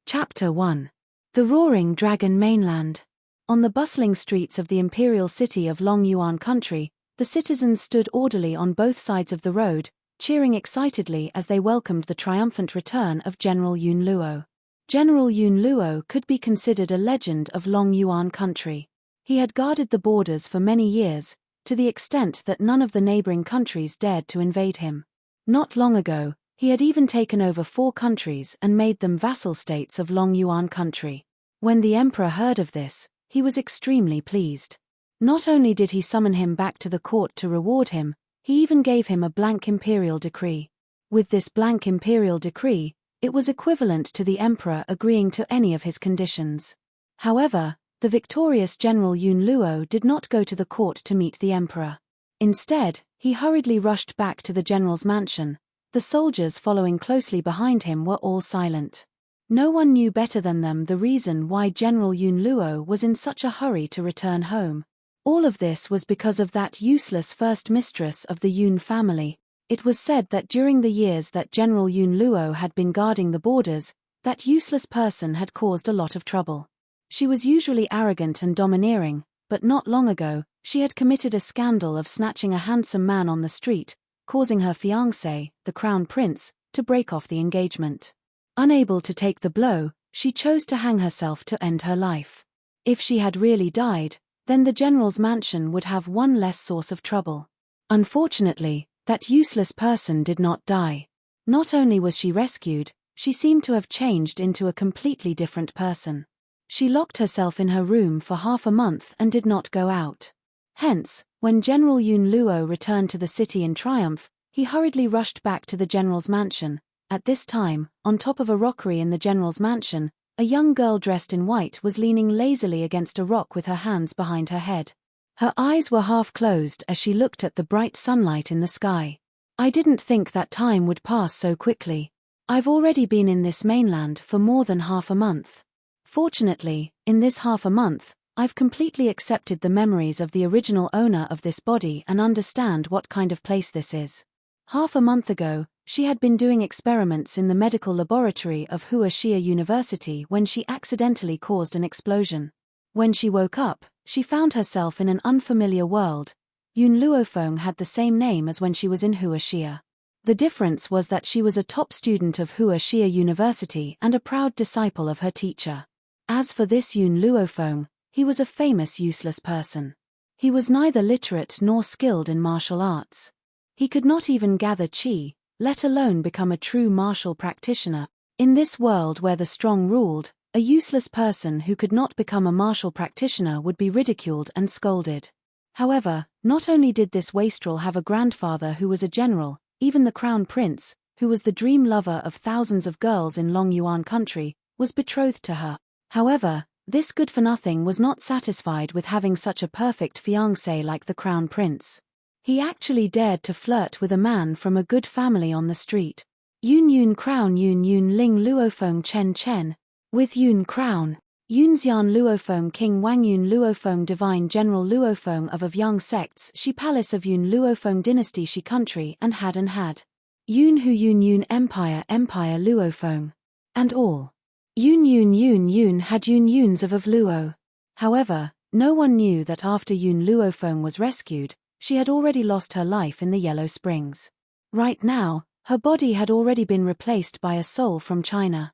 Chapter 1. The Roaring Dragon Mainland. On the bustling streets of the imperial city of Long Yuan country, the citizens stood orderly on both sides of the road, cheering excitedly as they welcomed the triumphant return of General Yun Luo. General Yun Luo could be considered a legend of Long Yuan country. He had guarded the borders for many years, to the extent that none of the neighboring countries dared to invade him. Not long ago, he had even taken over 4 countries and made them vassal states of Long Yuan country. When the emperor heard of this, he was extremely pleased. Not only did he summon him back to the court to reward him, he even gave him a blank imperial decree. With this blank imperial decree, it was equivalent to the emperor agreeing to any of his conditions. However, the victorious General Yun Luo did not go to the court to meet the emperor. Instead, he hurriedly rushed back to the general's mansion. The soldiers following closely behind him were all silent. No one knew better than them the reason why General Yun Luo was in such a hurry to return home. All of this was because of that useless first mistress of the Yun family. It was said that during the years that General Yun Luo had been guarding the borders, that useless person had caused a lot of trouble. She was usually arrogant and domineering, but not long ago, she had committed a scandal of snatching a handsome man on the street, causing her fiancé, the crown prince, to break off the engagement. Unable to take the blow, she chose to hang herself to end her life. If she had really died, then the general's mansion would have one less source of trouble. Unfortunately, that useless person did not die. Not only was she rescued, she seemed to have changed into a completely different person. She locked herself in her room for half a month and did not go out. Hence, when General Yun Luo returned to the city in triumph, he hurriedly rushed back to the general's mansion. At this time, on top of a rockery in the general's mansion, a young girl dressed in white was leaning lazily against a rock with her hands behind her head. Her eyes were half closed as she looked at the bright sunlight in the sky. "I didn't think that time would pass so quickly. I've already been in this mainland for more than half a month. Fortunately, in this half a month, I've completely accepted the memories of the original owner of this body and understand what kind of place this is." Half a month ago, she had been doing experiments in the medical laboratory of Huaxia University when she accidentally caused an explosion. When she woke up, she found herself in an unfamiliar world. Yun Luofeng had the same name as when she was in Huaxia. The difference was that she was a top student of Huaxia University and a proud disciple of her teacher. As for this Yun Luofeng, he was a famous useless person. He was neither literate nor skilled in martial arts. He could not even gather qi, let alone become a true martial practitioner. In this world where the strong ruled, a useless person who could not become a martial practitioner would be ridiculed and scolded. However, not only did this wastrel have a grandfather who was a general, even the crown prince, who was the dream lover of thousands of girls in Long Yuan country, was betrothed to her. However, this good-for-nothing was not satisfied with having such a perfect fiancé like the crown prince. He actually dared to flirt with a man from a good family on the street. Yun Yun Crown Yun Yun Ling Luofeng Chen Chen. With Yun Crown, Yunxian Luofeng King Wang Yun Luofeng Divine General Luofeng of Yang sects Shi Palace of Yun Luofeng Dynasty Shi Country and had. Yun Hu Yun Yun Empire Luofeng. And all. Yun Yun had Yun Yuns of Luo. However, no one knew that after Yun Luofeng was rescued, she had already lost her life in the Yellow Springs. Right now, her body had already been replaced by a soul from China.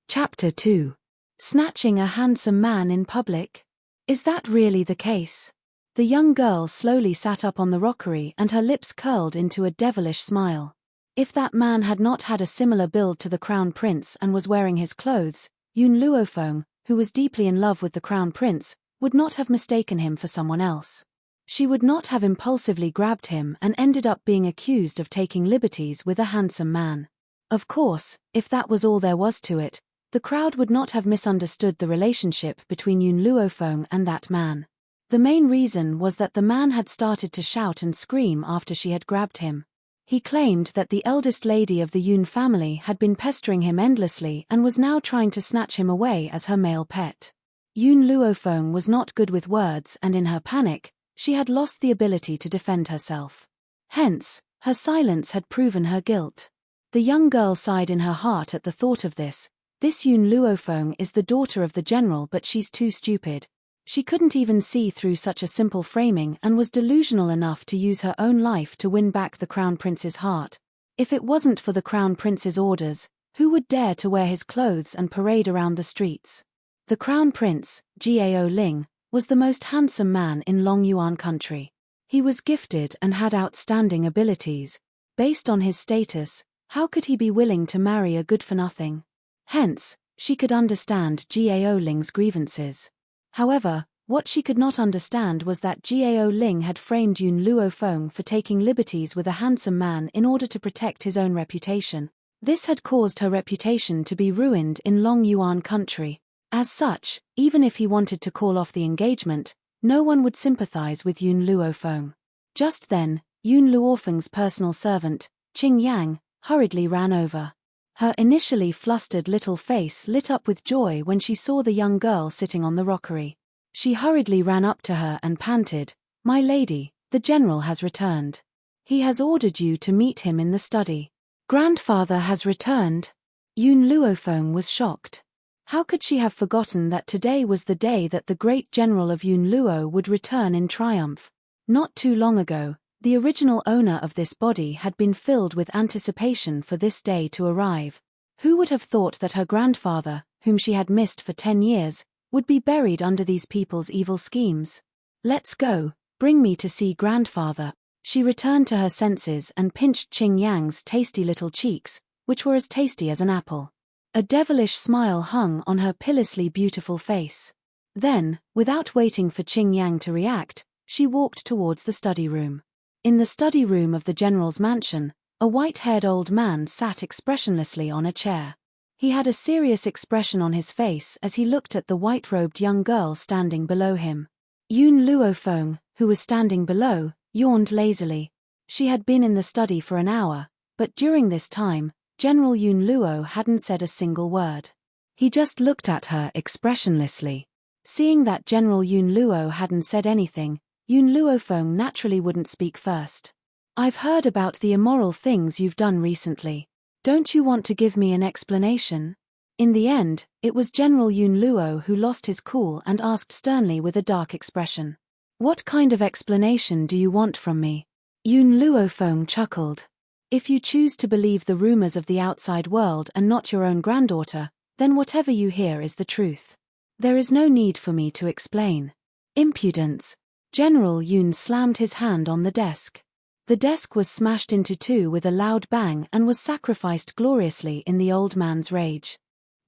Chapter 2. Snatching a handsome man in public? Is that really the case? The young girl slowly sat up on the rockery and her lips curled into a devilish smile. If that man had not had a similar build to the crown prince and was wearing his clothes, Yun Luofeng, who was deeply in love with the crown prince, would not have mistaken him for someone else. She would not have impulsively grabbed him and ended up being accused of taking liberties with a handsome man. Of course, if that was all there was to it, the crowd would not have misunderstood the relationship between Yun Luofeng and that man. The main reason was that the man had started to shout and scream after she had grabbed him. He claimed that the eldest lady of the Yun family had been pestering him endlessly and was now trying to snatch him away as her male pet. Yun Luofeng was not good with words and in her panic, she had lost the ability to defend herself. Hence, her silence had proven her guilt. The young girl sighed in her heart at the thought of this, This Yun Luofeng is the daughter of the general, but she's too stupid. She couldn't even see through such a simple framing and was delusional enough to use her own life to win back the Crown Prince's heart. If it wasn't for the Crown Prince's orders, who would dare to wear his clothes and parade around the streets? The Crown Prince, Gao Ling, was the most handsome man in Long Yuan country. He was gifted and had outstanding abilities. Based on his status, how could he be willing to marry a good-for-nothing? Hence, she could understand Gao Ling's grievances. However, what she could not understand was that Gao Ling had framed Yun Luofeng for taking liberties with a handsome man in order to protect his own reputation. This had caused her reputation to be ruined in Long Yuan country. As such, even if he wanted to call off the engagement, no one would sympathize with Yun Luofeng. Just then, Yun Luofeng's personal servant, Qing Yang, hurriedly ran over. Her initially flustered little face lit up with joy when she saw the young girl sitting on the rockery. She hurriedly ran up to her and panted, "My lady, the general has returned. He has ordered you to meet him in the study." "Grandfather has returned?" Yun Luofeng was shocked. How could she have forgotten that today was the day that the great general of Yun Luo would return in triumph? Not too long ago, the original owner of this body had been filled with anticipation for this day to arrive. Who would have thought that her grandfather, whom she had missed for 10 years, would be buried under these people's evil schemes? "Let's go, bring me to see grandfather." She returned to her senses and pinched Qing Yang's tasty little cheeks, which were as tasty as an apple. A devilish smile hung on her pillously beautiful face. Then, without waiting for Qing Yang to react, she walked towards the study room. In the study room of the general's mansion, a white-haired old man sat expressionlessly on a chair. He had a serious expression on his face as he looked at the white-robed young girl standing below him. Yun Luofeng, who was standing below, yawned lazily. She had been in the study for an hour, but during this time, General Yun Luo hadn't said a single word. He just looked at her expressionlessly. Seeing that General Yun Luo hadn't said anything, Yun Luofeng naturally wouldn't speak first. "I've heard about the immoral things you've done recently. Don't you want to give me an explanation?" In the end, it was General Yun Luo who lost his cool and asked sternly with a dark expression. "What kind of explanation do you want from me?" Yun Luofeng chuckled. "If you choose to believe the rumors of the outside world and not your own granddaughter, then whatever you hear is the truth. There is no need for me to explain." Impudence. General Yun slammed his hand on the desk. The desk was smashed into two with a loud bang and was sacrificed gloriously in the old man's rage.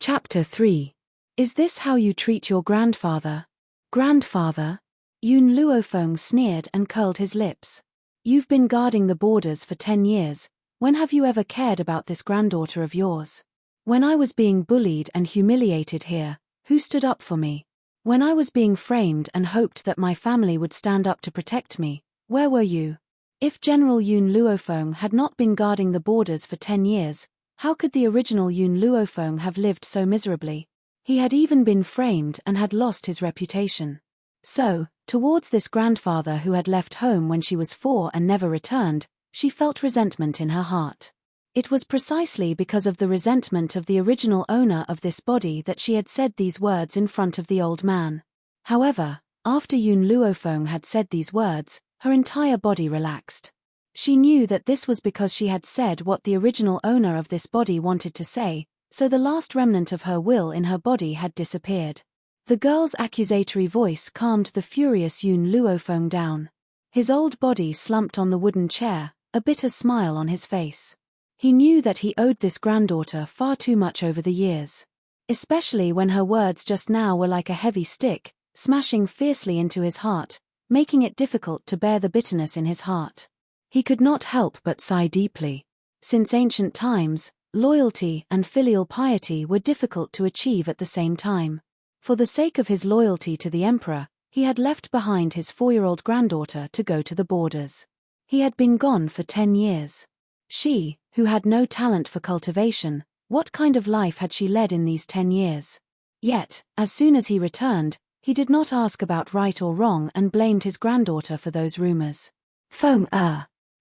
Chapter 3. Is this how you treat your grandfather? Grandfather? Yun Luofeng sneered and curled his lips. "You've been guarding the borders for 10 years. When have you ever cared about this granddaughter of yours? When I was being bullied and humiliated here, who stood up for me? When I was being framed and hoped that my family would stand up to protect me, where were you? If General Yun Luofeng had not been guarding the borders for 10 years, how could the original Yun Luofeng have lived so miserably? He had even been framed and had lost his reputation. So, towards this grandfather who had left home when she was 4 and never returned, she felt resentment in her heart. It was precisely because of the resentment of the original owner of this body that she had said these words in front of the old man. However, after Yun Luofeng had said these words, her entire body relaxed. She knew that this was because she had said what the original owner of this body wanted to say, so the last remnant of her will in her body had disappeared. The girl's accusatory voice calmed the furious Yun Luofeng down. His old body slumped on the wooden chair, a bitter smile on his face. He knew that he owed this granddaughter far too much over the years. Especially when her words just now were like a heavy stick, smashing fiercely into his heart, making it difficult to bear the bitterness in his heart. He could not help but sigh deeply. Since ancient times, loyalty and filial piety were difficult to achieve at the same time. For the sake of his loyalty to the emperor, he had left behind his 4-year-old granddaughter to go to the borders. He had been gone for 10 years. She, who had no talent for cultivation, what kind of life had she led in these 10 years? Yet, as soon as he returned, he did not ask about right or wrong and blamed his granddaughter for those rumors. Feng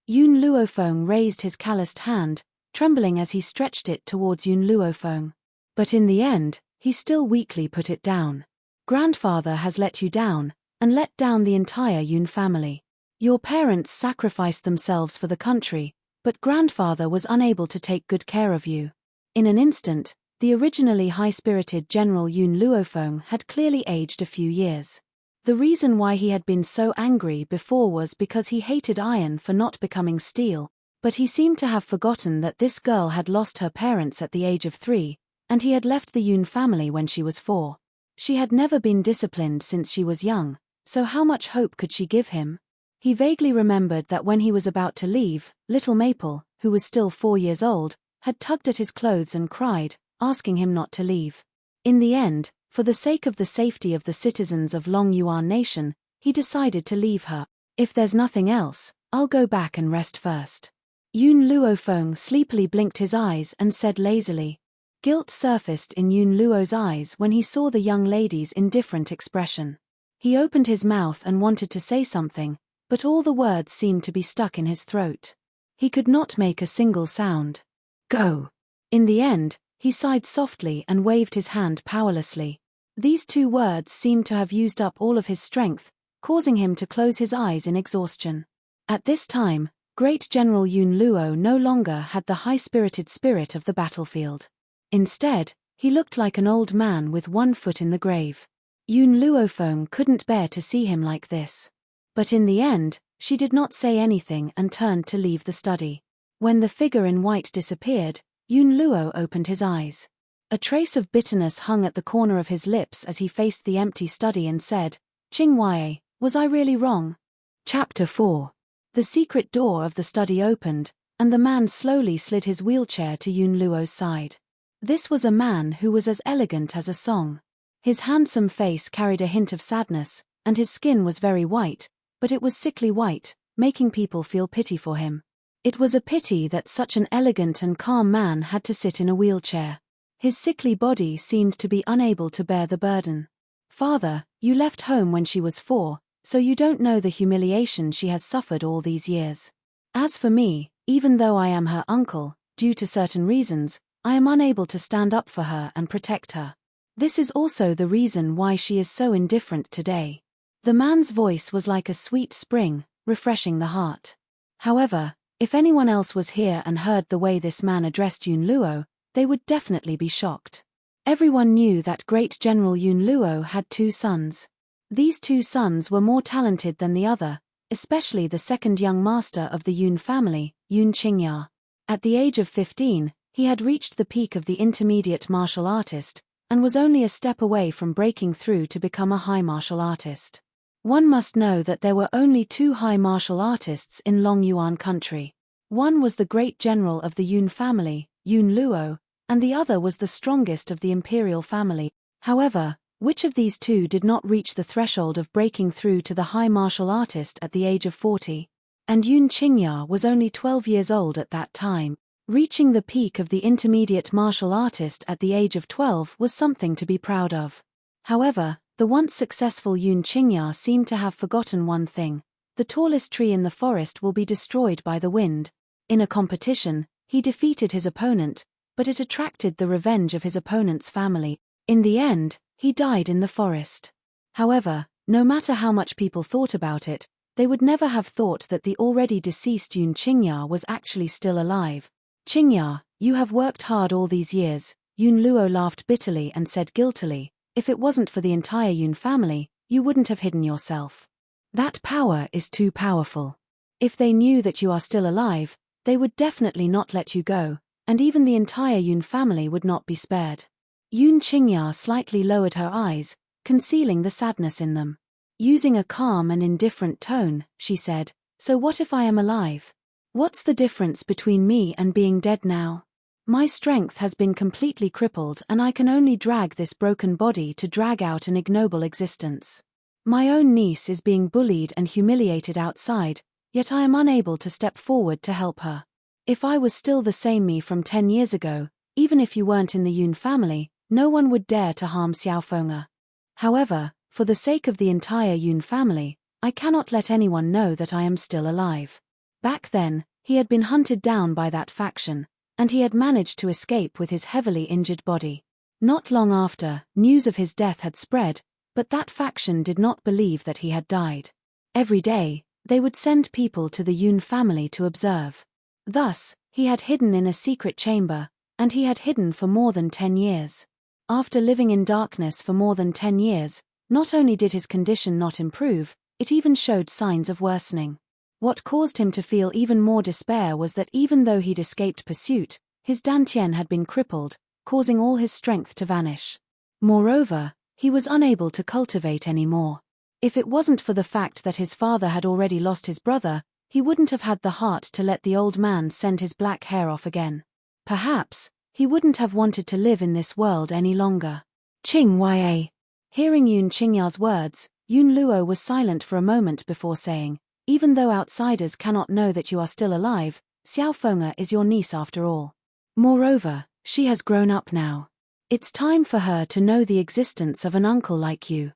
Yun Luofeng raised his calloused hand, trembling as he stretched it towards Yun Luofeng. But in the end, he still weakly put it down. Grandfather has let you down, and let down the entire Yun family. Your parents sacrificed themselves for the country, but grandfather was unable to take good care of you. In an instant, the originally high-spirited General Yun Luofeng had clearly aged a few years. The reason why he had been so angry before was because he hated iron for not becoming steel, but he seemed to have forgotten that this girl had lost her parents at the age of 3, and he had left the Yun family when she was 4. She had never been disciplined since she was young, so how much hope could she give him? He vaguely remembered that when he was about to leave, little Maple, who was still 4 years old, had tugged at his clothes and cried, asking him not to leave. In the end, for the sake of the safety of the citizens of Long Yuan Nation, he decided to leave her. If there's nothing else, I'll go back and rest first. Yun Luofeng sleepily blinked his eyes and said lazily. Guilt surfaced in Yun Luo's eyes when he saw the young lady's indifferent expression. He opened his mouth and wanted to say something, but all the words seemed to be stuck in his throat. He could not make a single sound. Go. In the end, he sighed softly and waved his hand powerlessly. These 2 words seemed to have used up all of his strength, causing him to close his eyes in exhaustion. At this time, Great General Yun Luo no longer had the high-spirited spirit of the battlefield. Instead, he looked like an old man with 1 foot in the grave. Yun Luofeng couldn't bear to see him like this. But in the end, she did not say anything and turned to leave the study. When the figure in white disappeared, Yun Luo opened his eyes. A trace of bitterness hung at the corner of his lips as he faced the empty study and said, Qing Wei, was I really wrong? Chapter 4. The secret door of the study opened, and the man slowly slid his wheelchair to Yun Luo's side. This was a man who was as elegant as a song. His handsome face carried a hint of sadness, and his skin was very white, but it was sickly white, making people feel pity for him. It was a pity that such an elegant and calm man had to sit in a wheelchair. His sickly body seemed to be unable to bear the burden. Father, you left home when she was 4, so you don't know the humiliation she has suffered all these years. As for me, even though I am her uncle, due to certain reasons, I am unable to stand up for her and protect her. This is also the reason why she is so indifferent today. The man's voice was like a sweet spring, refreshing the heart. However, if anyone else was here and heard the way this man addressed Yun Luo, they would definitely be shocked. Everyone knew that Great General Yun Luo had 2 sons. These 2 sons were more talented than the other, especially the second young master of the Yun family, Yun Qingya. At the age of 15, he had reached the peak of the intermediate martial artist, and was only a step away from breaking through to become a high martial artist. One must know that there were only 2 high martial artists in Long Yuan country. One was the great general of the Yun family, Yun Luo, and the other was the strongest of the imperial family. However, which of these 2 did not reach the threshold of breaking through to the high martial artist at the age of 40? And Yun Qingya was only 12 years old at that time. Reaching the peak of the intermediate martial artist at the age of 12 was something to be proud of. However, the once successful Yun Qingya seemed to have forgotten one thing: the tallest tree in the forest will be destroyed by the wind. In a competition, he defeated his opponent, but it attracted the revenge of his opponent's family. In the end, he died in the forest. However, no matter how much people thought about it, they would never have thought that the already deceased Yun Qingya was actually still alive. Qingya, you have worked hard all these years, Yun Luo laughed bitterly and said guiltily. If it wasn't for the entire Yun family, you wouldn't have hidden yourself. That power is too powerful. If they knew that you are still alive, they would definitely not let you go, and even the entire Yun family would not be spared. Yun Qingya slightly lowered her eyes, concealing the sadness in them. Using a calm and indifferent tone, she said, So what if I am alive? What's the difference between me and being dead now? My strength has been completely crippled and I can only drag this broken body to drag out an ignoble existence. My own niece is being bullied and humiliated outside, yet I am unable to step forward to help her. If I was still the same me from 10 years ago, even if you weren't in the Yun family, no one would dare to harm Xiaofenga. However, for the sake of the entire Yun family, I cannot let anyone know that I am still alive. Back then, he had been hunted down by that faction, and he had managed to escape with his heavily injured body. Not long after, news of his death had spread, but that faction did not believe that he had died. Every day, they would send people to the Yun family to observe. Thus, he had hidden in a secret chamber, and he had hidden for more than 10 years. After living in darkness for more than 10 years, not only did his condition not improve, it even showed signs of worsening. What caused him to feel even more despair was that even though he'd escaped pursuit, his dantian had been crippled, causing all his strength to vanish. Moreover, he was unable to cultivate anymore. If it wasn't for the fact that his father had already lost his brother, he wouldn't have had the heart to let the old man send his black hair off again. Perhaps, he wouldn't have wanted to live in this world any longer. Qing Ya. Hearing Yun Qingya's words, Yun Luo was silent for a moment before saying, "Even though outsiders cannot know that you are still alive, Xiao Feng'er is your niece after all. Moreover, she has grown up now. It's time for her to know the existence of an uncle like you."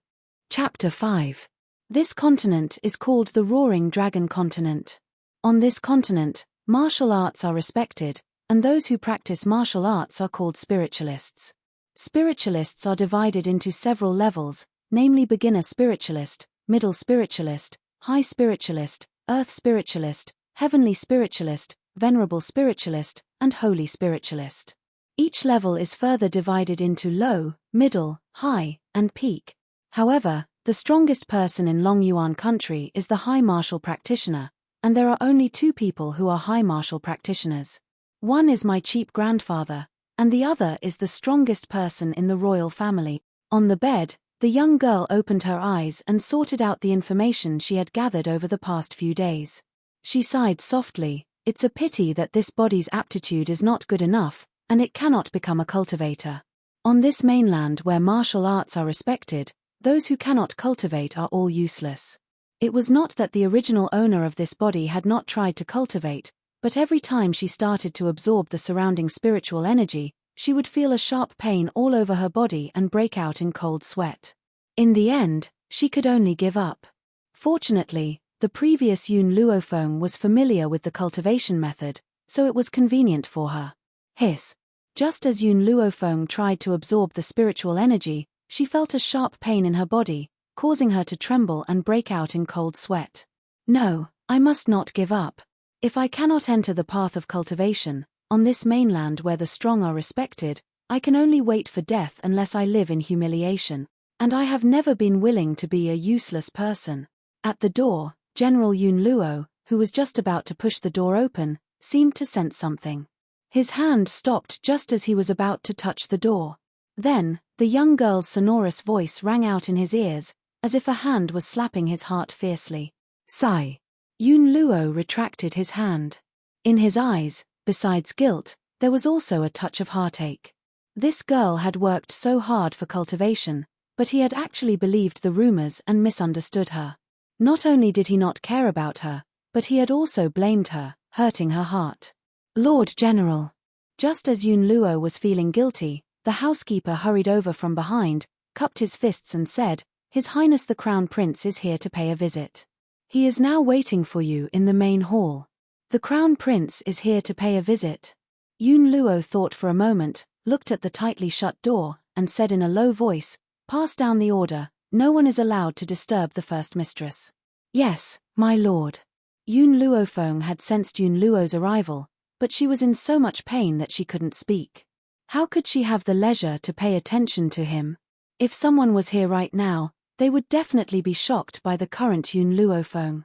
Chapter 5. This continent is called the Roaring Dragon Continent. On this continent, martial arts are respected, and those who practice martial arts are called spiritualists. Spiritualists are divided into several levels, namely beginner spiritualist, middle spiritualist, high spiritualist, earth spiritualist, heavenly spiritualist, venerable spiritualist, and holy spiritualist. Each level is further divided into low, middle, high, and peak. However, the strongest person in Long Yuan country is the high martial practitioner, and there are only 2 people who are high martial practitioners. One is my cheap grandfather, and the other is the strongest person in the royal family. On the bed, the young girl opened her eyes and sorted out the information she had gathered over the past few days. She sighed softly. It's a pity that this body's aptitude is not good enough, and it cannot become a cultivator. On this mainland where martial arts are respected, those who cannot cultivate are all useless. It was not that the original owner of this body had not tried to cultivate, but every time she started to absorb the surrounding spiritual energy, she would feel a sharp pain all over her body and break out in cold sweat. In the end, she could only give up. Fortunately, the previous Yun Luofeng was familiar with the cultivation method, so it was convenient for her. Hiss. Just as Yun Luofeng tried to absorb the spiritual energy, she felt a sharp pain in her body, causing her to tremble and break out in cold sweat. No, I must not give up. If I cannot enter the path of cultivation, on this mainland where the strong are respected, I can only wait for death unless I live in humiliation, and I have never been willing to be a useless person. At the door, General Yun Luo, who was just about to push the door open, seemed to sense something. His hand stopped just as he was about to touch the door. Then, the young girl's sonorous voice rang out in his ears, as if a hand was slapping his heart fiercely. Sigh. Yun Luo retracted his hand. In his eyes, besides guilt, there was also a touch of heartache. This girl had worked so hard for cultivation, but he had actually believed the rumors and misunderstood her. Not only did he not care about her, but he had also blamed her, hurting her heart. Lord General. Just as Yun Luo was feeling guilty, the housekeeper hurried over from behind, cupped his fists and said, "His Highness the Crown Prince is here to pay a visit. He is now waiting for you in the main hall." The Crown Prince is here to pay a visit. Yun Luo thought for a moment, looked at the tightly shut door, and said in a low voice, "Pass down the order, no one is allowed to disturb the first mistress." "Yes, my lord." Yun Luofeng had sensed Yun Luo's arrival, but she was in so much pain that she couldn't speak. How could she have the leisure to pay attention to him? If someone was here right now, they would definitely be shocked by the current Yun Luofeng.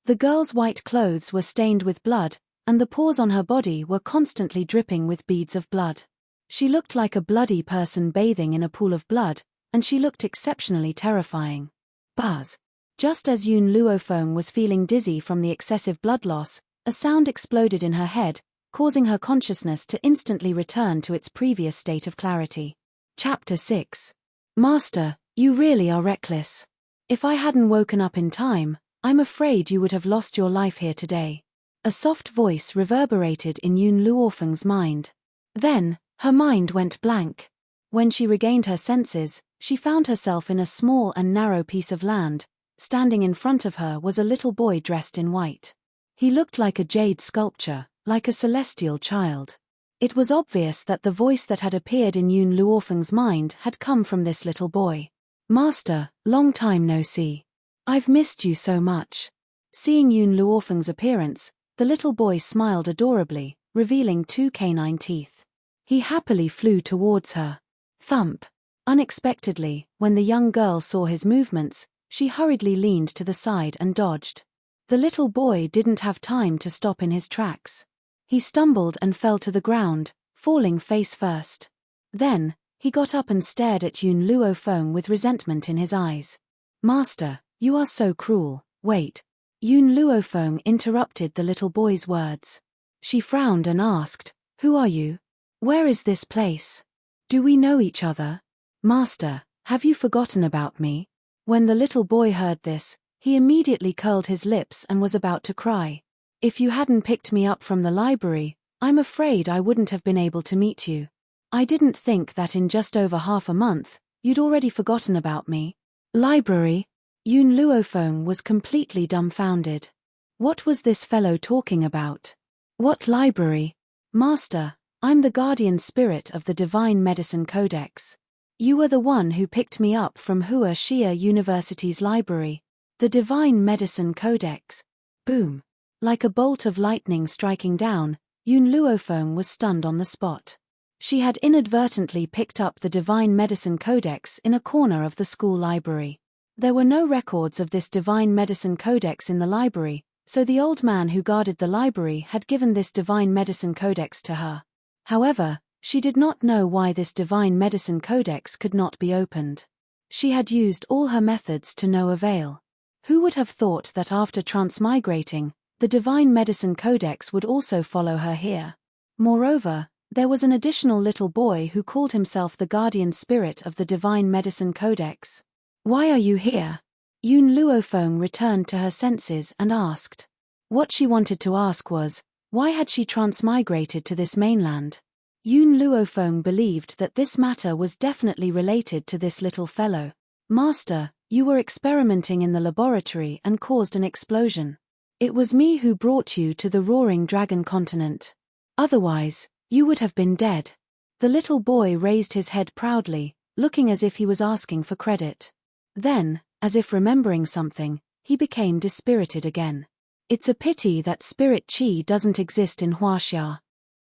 The girl's white clothes were stained with blood, and the pores on her body were constantly dripping with beads of blood. She looked like a bloody person bathing in a pool of blood, and she looked exceptionally terrifying. Buzz. Just as Yun Luofeng was feeling dizzy from the excessive blood loss, a sound exploded in her head, causing her consciousness to instantly return to its previous state of clarity. Chapter 6. Master, you really are reckless. If I hadn't woken up in time, I'm afraid you would have lost your life here today. A soft voice reverberated in Yun Luofeng's mind. Then, her mind went blank. When she regained her senses, she found herself in a small and narrow piece of land. Standing in front of her was a little boy dressed in white. He looked like a jade sculpture, like a celestial child. It was obvious that the voice that had appeared in Yun Luofeng's mind had come from this little boy. Master, long time no see. I've missed you so much. Seeing Yun Luofeng's appearance, the little boy smiled adorably, revealing 2 canine teeth. He happily flew towards her. Thump. Unexpectedly, when the young girl saw his movements, she hurriedly leaned to the side and dodged. The little boy didn't have time to stop in his tracks. He stumbled and fell to the ground, falling face first. Then, he got up and stared at Yun Luofeng with resentment in his eyes. Master, you are so cruel, wait. Yun Luofeng interrupted the little boy's words. She frowned and asked, who are you? Where is this place? Do we know each other? Master, have you forgotten about me? When the little boy heard this, he immediately curled his lips and was about to cry. If you hadn't picked me up from the library, I'm afraid I wouldn't have been able to meet you. I didn't think that in just over half a month, you'd already forgotten about me. Library? Yun Luofeng was completely dumbfounded. What was this fellow talking about? What library? Master, I'm the guardian spirit of the Divine Medicine Codex. You were the one who picked me up from Hua Xia University's library. The Divine Medicine Codex. Boom. Like a bolt of lightning striking down, Yun Luofeng was stunned on the spot. She had inadvertently picked up the Divine Medicine Codex in a corner of the school library. There were no records of this Divine Medicine Codex in the library, so the old man who guarded the library had given this Divine Medicine Codex to her. However, she did not know why this Divine Medicine Codex could not be opened. She had used all her methods to no avail. Who would have thought that after transmigrating, the Divine Medicine Codex would also follow her here? Moreover, there was an additional little boy who called himself the guardian spirit of the Divine Medicine Codex. Why are you here? Yun Luofeng returned to her senses and asked. What she wanted to ask was, why had she transmigrated to this mainland? Yun Luofeng believed that this matter was definitely related to this little fellow. Master, you were experimenting in the laboratory and caused an explosion. It was me who brought you to the Roaring Dragon continent. Otherwise, you would have been dead. The little boy raised his head proudly, looking as if he was asking for credit. Then, as if remembering something, he became dispirited again. It's a pity that spirit chi doesn't exist in Huaxia.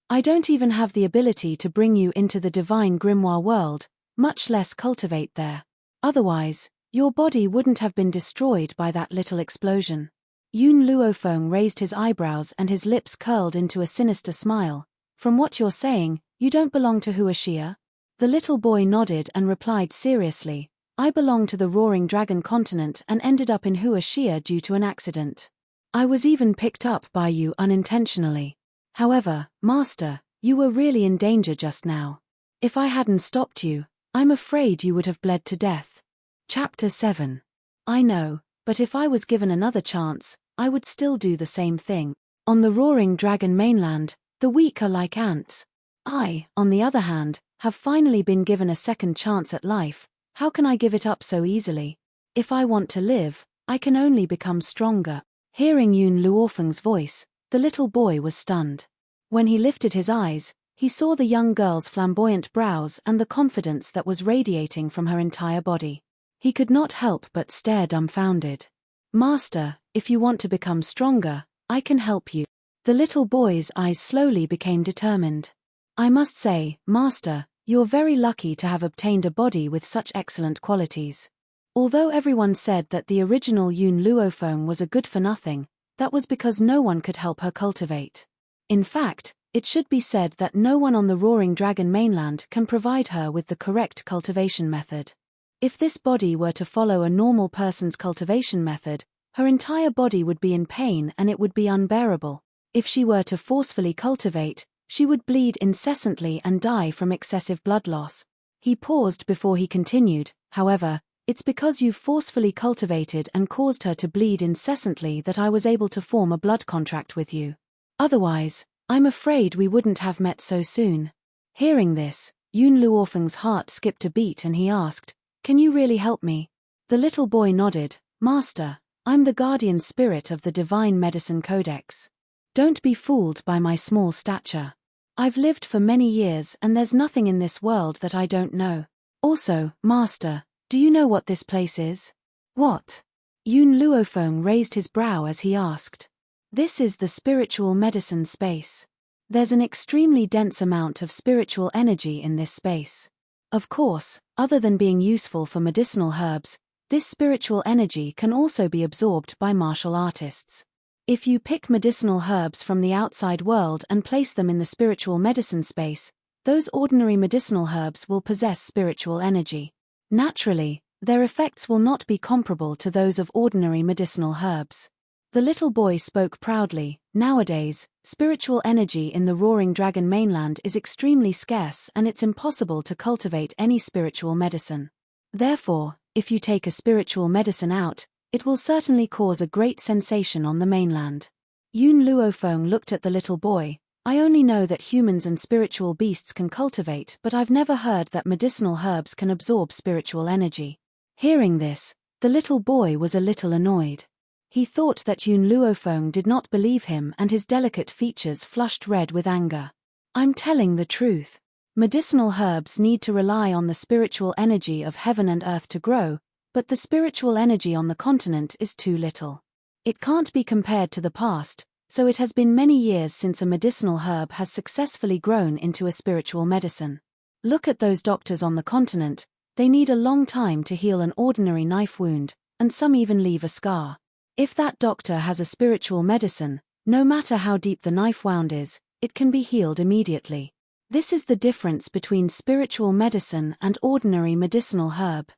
I don't even have the ability to bring you into the divine grimoire world, much less cultivate there. Otherwise, your body wouldn't have been destroyed by that little explosion. Yun Luofeng raised his eyebrows and his lips curled into a sinister smile. From what you're saying, you don't belong to Hua Xia? The little boy nodded and replied seriously, I belong to the Roaring Dragon continent and ended up in Hua Xia due to an accident. I was even picked up by you unintentionally. However, Master, you were really in danger just now. If I hadn't stopped you, I'm afraid you would have bled to death. Chapter 7. I know, but if I was given another chance, I would still do the same thing. On the Roaring Dragon mainland, the weak are like ants. I, on the other hand, have finally been given a second chance at life. How can I give it up so easily? If I want to live, I can only become stronger. Hearing Yun Luofeng's voice, the little boy was stunned. When he lifted his eyes, he saw the young girl's flamboyant brows and the confidence that was radiating from her entire body. He could not help but stare dumbfounded. Master, if you want to become stronger, I can help you. The little boy's eyes slowly became determined. I must say, Master, you're very lucky to have obtained a body with such excellent qualities. Although everyone said that the original Yun Luofeng was a good-for-nothing, that was because no one could help her cultivate. In fact, it should be said that no one on the Roaring Dragon mainland can provide her with the correct cultivation method. If this body were to follow a normal person's cultivation method, her entire body would be in pain and it would be unbearable. If she were to forcefully cultivate, she would bleed incessantly and die from excessive blood loss. He paused before he continued, however, it's because you've forcefully cultivated and caused her to bleed incessantly that I was able to form a blood contract with you. Otherwise, I'm afraid we wouldn't have met so soon. Hearing this, Yun Luofeng's heart skipped a beat and he asked, Can you really help me? The little boy nodded, Master, I'm the guardian spirit of the Divine Medicine Codex. Don't be fooled by my small stature. I've lived for many years and there's nothing in this world that I don't know. Also, Master, do you know what this place is? What? Yun Luofeng raised his brow as he asked. This is the spiritual medicine space. There's an extremely dense amount of spiritual energy in this space. Of course, other than being useful for medicinal herbs, this spiritual energy can also be absorbed by martial artists. If you pick medicinal herbs from the outside world and place them in the spiritual medicine space, those ordinary medicinal herbs will possess spiritual energy. Naturally, their effects will not be comparable to those of ordinary medicinal herbs. The little boy spoke proudly. Nowadays, spiritual energy in the Roaring Dragon mainland is extremely scarce and it's impossible to cultivate any spiritual medicine. Therefore, if you take a spiritual medicine out, it will certainly cause a great sensation on the mainland. Yun Luofeng looked at the little boy. I only know that humans and spiritual beasts can cultivate, but I've never heard that medicinal herbs can absorb spiritual energy. Hearing this, the little boy was a little annoyed. He thought that Yun Luofeng did not believe him and his delicate features flushed red with anger. I'm telling the truth. Medicinal herbs need to rely on the spiritual energy of heaven and earth to grow, but the spiritual energy on the continent is too little. It can't be compared to the past, so it has been many years since a medicinal herb has successfully grown into a spiritual medicine. Look at those doctors on the continent, they need a long time to heal an ordinary knife wound, and some even leave a scar. If that doctor has a spiritual medicine, no matter how deep the knife wound is, it can be healed immediately. This is the difference between spiritual medicine and ordinary medicinal herb.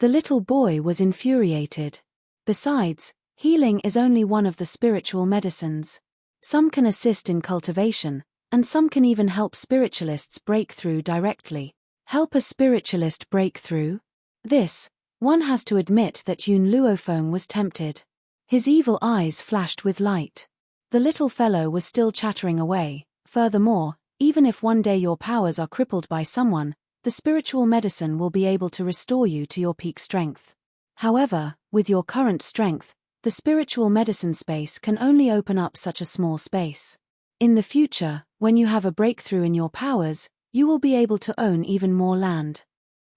The little boy was infuriated. Besides, healing is only one of the spiritual medicines. Some can assist in cultivation, and some can even help spiritualists break through directly. Help a spiritualist break through? One has to admit that Yun Luofeng was tempted. His evil eyes flashed with light. The little fellow was still chattering away. Furthermore, even if one day your powers are crippled by someone, the spiritual medicine will be able to restore you to your peak strength. However, with your current strength, the spiritual medicine space can only open up such a small space. In the future, when you have a breakthrough in your powers, you will be able to own even more land.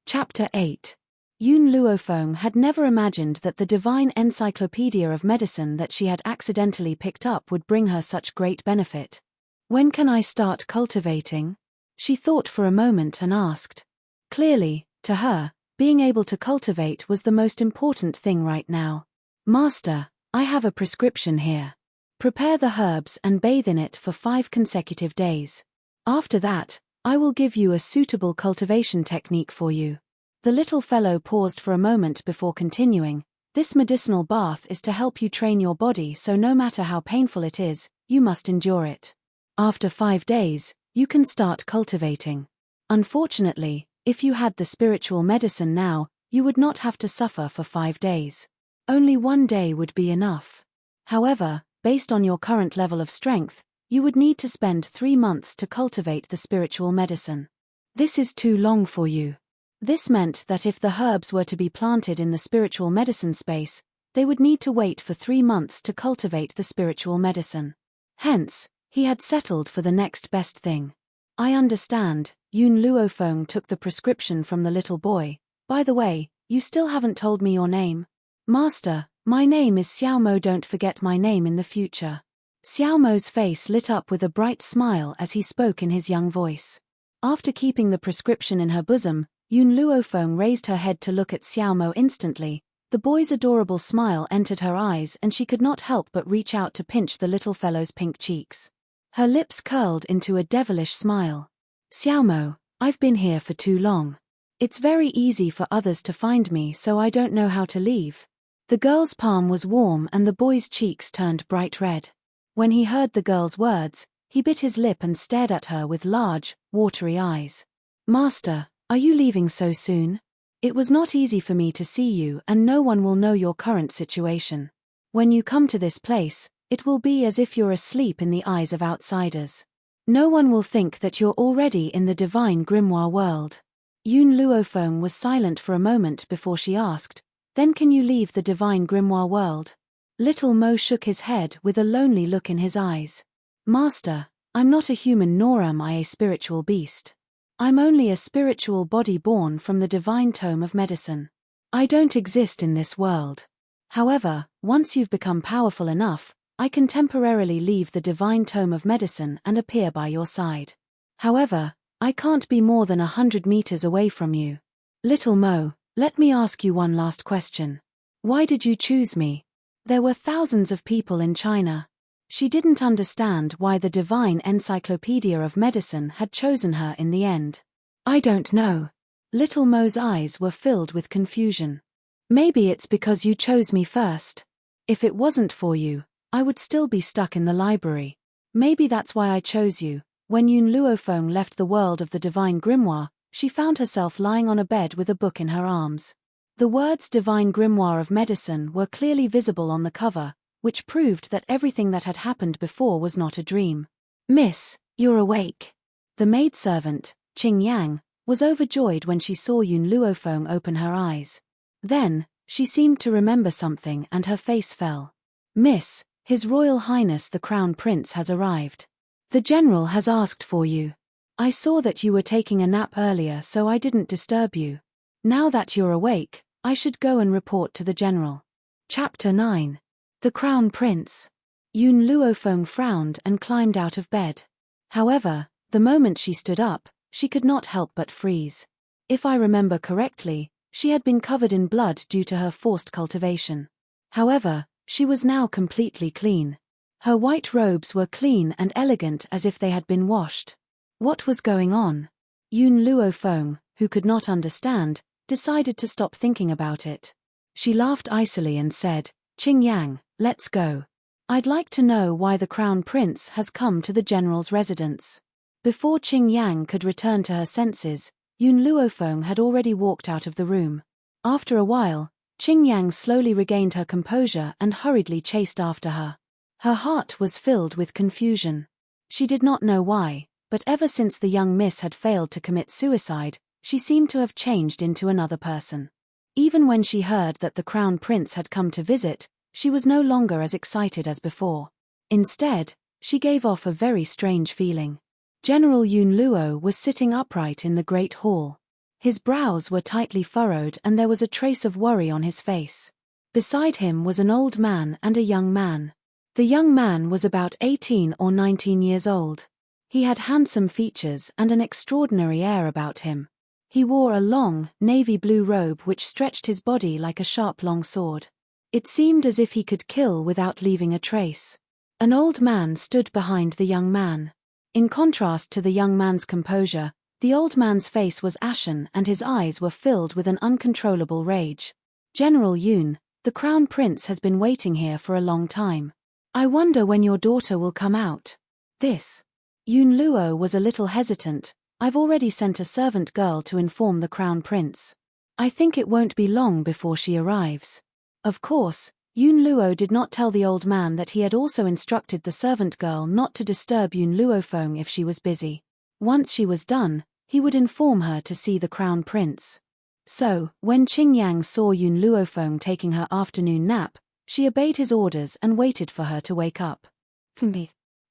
Chapter 8. Yun Luofeng had never imagined that the divine encyclopedia of medicine that she had accidentally picked up would bring her such great benefit. When can I start cultivating? She thought for a moment and asked. Clearly, to her, being able to cultivate was the most important thing right now. Master, I have a prescription here. Prepare the herbs and bathe in it for 5 consecutive days. After that, I will give you a suitable cultivation technique for you. The little fellow paused for a moment before continuing. This medicinal bath is to help you train your body, so no matter how painful it is, you must endure it. After 5 days, you can start cultivating. Unfortunately, if you had the spiritual medicine now, you would not have to suffer for 5 days. Only 1 day would be enough. However, based on your current level of strength, you would need to spend 3 months to cultivate the spiritual medicine. This is too long for you. This meant that if the herbs were to be planted in the spiritual medicine space, they would need to wait for 3 months to cultivate the spiritual medicine. Hence, he had settled for the next best thing. I understand. Yun Luofeng took the prescription from the little boy. By the way, you still haven't told me your name. Master, my name is Xiaomo. Don't forget my name in the future. Xiaomo's face lit up with a bright smile as he spoke in his young voice. After keeping the prescription in her bosom, Yun Luofeng raised her head to look at Xiaomo instantly. The boy's adorable smile entered her eyes and she could not help but reach out to pinch the little fellow's pink cheeks. Her lips curled into a devilish smile. Xiaomo, I've been here for too long. It's very easy for others to find me, so I don't know how to leave. The girl's palm was warm and the boy's cheeks turned bright red. When he heard the girl's words, he bit his lip and stared at her with large, watery eyes. Master, are you leaving so soon? It was not easy for me to see you and no one will know your current situation. When you come to this place, it will be as if you're asleep in the eyes of outsiders. No one will think that you're already in the divine grimoire world. Yun Luofeng was silent for a moment before she asked, then can you leave the divine grimoire world? Little Mo shook his head with a lonely look in his eyes. Master, I'm not a human nor am I a spiritual beast. I'm only a spiritual body born from the divine tome of medicine. I don't exist in this world. However, once you've become powerful enough, I can temporarily leave the divine tome of medicine and appear by your side. However, I can't be more than 100 meters away from you. Little Mo, let me ask you one last question. Why did you choose me? There were thousands of people in China. She didn't understand why the divine encyclopedia of medicine had chosen her in the end. I don't know. Little Mo's eyes were filled with confusion. Maybe it's because you chose me first. If it wasn't for you, I would still be stuck in the library. Maybe that's why I chose you. When Yun Luofeng left the world of the divine grimoire, she found herself lying on a bed with a book in her arms. The words Divine Grimoire of Medicine were clearly visible on the cover, which proved that everything that had happened before was not a dream. Miss, you're awake. The maidservant, Qing Yang, was overjoyed when she saw Yun Luofeng open her eyes. Then, she seemed to remember something and her face fell. Miss, His Royal Highness the Crown Prince has arrived. The General has asked for you. I saw that you were taking a nap earlier, so I didn't disturb you. Now that you're awake, I should go and report to the General. Chapter 9. The Crown Prince. Yun Luofeng frowned and climbed out of bed. However, the moment she stood up, she could not help but freeze. If I remember correctly, she had been covered in blood due to her forced cultivation. However, she was now completely clean. Her white robes were clean and elegant as if they had been washed. What was going on? Yun Luofeng, who could not understand, decided to stop thinking about it. She laughed icily and said, Qing Yang, let's go. I'd like to know why the Crown Prince has come to the General's residence. Before Qing Yang could return to her senses, Yun Luofeng had already walked out of the room. After a while, Qing Yang slowly regained her composure and hurriedly chased after her. Her heart was filled with confusion. She did not know why, but ever since the young miss had failed to commit suicide, she seemed to have changed into another person. Even when she heard that the Crown Prince had come to visit, she was no longer as excited as before. Instead, she gave off a very strange feeling. General Yun Luo was sitting upright in the great hall. His brows were tightly furrowed and there was a trace of worry on his face. Beside him was an old man and a young man. The young man was about 18 or 19 years old. He had handsome features and an extraordinary air about him. He wore a long, navy blue robe which stretched his body like a sharp long sword. It seemed as if he could kill without leaving a trace. An old man stood behind the young man. In contrast to the young man's composure, the old man's face was ashen and his eyes were filled with an uncontrollable rage. General Yun, the Crown Prince has been waiting here for a long time. I wonder when your daughter will come out. This. Yun Luo was a little hesitant. I've already sent a servant girl to inform the Crown Prince. I think it won't be long before she arrives. Of course, Yun Luo did not tell the old man that he had also instructed the servant girl not to disturb Yun Luofeng if she was busy. Once she was done, he would inform her to see the Crown Prince. So, when Qing Yang saw Yun Luofeng taking her afternoon nap, she obeyed his orders and waited for her to wake up.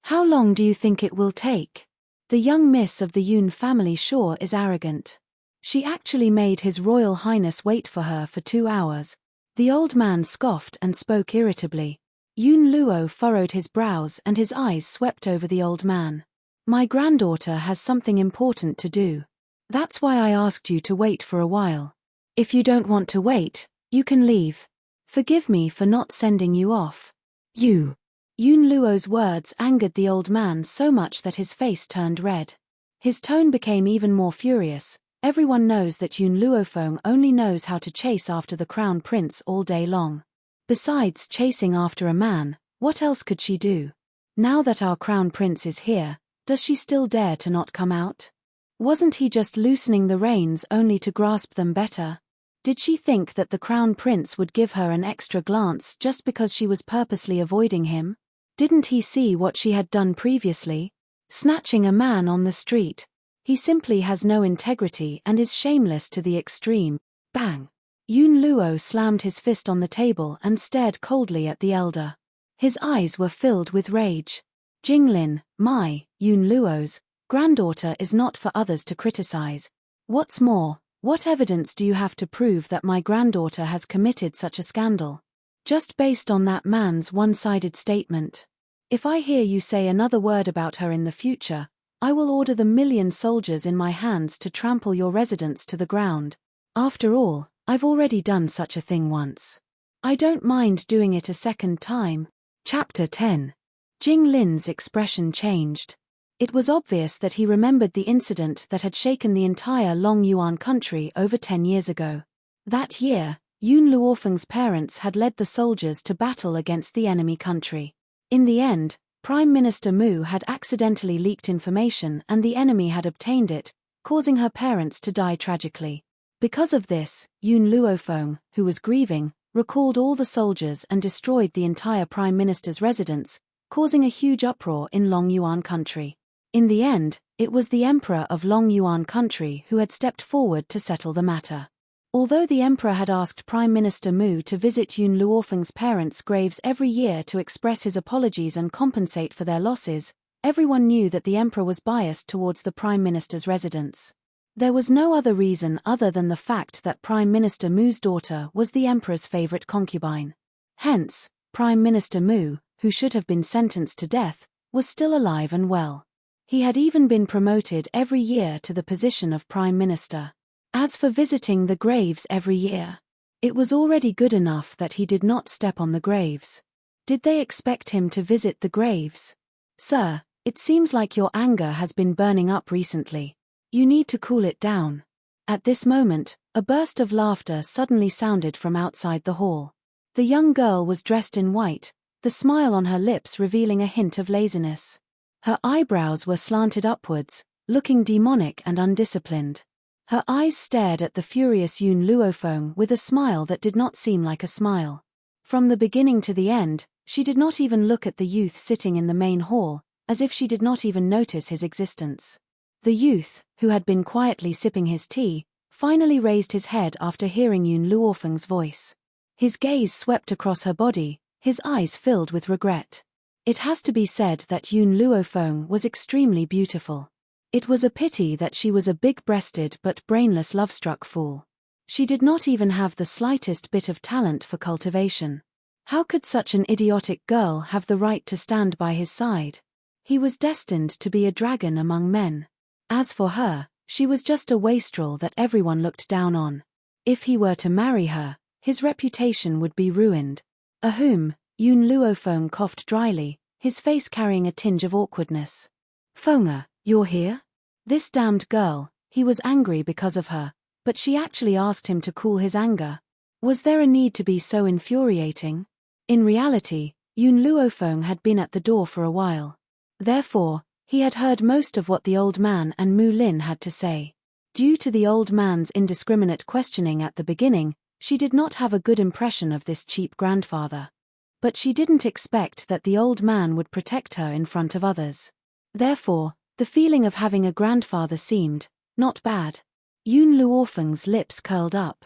How long do you think it will take? The young miss of the Yun family sure is arrogant. She actually made His Royal Highness wait for her for 2 hours. The old man scoffed and spoke irritably. Yun Luo furrowed his brows and his eyes swept over the old man. My granddaughter has something important to do. That's why I asked you to wait for a while. If you don't want to wait, you can leave. Forgive me for not sending you off. You. Yun Luo's words angered the old man so much that his face turned red. His tone became even more furious. Everyone knows that Yun Luofeng only knows how to chase after the Crown Prince all day long. Besides chasing after a man, what else could she do? Now that our Crown Prince is here, does she still dare to not come out? Wasn't he just loosening the reins only to grasp them better? Did she think that the Crown Prince would give her an extra glance just because she was purposely avoiding him? Didn't he see what she had done previously? Snatching a man on the street. He simply has no integrity and is shameless to the extreme. Bang! Yun Luo slammed his fist on the table and stared coldly at the elder. His eyes were filled with rage. Jinglin, Yun Luo's granddaughter is not for others to criticize. What's more, what evidence do you have to prove that my granddaughter has committed such a scandal? Just based on that man's one-sided statement. If I hear you say another word about her in the future, I will order the 1,000,000 soldiers in my hands to trample your residence to the ground. After all, I've already done such a thing once. I don't mind doing it a second time. Chapter 10. Jing Lin's expression changed. It was obvious that he remembered the incident that had shaken the entire Long Yuan country over 10 years ago. That year, Yun Luofeng's parents had led the soldiers to battle against the enemy country. In the end, Prime Minister Mu had accidentally leaked information and the enemy had obtained it, causing her parents to die tragically. Because of this, Yun Luofeng, who was grieving, recalled all the soldiers and destroyed the entire Prime Minister's residence, causing a huge uproar in Long Yuan country. In the end, it was the Emperor of Long Yuan country who had stepped forward to settle the matter. Although the Emperor had asked Prime Minister Mu to visit Yun Luofeng's parents' graves every year to express his apologies and compensate for their losses, everyone knew that the Emperor was biased towards the Prime Minister's residence. There was no other reason other than the fact that Prime Minister Mu's daughter was the Emperor's favorite concubine. Hence, Prime Minister Mu, who should have been sentenced to death, was still alive and well. He had even been promoted every year to the position of Prime Minister. As for visiting the graves every year, it was already good enough that he did not step on the graves. Did they expect him to visit the graves? Sir, it seems like your anger has been burning up recently. You need to cool it down. At this moment, a burst of laughter suddenly sounded from outside the hall. The young girl was dressed in white, the smile on her lips revealing a hint of laziness. Her eyebrows were slanted upwards, looking demonic and undisciplined. Her eyes stared at the furious Yun Luofeng with a smile that did not seem like a smile. From the beginning to the end, she did not even look at the youth sitting in the main hall, as if she did not even notice his existence. The youth, who had been quietly sipping his tea, finally raised his head after hearing Yun Luofeng's voice. His gaze swept across her body, his eyes filled with regret. It has to be said that Yun Luofeng was extremely beautiful. It was a pity that she was a big-breasted but brainless love-struck fool. She did not even have the slightest bit of talent for cultivation. How could such an idiotic girl have the right to stand by his side? He was destined to be a dragon among men. As for her, she was just a wastrel that everyone looked down on. If he were to marry her, his reputation would be ruined. Ahem, Yun Luofeng coughed dryly, his face carrying a tinge of awkwardness. Feng'er, you're here? This damned girl, he was angry because of her, but she actually asked him to cool his anger. Was there a need to be so infuriating? In reality, Yun Luofeng had been at the door for a while. Therefore, he had heard most of what the old man and Mu Lin had to say. Due to the old man's indiscriminate questioning at the beginning, she did not have a good impression of this cheap grandfather. But she didn't expect that the old man would protect her in front of others. Therefore, the feeling of having a grandfather seemed not bad. Yun Luofeng's lips curled up.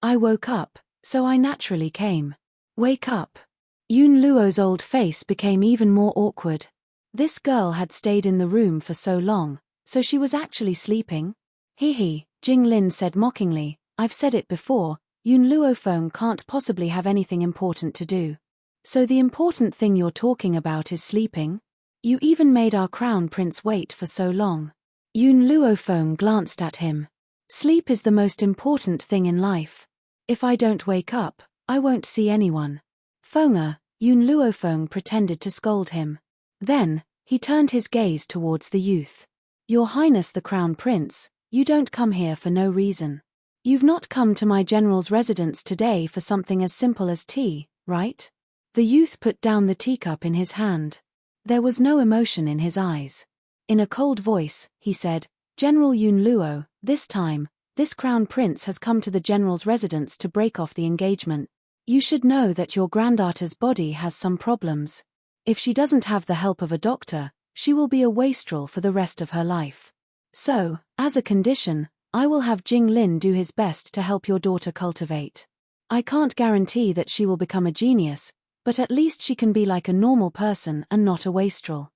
I woke up, so I naturally came. Wake up. Yun Luo's old face became even more awkward. This girl had stayed in the room for so long, so she was actually sleeping? Hee, Jing Lin said mockingly, I've said it before, Yun Luofeng can't possibly have anything important to do. So the important thing you're talking about is sleeping? You even made our crown prince wait for so long. Yun Luofeng glanced at him. Sleep is the most important thing in life. If I don't wake up, I won't see anyone. Feng'er, Yun Luofeng pretended to scold him. Then, he turned his gaze towards the youth. Your Highness the Crown Prince, you don't come here for no reason. You've not come to my general's residence today for something as simple as tea, right? The youth put down the teacup in his hand. There was no emotion in his eyes. In a cold voice, he said, General Yun Luo, this time, this crown prince has come to the general's residence to break off the engagement. You should know that your granddaughter's body has some problems. If she doesn't have the help of a doctor, she will be a wastrel for the rest of her life. So, as a condition, I will have Jing Lin do his best to help your daughter cultivate. I can't guarantee that she will become a genius, but at least she can be like a normal person and not a wastrel.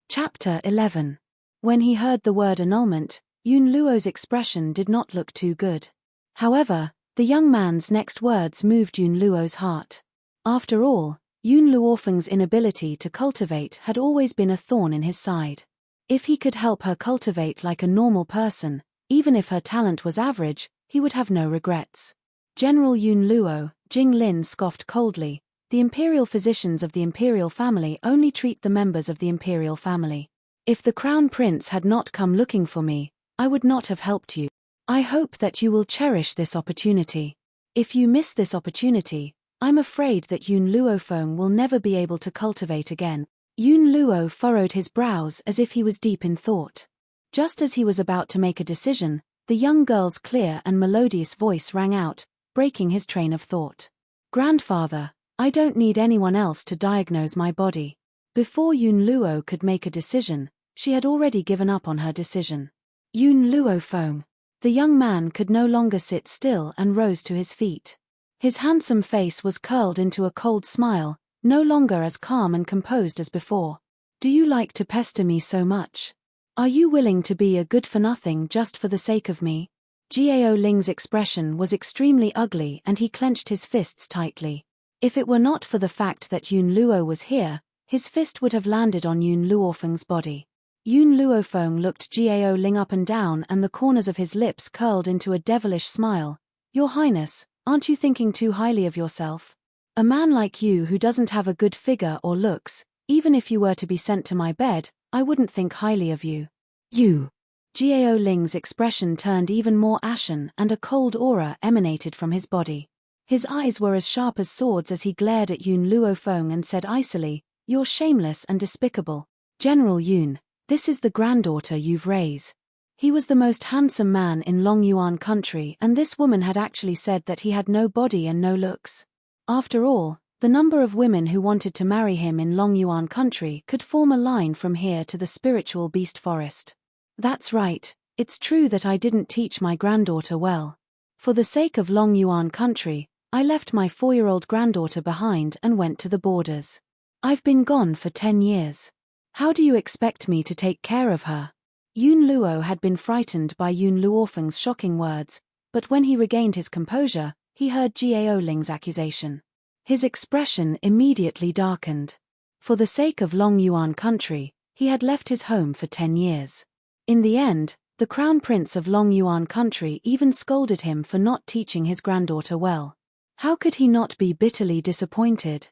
Chapter 11. When he heard the word annulment, Yun Luo's expression did not look too good. However, the young man's next words moved Yun Luo's heart. After all, Yun Luofeng's inability to cultivate had always been a thorn in his side. If he could help her cultivate like a normal person, even if her talent was average, he would have no regrets. General Yun Luo, Jing Lin scoffed coldly. The imperial physicians of the imperial family only treat the members of the imperial family. If the crown prince had not come looking for me, I would not have helped you. I hope that you will cherish this opportunity. If you miss this opportunity, I'm afraid that Yun Luofeng will never be able to cultivate again. Yun Luo furrowed his brows as if he was deep in thought. Just as he was about to make a decision, the young girl's clear and melodious voice rang out, breaking his train of thought. Grandfather, I don't need anyone else to diagnose my body. Before Yun Luo could make a decision, she had already given up on her decision. Yun Luofeng. The young man could no longer sit still and rose to his feet. His handsome face was curled into a cold smile, no longer as calm and composed as before. Do you like to pester me so much? Are you willing to be a good-for-nothing just for the sake of me? Gao Ling's expression was extremely ugly and he clenched his fists tightly. If it were not for the fact that Yun Luo was here, his fist would have landed on Yun Luofeng's body. Yun Luofeng looked Gao Ling up and down and the corners of his lips curled into a devilish smile. Your Highness, aren't you thinking too highly of yourself? A man like you who doesn't have a good figure or looks, even if you were to be sent to my bed, I wouldn't think highly of you. You. Gao Ling's expression turned even more ashen and a cold aura emanated from his body. His eyes were as sharp as swords as he glared at Yun Luofeng and said icily, You're shameless and despicable. General Yun, this is the granddaughter you've raised. He was the most handsome man in Long Yuan country and this woman had actually said that he had no body and no looks. After all, the number of women who wanted to marry him in Long Yuan country could form a line from here to the spiritual beast forest. That's right, it's true that I didn't teach my granddaughter well. For the sake of Long Yuan country, I left my 4-year-old granddaughter behind and went to the borders. I've been gone for 10 years. How do you expect me to take care of her? Yun Luo had been frightened by Yun Luofeng's shocking words, but when he regained his composure, he heard Gao Ling's accusation. His expression immediately darkened. For the sake of Long Yuan country, he had left his home for 10 years. In the end, the crown prince of Long Yuan country even scolded him for not teaching his granddaughter well. How could he not be bitterly disappointed?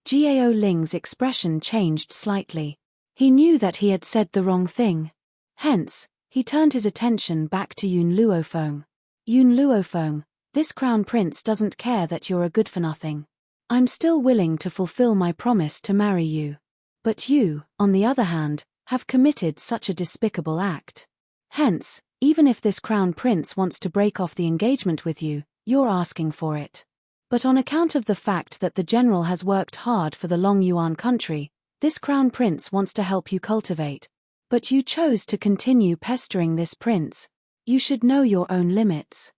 Gao Ling's expression changed slightly. He knew that he had said the wrong thing. Hence, he turned his attention back to Yun Luofeng. Yun Luofeng, this crown prince doesn't care that you're a good-for-nothing. I'm still willing to fulfill my promise to marry you. But you, on the other hand, have committed such a despicable act. Hence, even if this crown prince wants to break off the engagement with you, you're asking for it. But on account of the fact that the general has worked hard for the Long Yuan country, this crown prince wants to help you cultivate. But you chose to continue pestering this prince. You should know your own limits.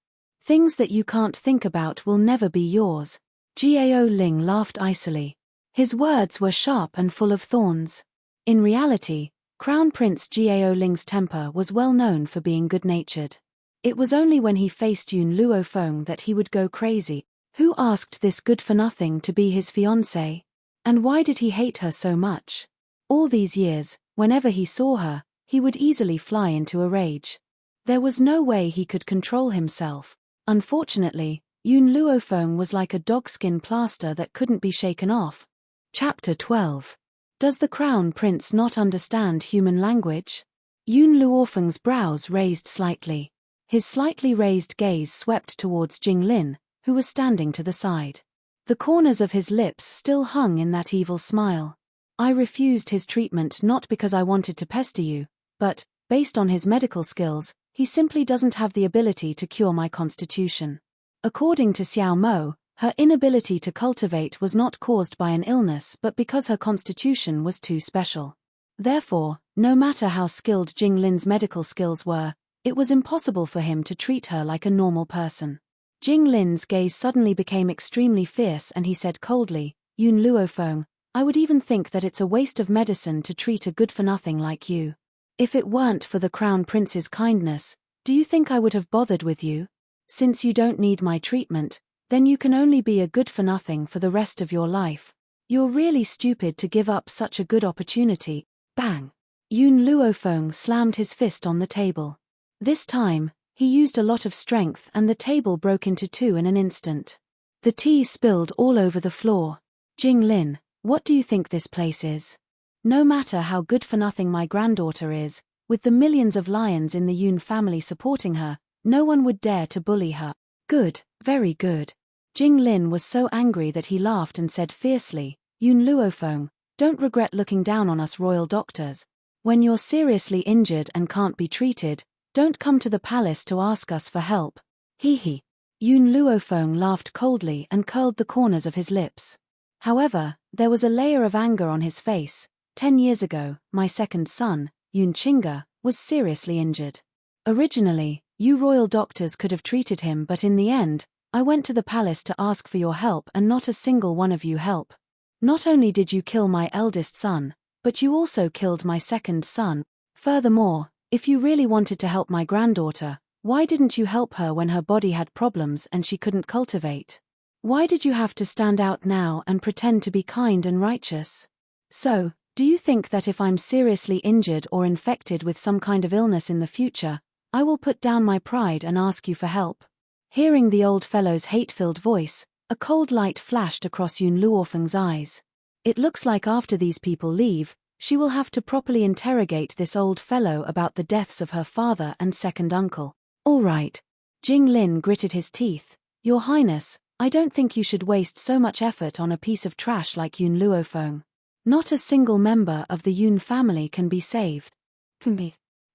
Things that you can't think about will never be yours. Gao Ling laughed icily. His words were sharp and full of thorns. In reality, Crown Prince Gao Ling's temper was well known for being good-natured. It was only when he faced Yun Luofeng that he would go crazy. Who asked this good-for-nothing to be his fiancée? And why did he hate her so much? All these years, whenever he saw her, he would easily fly into a rage. There was no way he could control himself. Unfortunately, Yun Luofeng was like a dogskin plaster that couldn't be shaken off. Chapter 12. Does the Crown Prince not understand human language? Yun Luofeng's brows raised slightly. His slightly raised gaze swept towards Jing Lin, who was standing to the side. The corners of his lips still hung in that evil smile. I refused his treatment not because I wanted to pester you, but, based on his medical skills, he simply doesn't have the ability to cure my constitution. According to Xiao Mo, her inability to cultivate was not caused by an illness but because her constitution was too special. Therefore, no matter how skilled Jing Lin's medical skills were, it was impossible for him to treat her like a normal person. Jing Lin's gaze suddenly became extremely fierce and he said coldly, Yun Luofeng, I would even think that it's a waste of medicine to treat a good-for-nothing like you. If it weren't for the Crown Prince's kindness, do you think I would have bothered with you? Since you don't need my treatment, then you can only be a good-for-nothing for the rest of your life. You're really stupid to give up such a good opportunity. Bang! Yun Luofeng slammed his fist on the table. This time, he used a lot of strength and the table broke into two in an instant. The tea spilled all over the floor. Jinglin, what do you think this place is? No matter how good-for-nothing my granddaughter is, with the millions of lions in the Yun family supporting her, no one would dare to bully her. Good, very good. Jinglin was so angry that he laughed and said fiercely, Yun Luofeng, don't regret looking down on us royal doctors. When you're seriously injured and can't be treated, don't come to the palace to ask us for help. Hee hee. Yun Luofeng laughed coldly and curled the corners of his lips. However, there was a layer of anger on his face. 10 years ago, my second son, Yun Chinga, was seriously injured. Originally, you royal doctors could have treated him, but in the end, I went to the palace to ask for your help and not a single one of you helped. Not only did you kill my eldest son, but you also killed my second son. Furthermore, if you really wanted to help my granddaughter, why didn't you help her when her body had problems and she couldn't cultivate? Why did you have to stand out now and pretend to be kind and righteous? So, do you think that if I'm seriously injured or infected with some kind of illness in the future, I will put down my pride and ask you for help? Hearing the old fellow's hate-filled voice, a cold light flashed across Yun Luofeng's eyes. It looks like after these people leave, she will have to properly interrogate this old fellow about the deaths of her father and second uncle. All right. Jinglin gritted his teeth. Your Highness, I don't think you should waste so much effort on a piece of trash like Yun Luofeng. Not a single member of the Yun family can be saved.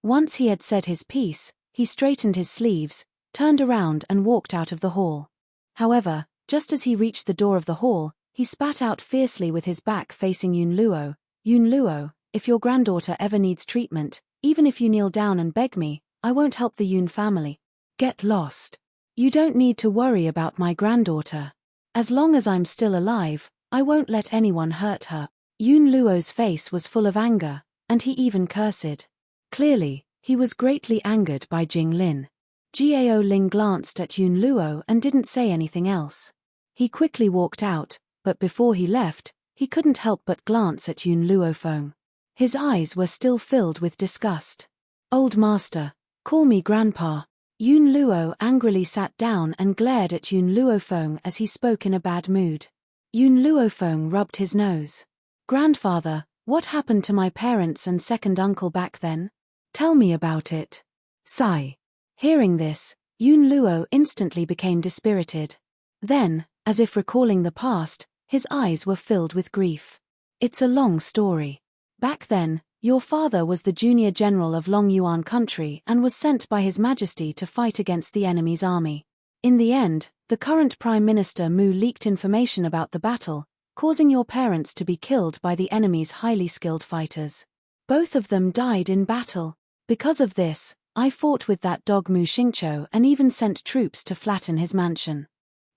Once he had said his piece, he straightened his sleeves, turned around and walked out of the hall. However, just as he reached the door of the hall, he spat out fiercely with his back facing Yun Luo. Yun Luo, if your granddaughter ever needs treatment, even if you kneel down and beg me, I won't help the Yun family. Get lost. You don't need to worry about my granddaughter. As long as I'm still alive, I won't let anyone hurt her. Yun Luo's face was full of anger, and he even cursed. Clearly, he was greatly angered by Jinglin. Gao Ling glanced at Yun Luo and didn't say anything else. He quickly walked out, but before he left, he couldn't help but glance at Yun Luofeng. His eyes were still filled with disgust. Old master, call me grandpa. Yun Luo angrily sat down and glared at Yun Luofeng as he spoke in a bad mood. Yun Luofeng rubbed his nose. Grandfather, what happened to my parents and second uncle back then? Tell me about it. Sigh. Hearing this, Yun Luo instantly became dispirited. Then, as if recalling the past, his eyes were filled with grief. It's a long story. Back then, your father was the junior general of Long Yuan country and was sent by His Majesty to fight against the enemy's army. In the end, the current Prime Minister Mu leaked information about the battle, causing your parents to be killed by the enemy's highly skilled fighters. Both of them died in battle. Because of this, I fought with that dog Mu Xingqiu and even sent troops to flatten his mansion.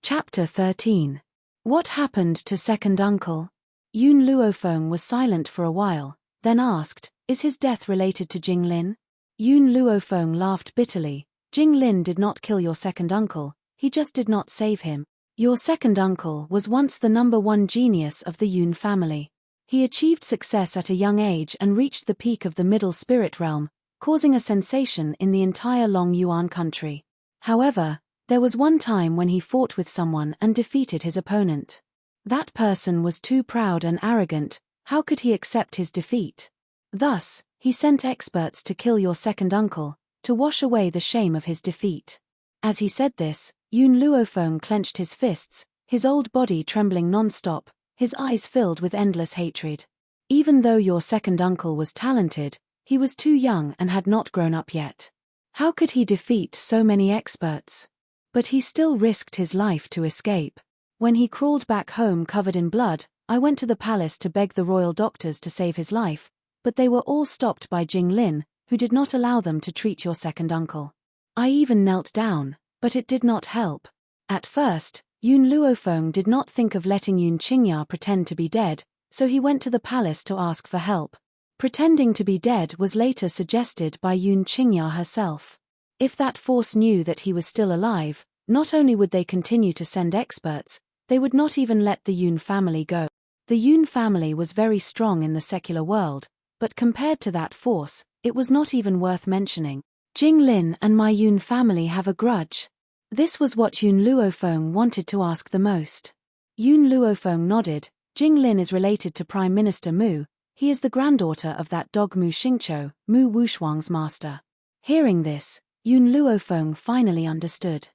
Chapter 13. What happened to second uncle? Yun Luofeng was silent for a while, then asked, is his death related to Jinglin? Yun Luofeng laughed bitterly. Jinglin did not kill your second uncle, he just did not save him. Your second uncle was once the #1 genius of the Yun family. He achieved success at a young age and reached the peak of the middle spirit realm, causing a sensation in the entire Long Yuan country. However, there was one time when he fought with someone and defeated his opponent. That person was too proud and arrogant. How could he accept his defeat? Thus, he sent experts to kill your second uncle, to wash away the shame of his defeat. As he said this, Yun Luofeng clenched his fists, his old body trembling non-stop, his eyes filled with endless hatred. Even though your second uncle was talented, he was too young and had not grown up yet. How could he defeat so many experts? But he still risked his life to escape. When he crawled back home covered in blood, I went to the palace to beg the royal doctors to save his life, but they were all stopped by Jinglin, who did not allow them to treat your second uncle. I even knelt down, but it did not help. At first, Yun Luofeng did not think of letting Yun Qingya pretend to be dead, so he went to the palace to ask for help. Pretending to be dead was later suggested by Yun Qingya herself. If that force knew that he was still alive, not only would they continue to send experts, they would not even let the Yun family go. The Yun family was very strong in the secular world, but compared to that force, it was not even worth mentioning. Jing Lin and my Yun family have a grudge. This was what Yun Luofeng wanted to ask the most. Yun Luofeng nodded. Jing Lin is related to Prime Minister Mu. He is the granddaughter of that dog Mu Xingqiu, Mu Wushuang's master. Hearing this, Yun Luofeng finally understood.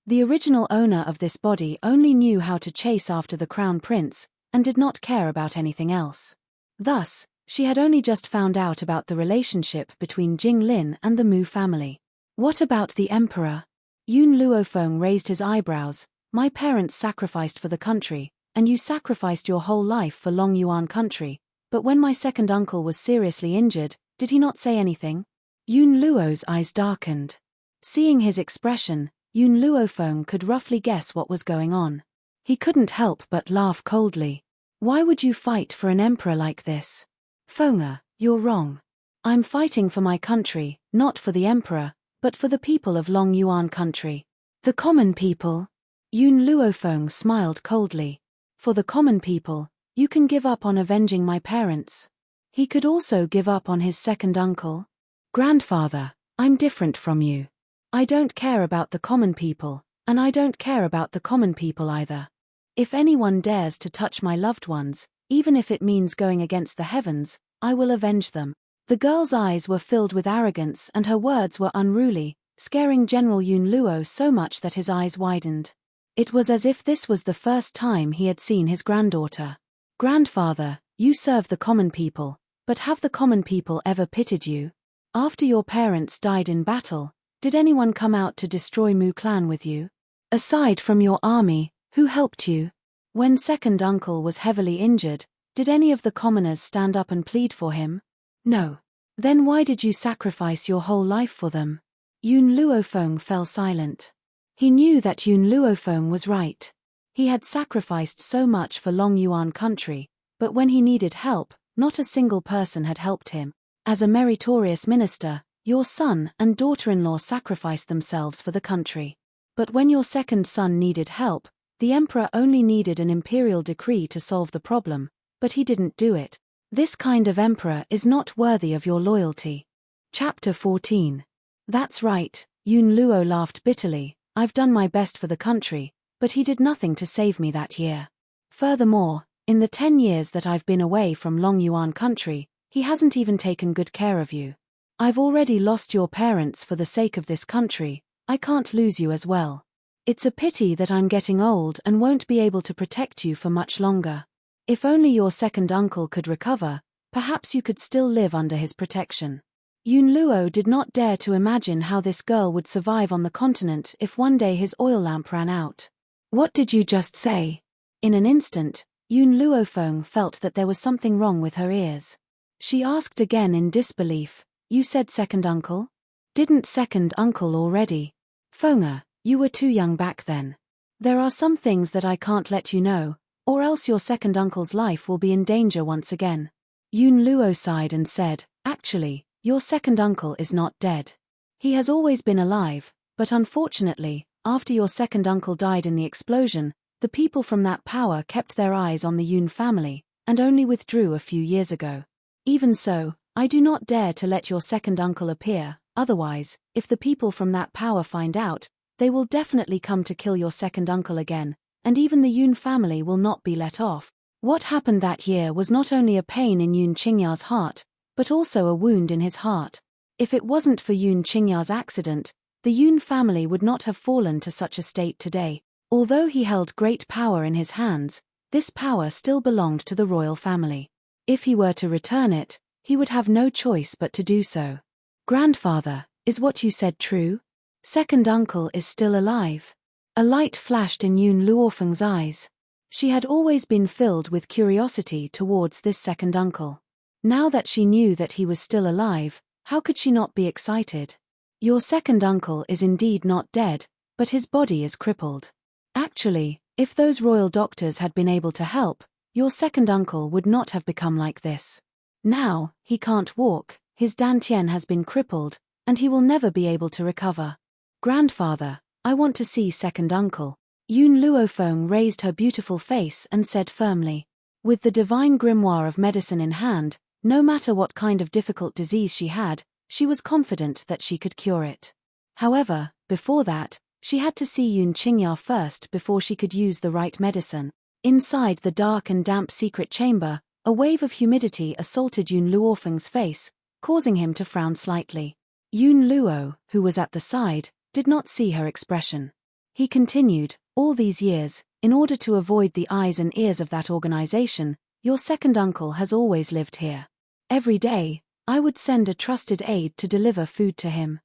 The original owner of this body only knew how to chase after the crown prince, and did not care about anything else. Thus, she had only just found out about the relationship between Jing Lin and the Mu family. What about the emperor? Yun Luofeng raised his eyebrows. My parents sacrificed for the country, and you sacrificed your whole life for Long Yuan country. But when my second uncle was seriously injured, did he not say anything? Yun Luo's eyes darkened. Seeing his expression, Yun Luofeng could roughly guess what was going on. He couldn't help but laugh coldly. Why would you fight for an emperor like this? Feng'er, you're wrong. I'm fighting for my country, not for the emperor, but for the people of Long Yuan country. The common people? Yun Luofeng smiled coldly. For the common people, you can give up on avenging my parents. He could also give up on his second uncle. Grandfather, I'm different from you. I don't care about the common people, and I don't care about the common people either. If anyone dares to touch my loved ones, even if it means going against the heavens, I will avenge them. The girl's eyes were filled with arrogance and her words were unruly, scaring General Yun Luo so much that his eyes widened. It was as if this was the first time he had seen his granddaughter. Grandfather, you serve the common people, but have the common people ever pitied you? After your parents died in battle, did anyone come out to destroy Mu clan with you? Aside from your army, who helped you? When second uncle was heavily injured, did any of the commoners stand up and plead for him? No. Then why did you sacrifice your whole life for them? Yun Luofeng fell silent. He knew that Yun Luofeng was right. He had sacrificed so much for Long Yuan country, but when he needed help, not a single person had helped him. As a meritorious minister, your son and daughter-in-law sacrificed themselves for the country. But when your second son needed help, the emperor only needed an imperial decree to solve the problem, but he didn't do it. This kind of emperor is not worthy of your loyalty. Chapter 14. That's right, Yun Luo laughed bitterly. I've done my best for the country, but he did nothing to save me that year. Furthermore, in the 10 years that I've been away from Long Yuan country, he hasn't even taken good care of you. I've already lost your parents for the sake of this country, I can't lose you as well. It's a pity that I'm getting old and won't be able to protect you for much longer. If only your second uncle could recover, perhaps you could still live under his protection. Yun Luo did not dare to imagine how this girl would survive on the continent if one day his oil lamp ran out. What did you just say? In an instant, Yun Luofeng felt that there was something wrong with her ears. She asked again in disbelief, you said second uncle? Didn't second uncle already? Feng'er, you were too young back then. There are some things that I can't let you know, or else your second uncle's life will be in danger once again. Yun Luo sighed and said, actually, your second uncle is not dead. He has always been alive, but unfortunately, after your second uncle died in the explosion, the people from that power kept their eyes on the Yun family, and only withdrew a few years ago. Even so, I do not dare to let your second uncle appear, otherwise, if the people from that power find out, they will definitely come to kill your second uncle again, and even the Yun family will not be let off. What happened that year was not only a pain in Yun Qingya's heart, but also a wound in his heart. If it wasn't for Yun Qingya's accident, the Yun family would not have fallen to such a state today. Although he held great power in his hands, this power still belonged to the royal family. If he were to return it, he would have no choice but to do so. Grandfather, is what you said true? Second uncle is still alive. A light flashed in Yun Luofeng's eyes. She had always been filled with curiosity towards this second uncle. Now that she knew that he was still alive, how could she not be excited? Your second uncle is indeed not dead, but his body is crippled. Actually, if those royal doctors had been able to help, your second uncle would not have become like this. Now, he can't walk, his dantian has been crippled, and he will never be able to recover. Grandfather, I want to see second uncle. Yun Luofeng raised her beautiful face and said firmly. With the divine grimoire of medicine in hand, no matter what kind of difficult disease she had, she was confident that she could cure it. However, before that, she had to see Yun Qingya first before she could use the right medicine. Inside the dark and damp secret chamber, a wave of humidity assaulted Yun Luofeng's face, causing him to frown slightly. Yun Luo, who was at the side, did not see her expression. He continued, all these years, in order to avoid the eyes and ears of that organization, your second uncle has always lived here. Every day, I would send a trusted aide to deliver food to him.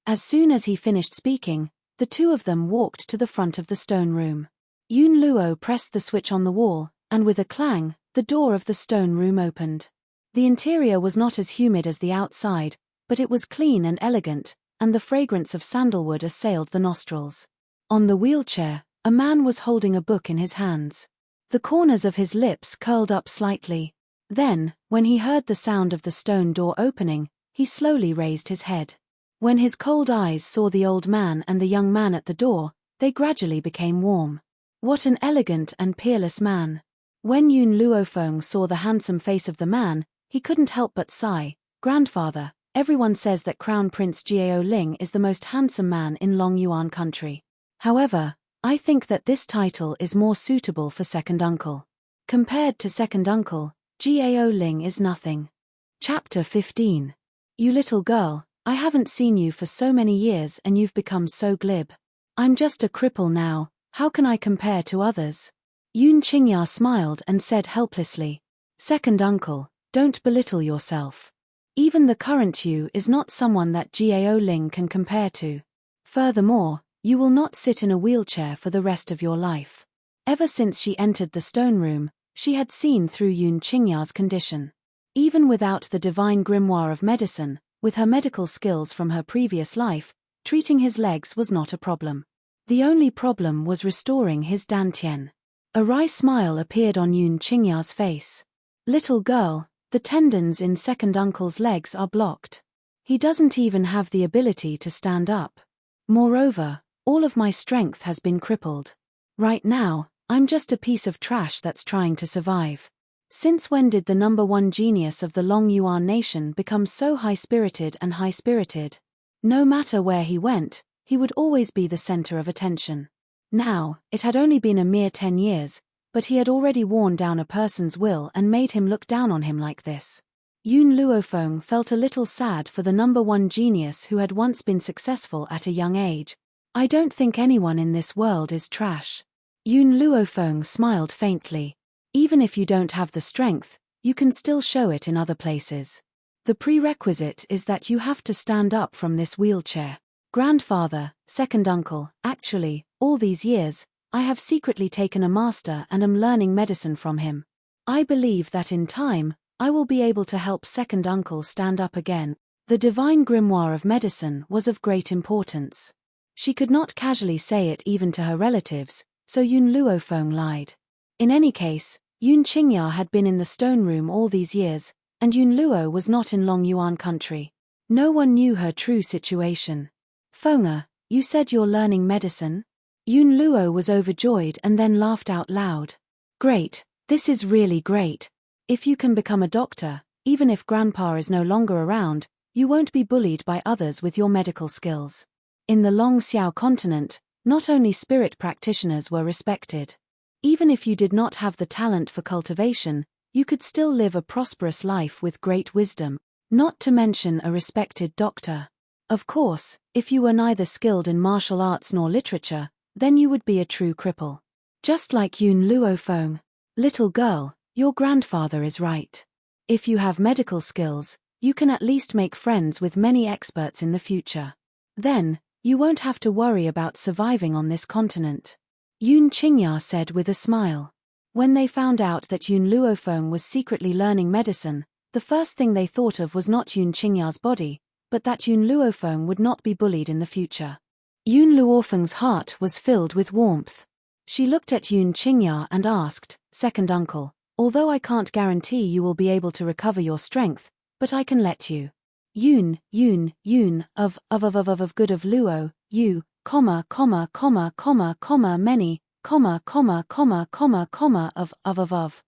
As soon as he finished speaking, the two of them walked to the front of the stone room. Yun Luo pressed the switch on the wall, and with a clang, the door of the stone room opened. The interior was not as humid as the outside, but it was clean and elegant, and the fragrance of sandalwood assailed the nostrils. On the wheelchair, a man was holding a book in his hands. The corners of his lips curled up slightly. Then, when he heard the sound of the stone door opening, he slowly raised his head. When his cold eyes saw the old man and the young man at the door, they gradually became warm. What an elegant and peerless man! When Yun Luofeng saw the handsome face of the man, he couldn't help but sigh. Grandfather, everyone says that Crown Prince Jiao Ling is the most handsome man in Long Yuan country. However, I think that this title is more suitable for second uncle. Compared to second uncle, Jiao Ling is nothing. Chapter 15. You little girl, I haven't seen you for so many years and you've become so glib. I'm just a cripple now, how can I compare to others? Yun Qingya smiled and said helplessly. Second uncle, don't belittle yourself. Even the current you is not someone that Jiao Ling can compare to. Furthermore, you will not sit in a wheelchair for the rest of your life. Ever since she entered the stone room, she had seen through Yun Qingya's condition. Even without the divine grimoire of medicine, with her medical skills from her previous life, treating his legs was not a problem. The only problem was restoring his dantian. A wry smile appeared on Yun Qingya's face. Little girl, the tendons in second uncle's legs are blocked. He doesn't even have the ability to stand up. Moreover, all of my strength has been crippled. Right now, I'm just a piece of trash that's trying to survive. Since when did the number one genius of the Long Yuan nation become so high-spirited and high-spirited? No matter where he went, he would always be the center of attention. Now, it had only been a mere 10 years, but he had already worn down a person's will and made him look down on him like this. Yun Luofeng felt a little sad for the number one genius who had once been successful at a young age. I don't think anyone in this world is trash. Yun Luofeng smiled faintly. Even if you don't have the strength, you can still show it in other places. The prerequisite is that you have to stand up from this wheelchair. Grandfather, second uncle, actually, all these years, I have secretly taken a master and am learning medicine from him. I believe that in time, I will be able to help second uncle stand up again. The divine grimoire of medicine was of great importance. She could not casually say it even to her relatives, so Yun Luofeng lied. In any case, Yun Qingya had been in the stone room all these years, and Yun Luo was not in Long Yuan country. No one knew her true situation. Feng'er, you said you're learning medicine? Yun Luo was overjoyed and then laughed out loud. Great, this is really great. If you can become a doctor, even if Grandpa is no longer around, you won't be bullied by others with your medical skills. In the Long Xiao continent, not only spirit practitioners were respected. Even if you did not have the talent for cultivation, you could still live a prosperous life with great wisdom, not to mention a respected doctor. Of course, if you were neither skilled in martial arts nor literature, then you would be a true cripple. Just like Yun Luofeng. Little girl, your grandfather is right. If you have medical skills, you can at least make friends with many experts in the future. Then, you won't have to worry about surviving on this continent. Yun Qingya said with a smile. When they found out that Yun Luofeng was secretly learning medicine, the first thing they thought of was not Yun Qingya's body, but that Yun Luofeng would not be bullied in the future. Yun Luofeng's heart was filled with warmth. She looked at Yun Qingya and asked, second uncle, Although I can't guarantee you will be able to recover your strength, but I can let you. Yoon, of good of Luo, you, many, of.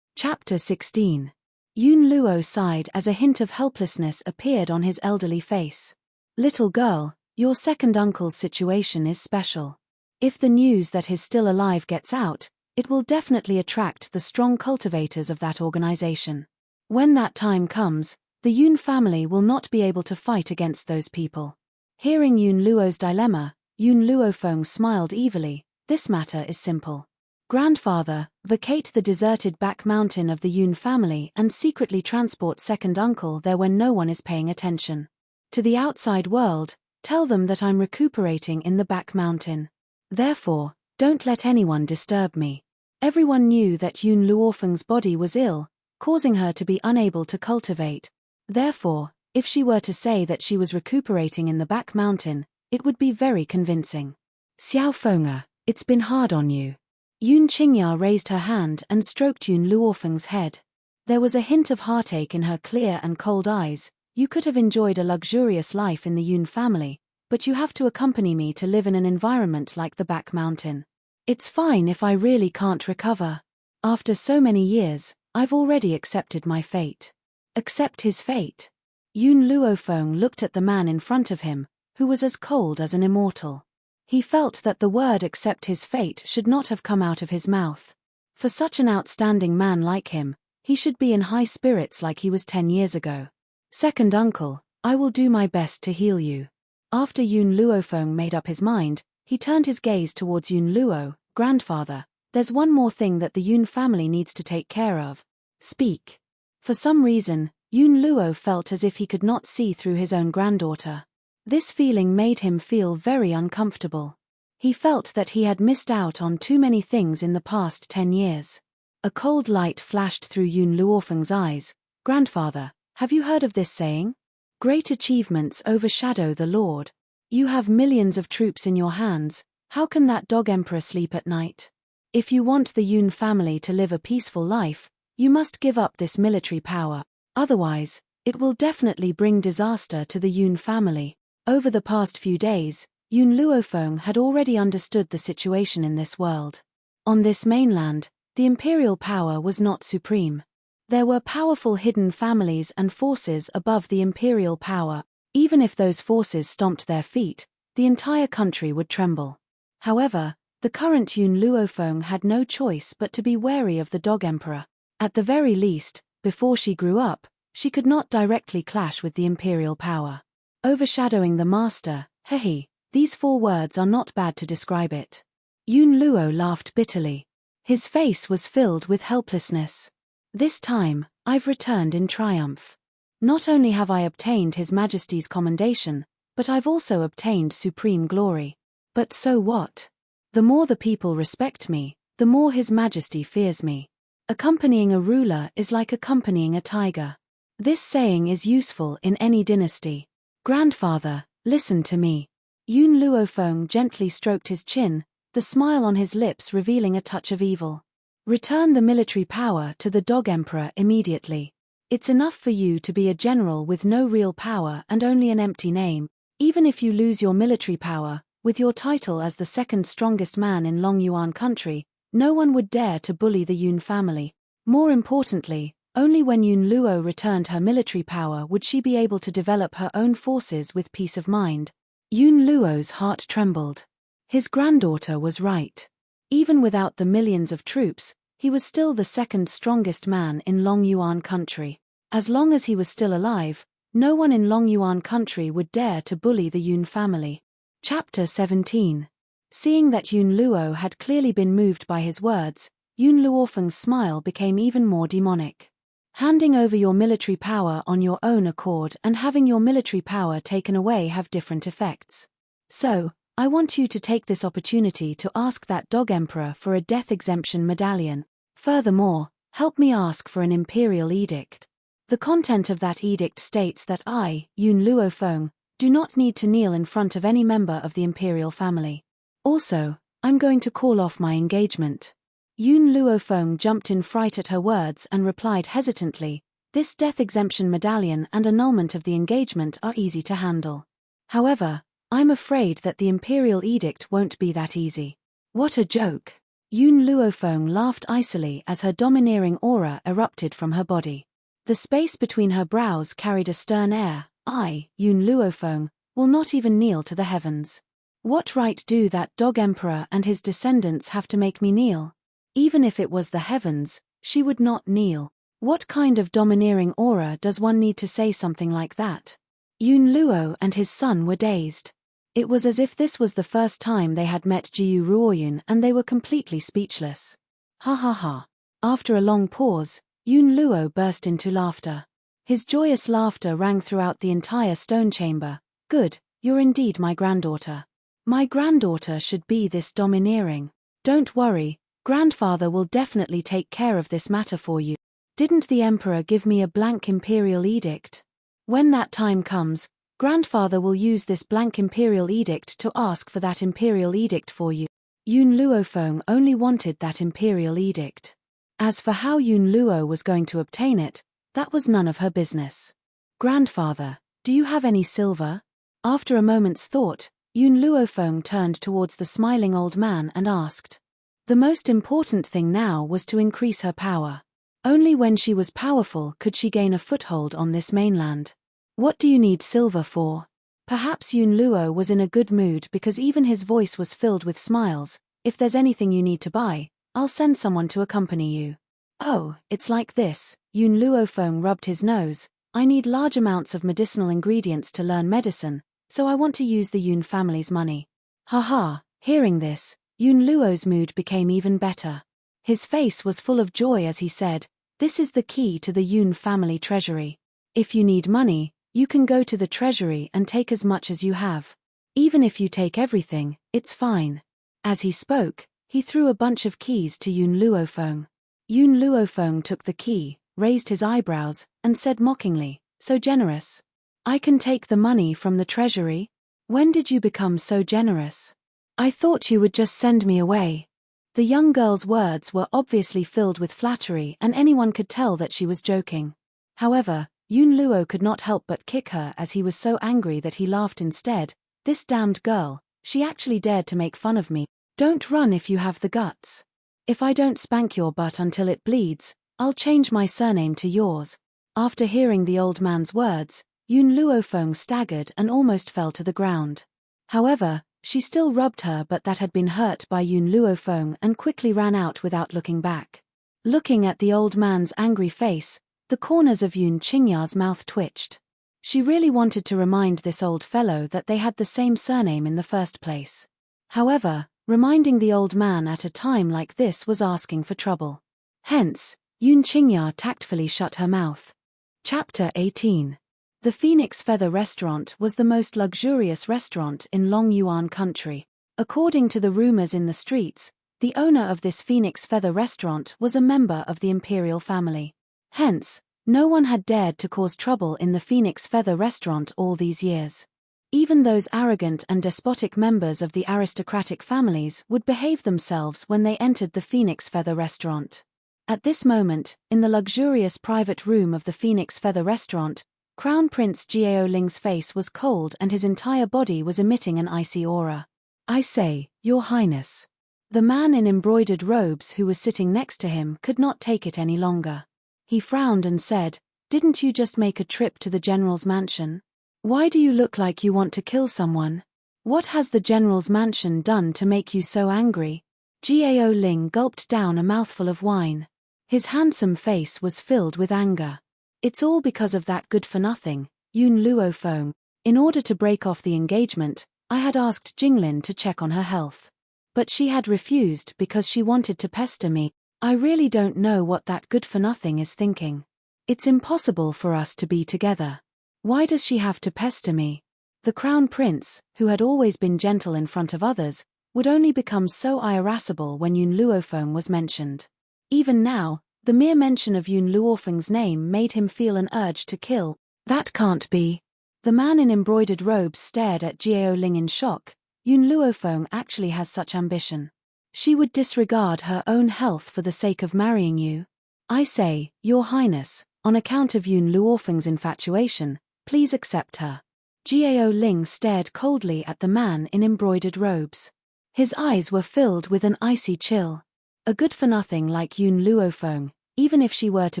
Chapter 16. Yoon Luo sighed as a hint of helplessness appeared on his elderly face. Little girl, your second uncle's situation is special. If the news that he's still alive gets out, it will definitely attract the strong cultivators of that organization. When that time comes, the Yoon family will not be able to fight against those people. Hearing Yoon Luo's dilemma, Yoon Luofeng smiled evilly. This matter is simple. Grandfather, vacate the deserted back mountain of the Yoon family and secretly transport second uncle there when no one is paying attention. To the outside world, tell them that I'm recuperating in the back mountain. Therefore, don't let anyone disturb me. Everyone knew that Yoon Luofeng's body was ill, causing her to be unable to cultivate. Therefore, if she were to say that she was recuperating in the back mountain, it would be very convincing. Xiao Feng'er, it's been hard on you. Yoon Qingya raised her hand and stroked Yoon Luofeng's head. There was a hint of heartache in her clear and cold eyes. You could have enjoyed a luxurious life in the Yoon family, but you have to accompany me to live in an environment like the back mountain. It's fine if I really can't recover. After so many years, I've already accepted my fate. Accept his fate? Yoon Luofeng looked at the man in front of him, who was as cold as an immortal. He felt that the word accept his fate should not have come out of his mouth. For such an outstanding man like him, he should be in high spirits like he was 10 years ago. Second uncle, I will do my best to heal you. After Yoon Luofeng made up his mind, he turned his gaze towards Yoon Luo. Grandfather, there's one more thing that the Yoon family needs to take care of. Speak. For some reason, Yoon Luo felt as if he could not see through his own granddaughter. This feeling made him feel very uncomfortable. He felt that he had missed out on too many things in the past 10 years. A cold light flashed through Yoon Luofeng's eyes. Grandfather, have you heard of this saying? Great achievements overshadow the Lord. You have millions of troops in your hands. How can that dog emperor sleep at night? If you want the Yoon family to live a peaceful life, you must give up this military power. Otherwise, it will definitely bring disaster to the Yoon family. Over the past few days, Yoon Luofeng had already understood the situation in this world. On this mainland, the imperial power was not supreme. There were powerful hidden families and forces above the imperial power. Even if those forces stomped their feet, the entire country would tremble. However, the current Yoon Luofeng had no choice but to be wary of the dog emperor. At the very least, before she grew up, she could not directly clash with the imperial power. Overshadowing the master, hehe, these 4 words are not bad to describe it. Yoon Luo laughed bitterly. His face was filled with helplessness. This time, I've returned in triumph. Not only have I obtained His Majesty's commendation, but I've also obtained supreme glory. But so what? The more the people respect me, the more His Majesty fears me. Accompanying a ruler is like accompanying a tiger. This saying is useful in any dynasty. Grandfather, listen to me. Yoon Luofeng gently stroked his chin, the smile on his lips revealing a touch of evil. Return the military power to the dog emperor immediately. It's enough for you to be a general with no real power and only an empty name. Even if you lose your military power, with your title as the second strongest man in Longyuan country, no one would dare to bully the Yoon family. More importantly, only when Yoon Luo returned her military power would she be able to develop her own forces with peace of mind. Yoon Luo's heart trembled. His granddaughter was right. Even without the millions of troops, he was still the second strongest man in Longyuan country. As long as he was still alive, no one in Longyuan country would dare to bully the Yoon family. Chapter 17. Seeing that Yoon Luo had clearly been moved by his words, Yoon Luofeng's smile became even more demonic. Handing over your military power on your own accord and having your military power taken away have different effects. So, I want you to take this opportunity to ask that dog emperor for a death exemption medallion. Furthermore, help me ask for an imperial edict. The content of that edict states that I, Yoon Luofeng, do not need to kneel in front of any member of the imperial family. Also, I'm going to call off my engagement. Yun Luofeng jumped in fright at her words and replied hesitantly, "This death exemption medallion and annulment of the engagement are easy to handle. However, I'm afraid that the imperial edict won't be that easy." "What a joke!" Yun Luofeng laughed icily as her domineering aura erupted from her body. The space between her brows carried a stern air. "I, Yun Luofeng, will not even kneel to the heavens. What right do that dog emperor and his descendants have to make me kneel? Even if it was the heavens, she would not kneel." What kind of domineering aura does one need to say something like that? Yun Luo and his son were dazed. It was as if this was the first time they had met Jiu Ruoyun and they were completely speechless. Ha ha ha. After a long pause, Yun Luo burst into laughter. His joyous laughter rang throughout the entire stone chamber. "Good, you're indeed my granddaughter. My granddaughter should be this domineering. Don't worry, grandfather will definitely take care of this matter for you. Didn't the emperor give me a blank imperial edict? When that time comes, grandfather will use this blank imperial edict to ask for that imperial edict for you." Yun Luofeng only wanted that imperial edict. As for how Yun Luo was going to obtain it, that was none of her business. "Grandfather, do you have any silver?" After a moment's thought, Yun Luofeng turned towards the smiling old man and asked. The most important thing now was to increase her power. Only when she was powerful could she gain a foothold on this mainland. "What do you need silver for?" Perhaps Yun Luo was in a good mood because even his voice was filled with smiles. "If there's anything you need to buy, I'll send someone to accompany you." "Oh, it's like this." Yun Luofeng rubbed his nose. "I need large amounts of medicinal ingredients to learn medicine, so I want to use the Yun family's money." Haha, hearing this, Yun Luo's mood became even better. His face was full of joy as he said, "This is the key to the Yun family treasury. If you need money, you can go to the treasury and take as much as you have. Even if you take everything, it's fine." As he spoke, he threw a bunch of keys to Yun Luofeng. Yun Luofeng took the key, raised his eyebrows, and said mockingly, "So generous. I can take the money from the treasury? When did you become so generous? I thought you would just send me away." The young girl's words were obviously filled with flattery and anyone could tell that she was joking. However, Yun Luo could not help but kick her as he was so angry that he laughed instead. "This damned girl, she actually dared to make fun of me. Don't run if you have the guts. If I don't spank your butt until it bleeds, I'll change my surname to yours." After hearing the old man's words, Yun Luofeng staggered and almost fell to the ground. However, she still rubbed her but that had been hurt by Yun Luofeng and quickly ran out without looking back. Looking at the old man's angry face, the corners of Yun Qingya's mouth twitched. She really wanted to remind this old fellow that they had the same surname in the first place. However, reminding the old man at a time like this was asking for trouble. Hence, Yun Qingya tactfully shut her mouth. Chapter 18. The Phoenix Feather Restaurant was the most luxurious restaurant in Long Yuan country. According to the rumors in the streets, the owner of this Phoenix Feather Restaurant was a member of the imperial family. Hence, no one had dared to cause trouble in the Phoenix Feather Restaurant all these years. Even those arrogant and despotic members of the aristocratic families would behave themselves when they entered the Phoenix Feather Restaurant. At this moment, in the luxurious private room of the Phoenix Feather Restaurant, Crown Prince Jiao Ling's face was cold and his entire body was emitting an icy aura. "I say, Your Highness." The man in embroidered robes who was sitting next to him could not take it any longer. He frowned and said, "Didn't you just make a trip to the general's mansion? Why do you look like you want to kill someone? What has the general's mansion done to make you so angry?" Jiao Ling gulped down a mouthful of wine. His handsome face was filled with anger. "It's all because of that good-for-nothing, Yun Luofeng. In order to break off the engagement, I had asked Jinglin to check on her health. But she had refused because she wanted to pester me. I really don't know what that good-for-nothing is thinking. It's impossible for us to be together. Why does she have to pester me?" The Crown Prince, who had always been gentle in front of others, would only become so irascible when Yun Luofeng was mentioned. Even now, the mere mention of Yun Luofeng's name made him feel an urge to kill. "That can't be." The man in embroidered robes stared at Jiao Ling in shock. Yun Luofeng actually has such ambition. She would disregard her own health for the sake of marrying you. I say, Your Highness, on account of Yun Luofeng's infatuation, please accept her. Gao Ling stared coldly at the man in embroidered robes. His eyes were filled with an icy chill. A good-for-nothing like Yun Luofeng, even if she were to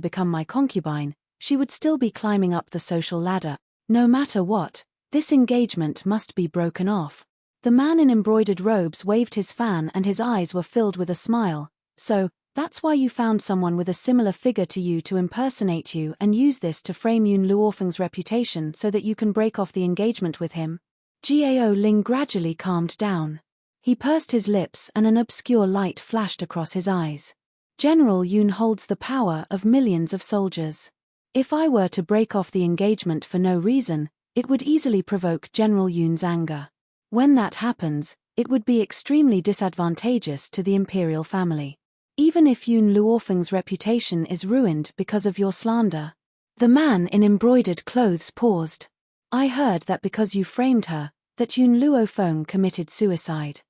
become my concubine, she would still be climbing up the social ladder. No matter what, this engagement must be broken off. The man in embroidered robes waved his fan and his eyes were filled with a smile. So, that's why you found someone with a similar figure to you to impersonate you and use this to frame Yun Luofeng's reputation so that you can break off the engagement with him? Gao Ling gradually calmed down. He pursed his lips and an obscure light flashed across his eyes. General Yun holds the power of millions of soldiers. If I were to break off the engagement for no reason, it would easily provoke General Yun's anger. When that happens, it would be extremely disadvantageous to the imperial family. Even if Yun Luofeng's reputation is ruined because of your slander. The man in embroidered clothes paused. I heard that because you framed her, that Yun Luofeng committed suicide.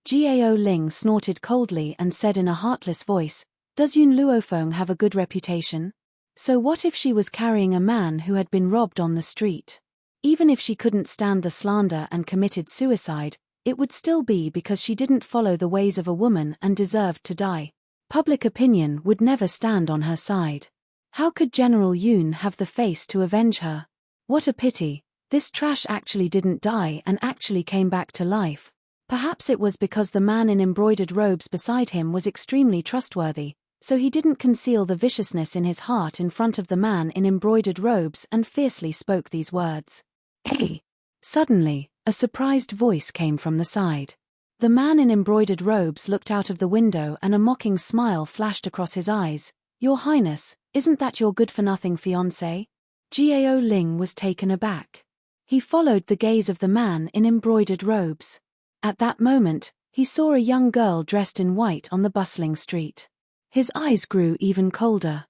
Gao Ling snorted coldly and said in a heartless voice, Does Yun Luofeng have a good reputation? So what if she was carrying a man who had been robbed on the street? Even if she couldn't stand the slander and committed suicide, it would still be because she didn't follow the ways of a woman and deserved to die. Public opinion would never stand on her side. How could General Yun have the face to avenge her? What a pity, this trash actually didn't die and actually came back to life. Perhaps it was because the man in embroidered robes beside him was extremely trustworthy, so he didn't conceal the viciousness in his heart in front of the man in embroidered robes and fiercely spoke these words. Hey! Suddenly, a surprised voice came from the side. The man in embroidered robes looked out of the window and a mocking smile flashed across his eyes. Your Highness, isn't that your good-for-nothing fiancé? Gao Ling was taken aback. He followed the gaze of the man in embroidered robes. At that moment, he saw a young girl dressed in white on the bustling street. His eyes grew even colder.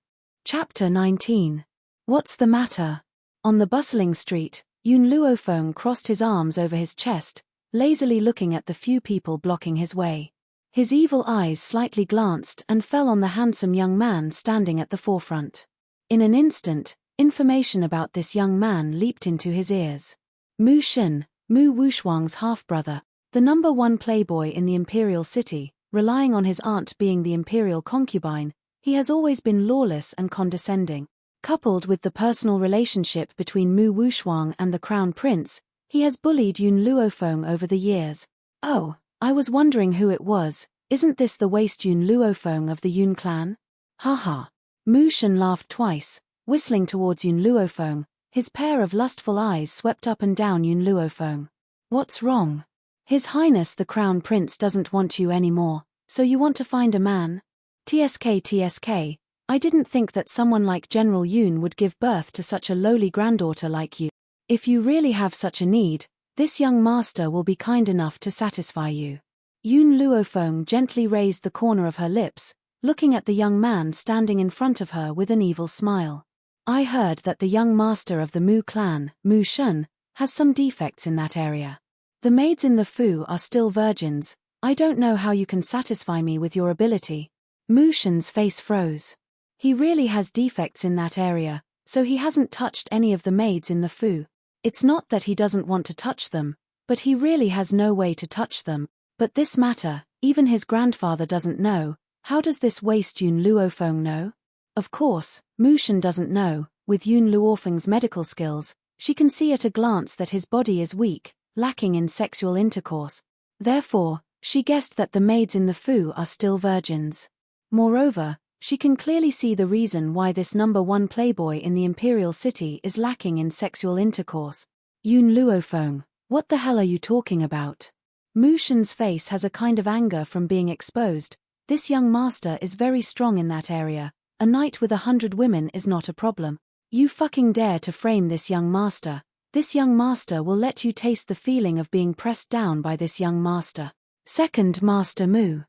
Chapter 19. What's the matter? On the bustling street, Yun Luofeng crossed his arms over his chest, lazily looking at the few people blocking his way. His evil eyes slightly glanced and fell on the handsome young man standing at the forefront. In an instant, information about this young man leaped into his ears. Mu Shen, Mu Wushuang's half-brother, the #1 playboy in the imperial city, relying on his aunt being the imperial concubine, he has always been lawless and condescending. Coupled with the personal relationship between Mu Wushuang and the crown prince, he has bullied Yun Luofeng over the years. Oh, I was wondering who it was, isn't this the waste Yun Luofeng of the Yun clan? Haha. Mu Shen laughed twice, whistling towards Yun Luofeng, his pair of lustful eyes swept up and down Yun Luofeng. What's wrong? His Highness the Crown Prince doesn't want you anymore, so you want to find a man? TSK, I didn't think that someone like General Yun would give birth to such a lowly granddaughter like you. If you really have such a need, this young master will be kind enough to satisfy you. Yun Luofeng gently raised the corner of her lips, looking at the young man standing in front of her with an evil smile. I heard that the young master of the Mu clan, Mu Shen, has some defects in that area. The maids in the Fu are still virgins. I don't know how you can satisfy me with your ability. Mu Shen's face froze. He really has defects in that area, so he hasn't touched any of the maids in the Fu. It's not that he doesn't want to touch them, but he really has no way to touch them. But this matter, even his grandfather doesn't know. How does this waste Yun Luofeng know? Of course, Mu Shen doesn't know. With Yun Luofeng's medical skills, she can see at a glance that his body is weak, lacking in sexual intercourse. Therefore, she guessed that the maids in the Fu are still virgins. Moreover, she can clearly see the reason why this #1 playboy in the imperial city is lacking in sexual intercourse. Yun Luofeng, what the hell are you talking about? Mu Shen's face has a kind of anger from being exposed. This young master is very strong in that area. A night with 100 women is not a problem. You fucking dare to frame this young master. This young master will let you taste the feeling of being pressed down by this young master. Second Master Mu.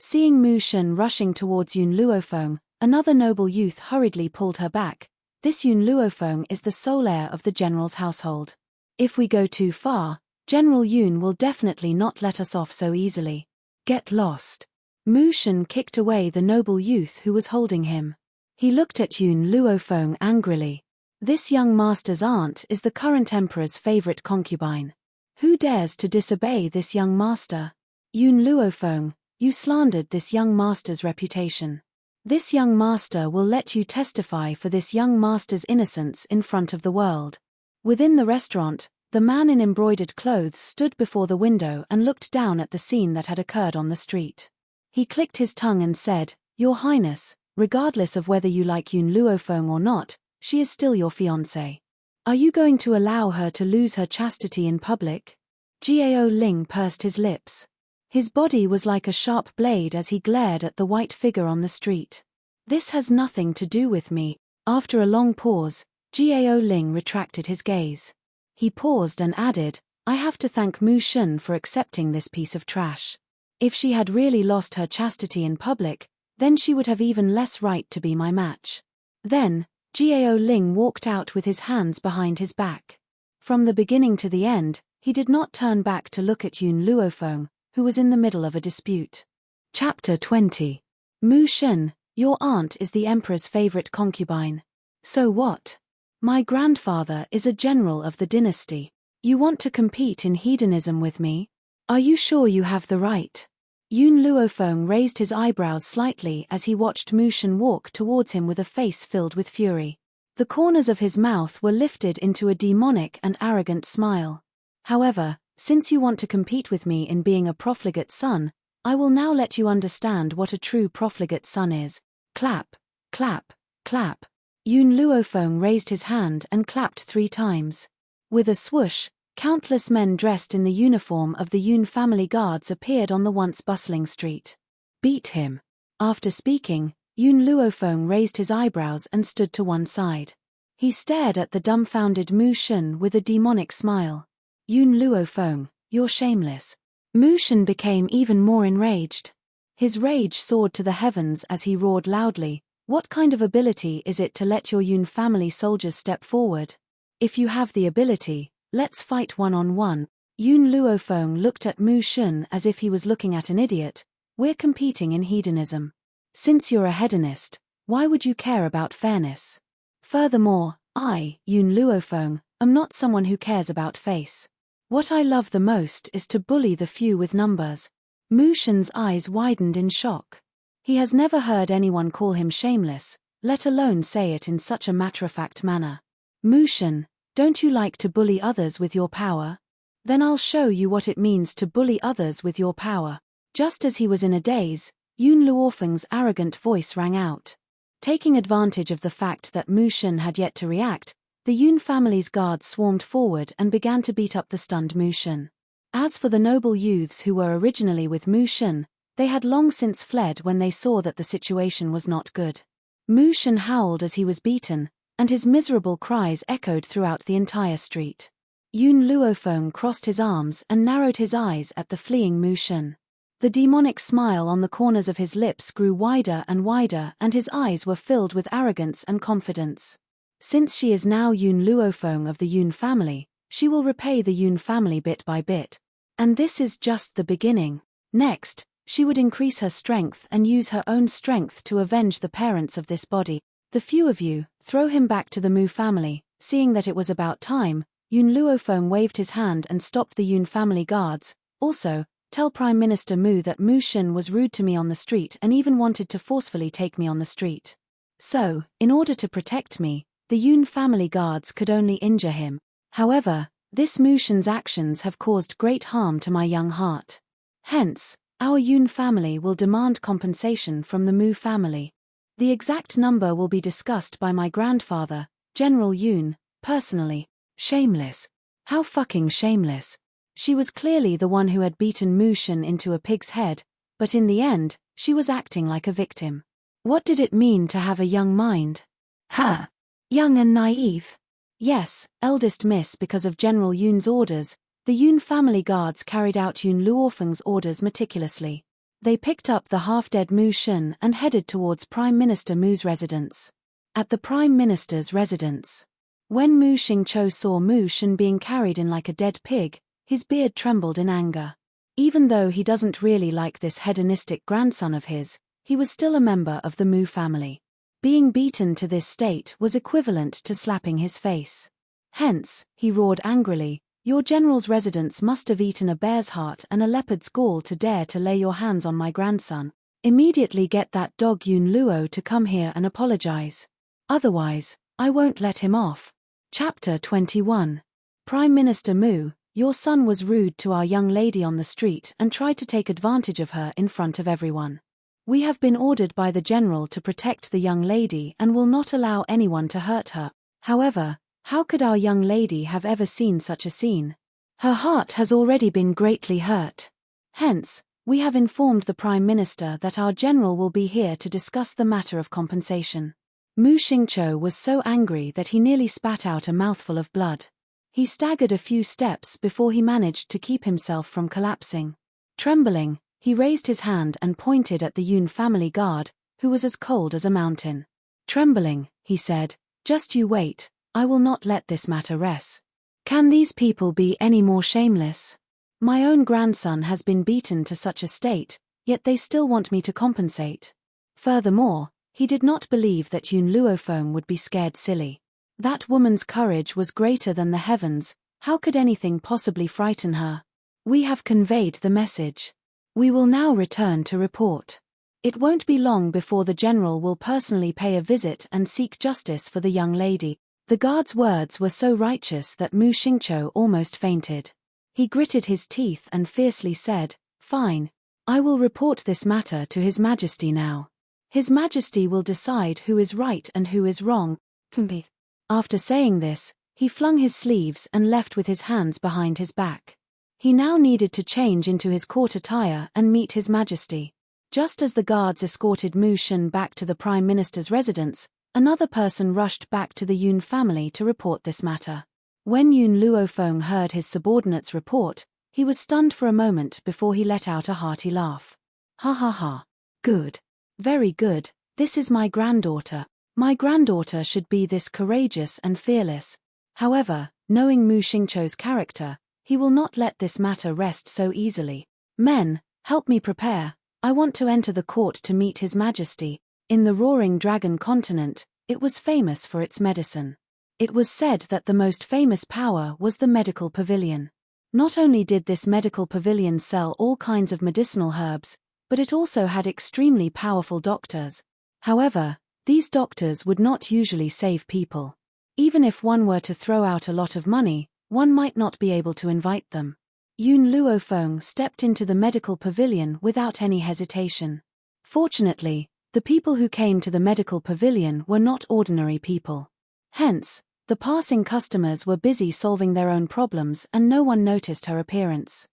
Seeing Mu Shen rushing towards Yun Luofeng, another noble youth hurriedly pulled her back. This Yun Luofeng is the sole heir of the general's household. If we go too far, General Yun will definitely not let us off so easily. Get lost. Mu Shen kicked away the noble youth who was holding him. He looked at Yun Luofeng angrily. This young master's aunt is the current emperor's favorite concubine. Who dares to disobey this young master? Yun Luofeng, you slandered this young master's reputation. This young master will let you testify for this young master's innocence in front of the world. Within the restaurant, the man in embroidered clothes stood before the window and looked down at the scene that had occurred on the street. He clicked his tongue and said, "Your Highness, regardless of whether you like Yun Luofeng or not, she is still your fiancée. Are you going to allow her to lose her chastity in public?" Gao Ling pursed his lips. His body was like a sharp blade as he glared at the white figure on the street. "This has nothing to do with me." After a long pause, Gao Ling retracted his gaze. He paused and added, "I have to thank Mu Shen for accepting this piece of trash. If she had really lost her chastity in public, then she would have even less right to be my match." Then, Gao Ling walked out with his hands behind his back. From the beginning to the end, he did not turn back to look at Yun Luofeng, who was in the middle of a dispute. Chapter 20. Mu Shen, your aunt is the emperor's favorite concubine. So what? My grandfather is a general of the dynasty. You want to compete in hedonism with me? Are you sure you have the right? Yun Luofeng raised his eyebrows slightly as he watched Mu Shen walk towards him with a face filled with fury. The corners of his mouth were lifted into a demonic and arrogant smile. However, since you want to compete with me in being a profligate son, I will now let you understand what a true profligate son is. Clap, clap, clap. Yun Luofeng raised his hand and clapped 3 times. With a swoosh, countless men dressed in the uniform of the Yun family guards appeared on the once bustling street. Beat him. After speaking, Yun Luofeng raised his eyebrows and stood to one side. He stared at the dumbfounded Mu Shen with a demonic smile. Yun Luofeng, you're shameless. Mu Shen became even more enraged. His rage soared to the heavens as he roared loudly, "What kind of ability is it to let your Yun family soldiers step forward? If you have the ability, let's fight one-on-one." Yun Luofeng looked at Mu Shen as if he was looking at an idiot. "We're competing in hedonism. Since you're a hedonist, why would you care about fairness? Furthermore, I, Yun Luofeng, am not someone who cares about face. What I love the most is to bully the few with numbers." Mu Shen's eyes widened in shock. He has never heard anyone call him shameless, let alone say it in such a matter-of-fact manner. "Mu Shen, don't you like to bully others with your power? Then I'll show you what it means to bully others with your power." Just as he was in a daze, Yun Luofeng's arrogant voice rang out. Taking advantage of the fact that Mu Shen had yet to react, the Yun family's guards swarmed forward and began to beat up the stunned Mu Shen. As for the noble youths who were originally with Mu Shen, they had long since fled when they saw that the situation was not good. Mu Shen howled as he was beaten, and his miserable cries echoed throughout the entire street. Yun Luofeng crossed his arms and narrowed his eyes at the fleeing Mu Shen. The demonic smile on the corners of his lips grew wider and wider, and his eyes were filled with arrogance and confidence. Since she is now Yun Luofeng of the Yun family, she will repay the Yun family bit by bit. And this is just the beginning. Next, she would increase her strength and use her own strength to avenge the parents of this body. "The few of you, throw him back to the Mu family." Seeing that it was about time, Yun Luofeng waved his hand and stopped the Yun family guards. "Also, tell Prime Minister Mu that Mu Shen was rude to me on the street and even wanted to forcefully take me on the street. So, in order to protect me, the Yun family guards could only injure him. However, this Mu Shen's actions have caused great harm to my young heart. Hence, our Yun family will demand compensation from the Mu family. The exact number will be discussed by my grandfather, General Yun, personally." Shameless. How fucking shameless. She was clearly the one who had beaten Mu Shen into a pig's head, but in the end, she was acting like a victim. What did it mean to have a young mind? Ha! Young and naive. Yes, eldest miss. Because of General Yun's orders, the Yun family guards carried out Yun Luofeng's orders meticulously. They picked up the half-dead Mu Shen and headed towards Prime Minister Mu's residence. At the Prime Minister's residence, when Mu Xingqiu saw Mu Shen being carried in like a dead pig, his beard trembled in anger. Even though he doesn't really like this hedonistic grandson of his, he was still a member of the Mu family. Being beaten to this state was equivalent to slapping his face. Hence, he roared angrily, "Your general's residents must have eaten a bear's heart and a leopard's gall to dare to lay your hands on my grandson. Immediately get that dog Yun Luo to come here and apologize. Otherwise, I won't let him off." Chapter 21. Prime Minister Mu, your son was rude to our young lady on the street and tried to take advantage of her in front of everyone. We have been ordered by the general to protect the young lady and will not allow anyone to hurt her. However, how could our young lady have ever seen such a scene? Her heart has already been greatly hurt. Hence, we have informed the Prime Minister that our general will be here to discuss the matter of compensation. Mu Xingqiu was so angry that he nearly spat out a mouthful of blood. He staggered a few steps before he managed to keep himself from collapsing. Trembling, he raised his hand and pointed at the Yun family guard, who was as cold as a mountain. Trembling, he said, "Just you wait, I will not let this matter rest. Can these people be any more shameless? My own grandson has been beaten to such a state, yet they still want me to compensate." Furthermore, he did not believe that Yun Luofeng would be scared silly. That woman's courage was greater than the heavens. How could anything possibly frighten her? We have conveyed the message. We will now return to report. It won't be long before the general will personally pay a visit and seek justice for the young lady. The guard's words were so righteous that Mu Xingqiu almost fainted. He gritted his teeth and fiercely said, "Fine. I will report this matter to His Majesty now. His Majesty will decide who is right and who is wrong." After saying this, he flung his sleeves and left with his hands behind his back. He now needed to change into his court attire and meet His Majesty. Just as the guards escorted Mu Shen back to the Prime Minister's residence, another person rushed back to the Yun family to report this matter. When Yun Luofeng heard his subordinate's report, he was stunned for a moment before he let out a hearty laugh. "Ha ha ha. Good. Very good, this is my granddaughter. My granddaughter should be this courageous and fearless." However, knowing Mu Xingqiu's character, he will not let this matter rest so easily. "Men, help me prepare. I want to enter the court to meet His Majesty." In the Roaring Dragon continent, it was famous for its medicine. It was said that the most famous power was the medical pavilion. Not only did this medical pavilion sell all kinds of medicinal herbs, but it also had extremely powerful doctors. However, these doctors would not usually save people. Even if one were to throw out a lot of money, one might not be able to invite them. Yun Luofeng stepped into the medical pavilion without any hesitation. Fortunately, the people who came to the medical pavilion were not ordinary people. Hence, the passing customers were busy solving their own problems and no one noticed her appearance.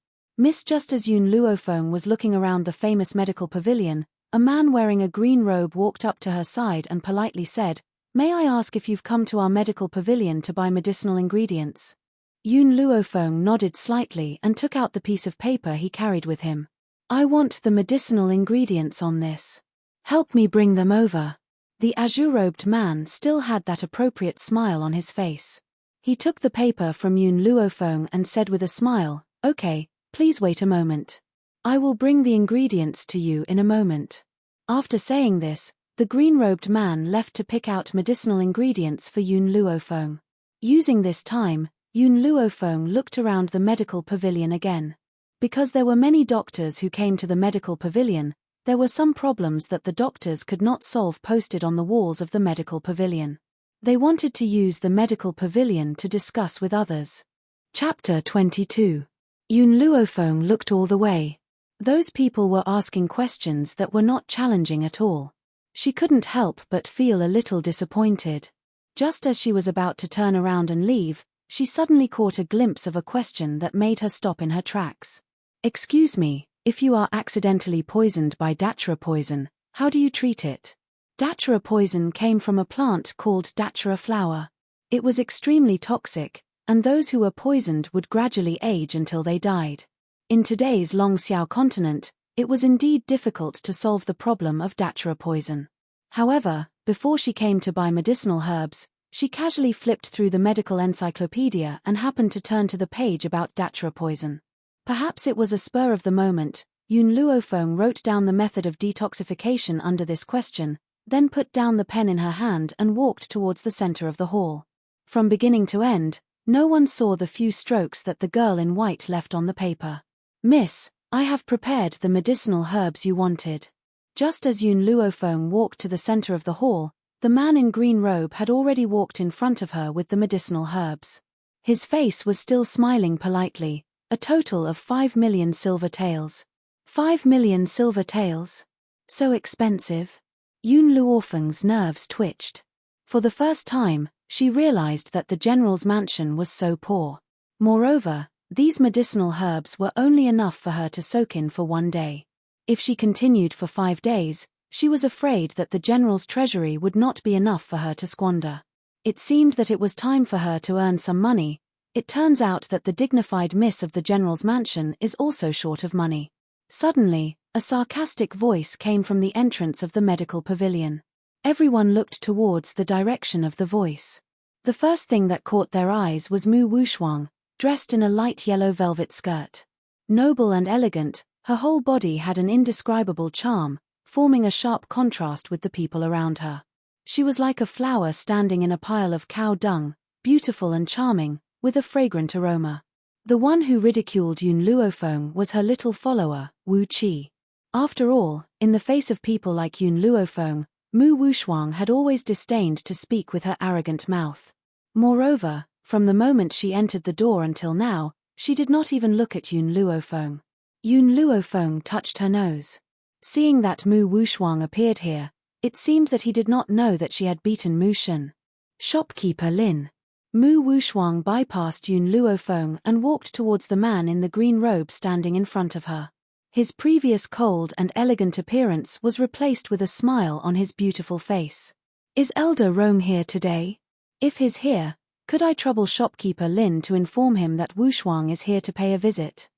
Just as Yun Luofeng was looking around the famous medical pavilion, a man wearing a green robe walked up to her side and politely said, "May I ask if you've come to our medical pavilion to buy medicinal ingredients?" Yun Luofeng nodded slightly and took out the piece of paper he carried with him. "I want the medicinal ingredients on this. Help me bring them over." The azure-robed man still had that appropriate smile on his face. He took the paper from Yun Luofeng and said with a smile, "Okay, please wait a moment. I will bring the ingredients to you in a moment." After saying this, the green-robed man left to pick out medicinal ingredients for Yun Luofeng. Using this time, Yun Luofeng looked around the medical pavilion again. Because there were many doctors who came to the medical pavilion, there were some problems that the doctors could not solve posted on the walls of the medical pavilion. They wanted to use the medical pavilion to discuss with others. Chapter 22. Yun Luofeng looked all the way. Those people were asking questions that were not challenging at all. She couldn't help but feel a little disappointed. Just as she was about to turn around and leave, she suddenly caught a glimpse of a question that made her stop in her tracks. "Excuse me, if you are accidentally poisoned by datura poison, how do you treat it?" Datura poison came from a plant called datura flower. It was extremely toxic, and those who were poisoned would gradually age until they died. In today's Longxiao continent, it was indeed difficult to solve the problem of datura poison. However, before she came to buy medicinal herbs, she casually flipped through the medical encyclopedia and happened to turn to the page about datura poison. Perhaps it was a spur of the moment. Yun Luofeng wrote down the method of detoxification under this question, then put down the pen in her hand and walked towards the center of the hall. From beginning to end, no one saw the few strokes that the girl in white left on the paper. "Miss, I have prepared the medicinal herbs you wanted." Just as Yun Luofeng walked to the center of the hall, the man in green robe had already walked in front of her with the medicinal herbs. His face was still smiling politely. A total of 5 million silver taels. 5 million silver taels? So expensive? Yun Luofeng's nerves twitched. For the first time, she realized that the general's mansion was so poor. Moreover, these medicinal herbs were only enough for her to soak in for 1 day. If she continued for 5 days, she was afraid that the general's treasury would not be enough for her to squander. It seemed that it was time for her to earn some money. It turns out that the dignified miss of the general's mansion is also short of money. Suddenly, a sarcastic voice came from the entrance of the medical pavilion. Everyone looked towards the direction of the voice. The first thing that caught their eyes was Mu Wushuang, dressed in a light yellow velvet skirt. Noble and elegant, her whole body had an indescribable charm, forming a sharp contrast with the people around her. She was like a flower standing in a pile of cow dung, beautiful and charming, with a fragrant aroma. The one who ridiculed Yun Luofeng was her little follower, Wu Qi. After all, in the face of people like Yun Luofeng, Mu Wushuang had always disdained to speak with her arrogant mouth. Moreover, from the moment she entered the door until now, she did not even look at Yun Luofeng. Yun Luofeng touched her nose. Seeing that Mu Wushuang appeared here, it seemed that he did not know that she had beaten Mu Shen. "Shopkeeper Lin." Mu Wushuang bypassed Yun Luofeng and walked towards the man in the green robe standing in front of her. His previous cold and elegant appearance was replaced with a smile on his beautiful face. "Is Elder Rong here today? If he's here, could I trouble shopkeeper Lin to inform him that Wushuang is here to pay a visit?"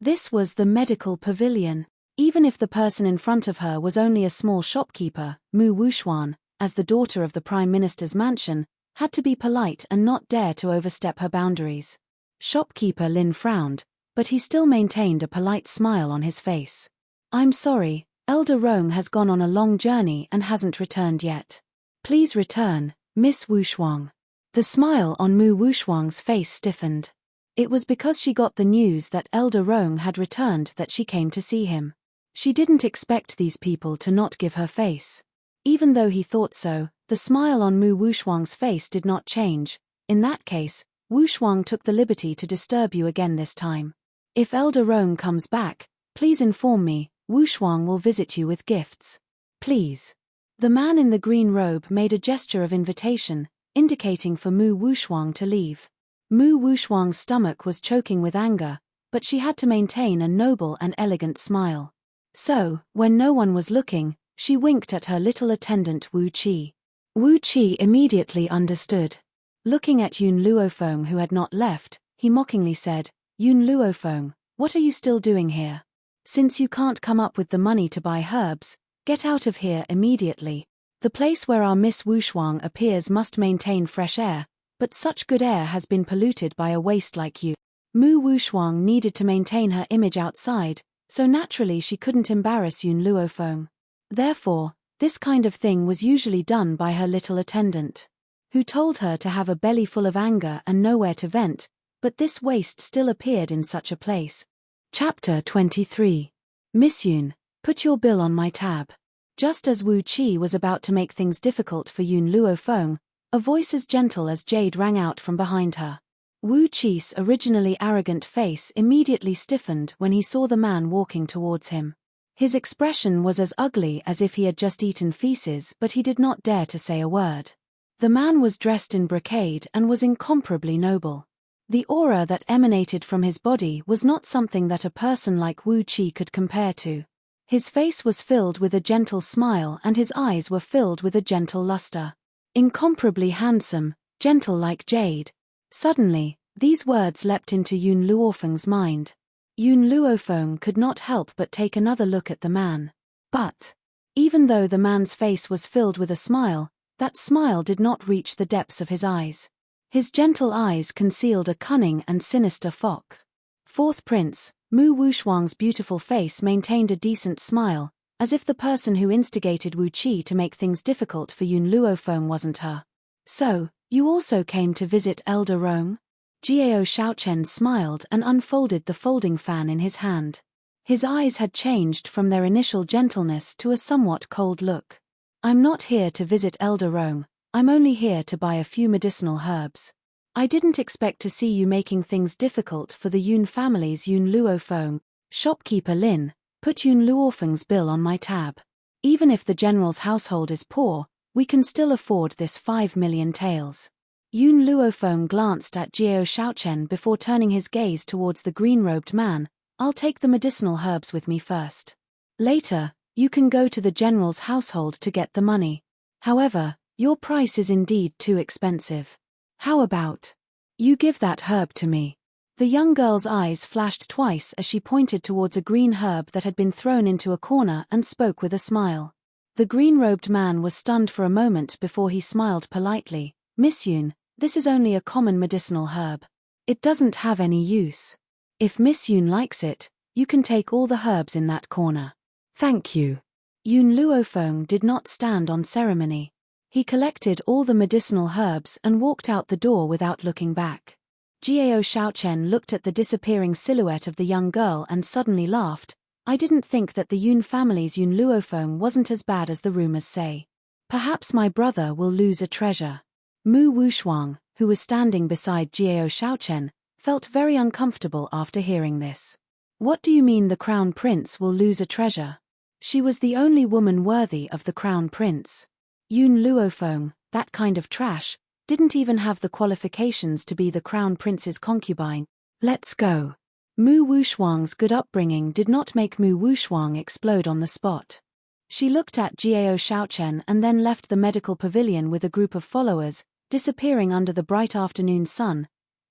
This was the medical pavilion. Even if the person in front of her was only a small shopkeeper, Mu Wushuang, as the daughter of the Prime Minister's mansion, had to be polite and not dare to overstep her boundaries. Shopkeeper Lin frowned, but he still maintained a polite smile on his face. "I'm sorry, Elder Rong has gone on a long journey and hasn't returned yet. Please return, Miss Wushuang." The smile on Mu Wushuang's face stiffened. It was because she got the news that Elder Rong had returned that she came to see him. She didn't expect these people to not give her face. Even though he thought so, the smile on Mu Wushuang's face did not change. "In that case, Wushuang took the liberty to disturb you again this time. If Elder Rong comes back, please inform me. Wushuang will visit you with gifts. Please." The man in the green robe made a gesture of invitation, indicating for Mu Wushuang to leave. Mu Wushuang's stomach was choking with anger, but she had to maintain a noble and elegant smile. So, when no one was looking, she winked at her little attendant Wu Qi. Wu Qi immediately understood. Looking at Yun Luofeng who had not left, he mockingly said, "Yun Luofeng, what are you still doing here? Since you can't come up with the money to buy herbs, get out of here immediately. The place where our Miss Wushuang appears must maintain fresh air, but such good air has been polluted by a waste like you." Mu Wushuang needed to maintain her image outside, so naturally she couldn't embarrass Yun Luofeng. Therefore, this kind of thing was usually done by her little attendant, who told her to have a belly full of anger and nowhere to vent, but this waste still appeared in such a place. Chapter 23. "Miss Yun, put your bill on my tab." Just as Wu Qi was about to make things difficult for Yun Luofeng, a voice as gentle as jade rang out from behind her. Wu Qi's originally arrogant face immediately stiffened when he saw the man walking towards him. His expression was as ugly as if he had just eaten feces, but he did not dare to say a word. The man was dressed in brocade and was incomparably noble. The aura that emanated from his body was not something that a person like Wu Qi could compare to. His face was filled with a gentle smile and his eyes were filled with a gentle luster. Incomparably handsome, gentle like jade. Suddenly, these words leapt into Yun Luofeng's mind. Yun Luofeng could not help but take another look at the man. But, even though the man's face was filled with a smile, that smile did not reach the depths of his eyes. His gentle eyes concealed a cunning and sinister fox. Fourth Prince, Mu Wushuang's beautiful face maintained a decent smile, as if the person who instigated Wu Qi to make things difficult for Yun Luofeng wasn't her. So, you also came to visit Elder Rong? Jiao Shaochen smiled and unfolded the folding fan in his hand. His eyes had changed from their initial gentleness to a somewhat cold look. I'm not here to visit Elder Rong, I'm only here to buy a few medicinal herbs. I didn't expect to see you making things difficult for the Yun family's Yun Luofeng. Shopkeeper Lin, put Yun Luofeng's bill on my tab. Even if the general's household is poor, we can still afford this 5 million taels. Yun Luofeng glanced at Jiao Shaochen before turning his gaze towards the green-robed man. I'll take the medicinal herbs with me first. Later, you can go to the general's household to get the money. However, your price is indeed too expensive. How about you give that herb to me? The young girl's eyes flashed twice as she pointed towards a green herb that had been thrown into a corner and spoke with a smile. The green-robed man was stunned for a moment before he smiled politely. Miss Yun, this is only a common medicinal herb. It doesn't have any use. If Miss Yun likes it, you can take all the herbs in that corner. Thank you. Yun Luofeng did not stand on ceremony. He collected all the medicinal herbs and walked out the door without looking back. Jiao Shaochen looked at the disappearing silhouette of the young girl and suddenly laughed. I didn't think that the Yun family's Yun Luofeng wasn't as bad as the rumors say. Perhaps my brother will lose a treasure. Mu Wushuang, who was standing beside Jiao Shaochen, felt very uncomfortable after hearing this. What do you mean the crown prince will lose a treasure? She was the only woman worthy of the crown prince. Yun Luofeng, that kind of trash, didn't even have the qualifications to be the crown prince's concubine. Let's go. Mu Wushuang's good upbringing did not make Mu Wushuang explode on the spot. She looked at Jiao Shaochen and then left the medical pavilion with a group of followers, disappearing under the bright afternoon sun.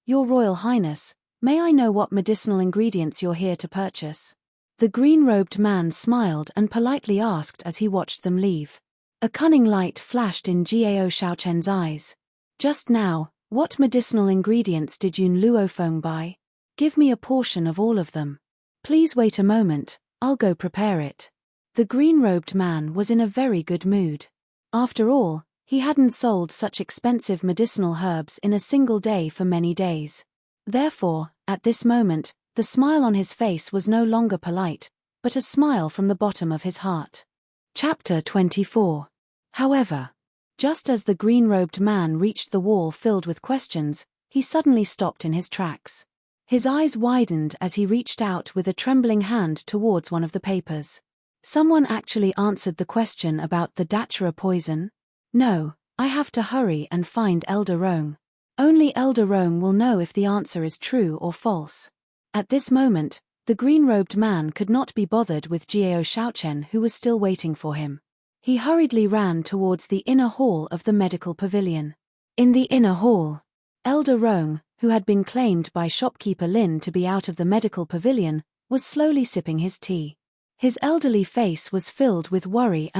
Your Royal Highness, may I know what medicinal ingredients you're here to purchase? The green-robed man smiled and politely asked as he watched them leave. A cunning light flashed in Jiao Shaochen's eyes. Just now, what medicinal ingredients did Yun Luofeng buy? Give me a portion of all of them. Please wait a moment, I'll go prepare it. The green-robed man was in a very good mood. After all, he hadn't sold such expensive medicinal herbs in a single day for many days. Therefore, at this moment, the smile on his face was no longer polite, but a smile from the bottom of his heart. Chapter 24. However, just as the green-robed man reached the wall filled with questions, he suddenly stopped in his tracks. His eyes widened as he reached out with a trembling hand towards one of the papers. Someone actually answered the question about the Dachra poison? No, I have to hurry and find Elder Rong. Only Elder Rong will know if the answer is true or false. At this moment, the green-robed man could not be bothered with Jiao Shaochen, who was still waiting for him. He hurriedly ran towards the inner hall of the medical pavilion. In the inner hall, Elder Rong, who had been claimed by shopkeeper Lin to be out of the medical pavilion, was slowly sipping his tea. His elderly face was filled with worry.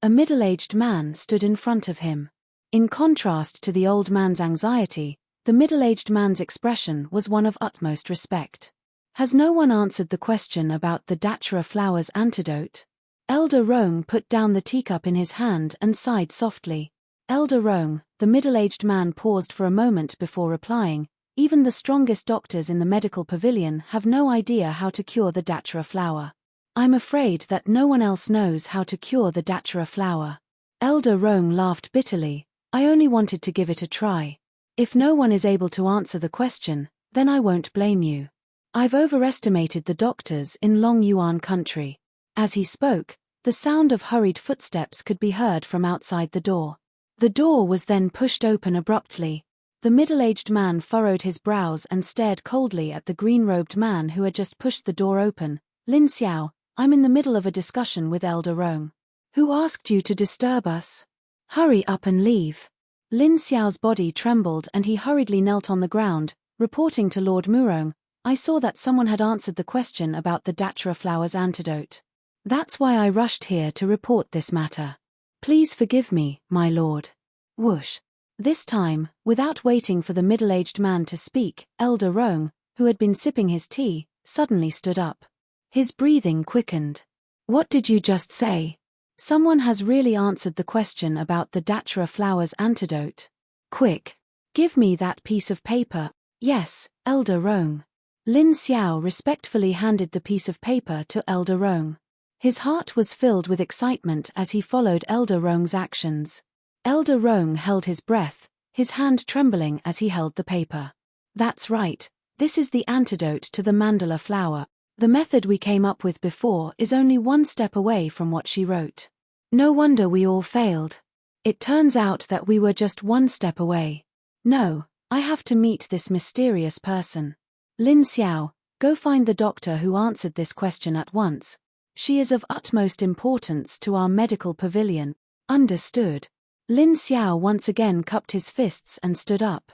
A middle-aged man stood in front of him. In contrast to the old man's anxiety, the middle-aged man's expression was one of utmost respect. Has no one answered the question about the Dachra flower's antidote? Elder Rong put down the teacup in his hand and sighed softly. Elder Rong, the middle-aged man paused for a moment before replying, even the strongest doctors in the medical pavilion have no idea how to cure the Dachra flower. I'm afraid that no one else knows how to cure the Dachra flower. Elder Rong laughed bitterly. I only wanted to give it a try. If no one is able to answer the question, then I won't blame you. I've overestimated the doctors in Long Yuan country. As he spoke, the sound of hurried footsteps could be heard from outside the door. The door was then pushed open abruptly. The middle-aged man furrowed his brows and stared coldly at the green-robed man who had just pushed the door open. Lin Xiao, I'm in the middle of a discussion with Elder Rong. Who asked you to disturb us? Hurry up and leave. Lin Xiao's body trembled and he hurriedly knelt on the ground, reporting to Lord Murong, I saw that someone had answered the question about the Dachra flower's antidote. That's why I rushed here to report this matter. Please forgive me, my lord. Whoosh. This time, without waiting for the middle-aged man to speak, Elder Rong, who had been sipping his tea, suddenly stood up. His breathing quickened. What did you just say? Someone has really answered the question about the Dachra flower's antidote. Quick! Give me that piece of paper. Yes, Elder Rong. Lin Xiao respectfully handed the piece of paper to Elder Rong. His heart was filled with excitement as he followed Elder Rong's actions. Elder Rong held his breath, his hand trembling as he held the paper. That's right, this is the antidote to the mandala flower. The method we came up with before is only one step away from what she wrote. No wonder we all failed. It turns out that we were just one step away. No, I have to meet this mysterious person. Lin Xiao, go find the doctor who answered this question at once. She is of utmost importance to our medical pavilion. Understood. Lin Xiao once again cupped his fists and stood up.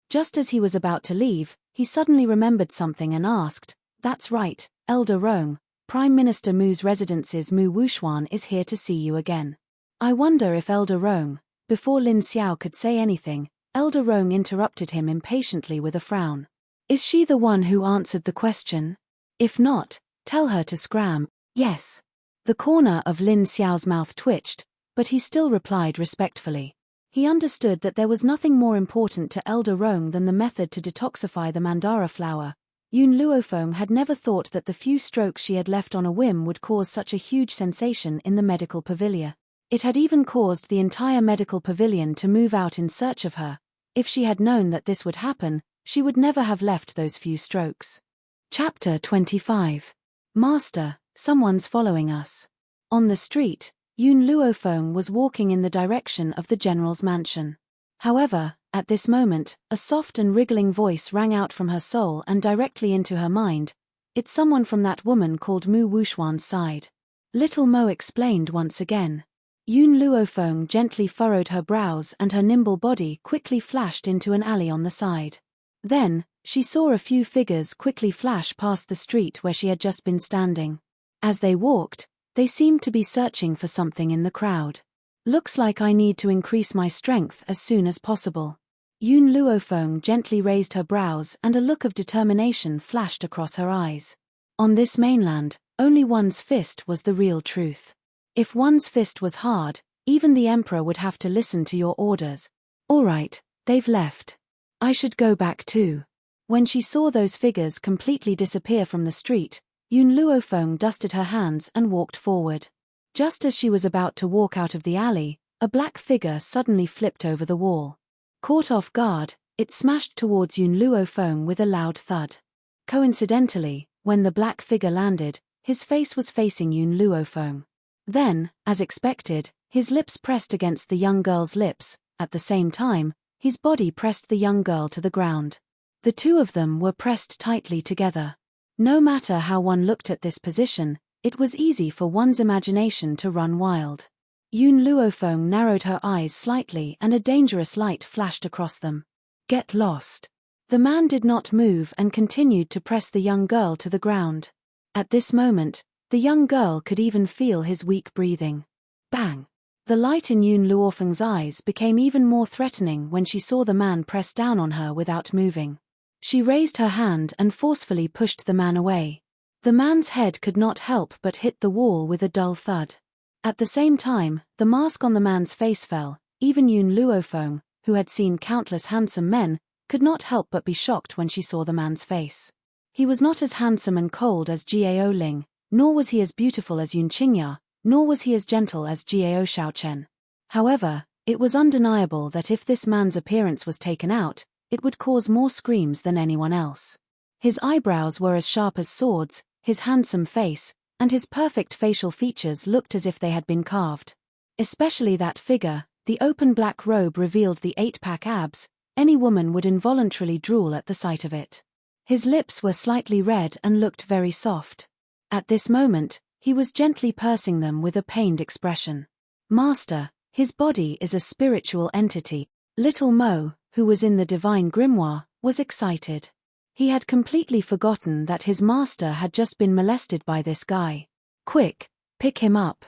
Just as he was about to leave, he suddenly remembered something and asked, That's right, Elder Rong, Prime Minister Mu's Residence's Mu Wuxuan is here to see you again. I wonder if Elder Rong. Before Lin Xiao could say anything, Elder Rong interrupted him impatiently with a frown. Is she the one who answered the question? If not, tell her to scram. Yes. The corner of Lin Xiao's mouth twitched, but he still replied respectfully. He understood that there was nothing more important to Elder Rong than the method to detoxify the mandara flower. Yun Luofeng had never thought that the few strokes she had left on a whim would cause such a huge sensation in the medical pavilion. It had even caused the entire medical pavilion to move out in search of her. If she had known that this would happen, she would never have left those few strokes. Chapter 25. Master, someone's following us. On the street, Yun Luofeng was walking in the direction of the general's mansion. However, at this moment, a soft and wriggling voice rang out from her soul and directly into her mind. It's someone from that woman called Mu Wuxuan's side. Little Mo explained once again. Yun Luofeng gently furrowed her brows and her nimble body quickly flashed into an alley on the side. Then, she saw a few figures quickly flash past the street where she had just been standing. As they walked, they seemed to be searching for something in the crowd. Looks like I need to increase my strength as soon as possible. Yun Luofeng gently raised her brows and a look of determination flashed across her eyes. On this mainland, only one's fist was the real truth. If one's fist was hard, even the emperor would have to listen to your orders. All right, they've left. I should go back too. When she saw those figures completely disappear from the street, Yun Luofeng dusted her hands and walked forward. Just as she was about to walk out of the alley, a black figure suddenly flipped over the wall. Caught off guard, it smashed towards Yun Luofeng with a loud thud. Coincidentally, when the black figure landed, his face was facing Yun Luofeng. Then, as expected, his lips pressed against the young girl's lips. At the same time, his body pressed the young girl to the ground. The two of them were pressed tightly together. No matter how one looked at this position, it was easy for one's imagination to run wild. Yun Luofeng narrowed her eyes slightly and a dangerous light flashed across them. Get lost. The man did not move and continued to press the young girl to the ground. At this moment, the young girl could even feel his weak breathing. Bang! The light in Yun Luofeng's eyes became even more threatening when she saw the man press down on her without moving. She raised her hand and forcefully pushed the man away. The man's head could not help but hit the wall with a dull thud. At the same time, the mask on the man's face fell. Even Yun Luofeng, who had seen countless handsome men, could not help but be shocked when she saw the man's face. He was not as handsome and cold as Jiao Ling, nor was he as beautiful as Yun Qingya, nor was he as gentle as Jiao Shaochen. However, it was undeniable that if this man's appearance was taken out, it would cause more screams than anyone else. His eyebrows were as sharp as swords, his handsome face, and his perfect facial features looked as if they had been carved. Especially that figure, the open black robe revealed the 8-pack abs, any woman would involuntarily drool at the sight of it. His lips were slightly red and looked very soft. At this moment, he was gently pursing them with a pained expression. Master, his body is a spiritual entity. Little Mo, who was in the divine grimoire, was excited. He had completely forgotten that his master had just been molested by this guy. Quick, pick him up.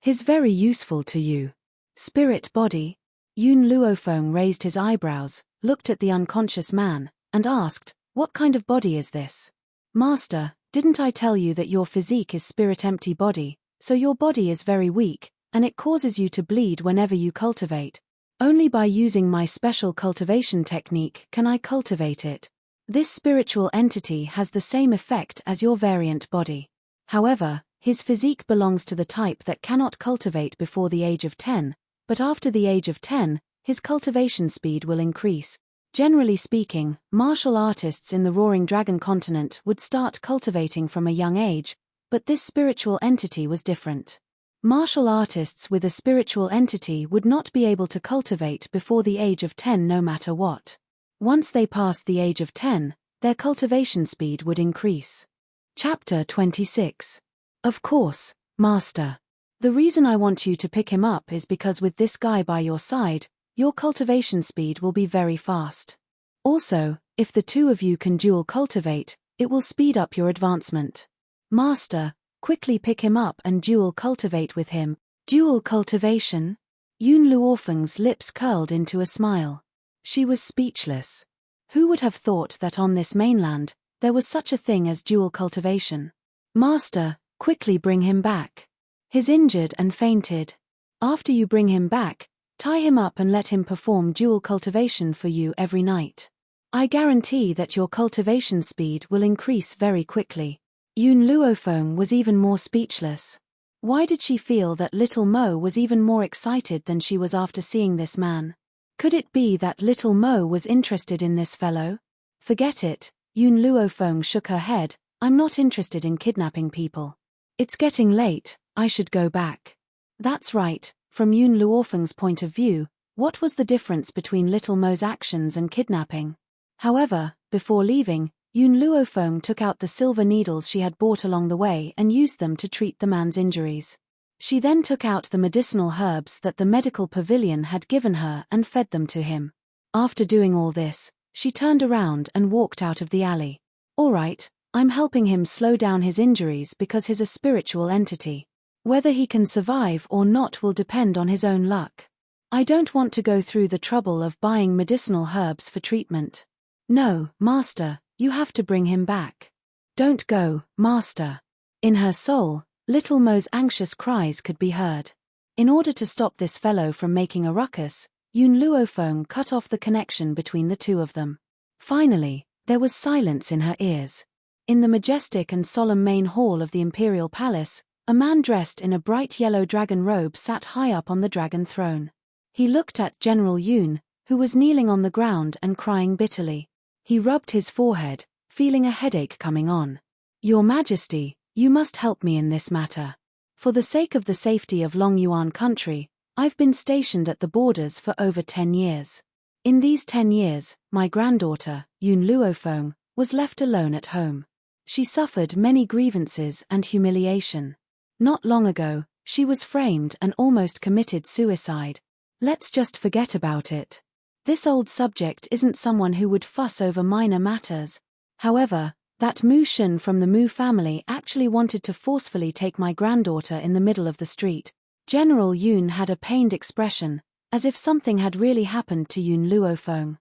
He's very useful to you. Spirit body? Yun Luofeng raised his eyebrows, looked at the unconscious man, and asked, what kind of body is this? Master, Didn't I tell you that your physique is spirit-empty body, so your body is very weak, and it causes you to bleed whenever you cultivate. Only by using my special cultivation technique can I cultivate it. This spiritual entity has the same effect as your variant body. However, his physique belongs to the type that cannot cultivate before the age of 10, but after the age of 10, his cultivation speed will increase. Generally speaking, martial artists in the Roaring Dragon continent would start cultivating from a young age, but this spiritual entity was different. Martial artists with a spiritual entity would not be able to cultivate before the age of 10 no matter what. Once they passed the age of 10, their cultivation speed would increase. Chapter 26. Of course, Master. The reason I want you to pick him up is because with this guy by your side, your cultivation speed will be very fast. Also, if the two of you can dual cultivate, it will speed up your advancement. Master, quickly pick him up and dual cultivate with him. Dual cultivation? Yun Luofeng's lips curled into a smile. She was speechless. Who would have thought that on this mainland, there was such a thing as dual cultivation? Master, quickly bring him back. He's injured and fainted. After you bring him back, tie him up and let him perform dual cultivation for you every night. I guarantee that your cultivation speed will increase very quickly. Yun Luofeng was even more speechless. Why did she feel that little Mo was even more excited than she was after seeing this man? Could it be that little Mo was interested in this fellow? Forget it, Yun Luofeng shook her head. I'm not interested in kidnapping people. It's getting late, I should go back. That's right, from Yun Luofeng's point of view, what was the difference between little Mo's actions and kidnapping? However, before leaving, Yun Luofeng took out the silver needles she had bought along the way and used them to treat the man's injuries. She then took out the medicinal herbs that the medical pavilion had given her and fed them to him. After doing all this, she turned around and walked out of the alley. All right, I'm helping him slow down his injuries because he's a spiritual entity. Whether he can survive or not will depend on his own luck. I don't want to go through the trouble of buying medicinal herbs for treatment. No, Master, you have to bring him back. Don't go, Master. In her soul, little Mo's anxious cries could be heard. In order to stop this fellow from making a ruckus, Yun Luofeng cut off the connection between the two of them. Finally, there was silence in her ears. In the majestic and solemn main hall of the imperial palace, a man dressed in a bright yellow dragon robe sat high up on the dragon throne. He looked at General Yun, who was kneeling on the ground and crying bitterly. He rubbed his forehead, feeling a headache coming on. Your Majesty, you must help me in this matter. For the sake of the safety of Long Yuan country, I've been stationed at the borders for over 10 years. In these 10 years, my granddaughter, Yun Luofeng, was left alone at home. She suffered many grievances and humiliation. Not long ago, she was framed and almost committed suicide. Let's just forget about it. This old subject isn't someone who would fuss over minor matters. However, that Mu Shun from the Mu family actually wanted to forcefully take my granddaughter in the middle of the street. General Yun had a pained expression, as if something had really happened to Yun Luofeng.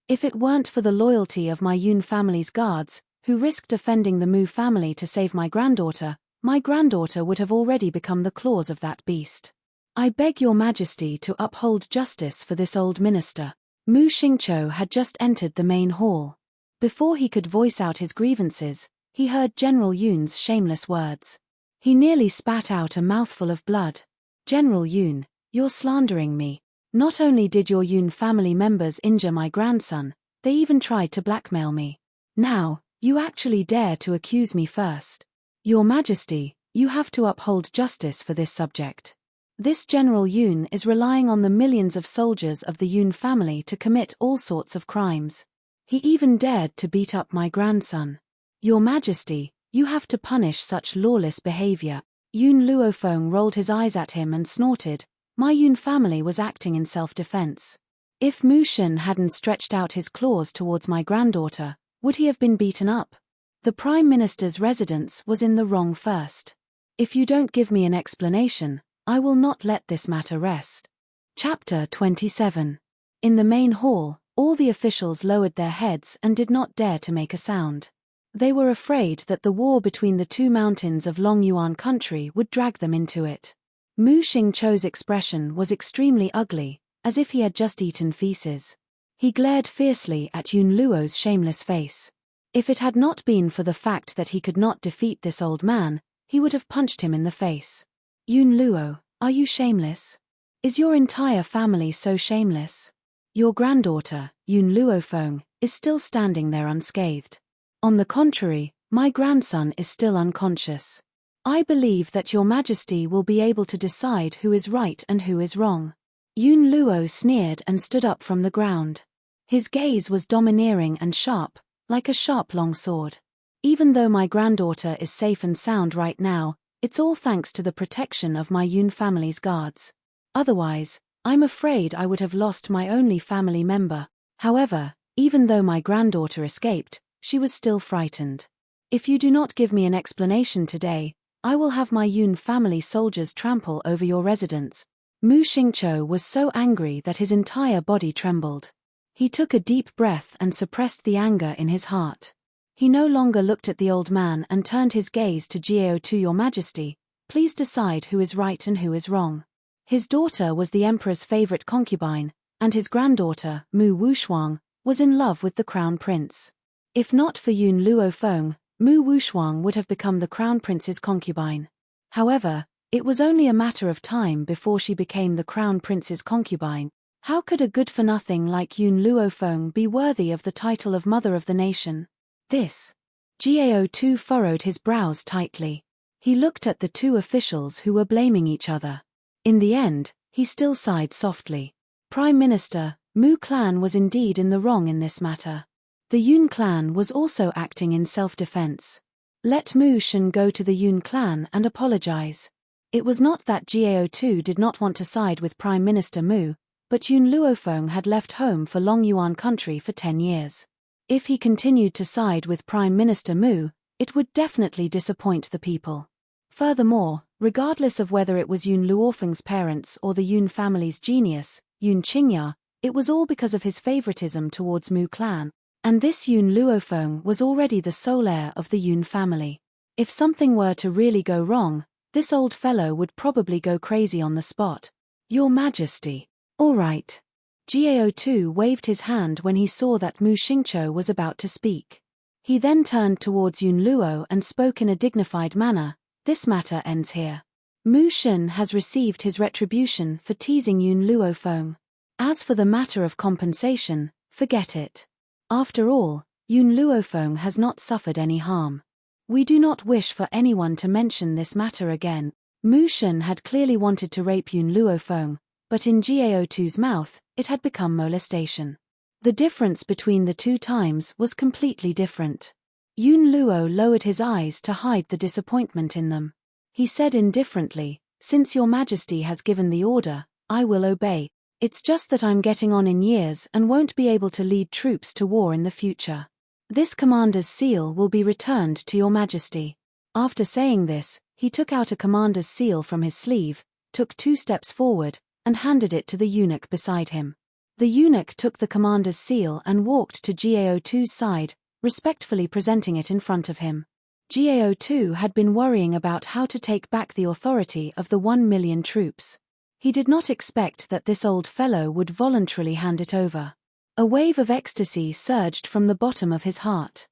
If it weren't for the loyalty of my Yun family's guards, who risked offending the Mu family to save my granddaughter would have already become the claws of that beast. I beg your Majesty to uphold justice for this old minister. Mu Xingqiu had just entered the main hall. Before he could voice out his grievances, he heard General Yun's shameless words. He nearly spat out a mouthful of blood. General Yun, you're slandering me. Not only did your Yun family members injure my grandson, they even tried to blackmail me. Now, you actually dare to accuse me first. Your Majesty, you have to uphold justice for this subject. This General Yun is relying on the millions of soldiers of the Yun family to commit all sorts of crimes. He even dared to beat up my grandson. Your Majesty, you have to punish such lawless behavior. Yun Luofeng rolled his eyes at him and snorted. My Yun family was acting in self-defense. If Mu Shun hadn't stretched out his claws towards my granddaughter, would he have been beaten up? The Prime Minister's residence was in the wrong first. If you don't give me an explanation, I will not let this matter rest. Chapter 27. In the main hall, all the officials lowered their heads and did not dare to make a sound. They were afraid that the war between the two mountains of Long Yuan country would drag them into it. Mu Xingqiu's expression was extremely ugly, as if he had just eaten feces. He glared fiercely at Yun Luo's shameless face. If it had not been for the fact that he could not defeat this old man, he would have punched him in the face. Yun Luo, are you shameless? Is your entire family so shameless? Your granddaughter, Yun Luofeng, is still standing there unscathed. On the contrary, my grandson is still unconscious. I believe that your majesty will be able to decide who is right and who is wrong. Yun Luo sneered and stood up from the ground. His gaze was domineering and sharp, like a sharp long sword. Even though my granddaughter is safe and sound right now, it's all thanks to the protection of my Yun family's guards. Otherwise, I'm afraid I would have lost my only family member. However, even though my granddaughter escaped, she was still frightened. If you do not give me an explanation today, I will have my Yun family soldiers trample over your residence. Mu Xingqiu was so angry that his entire body trembled. He took a deep breath and suppressed the anger in his heart. He no longer looked at the old man and turned his gaze to Jiao. To your majesty, please decide who is right and who is wrong. His daughter was the emperor's favorite concubine, and his granddaughter, Mu Wushuang, was in love with the crown prince. If not for Yun Luofeng, Mu Wushuang would have become the crown prince's concubine. However, it was only a matter of time before she became the crown prince's concubine. How could a good-for-nothing like Yun Luofeng be worthy of the title of mother of the nation? This. Jiao too furrowed his brows tightly. He looked at the two officials who were blaming each other. In the end, he still sighed softly. Prime Minister, Mu clan was indeed in the wrong in this matter. The Yun clan was also acting in self-defense. Let Mu Shen go to the Yun clan and apologize. It was not that Jiao too did not want to side with Prime Minister Mu, but Yun Luofeng had left home for Long Yuan country for 10 years. If he continued to side with Prime Minister Mu, it would definitely disappoint the people. Furthermore, regardless of whether it was Yun Luofeng's parents or the Yun family's genius, Yun Qingya, it was all because of his favoritism towards Mu clan, and this Yun Luofeng was already the sole heir of the Yun family. If something were to really go wrong, this old fellow would probably go crazy on the spot. Your Majesty. All right. Jiao too waved his hand when he saw that Mu Xingqiu was about to speak. He then turned towards Yun Luo and spoke in a dignified manner. This matter ends here. Mu Shen has received his retribution for teasing Yun Luofeng. As for the matter of compensation, forget it. After all, Yun Luofeng has not suffered any harm. We do not wish for anyone to mention this matter again. Mu Shen had clearly wanted to rape Yun Luofeng, but in Jiao tu's mouth, it had become molestation. The difference between the two times was completely different. Yun Luo lowered his eyes to hide the disappointment in them. He said indifferently, "Since your majesty has given the order, I will obey. It's just that I'm getting on in years and won't be able to lead troops to war in the future. This commander's seal will be returned to your majesty." After saying this, he took out a commander's seal from his sleeve, took 2 steps forward, and handed it to the eunuch beside him. The eunuch took the commander's seal and walked to Jiao tu's side, respectfully presenting it in front of him. Jiao tu had been worrying about how to take back the authority of the 1 million troops. He did not expect that this old fellow would voluntarily hand it over. A wave of ecstasy surged from the bottom of his heart.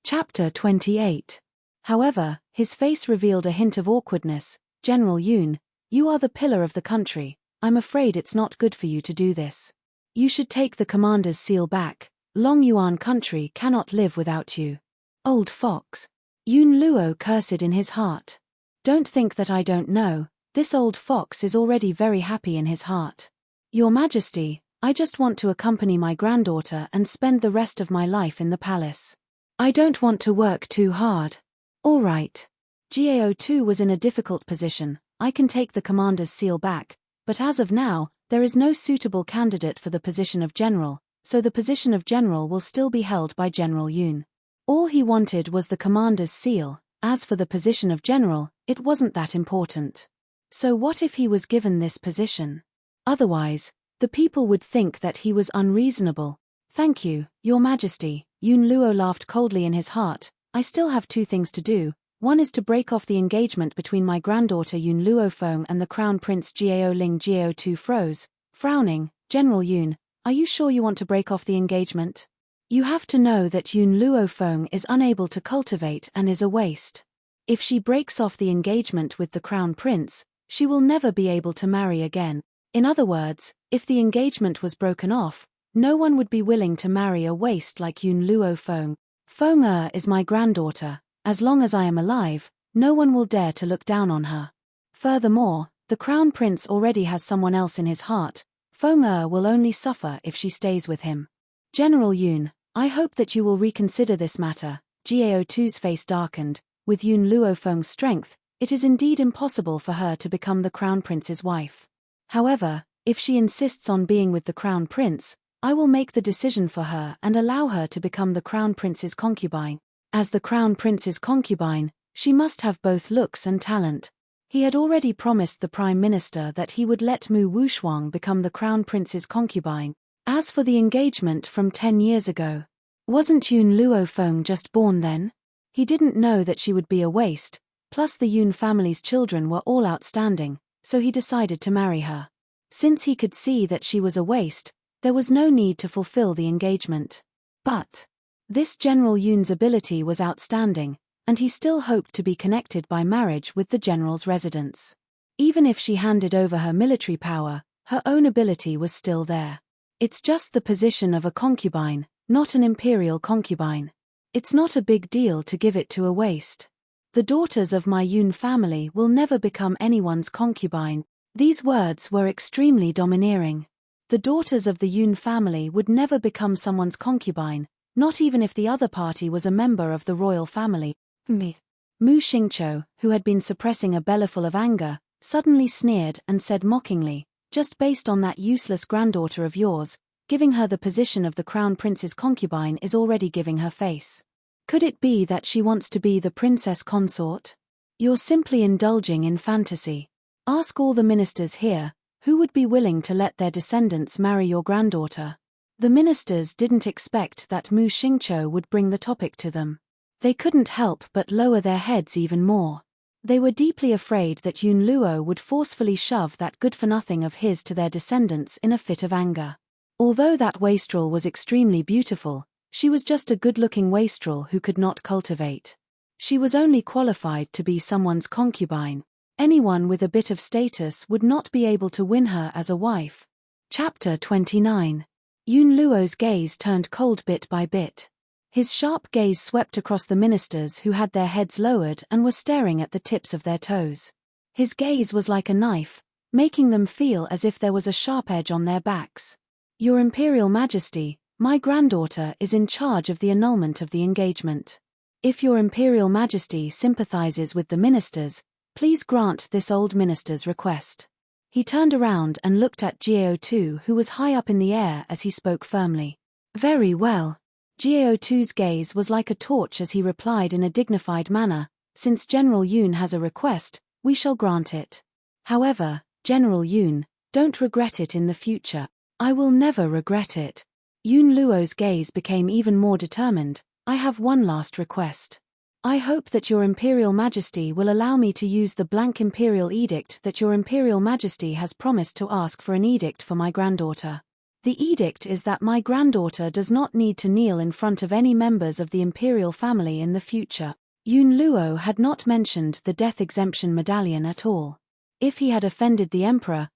Chapter 28. However, his face revealed a hint of awkwardness. "General Yun, you are the pillar of the country. I'm afraid it's not good for you to do this. You should take the commander's seal back. Long Yuan country cannot live without you." Old fox. Yun Luo cursed in his heart. Don't think that I don't know. This old fox is already very happy in his heart. Your Majesty, I just want to accompany my granddaughter and spend the rest of my life in the palace. I don't want to work too hard. All right. Jiao tu was in a difficult position. I can take the commander's seal back, but as of now, there is no suitable candidate for the position of general, so the position of general will still be held by General Yun. All he wanted was the commander's seal. As for the position of general, it wasn't that important. So what if he was given this position? Otherwise, the people would think that he was unreasonable. "Thank you, Your Majesty." Yun Luo laughed coldly in his heart. I still have two things to do. One is to break off the engagement between my granddaughter Yun Luofeng and the Crown Prince Jiao Ling. Jiao Tu froze, frowning. General Yun, are you sure you want to break off the engagement? You have to know that Yun Luofeng is unable to cultivate and is a waste. If she breaks off the engagement with the Crown Prince, she will never be able to marry again. In other words, if the engagement was broken off, no one would be willing to marry a waste like Yun Luofeng. Feng is my granddaughter. As long as I am alive, no one will dare to look down on her. Furthermore, the Crown Prince already has someone else in his heart. Feng will only suffer if she stays with him. General Yun, I hope that you will reconsider this matter. Jiao Tu's face darkened. With Yun Luofeng's strength, it is indeed impossible for her to become the Crown Prince's wife. However, if she insists on being with the Crown Prince, I will make the decision for her and allow her to become the Crown Prince's concubine. As the Crown Prince's concubine, she must have both looks and talent. He had already promised the Prime Minister that he would let Mu Wushuang become the Crown Prince's concubine. As for the engagement from 10 years ago, wasn't Yun Luofeng just born then? He didn't know that she would be a waste, plus the Yun family's children were all outstanding, so he decided to marry her. Since he could see that she was a waste, there was no need to fulfill the engagement. But this General Yun's ability was outstanding, and he still hoped to be connected by marriage with the general's residence. Even if she handed over her military power, her own ability was still there. It's just the position of a concubine, not an imperial concubine. It's not a big deal to give it to a waste. The daughters of my Yun family will never become anyone's concubine. These words were extremely domineering. The daughters of the Yun family would never become someone's concubine, not even if the other party was a member of the royal family. Mu Xingqiu, who had been suppressing a bellyful of anger, suddenly sneered and said mockingly, just based on that useless granddaughter of yours, giving her the position of the Crown Prince's concubine is already giving her face. Could it be that she wants to be the princess consort? You're simply indulging in fantasy. Ask all the ministers here, who would be willing to let their descendants marry your granddaughter? The ministers didn't expect that Mu Xingqiu would bring the topic to them. They couldn't help but lower their heads even more. They were deeply afraid that Yun Luo would forcefully shove that good-for-nothing of his to their descendants in a fit of anger. Although that wastrel was extremely beautiful, she was just a good-looking wastrel who could not cultivate. She was only qualified to be someone's concubine. Anyone with a bit of status would not be able to win her as a wife. Chapter 29. Yun Luo's gaze turned cold bit by bit. His sharp gaze swept across the ministers who had their heads lowered and were staring at the tips of their toes. His gaze was like a knife, making them feel as if there was a sharp edge on their backs. Your Imperial Majesty, my granddaughter is in charge of the annulment of the engagement. If your Imperial Majesty sympathizes with the ministers, please grant this old minister's request. He turned around and looked at Jiao Tu, who was high up in the air as he spoke firmly. Very well. Jiao Tu's gaze was like a torch as he replied in a dignified manner, since General Yun has a request, we shall grant it. However, General Yun, don't regret it in the future. I will never regret it. Yun Luo's gaze became even more determined. I have one last request. I hope that your Imperial Majesty will allow me to use the blank Imperial Edict that your Imperial Majesty has promised to ask for an edict for my granddaughter. The edict is that my granddaughter does not need to kneel in front of any members of the imperial family in the future. Yun Luo had not mentioned the death exemption medallion at all. If he had offended the emperor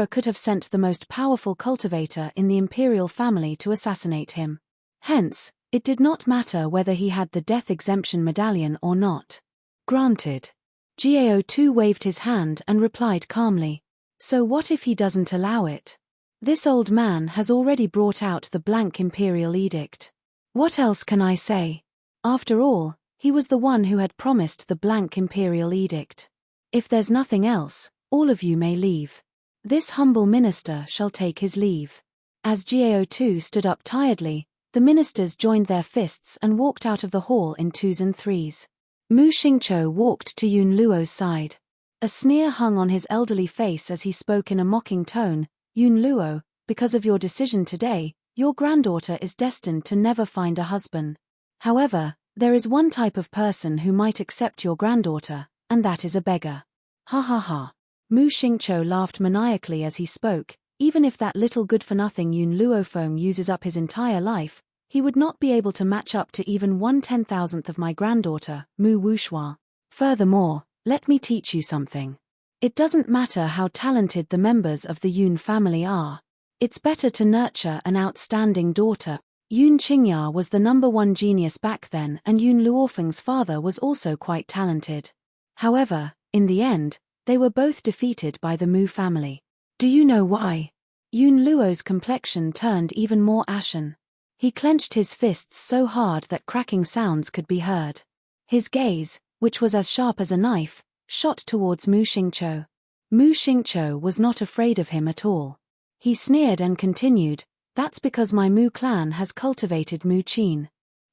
could have sent the most powerful cultivator in the imperial family to assassinate him. Hence, it did not matter whether he had the death exemption medallion or not. Granted. Jiao Tu waved his hand and replied calmly. So what if he doesn't allow it? This old man has already brought out the blank imperial edict. What else can I say? After all, he was the one who had promised the blank imperial edict. If there's nothing else, all of you may leave. This humble minister shall take his leave. As Jiao Tu stood up tiredly, the ministers joined their fists and walked out of the hall in twos and threes. Mu Xingqiu walked to Yun Luo's side. A sneer hung on his elderly face as he spoke in a mocking tone. Yun Luo, because of your decision today, your granddaughter is destined to never find a husband. However, There is one type of person who might accept your granddaughter, and that is a beggar. Ha ha ha. Mu Xingqiu laughed maniacally as he spoke. Even if that little good-for-nothing Yun Luofeng uses up his entire life, he would not be able to match up to even 1/10,000th of my granddaughter, Mu Wuxua. Furthermore, let me teach you something. It doesn't matter how talented the members of the Yun family are. It's better to nurture an outstanding daughter. Yun Qingya was the #1 genius back then, and Yun Luofeng's father was also quite talented. However, in the end, they were both defeated by the Mu family. Do you know why? Yun Luo's complexion turned even more ashen. He clenched his fists so hard that cracking sounds could be heard. His gaze, which was as sharp as a knife, shot towards Mu Xingqiu. Mu Xingqiu was not afraid of him at all. He sneered and continued, "That's because my Mu clan has cultivated Mu Qin.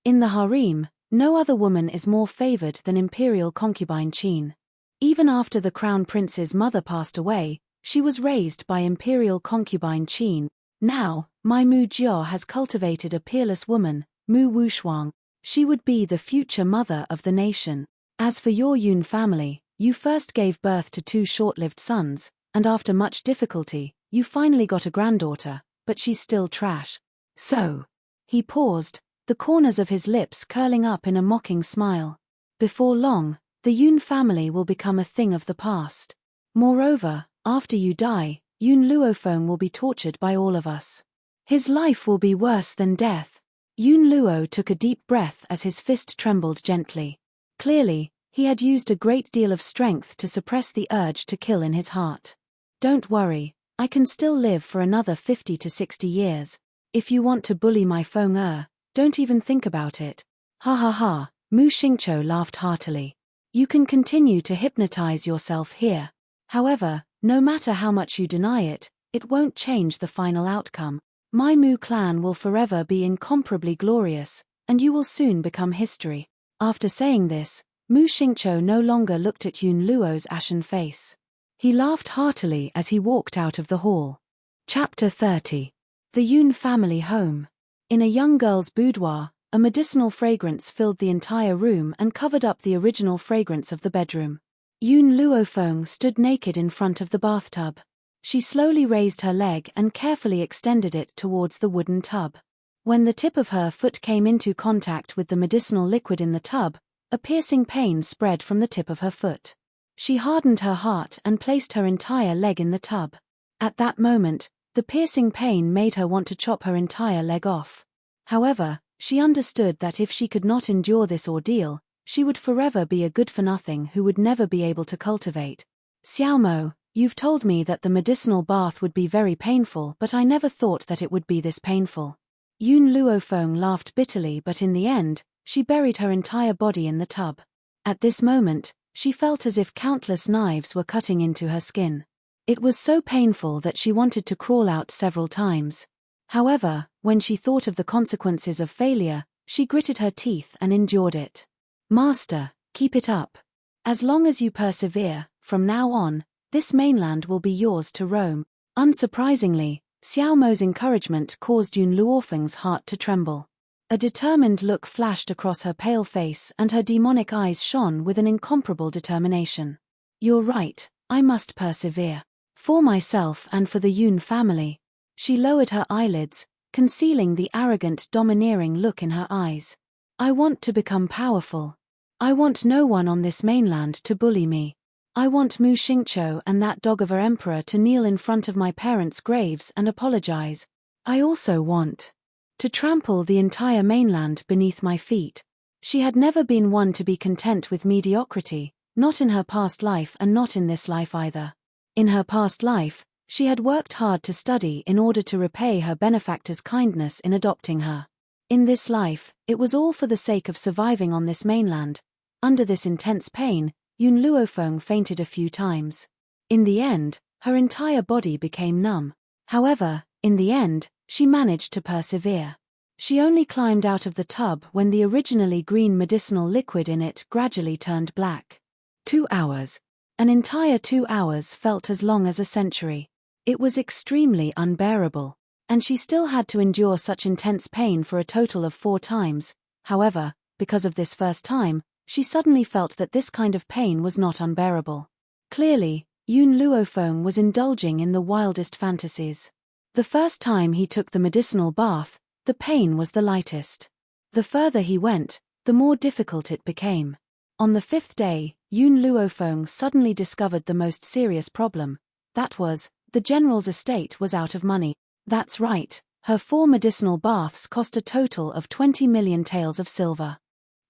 In the harem, no other woman is more favored than imperial concubine Qin. Even after the crown prince's mother passed away, she was raised by imperial concubine Qin. Now, my Mu Jia has cultivated a peerless woman, Mu Wushuang. She would be the future mother of the nation. As for your Yun family, you first gave birth to 2 short-lived sons, and after much difficulty, you finally got a granddaughter, but she's still trash. So." He paused, the corners of his lips curling up in a mocking smile. "Before long, the Yun family will become a thing of the past. Moreover, after you die, Yun Luofeng will be tortured by all of us. His life will be worse than death." Yun Luo took a deep breath as his fist trembled gently. Clearly, he had used a great deal of strength to suppress the urge to kill in his heart. "Don't worry, I can still live for another 50 to 60 years. If you want to bully my Feng don't even think about it." Ha ha ha, Mu Xingqiu laughed heartily. "You can continue to hypnotize yourself here. However, no matter how much you deny it, it won't change the final outcome. My Mu clan will forever be incomparably glorious, and you will soon become history." After saying this, Mu Xingqiu no longer looked at Yun Luo's ashen face. He laughed heartily as he walked out of the hall. Chapter 30. The Yun family home. In a young girl's boudoir, a medicinal fragrance filled the entire room and covered up the original fragrance of the bedroom. Yun Luofeng stood naked in front of the bathtub. She slowly raised her leg and carefully extended it towards the wooden tub. When the tip of her foot came into contact with the medicinal liquid in the tub, a piercing pain spread from the tip of her foot. She hardened her heart and placed her entire leg in the tub. At that moment, the piercing pain made her want to chop her entire leg off. However, she understood that if she could not endure this ordeal, she would forever be a good-for-nothing who would never be able to cultivate. "Xiaomo, you've told me that the medicinal bath would be very painful, but I never thought that it would be this painful." Yun Luofeng laughed bitterly, but in the end, she buried her entire body in the tub. At this moment, she felt as if countless knives were cutting into her skin. It was so painful that she wanted to crawl out several times. However, when she thought of the consequences of failure, she gritted her teeth and endured it. "Master, keep it up. As long as you persevere, from now on, this mainland will be yours to roam." Unsurprisingly, Xiaomo's encouragement caused Yun Luofeng's heart to tremble. A determined look flashed across her pale face and her demonic eyes shone with an incomparable determination. "You're right, I must persevere. For myself and for the Yun family." She lowered her eyelids, concealing the arrogant, domineering look in her eyes. "I want to become powerful. I want no one on this mainland to bully me. I want Mu Xingqiu and that dog of a emperor to kneel in front of my parents' graves and apologize. I also want to trample the entire mainland beneath my feet." She had never been one to be content with mediocrity, not in her past life and not in this life either. In her past life, she had worked hard to study in order to repay her benefactor's kindness in adopting her. In this life, it was all for the sake of surviving on this mainland. Under this intense pain, Yun Luofeng fainted a few times. In the end, her entire body became numb. However, in the end, she managed to persevere. She only climbed out of the tub when the originally green medicinal liquid in it gradually turned black. 2 hours. An entire 2 hours felt as long as a century. It was extremely unbearable, and she still had to endure such intense pain for a total of 4 times. However, because of this first time, she suddenly felt that this kind of pain was not unbearable. Clearly, Yun Luofeng was indulging in the wildest fantasies. The first time he took the medicinal bath, the pain was the lightest. The further he went, the more difficult it became. On the 5th day, Yun Luofeng suddenly discovered the most serious problem. That was, the general's estate was out of money. That's right, her 4 medicinal baths cost a total of 20 million taels of silver.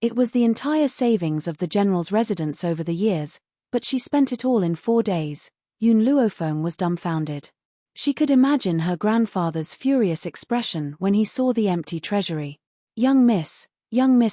It was the entire savings of the general's residence over the years, but she spent it all in 4 days. Yun Luofeng was dumbfounded. She could imagine her grandfather's furious expression when he saw the empty treasury. Young miss,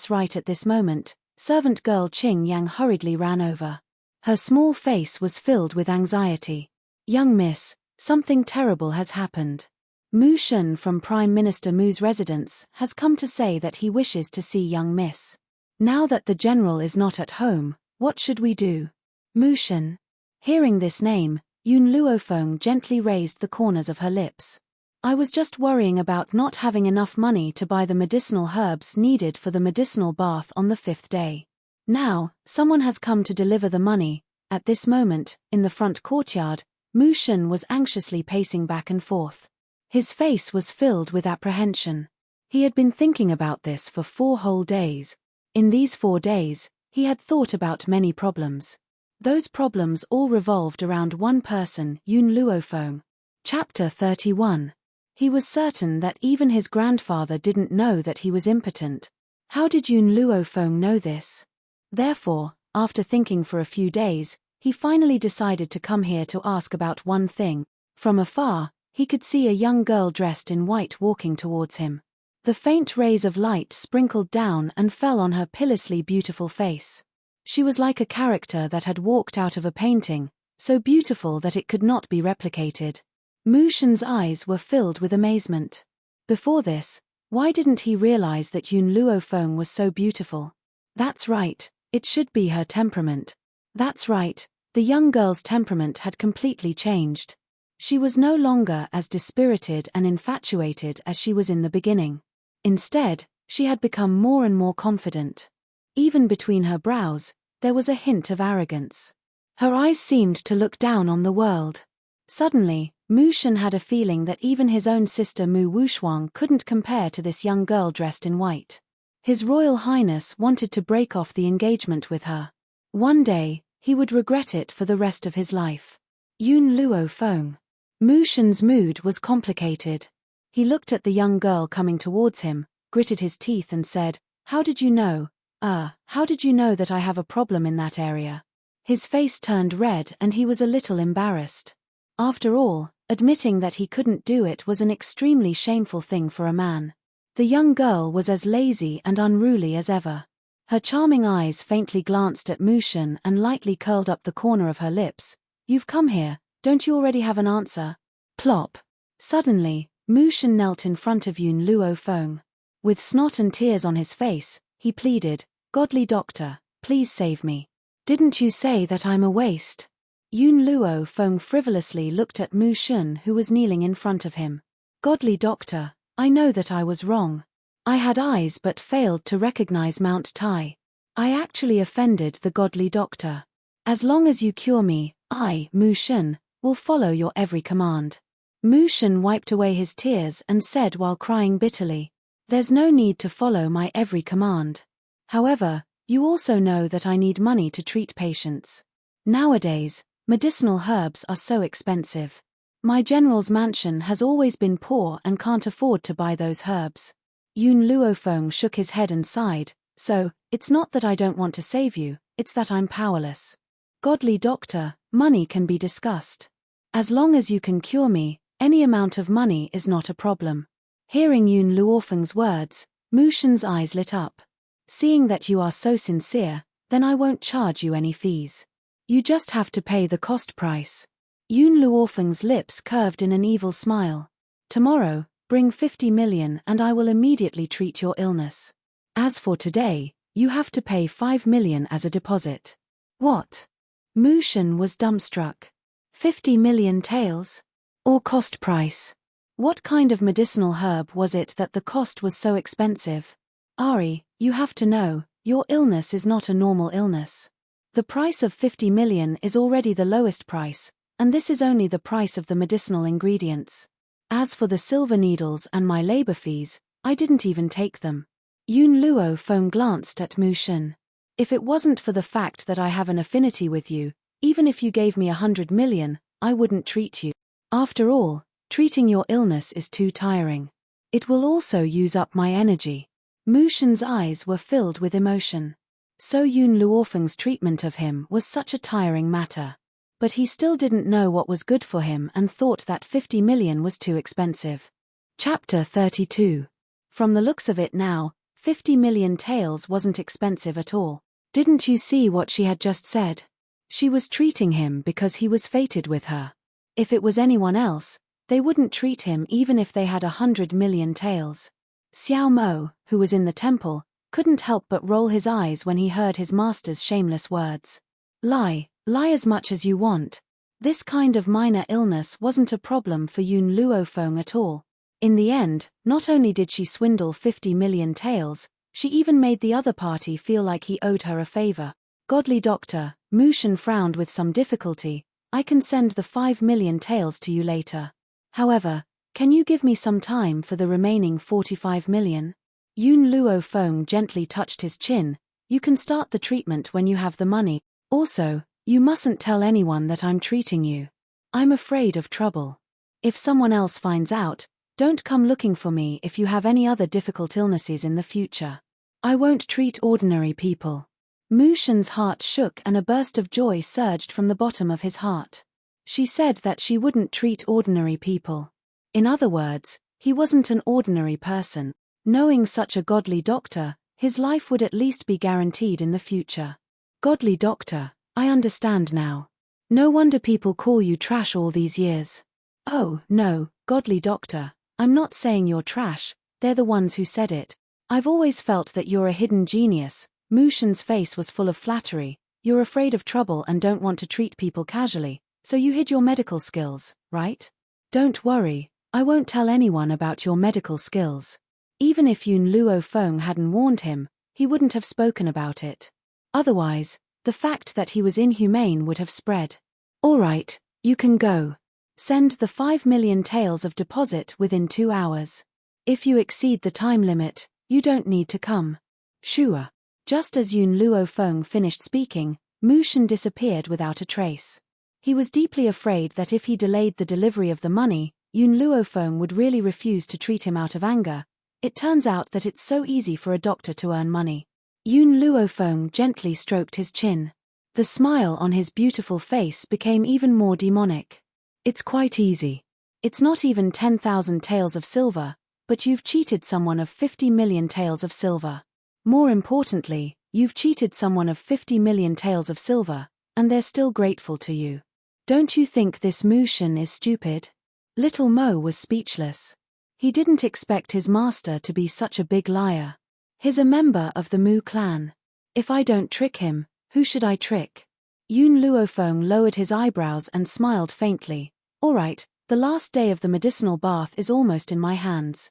right at this moment, servant girl Qing Yang hurriedly ran over. Her small face was filled with anxiety. Young miss, something terrible has happened. Mu Shun from Prime Minister Mu's residence has come to say that he wishes to see young miss. Now that the general is not at home, what should we do? Mu Shun. Hearing this name, Yun Luofeng gently raised the corners of her lips. I was just worrying about not having enough money to buy the medicinal herbs needed for the medicinal bath on the 5th day. Now, someone has come to deliver the money. At this moment, in the front courtyard, Mu Shun was anxiously pacing back and forth. His face was filled with apprehension. He had been thinking about this for 4 whole days. In these 4 days, he had thought about many problems. Those problems all revolved around one person, Yun Luofeng. Chapter 31. He was certain that even his grandfather didn't know that he was impotent. How did Yun Luofeng know this? Therefore, after thinking for a few days, he finally decided to come here to ask about one thing. From afar, he could see a young girl dressed in white walking towards him. The faint rays of light sprinkled down and fell on her pitilessly beautiful face. She was like a character that had walked out of a painting, so beautiful that it could not be replicated. Mu Shun's eyes were filled with amazement. Before this, why didn't he realize that Yun Luofeng was so beautiful? That's right, it should be her temperament. That's right, the young girl's temperament had completely changed. She was no longer as dispirited and infatuated as she was in the beginning. Instead, she had become more and more confident. Even between her brows, there was a hint of arrogance. Her eyes seemed to look down on the world. Suddenly, Mu Shun had a feeling that even his own sister Mu Wushuang couldn't compare to this young girl dressed in white. His Royal Highness wanted to break off the engagement with her. One day, he would regret it for the rest of his life. Yun Luofeng. Mu Shun's mood was complicated. He looked at the young girl coming towards him, gritted his teeth and said, "How did you know? How did you know that I have a problem in that area?" His face turned red and he was a little embarrassed. After all, admitting that he couldn't do it was an extremely shameful thing for a man. The young girl was as lazy and unruly as ever. Her charming eyes faintly glanced at Mu Shun and lightly curled up the corner of her lips. "You've come here, don't you already have an answer?" Plop. Suddenly, Mu Shun knelt in front of Yun Luofeng. With snot and tears on his face, he pleaded, "Godly doctor, please save me. Didn't you say that I'm a waste?" Yun Luofeng frivolously looked at Mu Shun who was kneeling in front of him. "Godly doctor, I know that I was wrong. I had eyes but failed to recognize Mount Tai. I actually offended the godly doctor. As long as you cure me, I, Mu Shun, will follow your every command." Mu Shun wiped away his tears and said while crying bitterly, "There's no need to follow my every command. However, you also know that I need money to treat patients. Nowadays, medicinal herbs are so expensive. My general's mansion has always been poor and can't afford to buy those herbs." Yun Luofeng shook his head and sighed, "So, it's not that I don't want to save you, it's that I'm powerless. Godly doctor, money can be discussed. As long as you can cure me, any amount of money is not a problem." Hearing Yun Luofeng's words, Mu Shun's eyes lit up. "Seeing that you are so sincere, then I won't charge you any fees. You just have to pay the cost price." Yun Luofeng's lips curved in an evil smile. "Tomorrow, bring 50 million and I will immediately treat your illness. As for today, you have to pay 5 million as a deposit." What? Mu Shun was dumbstruck. 50 million taels? Or cost price? What kind of medicinal herb was it that the cost was so expensive? "Ari, you have to know, Your illness is not a normal illness. The price of 50 million is already the lowest price, and this is only the price of the medicinal ingredients. As for the silver needles and my labor fees, I didn't even take them. Yun Luo Feng glanced at Mu Shen. If it wasn't for the fact that I have an affinity with you, even if you gave me 100 million, I wouldn't treat you. After all, treating your illness is too tiring. It will also use up my energy. Mu Shen's eyes were filled with emotion. So Yun Luofeng's treatment of him was such a tiring matter. But he still didn't know what was good for him and thought that 50 million was too expensive. Chapter 32. From the looks of it now, 50 million taels wasn't expensive at all. Didn't you see what she had just said? She was treating him because he was fated with her. If it was anyone else, they wouldn't treat him even if they had 100 million taels. Xiao Mo, who was in the temple, couldn't help but roll his eyes when he heard his master's shameless words. Lie as much as you want. This kind of minor illness wasn't a problem for Yun Luofeng at all. In the end, not only did she swindle 50 million taels, she even made the other party feel like he owed her a favor. Godly doctor, Mu Shen frowned with some difficulty. I can send the 5 million taels to you later. However, can you give me some time for the remaining 45 million? Yun Luofeng gently touched his chin. You can start the treatment when you have the money. Also, you mustn't tell anyone that I'm treating you. I'm afraid of trouble. If someone else finds out, don't come looking for me if you have any other difficult illnesses in the future. I won't treat ordinary people. Mu Shen's heart shook and a burst of joy surged from the bottom of his heart. She said that she wouldn't treat ordinary people. In other words, he wasn't an ordinary person. Knowing such a godly doctor, his life would at least be guaranteed in the future. Godly doctor, I understand now. No wonder people call you trash all these years. Oh, no, godly doctor, I'm not saying you're trash, they're the ones who said it. I've always felt that you're a hidden genius. Mu Shen's face was full of flattery. You're afraid of trouble and don't want to treat people casually, so you hid your medical skills, right? Don't worry, I won't tell anyone about your medical skills. Even if Yun Luofeng hadn't warned him, he wouldn't have spoken about it. Otherwise, the fact that he was inhumane would have spread. All right, you can go. Send the 5 million taels of deposit within 2 hours. If you exceed the time limit, you don't need to come. Sure. Just as Yun Luofeng finished speaking, Mu Shen disappeared without a trace. He was deeply afraid that if he delayed the delivery of the money, Yun Luofeng would really refuse to treat him out of anger. It turns out that it's so easy for a doctor to earn money. Yun Luofeng gently stroked his chin. The smile on his beautiful face became even more demonic. It's quite easy. It's not even 10,000 taels of silver, but you've cheated someone of 50 million taels of silver. More importantly, you've cheated someone of 50 million taels of silver, and they're still grateful to you. Don't you think this Mu Shen is stupid? Little Mo was speechless. He didn't expect his master to be such a big liar. He's a member of the Mu clan. If I don't trick him, who should I trick? Yun Luofeng lowered his eyebrows and smiled faintly. All right, the last day of the medicinal bath is almost in my hands.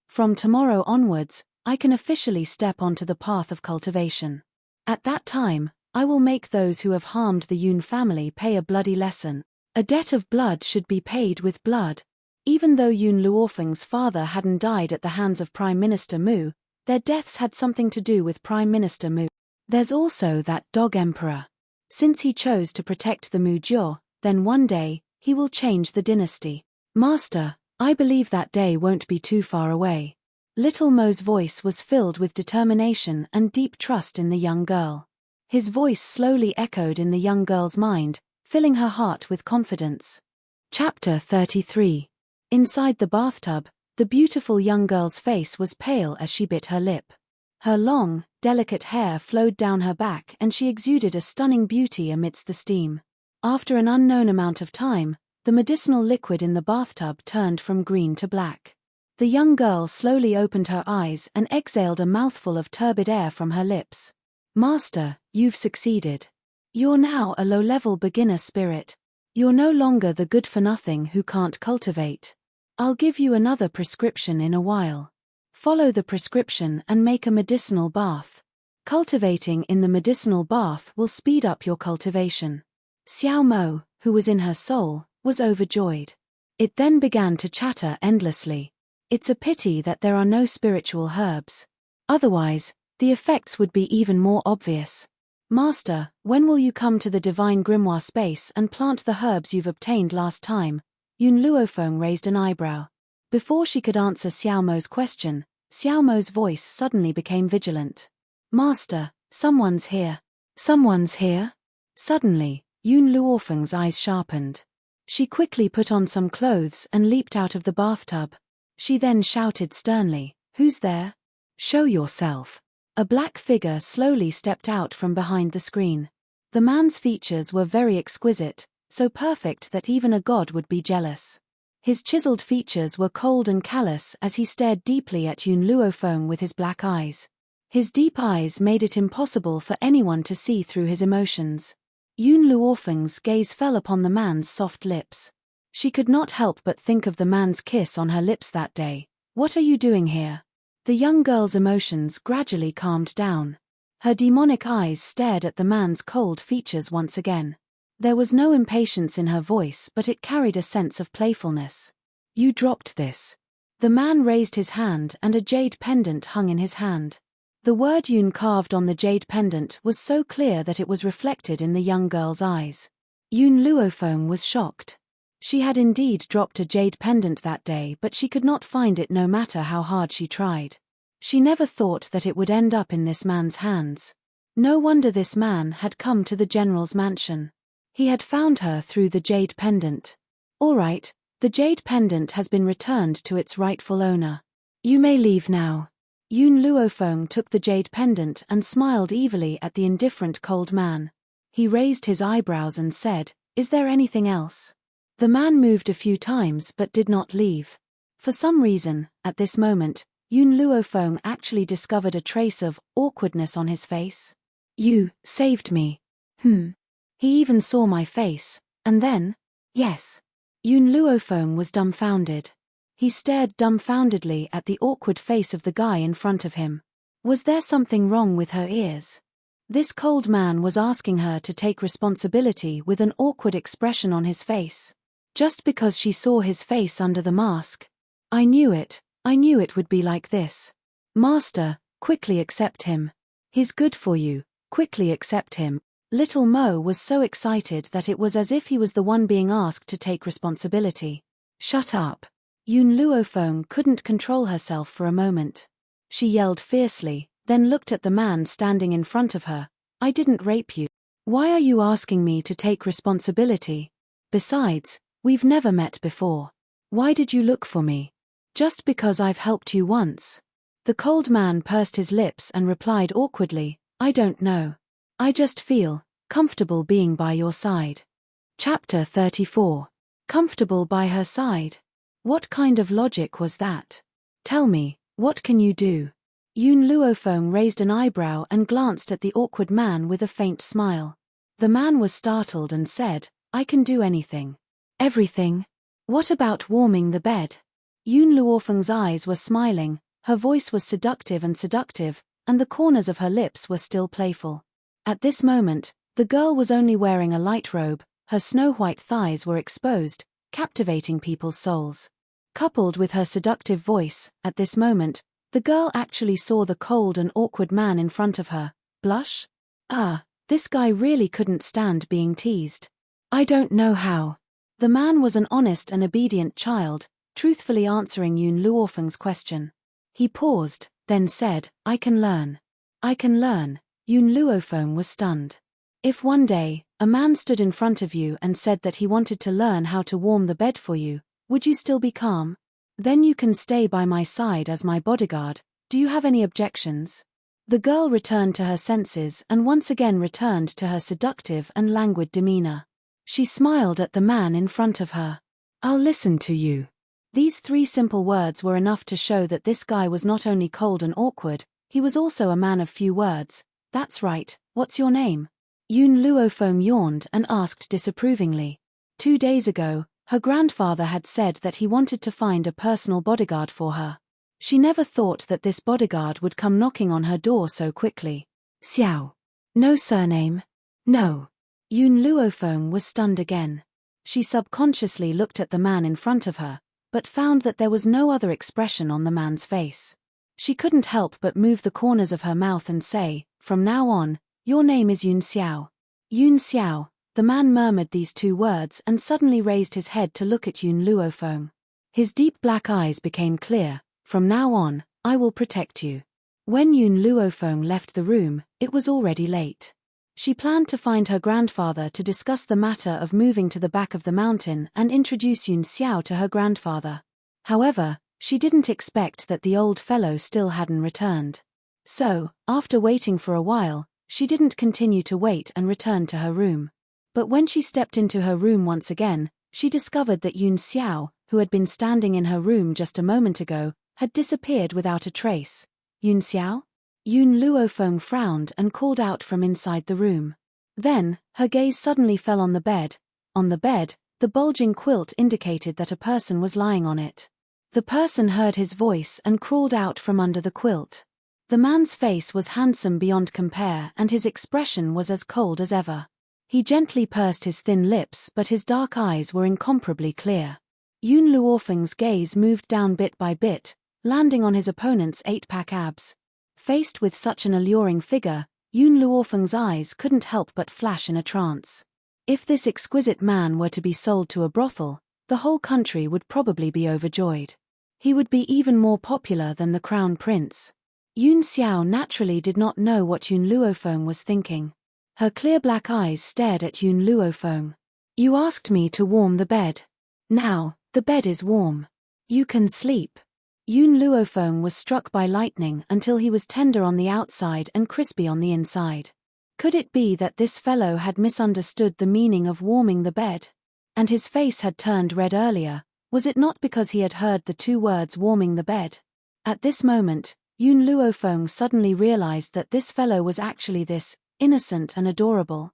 From tomorrow onwards, I can officially step onto the path of cultivation. At that time, I will make those who have harmed the Yun family pay a bloody lesson. A debt of blood should be paid with blood. Even though Yun Luofeng's father hadn't died at the hands of Prime Minister Mu, their deaths had something to do with Prime Minister Mu. There's also that dog emperor. Since he chose to protect the Mu Jiao, then one day, he will change the dynasty. Master, I believe that day won't be too far away. Little Mo's voice was filled with determination and deep trust in the young girl. His voice slowly echoed in the young girl's mind, filling her heart with confidence. Chapter 33. Inside the bathtub, the beautiful young girl's face was pale as she bit her lip. Her long, delicate hair flowed down her back and she exuded a stunning beauty amidst the steam. After an unknown amount of time, the medicinal liquid in the bathtub turned from green to black. The young girl slowly opened her eyes and exhaled a mouthful of turbid air from her lips. Master, you've succeeded. You're now a low-level beginner spirit. You're no longer the good-for-nothing who can't cultivate. I'll give you another prescription in a while. Follow the prescription and make a medicinal bath. Cultivating in the medicinal bath will speed up your cultivation. Xiao Mo, who was in her soul, was overjoyed. It then began to chatter endlessly. It's a pity that there are no spiritual herbs. Otherwise, the effects would be even more obvious. Master, when will you come to the divine grimoire space and plant the herbs you've obtained last time? Yun Luofeng raised an eyebrow. Before she could answer Xiao Mo's question, Xiao Mo's voice suddenly became vigilant. Master, someone's here. Someone's here? Suddenly, Yun Luofeng's eyes sharpened. She quickly put on some clothes and leaped out of the bathtub. She then shouted sternly, "Who's there? Show yourself." A black figure slowly stepped out from behind the screen. The man's features were very exquisite, so perfect that even a god would be jealous. His chiseled features were cold and callous as he stared deeply at Yun Luofeng with his black eyes. His deep eyes made it impossible for anyone to see through his emotions. Yun Luofeng's gaze fell upon the man's soft lips. She could not help but think of the man's kiss on her lips that day. "What are you doing here?" The young girl's emotions gradually calmed down. Her demonic eyes stared at the man's cold features once again. There was no impatience in her voice, but it carried a sense of playfulness. "You dropped this." The man raised his hand and a jade pendant hung in his hand. The word Yun carved on the jade pendant was so clear that it was reflected in the young girl's eyes. Yun Luofeng was shocked. She had indeed dropped a jade pendant that day, but she could not find it no matter how hard she tried. She never thought that it would end up in this man's hands. No wonder this man had come to the general's mansion. He had found her through the jade pendant. "All right, the jade pendant has been returned to its rightful owner. You may leave now." Yun Luofeng took the jade pendant and smiled evilly at the indifferent cold man. He raised his eyebrows and said, "Is there anything else?" The man moved a few times but did not leave. For some reason, at this moment, Yun Luofeng actually discovered a trace of awkwardness on his face. "You saved me." He even saw my face, and then? Yes. Yun Luofeng was dumbfounded. He stared dumbfoundedly at the awkward face of the guy in front of him. Was there something wrong with her ears? This cold man was asking her to take responsibility with an awkward expression on his face. Just because she saw his face under the mask. I knew it would be like this. "Master, quickly accept him. He's good for you, quickly accept him." Little Mo was so excited that it was as if he was the one being asked to take responsibility. "Shut up." Yun Luofeng couldn't control herself for a moment. She yelled fiercely, then looked at the man standing in front of her. "I didn't rape you. Why are you asking me to take responsibility? Besides, we've never met before. Why did you look for me? Just because I've helped you once." The cold man pursed his lips and replied awkwardly, "I don't know. I just feel comfortable being by your side." Chapter 34. Comfortable by her side? What kind of logic was that? "Tell me, what can you do?" Yun Luofeng raised an eyebrow and glanced at the awkward man with a faint smile. The man was startled and said, "I can do anything." "Everything? What about warming the bed?" Yun Luofeng's eyes were smiling, her voice was seductive, and the corners of her lips were still playful. At this moment, the girl was only wearing a light robe, her snow-white thighs were exposed, captivating people's souls. Coupled with her seductive voice, at this moment, the girl actually saw the cold and awkward man in front of her blush. This guy really couldn't stand being teased. "I don't know how." The man was an honest and obedient child, truthfully answering Yun Luofeng's question. He paused, then said, "I can learn." "I can learn." Yun Luofeng was stunned. If one day, a man stood in front of you and said that he wanted to learn how to warm the bed for you, would you still be calm? "Then you can stay by my side as my bodyguard. Do you have any objections?" The girl returned to her senses and once again returned to her seductive and languid demeanor. She smiled at the man in front of her. "I'll listen to you." These three simple words were enough to show that this guy was not only cold and awkward, he was also a man of few words. "That's right, what's your name?" Yun Luofeng yawned and asked disapprovingly. 2 days ago, her grandfather had said that he wanted to find a personal bodyguard for her. She never thought that this bodyguard would come knocking on her door so quickly. Xiao. No surname. No. Yun Luofeng was stunned again. She subconsciously looked at the man in front of her, but found that there was no other expression on the man's face. She couldn't help but move the corners of her mouth and say, "From now on, your name is Yun Xiao." Yun Xiao. The man murmured these two words and suddenly raised his head to look at Yun Luofeng. His deep black eyes became clear. "From now on, I will protect you." When Yun Luofeng left the room, it was already late. She planned to find her grandfather to discuss the matter of moving to the back of the mountain and introduce Yun Xiao to her grandfather. However, she didn't expect that the old fellow still hadn't returned. So, after waiting for a while, she didn't continue to wait and returned to her room. But when she stepped into her room once again, she discovered that Yun Xiao, who had been standing in her room just a moment ago, had disappeared without a trace. "Yun Xiao?" Yun Luofeng frowned and called out from inside the room. Then, her gaze suddenly fell on the bed. On the bed, the bulging quilt indicated that a person was lying on it. The person heard his voice and crawled out from under the quilt. The man's face was handsome beyond compare and his expression was as cold as ever. He gently pursed his thin lips but his dark eyes were incomparably clear. Yun Luofeng's gaze moved down bit by bit, landing on his opponent's 8-pack abs. Faced with such an alluring figure, Yun Luofeng's eyes couldn't help but flash in a trance. If this exquisite man were to be sold to a brothel, the whole country would probably be overjoyed. He would be even more popular than the crown prince. Yun Xiao naturally did not know what Yun Luofeng was thinking. Her clear black eyes stared at Yun Luofeng. "You asked me to warm the bed. Now, the bed is warm. You can sleep." Yun Luofeng was struck by lightning until he was tender on the outside and crispy on the inside. Could it be that this fellow had misunderstood the meaning of warming the bed? And his face had turned red earlier, was it not because he had heard the two words warming the bed? At this moment, Yun Luofeng suddenly realized that this fellow was actually this, innocent and adorable.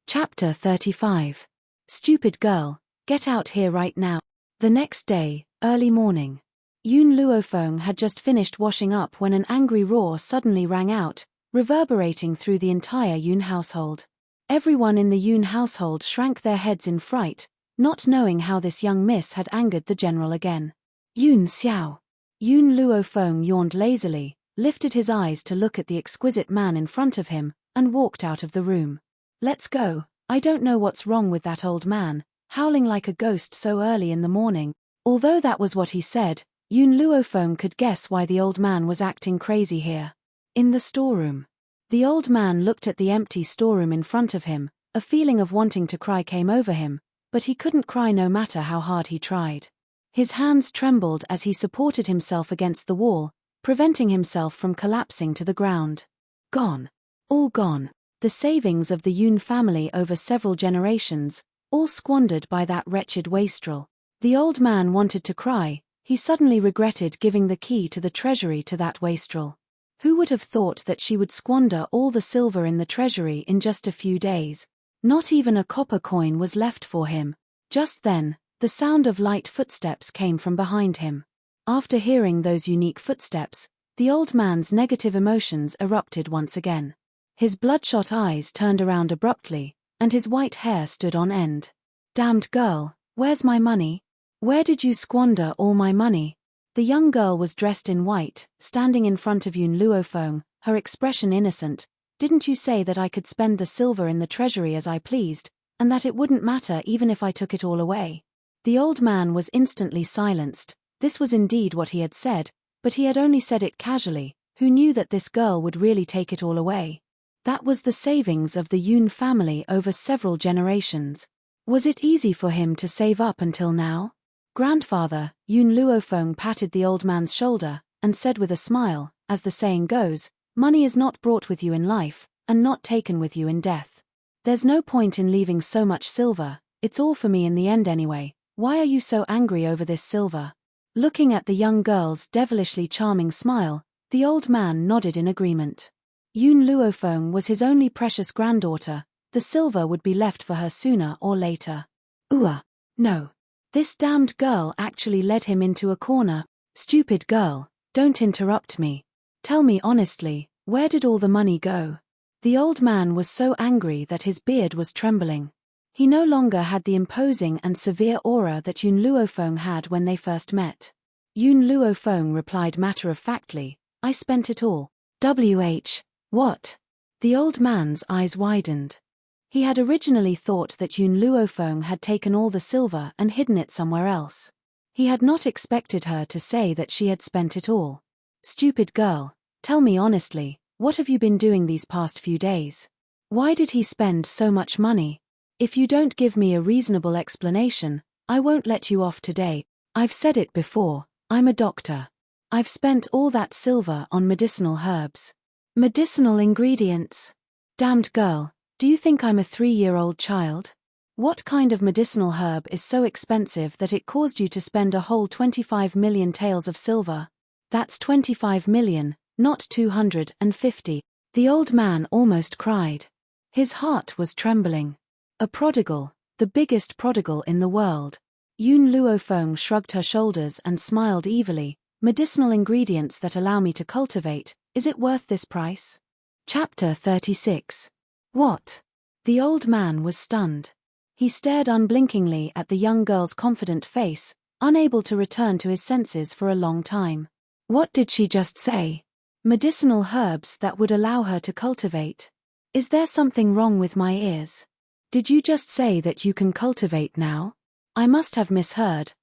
Chapter 35. Stupid girl, get out here right now. The next day, early morning. Yun Luofeng had just finished washing up when an angry roar suddenly rang out, reverberating through the entire Yun household. Everyone in the Yun household shrank their heads in fright, not knowing how this young miss had angered the general again. "Yun Xiao." Yun Luofeng yawned lazily, lifted his eyes to look at the exquisite man in front of him, and walked out of the room. "Let's go, I don't know what's wrong with that old man, howling like a ghost so early in the morning." Although that was what he said, Yun Luofeng could guess why the old man was acting crazy here. In the storeroom. The old man looked at the empty storeroom in front of him, a feeling of wanting to cry came over him, but he couldn't cry no matter how hard he tried. His hands trembled as he supported himself against the wall, preventing himself from collapsing to the ground. Gone. All gone. The savings of the Yun family over several generations, all squandered by that wretched wastrel. The old man wanted to cry, he suddenly regretted giving the key to the treasury to that wastrel. Who would have thought that she would squander all the silver in the treasury in just a few days? Not even a copper coin was left for him. Just then, the sound of light footsteps came from behind him. After hearing those unique footsteps, the old man's negative emotions erupted once again. His bloodshot eyes turned around abruptly, and his white hair stood on end. "Damned girl, where's my money? Where did you squander all my money?" The young girl was dressed in white, standing in front of Yun Luofeng, her expression innocent. "Didn't you say that I could spend the silver in the treasury as I pleased, and that it wouldn't matter even if I took it all away?" The old man was instantly silenced. This was indeed what he had said, but he had only said it casually. Who knew that this girl would really take it all away? That was the savings of the Yun family over several generations. Was it easy for him to save up until now? "Grandfather," Yun Luofeng patted the old man's shoulder, and said with a smile, as the saying goes, money is not brought with you in life, and not taken with you in death. There's no point in leaving so much silver, it's all for me in the end anyway. Why are you so angry over this silver? Looking at the young girl's devilishly charming smile, the old man nodded in agreement. Yun Luofeng was his only precious granddaughter, the silver would be left for her sooner or later. No. This damned girl actually led him into a corner. "Stupid girl, don't interrupt me. Tell me honestly, where did all the money go?" The old man was so angry that his beard was trembling. He no longer had the imposing and severe aura that Yun Luofeng had when they first met. Yun Luofeng replied matter-of-factly, "I spent it all." What? The old man's eyes widened. He had originally thought that Yun Luofeng had taken all the silver and hidden it somewhere else. He had not expected her to say that she had spent it all. "Stupid girl, tell me honestly, what have you been doing these past few days? Why did he spend so much money? If you don't give me a reasonable explanation, I won't let you off today. I've said it before, I'm a doctor. I've spent all that silver on medicinal herbs. Medicinal ingredients. Damned girl, do you think I'm a 3-year-old child? What kind of medicinal herb is so expensive that it caused you to spend a whole 25 million taels of silver? That's 25 million, not 250. The old man almost cried. His heart was trembling. A prodigal, the biggest prodigal in the world. Yun Luofeng shrugged her shoulders and smiled evilly. "Medicinal ingredients that allow me to cultivate, is it worth this price?" Chapter 36. What? The old man was stunned. He stared unblinkingly at the young girl's confident face, unable to return to his senses for a long time. What did she just say? Medicinal herbs that would allow her to cultivate. Is there something wrong with my ears? Did you just say that you can cultivate now? I must have misheard.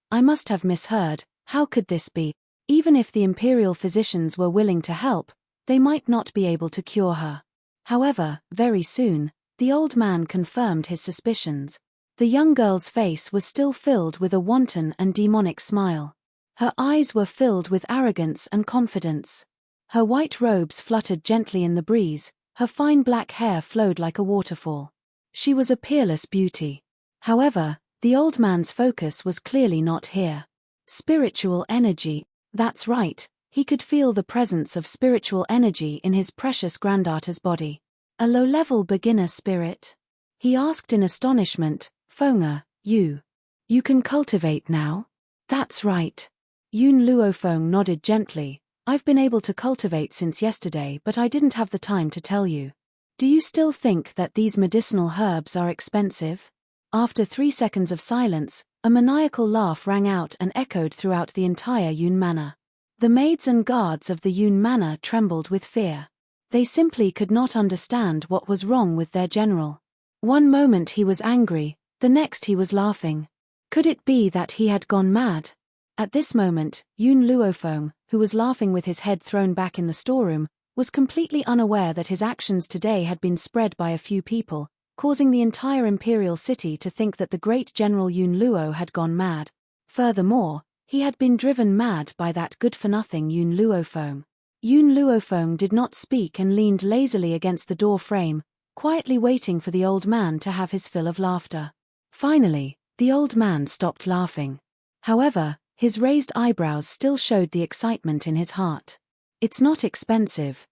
How could this be? Even if the imperial physicians were willing to help, they might not be able to cure her. However, very soon, the old man confirmed his suspicions. The young girl's face was still filled with a wanton and demonic smile. Her eyes were filled with arrogance and confidence. Her white robes fluttered gently in the breeze, her fine black hair flowed like a waterfall. She was a peerless beauty. However, the old man's focus was clearly not here. Spiritual energy, that's right, he could feel the presence of spiritual energy in his precious granddaughter's body. A low-level beginner spirit? He asked in astonishment, "Feng'er, you can cultivate now?" "That's right." Yun Luofeng nodded gently. "I've been able to cultivate since yesterday, but I didn't have the time to tell you. Do you still think that these medicinal herbs are expensive?" After 3 seconds of silence, a maniacal laugh rang out and echoed throughout the entire Yun Manor. The maids and guards of the Yun Manor trembled with fear. They simply could not understand what was wrong with their general. One moment he was angry, the next he was laughing. Could it be that he had gone mad? At this moment, Yun Luofeng, who was laughing with his head thrown back in the storeroom, was completely unaware that his actions today had been spread by a few people, causing the entire imperial city to think that the great General Yun Luo had gone mad. Furthermore, he had been driven mad by that good-for-nothing Yun Luofeng. Yun Luofeng did not speak and leaned lazily against the door frame, quietly waiting for the old man to have his fill of laughter. Finally, the old man stopped laughing. However, his raised eyebrows still showed the excitement in his heart. It's not expensive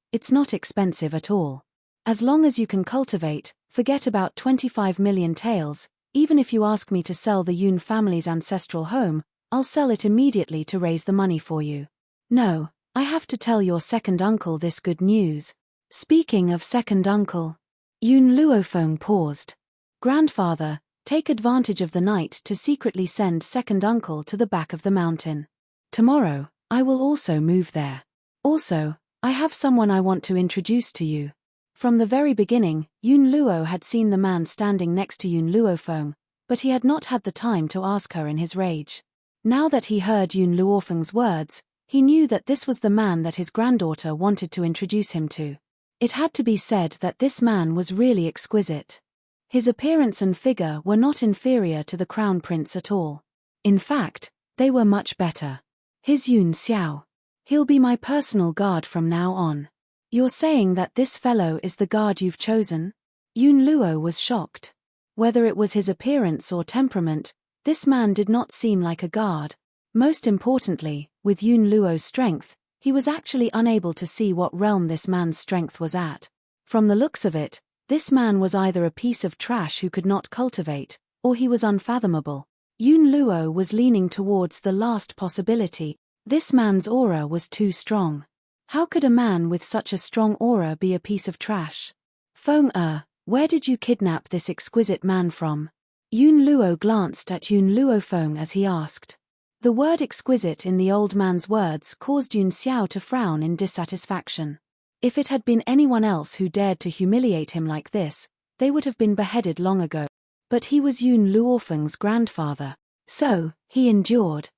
at all. As long as you can cultivate, forget about 25 million taels. Even if you ask me to sell the Yun family's ancestral home, I'll sell it immediately to raise the money for you. No, I have to tell your second uncle this good news. Speaking of second uncle. Yun Luofeng paused. Grandfather, take advantage of the night to secretly send second uncle to the back of the mountain. Tomorrow, I will also move there. Also, I have someone I want to introduce to you. From the very beginning, Yun Luo had seen the man standing next to Yun Luofeng, but he had not had the time to ask her in his rage. Now that he heard Yun Luofeng's words, he knew that this was the man that his granddaughter wanted to introduce him to. It had to be said that this man was really exquisite. His appearance and figure were not inferior to the crown prince at all. In fact, they were much better. His Yun Xiao. He'll be my personal guard from now on. You're saying that this fellow is the guard you've chosen? Yun Luo was shocked. Whether it was his appearance or temperament, this man did not seem like a guard. Most importantly, with Yun Luo's strength, he was actually unable to see what realm this man's strength was at. From the looks of it, this man was either a piece of trash who could not cultivate, or he was unfathomable. Yun Luo was leaning towards the last possibility. This man's aura was too strong. How could a man with such a strong aura be a piece of trash? Feng where did you kidnap this exquisite man from? Yun Luo glanced at Yun Luofeng as he asked. The word exquisite in the old man's words caused Yun Xiao to frown in dissatisfaction. If it had been anyone else who dared to humiliate him like this, they would have been beheaded long ago. But he was Yun Luofeng's grandfather. So, he endured.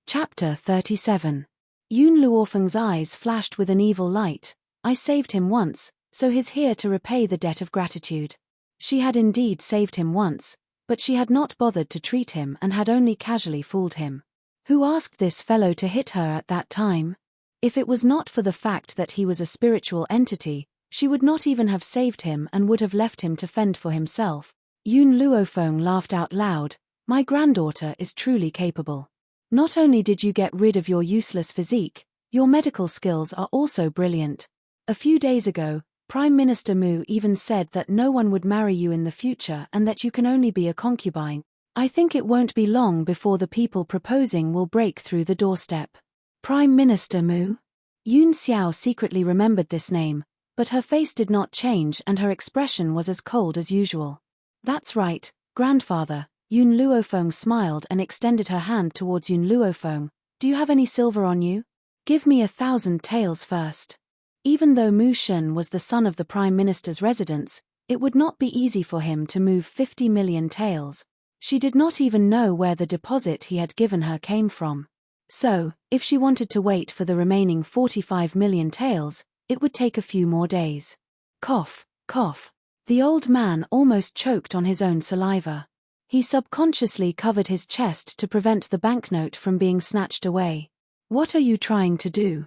Chapter 37. Yun Luofeng's eyes flashed with an evil light. I saved him once, so he's here to repay the debt of gratitude. She had indeed saved him once, but she had not bothered to treat him and had only casually fooled him. Who asked this fellow to hit her at that time? If it was not for the fact that he was a spiritual entity, she would not even have saved him and would have left him to fend for himself. Yun Luofeng laughed out loud. My granddaughter is truly capable. Not only did you get rid of your useless physique, your medical skills are also brilliant. A few days ago, Prime Minister Mu even said that no one would marry you in the future and that you can only be a concubine. I think it won't be long before the people proposing will break through the doorstep. Prime Minister Mu? Yun Xiao secretly remembered this name, but her face did not change and her expression was as cold as usual. That's right, grandfather. Yun Luofeng smiled and extended her hand towards Yun Luofeng. Do you have any silver on you? Give me 1,000 taels first. Even though Mu Shen was the son of the Prime Minister's residence, it would not be easy for him to move 50 million taels. She did not even know where the deposit he had given her came from. So, if she wanted to wait for the remaining 45 million taels, it would take a few more days. Cough, cough. The old man almost choked on his own saliva. He subconsciously covered his chest to prevent the banknote from being snatched away. What are you trying to do?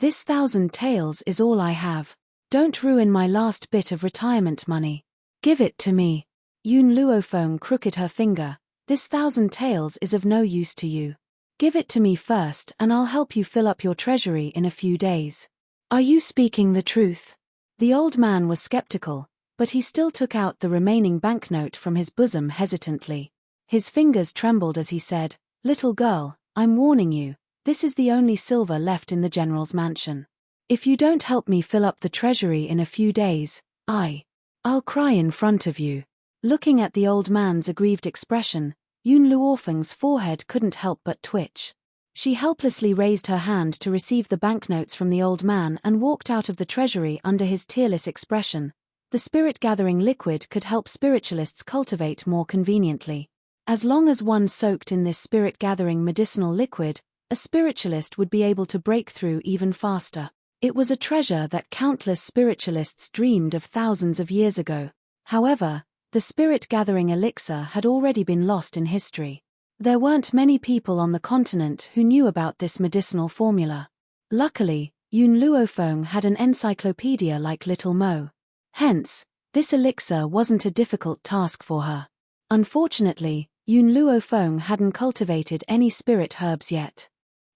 This 1,000 taels is all I have. Don't ruin my last bit of retirement money. Give it to me. Yun Luofeng crooked her finger. This 1,000 taels is of no use to you. Give it to me first and I'll help you fill up your treasury in a few days. Are you speaking the truth? The old man was skeptical, but he still took out the remaining banknote from his bosom hesitantly. His fingers trembled as he said, Little girl, I'm warning you, this is the only silver left in the general's mansion. If you don't help me fill up the treasury in a few days, I'll cry in front of you. Looking at the old man's aggrieved expression, Yun Luofeng's forehead couldn't help but twitch. She helplessly raised her hand to receive the banknotes from the old man and walked out of the treasury under his tearless expression. The spirit-gathering liquid could help spiritualists cultivate more conveniently. As long as one soaked in this spirit-gathering medicinal liquid, a spiritualist would be able to break through even faster. It was a treasure that countless spiritualists dreamed of thousands of years ago. However, the spirit-gathering elixir had already been lost in history. There weren't many people on the continent who knew about this medicinal formula. Luckily, Yun Luofeng had an encyclopedia like Little Mo. Hence, this elixir wasn't a difficult task for her. Unfortunately, Yun Luofeng hadn't cultivated any spirit herbs yet.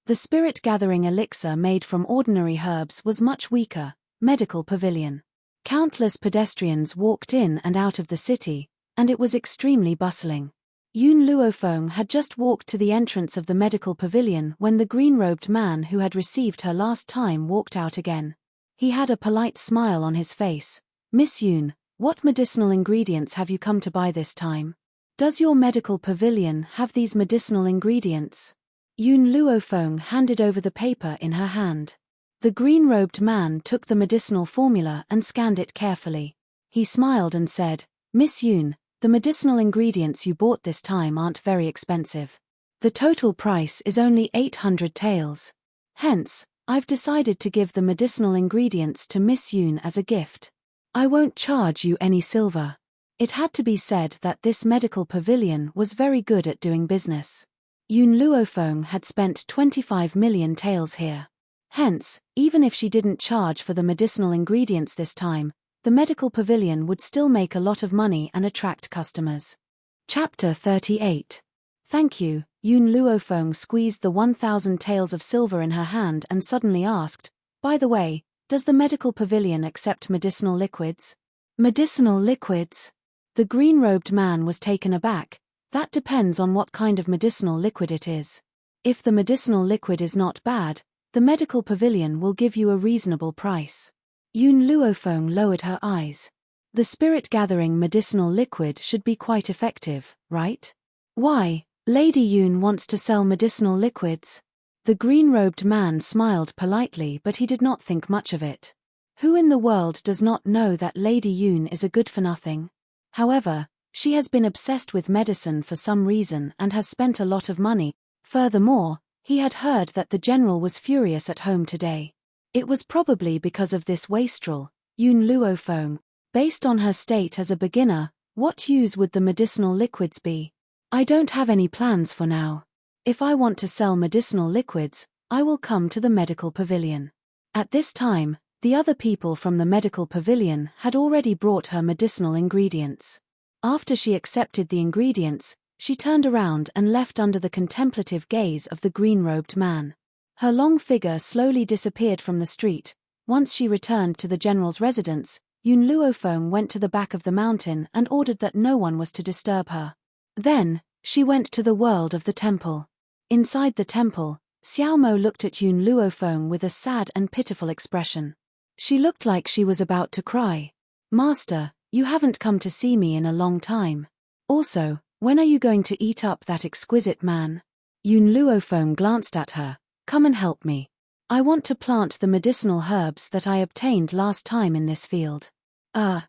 The spirit-gathering elixir made from ordinary herbs was much weaker. Medical pavilion. Countless pedestrians walked in and out of the city, and it was extremely bustling. Yun Luofeng had just walked to the entrance of the medical pavilion when the green-robed man who had received her last time walked out again. He had a polite smile on his face. Miss Yun, what medicinal ingredients have you come to buy this time? Does your medical pavilion have these medicinal ingredients? Yun Luofeng handed over the paper in her hand. The green-robed man took the medicinal formula and scanned it carefully. He smiled and said, Miss Yun, the medicinal ingredients you bought this time aren't very expensive. The total price is only 800 taels. Hence, I've decided to give the medicinal ingredients to Miss Yun as a gift. I won't charge you any silver. It had to be said that this medical pavilion was very good at doing business. Yun Luofeng had spent 25 million taels here. Hence, even if she didn't charge for the medicinal ingredients this time, the medical pavilion would still make a lot of money and attract customers. Chapter 38. Thank you. Yun Luofeng squeezed the 1,000 taels of silver in her hand and suddenly asked, By the way, does the medical pavilion accept medicinal liquids? Medicinal liquids? The green-robed man was taken aback. That depends on what kind of medicinal liquid it is. If the medicinal liquid is not bad, the medical pavilion will give you a reasonable price. Yun Luofeng lowered her eyes. The spirit-gathering medicinal liquid should be quite effective, right? Why, Lady Yun wants to sell medicinal liquids? The green-robed man smiled politely, but he did not think much of it. Who in the world does not know that Lady Yun is a good-for-nothing? However, she has been obsessed with medicine for some reason and has spent a lot of money. Furthermore, he had heard that the general was furious at home today. It was probably because of this wastrel, Yun Luofeng. Based on her state as a beginner, what use would the medicinal liquids be? I don't have any plans for now. If I want to sell medicinal liquids, I will come to the medical pavilion. At this time, the other people from the medical pavilion had already brought her medicinal ingredients. After she accepted the ingredients, she turned around and left under the contemplative gaze of the green-robed man. Her long figure slowly disappeared from the street. Once she returned to the general's residence, Yun Luofeng went to the back of the mountain and ordered that no one was to disturb her. Then, she went to the world of the temple. Inside the temple, Xiao Mo looked at Yun Luofeng with a sad and pitiful expression. She looked like she was about to cry. Master, you haven't come to see me in a long time. Also, when are you going to eat up that exquisite man? Yun Luofeng glanced at her. Come and help me. I want to plant the medicinal herbs that I obtained last time in this field.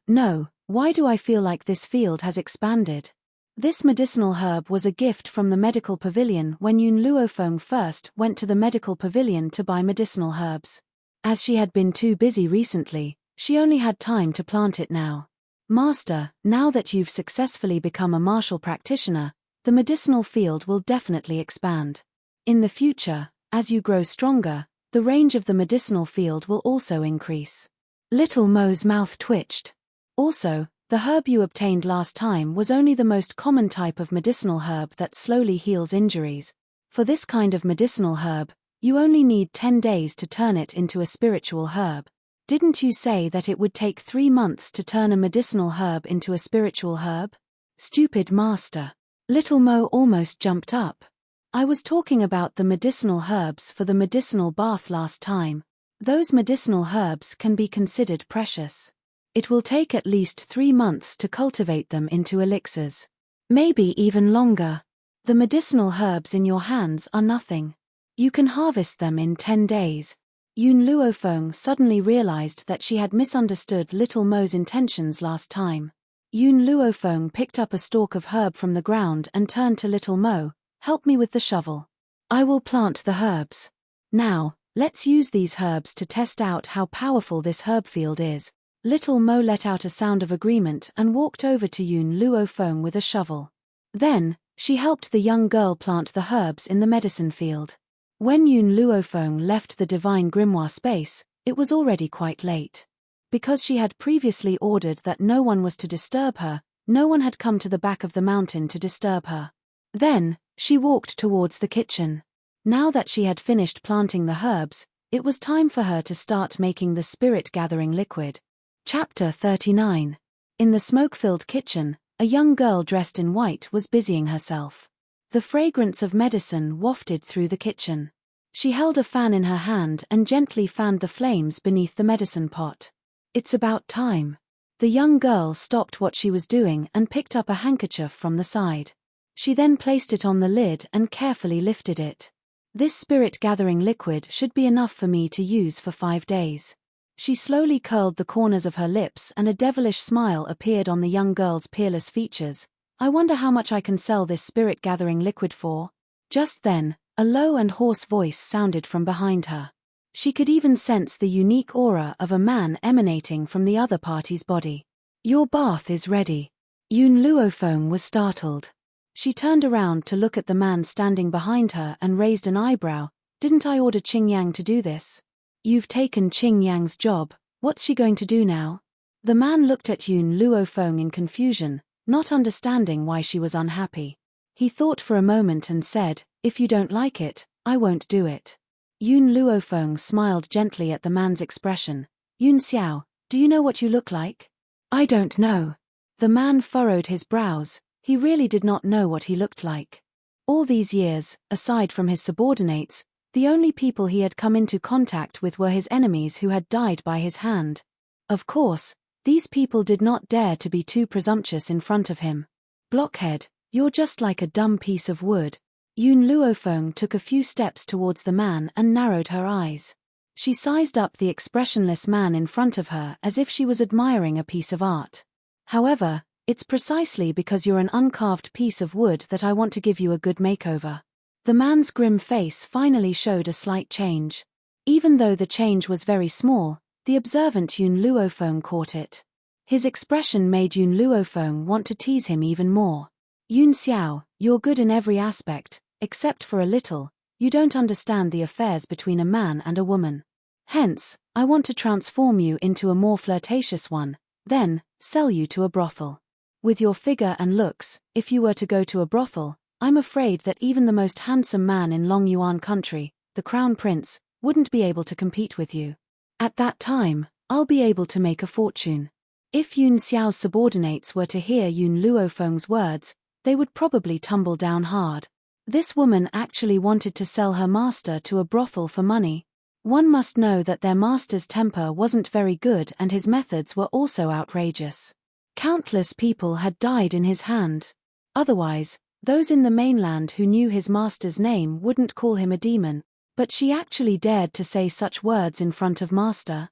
No, why do I feel like this field has expanded? This medicinal herb was a gift from the medical pavilion when Yun Luofeng first went to the medical pavilion to buy medicinal herbs. As she had been too busy recently, she only had time to plant it now. Master, now that you've successfully become a martial practitioner, the medicinal field will definitely expand. In the future, as you grow stronger, the range of the medicinal field will also increase. Little Mo's mouth twitched. Also, the herb you obtained last time was only the most common type of medicinal herb that slowly heals injuries. For this kind of medicinal herb, you only need 10 days to turn it into a spiritual herb. Didn't you say that it would take 3 months to turn a medicinal herb into a spiritual herb? Stupid master. Little Mo almost jumped up. I was talking about the medicinal herbs for the medicinal bath last time. Those medicinal herbs can be considered precious. It will take at least 3 months to cultivate them into elixirs. Maybe even longer. The medicinal herbs in your hands are nothing. You can harvest them in 10 days. Yun Luofeng suddenly realized that she had misunderstood Little Mo's intentions last time. Yun Luofeng picked up a stalk of herb from the ground and turned to Little Mo. Help me with the shovel. I will plant the herbs. Now, let's use these herbs to test out how powerful this herb field is. Little Mo let out a sound of agreement and walked over to Yun Luofeng with a shovel. Then, she helped the young girl plant the herbs in the medicine field. When Yun Luofeng left the divine grimoire space, it was already quite late. Because she had previously ordered that no one was to disturb her, no one had come to the back of the mountain to disturb her. Then, she walked towards the kitchen. Now that she had finished planting the herbs, it was time for her to start making the spirit-gathering liquid. Chapter 39. In the smoke-filled kitchen, a young girl dressed in white was busying herself. The fragrance of medicine wafted through the kitchen. She held a fan in her hand and gently fanned the flames beneath the medicine pot. It's about time. The young girl stopped what she was doing and picked up a handkerchief from the side. She then placed it on the lid and carefully lifted it. This spirit-gathering liquid should be enough for me to use for 5 days. She slowly curled the corners of her lips and a devilish smile appeared on the young girl's peerless features. I wonder how much I can sell this spirit-gathering liquid for. Just then, a low and hoarse voice sounded from behind her. She could even sense the unique aura of a man emanating from the other party's body. Your bath is ready. Yun Luofeng was startled. She turned around to look at the man standing behind her and raised an eyebrow. Didn't I order Qing Yang to do this? You've taken Qing Yang's job, what's she going to do now? The man looked at Yun Luofeng in confusion, not understanding why she was unhappy. He thought for a moment and said, if you don't like it, I won't do it. Yun Luofeng smiled gently at the man's expression. Yun Xiao, do you know what you look like? I don't know. The man furrowed his brows. He really did not know what he looked like. All these years, aside from his subordinates, the only people he had come into contact with were his enemies who had died by his hand. Of course, These people did not dare to be too presumptuous in front of him. Blockhead, you're just like a dumb piece of wood. Yun Luofeng took a few steps towards the man and narrowed her eyes. She sized up the expressionless man in front of her as if she was admiring a piece of art. However, it's precisely because you're an uncarved piece of wood that I want to give you a good makeover. The man's grim face finally showed a slight change. Even though the change was very small, the observant Yun Luofeng caught it. His expression made Yun Luofeng want to tease him even more. Yun Xiao, you're good in every aspect, except for a little, you don't understand the affairs between a man and a woman. Hence, I want to transform you into a more flirtatious one, then, sell you to a brothel. With your figure and looks, if you were to go to a brothel, I'm afraid that even the most handsome man in Long Yuan country, the crown prince, wouldn't be able to compete with you. At that time, I'll be able to make a fortune. If Yun Xiao's subordinates were to hear Yun Luofeng's words, they would probably tumble down hard. This woman actually wanted to sell her master to a brothel for money. One must know that their master's temper wasn't very good and his methods were also outrageous. Countless people had died in his hands. Otherwise, those in the mainland who knew his master's name wouldn't call him a demon, but she actually dared to say such words in front of master.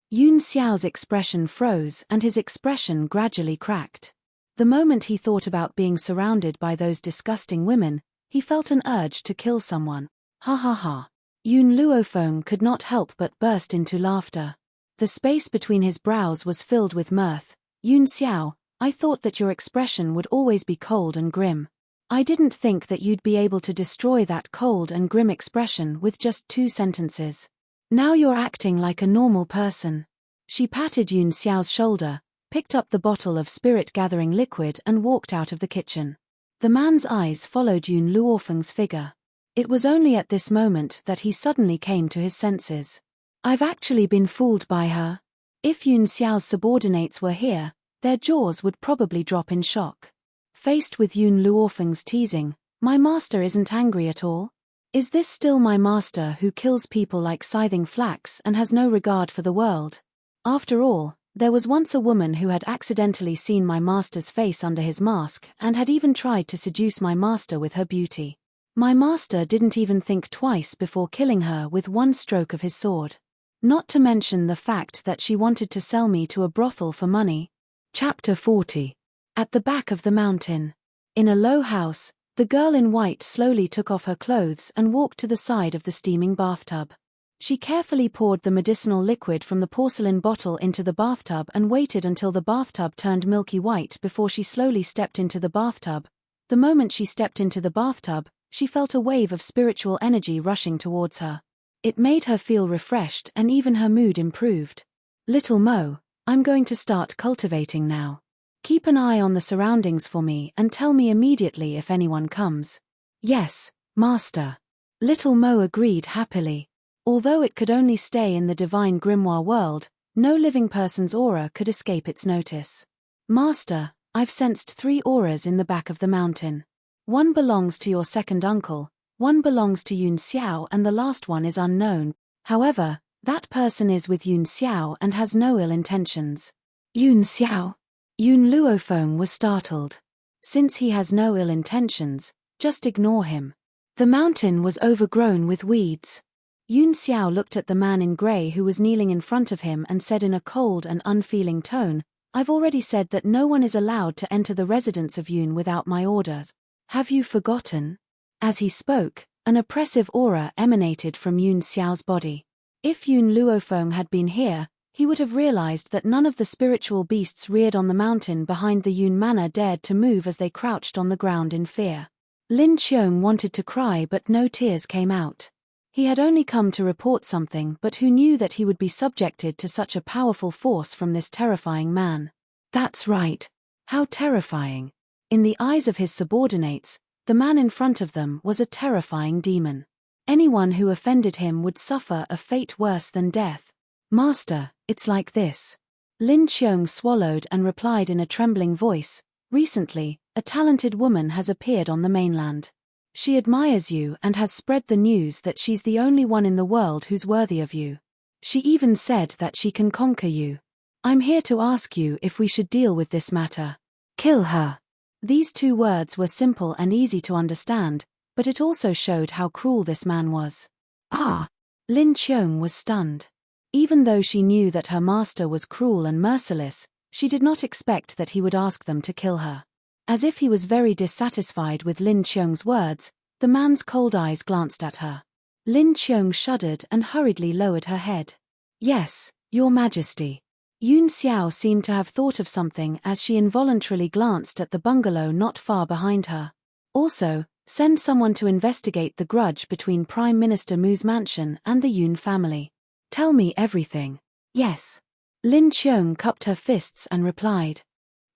Yun Xiao's expression froze and his expression gradually cracked. The moment he thought about being surrounded by those disgusting women, he felt an urge to kill someone. Ha ha ha. Yun Luofeng could not help but burst into laughter. The space between his brows was filled with mirth. Yun Xiao, I thought that your expression would always be cold and grim. I didn't think that you'd be able to destroy that cold and grim expression with just 2 sentences. Now you're acting like a normal person. She patted Yun Xiao's shoulder, picked up the bottle of spirit-gathering liquid and walked out of the kitchen. The man's eyes followed Yun Luofeng's figure. It was only at this moment that he suddenly came to his senses. I've actually been fooled by her. If Yun Xiao's subordinates were here, their jaws would probably drop in shock. Faced with Yun Luofeng's teasing, my master isn't angry at all? Is this still my master who kills people like scything flax and has no regard for the world? After all, there was once a woman who had accidentally seen my master's face under his mask and had even tried to seduce my master with her beauty. My master didn't even think twice before killing her with one stroke of his sword. Not to mention the fact that she wanted to sell me to a brothel for money. Chapter 40. At the back of the mountain. In a low house, the girl in white slowly took off her clothes and walked to the side of the steaming bathtub. She carefully poured the medicinal liquid from the porcelain bottle into the bathtub and waited until the bathtub turned milky white before she slowly stepped into the bathtub. The moment she stepped into the bathtub, she felt a wave of spiritual energy rushing towards her. It made her feel refreshed and even her mood improved. Little Mo, I'm going to start cultivating now. Keep an eye on the surroundings for me and tell me immediately if anyone comes. Yes, Master. Little Mo agreed happily. Although it could only stay in the divine grimoire world, no living person's aura could escape its notice. Master, I've sensed 3 auras in the back of the mountain. One belongs to your second uncle, one belongs to Yun Xiao and the last one is unknown. However, that person is with Yun Xiao and has no ill intentions. Yun Xiao? Yun Luofeng was startled. Since he has no ill intentions, just ignore him. The mountain was overgrown with weeds. Yun Xiao looked at the man in grey who was kneeling in front of him and said in a cold and unfeeling tone, I've already said that no one is allowed to enter the residence of Yun without my orders. Have you forgotten? As he spoke, an oppressive aura emanated from Yun Xiao's body. If Yun Luofeng had been here, he would have realized that none of the spiritual beasts reared on the mountain behind the Yun Manor dared to move as they crouched on the ground in fear. Lin Qiong wanted to cry but no tears came out. He had only come to report something but who knew that he would be subjected to such a powerful force from this terrifying man. That's right. How terrifying. In the eyes of his subordinates, the man in front of them was a terrifying demon. Anyone who offended him would suffer a fate worse than death. Master, it's like this. Lin Qiong swallowed and replied in a trembling voice, recently, a talented woman has appeared on the mainland. She admires you and has spread the news that she's the only one in the world who's worthy of you. She even said that she can conquer you. I'm here to ask you if we should deal with this matter. Kill her. These 2 words were simple and easy to understand, but it also showed how cruel this man was. Ah! Lin Qiong was stunned. Even though she knew that her master was cruel and merciless, she did not expect that he would ask them to kill her. As if he was very dissatisfied with Lin Qiong's words, the man's cold eyes glanced at her. Lin Qiong shuddered and hurriedly lowered her head. Yes, Your Majesty. Yun Xiao seemed to have thought of something as she involuntarily glanced at the bungalow not far behind her. Also, send someone to investigate the grudge between Prime Minister Mu's mansion and the Yun family. Tell me everything. Yes. Lin Qiong cupped her fists and replied.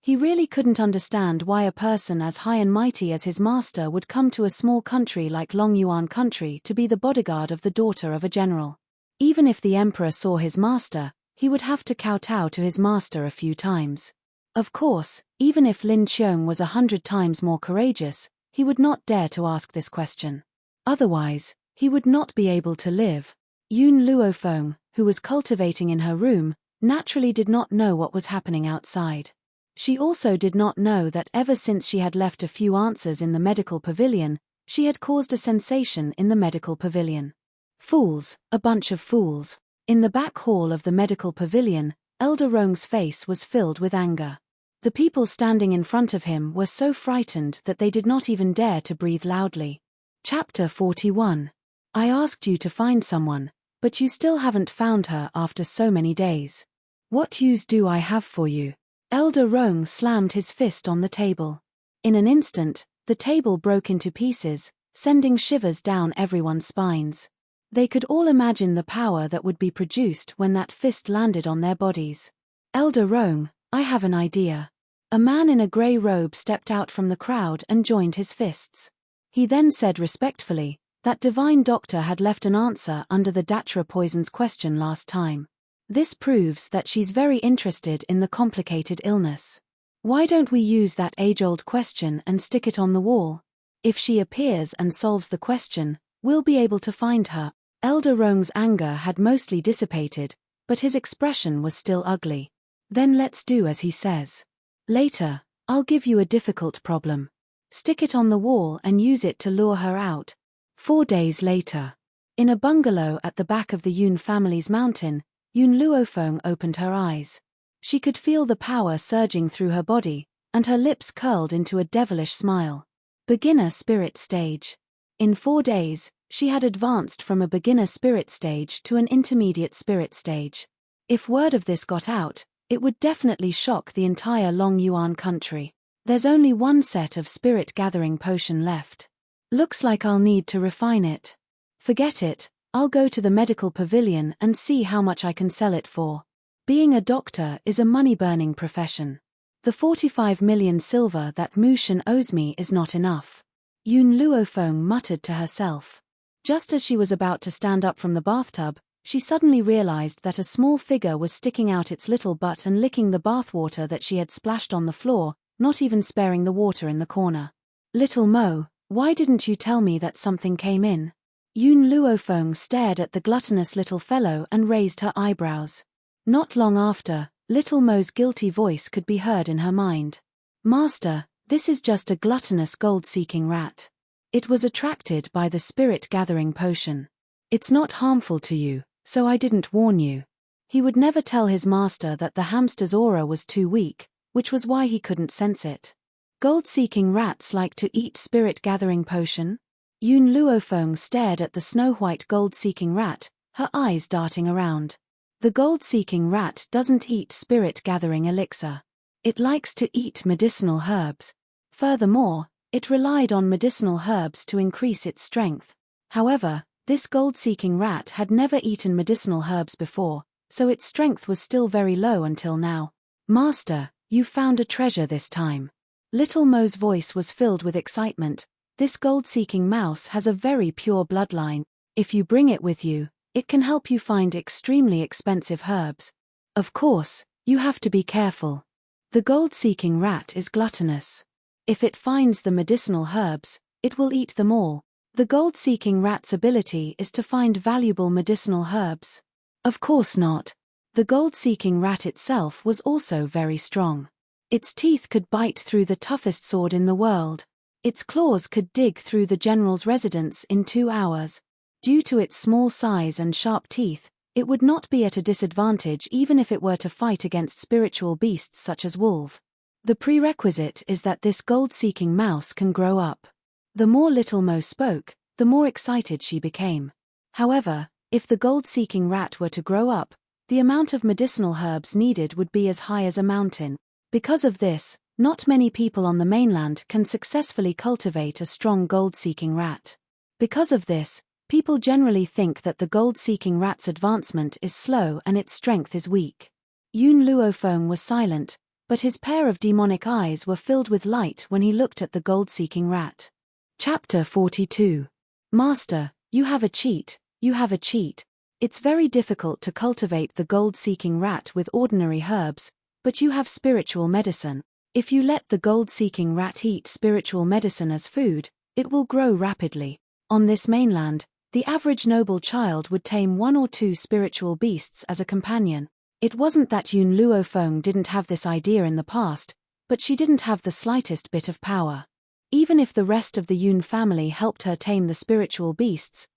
He really couldn't understand why a person as high and mighty as his master would come to a small country like Longyuan country to be the bodyguard of the daughter of a general. Even if the emperor saw his master, he would have to kowtow to his master a few times. Of course, even if Lin Qiong was 100 times more courageous, he would not dare to ask this question. Otherwise, he would not be able to live. Yun Luofeng, who was cultivating in her room, naturally did not know what was happening outside. She also did not know that ever since she had left a few answers in the medical pavilion, she had caused a sensation in the medical pavilion. Fools, a bunch of fools. In the back hall of the medical pavilion, Elder Rong's face was filled with anger. The people standing in front of him were so frightened that they did not even dare to breathe loudly. Chapter 41. I asked you to find someone, but you still haven't found her after so many days. What use do I have for you? Elder Rong slammed his fist on the table. In an instant, the table broke into pieces, sending shivers down everyone's spines. They could all imagine the power that would be produced when that fist landed on their bodies. Elder Rong, I have an idea. A man in a grey robe stepped out from the crowd and joined his fists. He then said respectfully, that divine doctor had left an answer under the Datra poisons question last time. This proves that she's very interested in the complicated illness. Why don't we use that age-old question and stick it on the wall? If she appears and solves the question, we'll be able to find her. Elder Rong's anger had mostly dissipated, but his expression was still ugly. Then let's do as he says. Later, I'll give you a difficult problem. Stick it on the wall and use it to lure her out. 4 days later. In a bungalow at the back of the Yun family's mountain, Yun Luofeng opened her eyes. She could feel the power surging through her body, and her lips curled into a devilish smile. Beginner spirit stage. In 4 days, she had advanced from a beginner spirit stage to an intermediate spirit stage. If word of this got out, it would definitely shock the entire Longyuan country. There's only 1 set of spirit gathering potion left. Looks like I'll need to refine it. Forget it. I'll go to the medical pavilion and see how much I can sell it for. Being a doctor is a money-burning profession. The 45 million silver that Mu Shen owes me is not enough. Yun Luofeng muttered to herself. Just as she was about to stand up from the bathtub, she suddenly realized that a small figure was sticking out its little butt and licking the bathwater that she had splashed on the floor, not even sparing the water in the corner. Little Mo, why didn't you tell me that something came in? Yun Luofeng stared at the gluttonous little fellow and raised her eyebrows. Not long after, little Mo's guilty voice could be heard in her mind. Master, this is just a gluttonous gold-seeking rat. It was attracted by the spirit-gathering potion. It's not harmful to you, so I didn't warn you. He would never tell his master that the hamster's aura was too weak, which was why he couldn't sense it. Gold-seeking rats like to eat spirit-gathering potion? Yun Luofeng stared at the snow-white gold-seeking rat, her eyes darting around. The gold-seeking rat doesn't eat spirit-gathering elixir. It likes to eat medicinal herbs. Furthermore, it relied on medicinal herbs to increase its strength. However, this gold-seeking rat had never eaten medicinal herbs before, so its strength was still very low until now. Master, you found a treasure this time. Little Mo's voice was filled with excitement. This gold-seeking mouse has a very pure bloodline. If you bring it with you, it can help you find extremely expensive herbs. Of course, you have to be careful. The gold-seeking rat is gluttonous. If it finds the medicinal herbs, it will eat them all. The gold-seeking rat's ability is to find valuable medicinal herbs. Of course not. The gold-seeking rat itself was also very strong. Its teeth could bite through the toughest sword in the world. Its claws could dig through the general's residence in 2 hours. Due to its small size and sharp teeth, it would not be at a disadvantage even if it were to fight against spiritual beasts such as wolf. The prerequisite is that this gold-seeking mouse can grow up. The more Little Mo spoke, the more excited she became. However, if the gold-seeking rat were to grow up, the amount of medicinal herbs needed would be as high as a mountain. Because of this, not many people on the mainland can successfully cultivate a strong gold-seeking rat. Because of this, people generally think that the gold-seeking rat's advancement is slow and its strength is weak. Yun Luofeng was silent, but his pair of demonic eyes were filled with light when he looked at the gold-seeking rat. Chapter 42. Master, you have a cheat, you have a cheat. It's very difficult to cultivate the gold-seeking rat with ordinary herbs, but you have spiritual medicine. If you let the gold-seeking rat eat spiritual medicine as food, it will grow rapidly. On this mainland, the average noble child would tame 1 or 2 spiritual beasts as a companion. It wasn't that Yun Luofeng didn't have this idea in the past, but she didn't have the slightest bit of power. Even if the rest of the Yun family helped her tame the spiritual beasts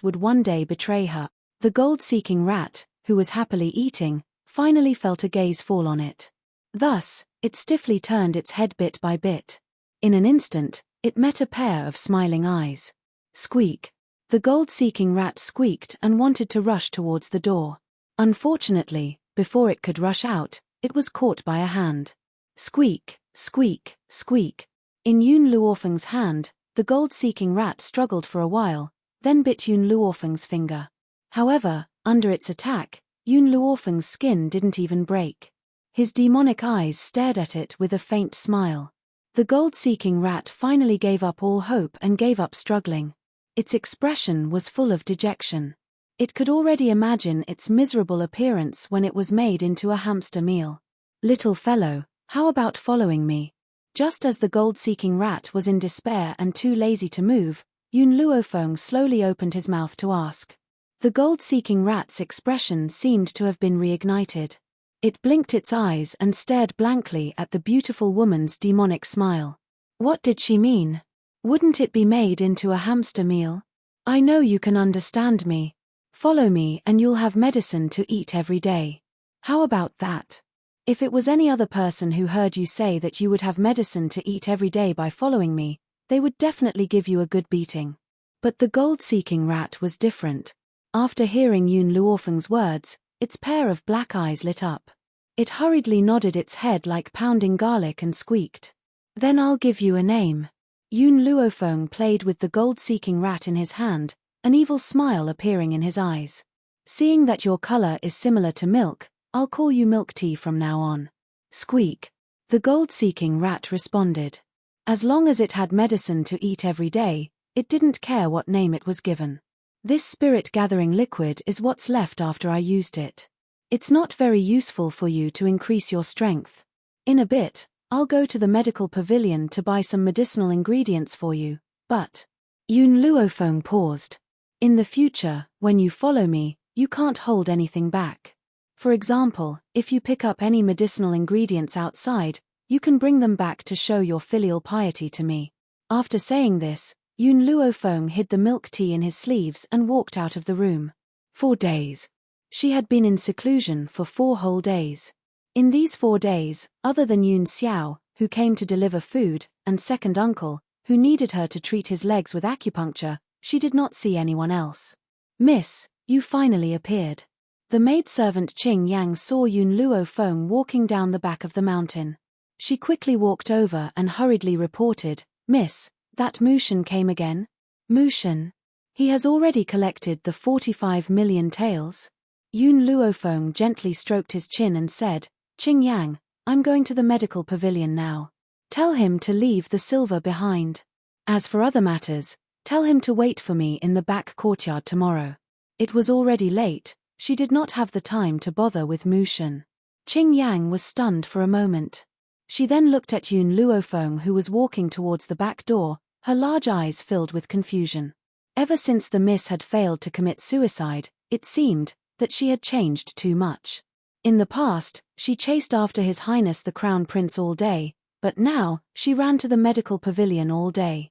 would one day betray her. The gold-seeking rat, who was happily eating, finally felt a gaze fall on it. Thus, it stiffly turned its head bit by bit. In an instant, it met a pair of smiling eyes. Squeak. The gold-seeking rat squeaked and wanted to rush towards the door. Unfortunately, before it could rush out, it was caught by a hand. Squeak, squeak, squeak. In Yun Luofeng's hand, the gold-seeking rat struggled for a while, then bit Yun Luofeng's finger. However, under its attack, Yun Luofeng's skin didn't even break. His demonic eyes stared at it with a faint smile. The gold-seeking rat finally gave up all hope and gave up struggling. Its expression was full of dejection. It could already imagine its miserable appearance when it was made into a hamster meal. Little fellow, how about following me? Just as the gold-seeking rat was in despair and too lazy to move, Yun Luofeng slowly opened his mouth to ask. The gold-seeking rat's expression seemed to have been reignited. It blinked its eyes and stared blankly at the beautiful woman's demonic smile. What did she mean? Wouldn't it be made into a hamster meal? I know you can understand me. Follow me and you'll have medicine to eat every day. How about that? If it was any other person who heard you say that you would have medicine to eat every day by following me, they would definitely give you a good beating. But the gold-seeking rat was different. After hearing Yun Luofeng's words, its pair of black eyes lit up. It hurriedly nodded its head like pounding garlic and squeaked. Then I'll give you a name. Yun Luofeng played with the gold-seeking rat in his hand, an evil smile appearing in his eyes. Seeing that your color is similar to milk, I'll call you Milk Tea from now on. Squeak. The gold-seeking rat responded. As long as it had medicine to eat every day, it didn't care what name it was given. This spirit-gathering liquid is what's left after I used it. It's not very useful for you to increase your strength. In a bit, I'll go to the medical pavilion to buy some medicinal ingredients for you, but... Yun Luofeng paused. In the future, when you follow me, you can't hold anything back. For example, if you pick up any medicinal ingredients outside, you can bring them back to show your filial piety to me. After saying this, Yun Luofeng hid the milk tea in his sleeves and walked out of the room. 4 days. She had been in seclusion for 4 whole days. In these 4 days, other than Yun Xiao, who came to deliver food, and second uncle, who needed her to treat his legs with acupuncture, she did not see anyone else. Miss, you finally appeared. The maidservant Qing Yang saw Yun Luofeng walking down the back of the mountain. She quickly walked over and hurriedly reported, Miss, that Mushin came again? Mushin? He has already collected the 45 million taels. Yun Luofeng gently stroked his chin and said, Qing Yang, I'm going to the medical pavilion now. Tell him to leave the silver behind. As for other matters, tell him to wait for me in the back courtyard tomorrow. It was already late. She did not have the time to bother with Mushin. Qing Yang was stunned for a moment. She then looked at Yun Luofeng, who was walking towards the back door, her large eyes filled with confusion. Ever since the miss had failed to commit suicide, it seemed, that she had changed too much. In the past, she chased after His Highness the Crown Prince all day, but now, she ran to the medical pavilion all day.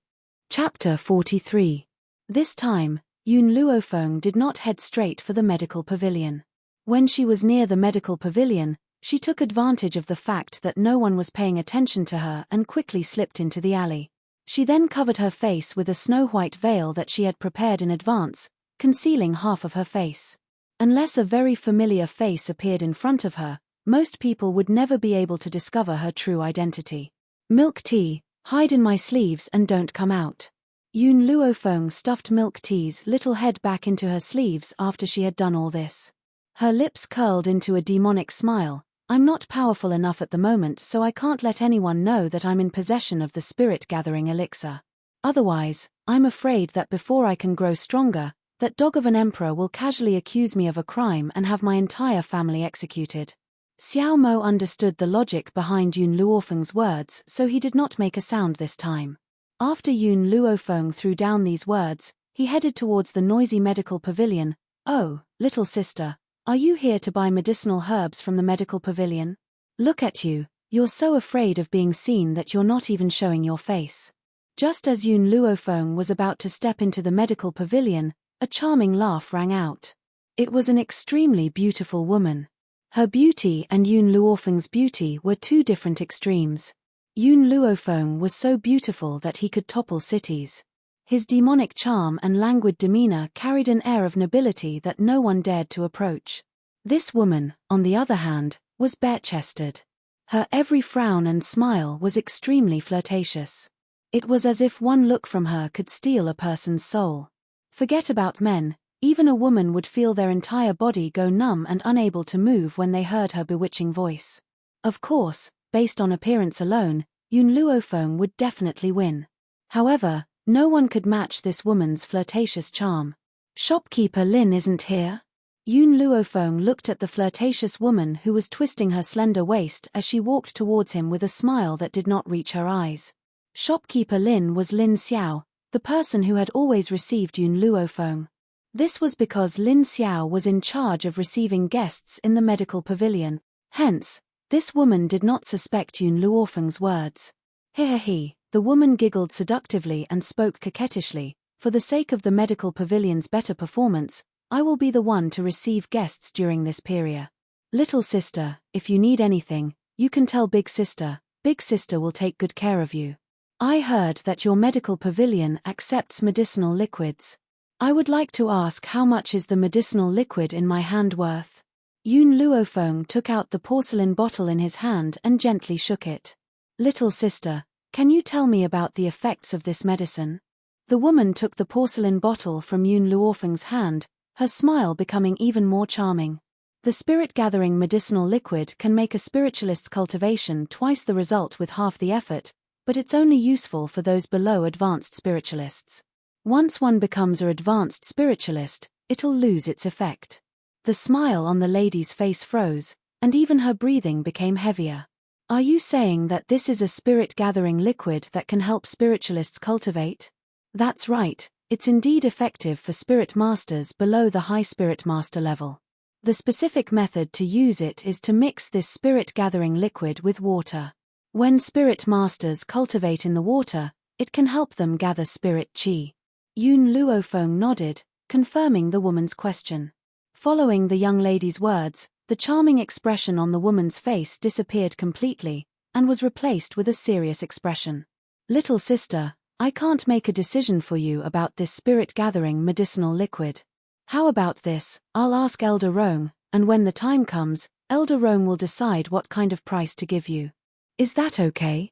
Chapter 43. This time, Yun Luofeng did not head straight for the medical pavilion. When she was near the medical pavilion, she took advantage of the fact that no one was paying attention to her and quickly slipped into the alley. She then covered her face with a snow-white veil that she had prepared in advance, concealing half of her face. Unless a very familiar face appeared in front of her, most people would never be able to discover her true identity. Milk tea, hide in my sleeves and don't come out. Yun Luofeng stuffed Milk Tea's little head back into her sleeves after she had done all this. Her lips curled into a demonic smile. I'm not powerful enough at the moment, so I can't let anyone know that I'm in possession of the spirit-gathering elixir. Otherwise, I'm afraid that before I can grow stronger, that dog of an emperor will casually accuse me of a crime and have my entire family executed. Xiao Mo understood the logic behind Yun Luofeng's words, so he did not make a sound this time. After Yun Luofeng threw down these words, he headed towards the noisy medical pavilion. Oh, little sister, are you here to buy medicinal herbs from the medical pavilion? Look at you, you're so afraid of being seen that you're not even showing your face. Just as Yun Luofeng was about to step into the medical pavilion, a charming laugh rang out. It was an extremely beautiful woman. Her beauty and Yun Luofeng's beauty were two different extremes. Yun Luofeng was so beautiful that he could topple cities. His demonic charm and languid demeanor carried an air of nobility that no one dared to approach. This woman, on the other hand, was bare-chested. Her every frown and smile was extremely flirtatious. It was as if one look from her could steal a person's soul. Forget about men, even a woman would feel their entire body go numb and unable to move when they heard her bewitching voice. Of course, based on appearance alone, Yun Luofeng would definitely win. However, no one could match this woman's flirtatious charm. Shopkeeper Lin isn't here? Yun Luofeng looked at the flirtatious woman who was twisting her slender waist as she walked towards him with a smile that did not reach her eyes. Shopkeeper Lin was Lin Xiao, the person who had always received Yun Luofeng. This was because Lin Xiao was in charge of receiving guests in the medical pavilion. Hence, this woman did not suspect Yun Luofeng's words. He. The woman giggled seductively and spoke coquettishly. For the sake of the medical pavilion's better performance, I will be the one to receive guests during this period. Little sister, if you need anything, you can tell big sister. Big sister will take good care of you. I heard that your medical pavilion accepts medicinal liquids. I would like to ask how much is the medicinal liquid in my hand worth? Yun Luofeng took out the porcelain bottle in his hand and gently shook it. Little sister, can you tell me about the effects of this medicine? The woman took the porcelain bottle from Yun Luofeng's hand, her smile becoming even more charming. The spirit-gathering medicinal liquid can make a spiritualist's cultivation twice the result with half the effort, but it's only useful for those below advanced spiritualists. Once one becomes an advanced spiritualist, it'll lose its effect. The smile on the lady's face froze, and even her breathing became heavier. Are you saying that this is a spirit-gathering liquid that can help spiritualists cultivate? That's right, it's indeed effective for spirit masters below the high spirit master level. The specific method to use it is to mix this spirit-gathering liquid with water. When spirit masters cultivate in the water, it can help them gather spirit chi. Yun Luofeng nodded, confirming the woman's question. Following the young lady's words, the charming expression on the woman's face disappeared completely, and was replaced with a serious expression. Little sister, I can't make a decision for you about this spirit-gathering medicinal liquid. How about this, I'll ask Elder Rong, and when the time comes, Elder Rong will decide what kind of price to give you. Is that okay?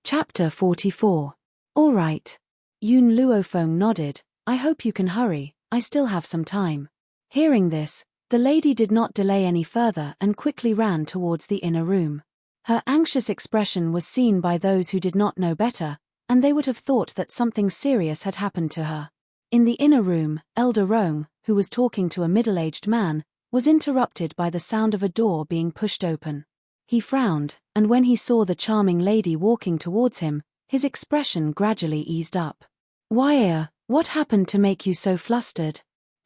Chapter 44. All right. Yun Luofeng nodded. I hope you can hurry, I still have some time. Hearing this, the lady did not delay any further and quickly ran towards the inner room. Her anxious expression was seen by those who did not know better, and they would have thought that something serious had happened to her. In the inner room, Elder Rong, who was talking to a middle-aged man, was interrupted by the sound of a door being pushed open. He frowned, and when he saw the charming lady walking towards him, his expression gradually eased up. What happened to make you so flustered?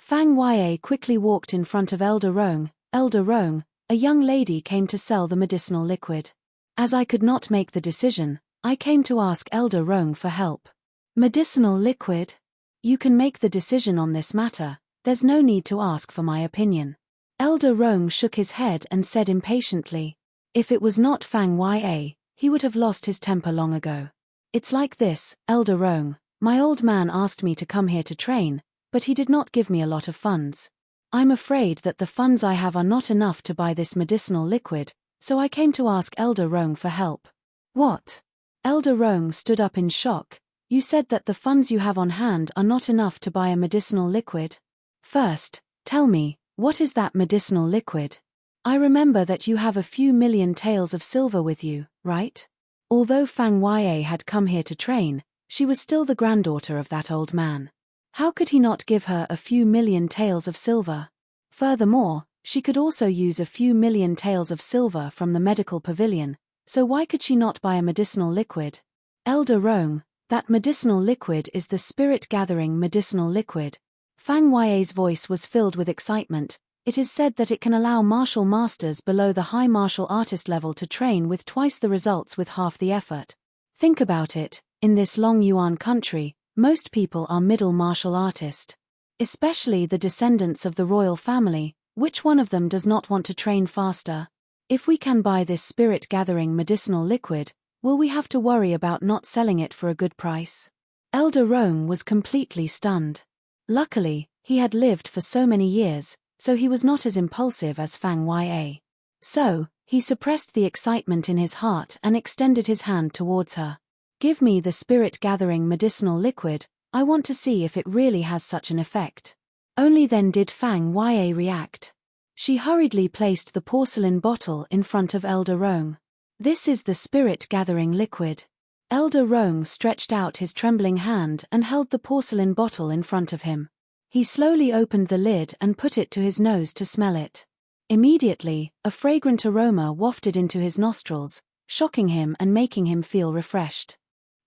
Fang Yue quickly walked in front of Elder Rong. Elder Rong, a young lady came to sell the medicinal liquid. As I could not make the decision, I came to ask Elder Rong for help. Medicinal liquid? You can make the decision on this matter, there's no need to ask for my opinion. Elder Rong shook his head and said impatiently. If it was not Fang Yue, he would have lost his temper long ago. It's like this, Elder Rong, my old man asked me to come here to train, but he did not give me a lot of funds. I'm afraid that the funds I have are not enough to buy this medicinal liquid, so I came to ask Elder Rong for help. What? Elder Rong stood up in shock. You said that the funds you have on hand are not enough to buy a medicinal liquid? First, tell me, what is that medicinal liquid? I remember that you have a few million taels of silver with you, right? Although Fang Yue had come here to train, she was still the granddaughter of that old man. How could he not give her a few million taels of silver? Furthermore, she could also use a few million taels of silver from the medical pavilion, so why could she not buy a medicinal liquid? Elder Rong, that medicinal liquid is the spirit-gathering medicinal liquid. Fang Yue's voice was filled with excitement. It is said that it can allow martial masters below the high martial artist level to train with twice the results with half the effort. Think about it, in this Long Yuan country, most people are middle martial artist. Especially the descendants of the royal family, which one of them does not want to train faster? If we can buy this spirit-gathering medicinal liquid, will we have to worry about not selling it for a good price? Elder Rong was completely stunned. Luckily, he had lived for so many years, so he was not as impulsive as Fang Yue. So, he suppressed the excitement in his heart and extended his hand towards her. Give me the spirit-gathering medicinal liquid, I want to see if it really has such an effect. Only then did Fang Yue react. She hurriedly placed the porcelain bottle in front of Elder Rong. This is the spirit-gathering liquid. Elder Rong stretched out his trembling hand and held the porcelain bottle in front of him. He slowly opened the lid and put it to his nose to smell it. Immediately, a fragrant aroma wafted into his nostrils, shocking him and making him feel refreshed.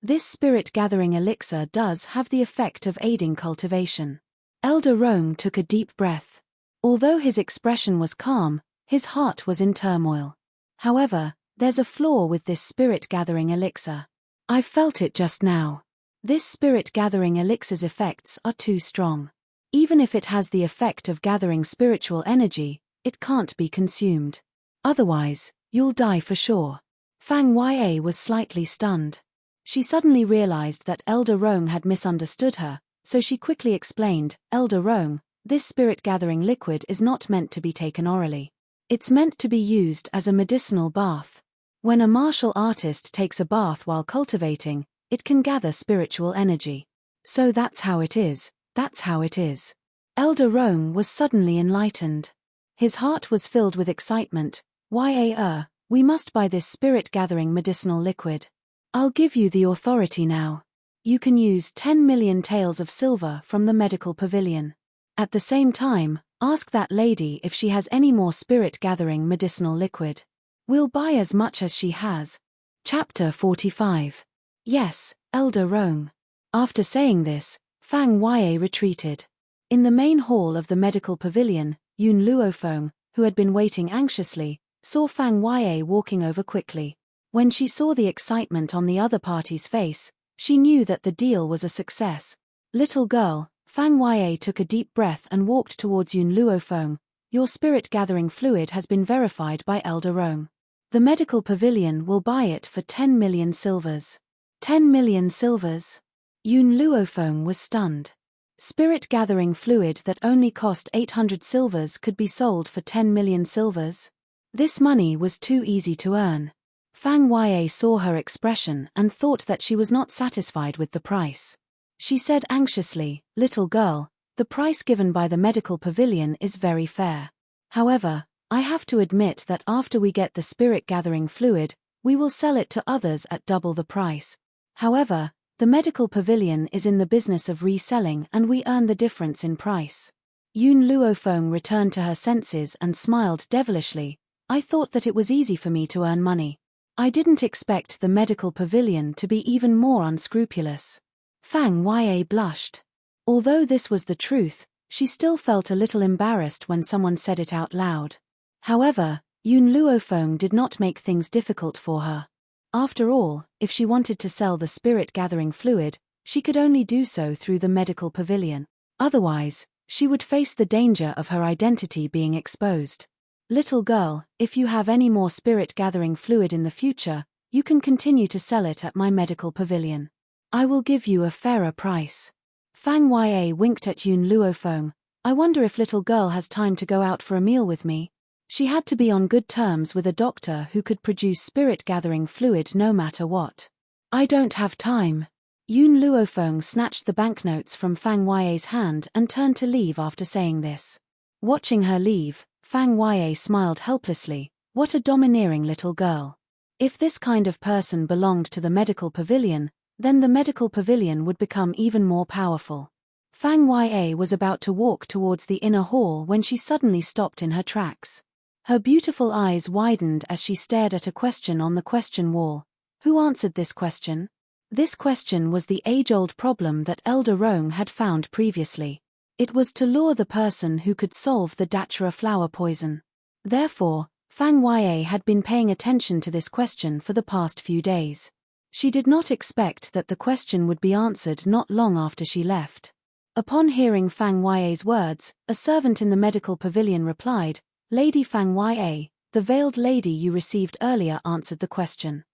This spirit-gathering elixir does have the effect of aiding cultivation. Elder Rong took a deep breath. Although his expression was calm, his heart was in turmoil. However, there's a flaw with this spirit-gathering elixir. I felt it just now. This spirit-gathering elixir's effects are too strong. Even if it has the effect of gathering spiritual energy, it can't be consumed. Otherwise, you'll die for sure. Fang Yue was slightly stunned. She suddenly realized that Elder Rong had misunderstood her, so she quickly explained, Elder Rong, this spirit-gathering liquid is not meant to be taken orally. It's meant to be used as a medicinal bath. When a martial artist takes a bath while cultivating, it can gather spiritual energy. So that's how it is, that's how it is. Elder Rong was suddenly enlightened. His heart was filled with excitement. We must buy this spirit-gathering medicinal liquid. I'll give you the authority now. You can use 10 million taels of silver from the medical pavilion. At the same time, ask that lady if she has any more spirit-gathering medicinal liquid. We'll buy as much as she has. Chapter 45. Yes, Elder Rong. After saying this, Fang Yue retreated. In the main hall of the medical pavilion, Yun Luofeng, who had been waiting anxiously, saw Fang Yue walking over quickly. When she saw the excitement on the other party's face, she knew that the deal was a success. Little girl, Fang Yue took a deep breath and walked towards Yun Luofeng. Your spirit-gathering fluid has been verified by Elder Rong. The medical pavilion will buy it for 10 million silvers. 10 million silvers? Yun Luofeng was stunned. Spirit-gathering fluid that only cost 800 silvers could be sold for 10 million silvers? This money was too easy to earn. Fang Yue saw her expression and thought that she was not satisfied with the price. She said anxiously, Little girl, the price given by the medical pavilion is very fair. However, I have to admit that after we get the spirit-gathering fluid, we will sell it to others at double the price. However, the medical pavilion is in the business of reselling and we earn the difference in price. Yun Luofeng returned to her senses and smiled devilishly. I thought that it was easy for me to earn money. I didn't expect the medical pavilion to be even more unscrupulous. Fang Yue blushed. Although this was the truth, She still felt a little embarrassed when someone said it out loud. However, Yun Luofeng did not make things difficult for her. After all, if she wanted to sell the spirit-gathering fluid, she could only do so through the medical pavilion. Otherwise, she would face the danger of her identity being exposed. Little girl, if you have any more spirit-gathering fluid in the future, you can continue to sell it at my medical pavilion. I will give you a fairer price. Fang Ya winked at Yun Luofeng. I wonder if little girl has time to go out for a meal with me. She had to be on good terms with a doctor who could produce spirit-gathering fluid no matter what. I don't have time. Yun Luofeng snatched the banknotes from Fang Ya's hand and turned to leave after saying this. Watching her leave, Fang Ya smiled helplessly. What a domineering little girl. If this kind of person belonged to the medical pavilion, then the medical pavilion would become even more powerful. Fang Ya was about to walk towards the inner hall when she suddenly stopped in her tracks. Her beautiful eyes widened as she stared at a question on the question wall. Who answered this question? This question was the age-old problem that Elder Rong had found previously. It was to lure the person who could solve the datura flower poison. Therefore, Fang Ya had been paying attention to this question for the past few days. She did not expect that the question would be answered not long after she left. Upon hearing Fang Ya's words, a servant in the medical pavilion replied, Lady Fang Ya, the veiled lady you received earlier answered the question.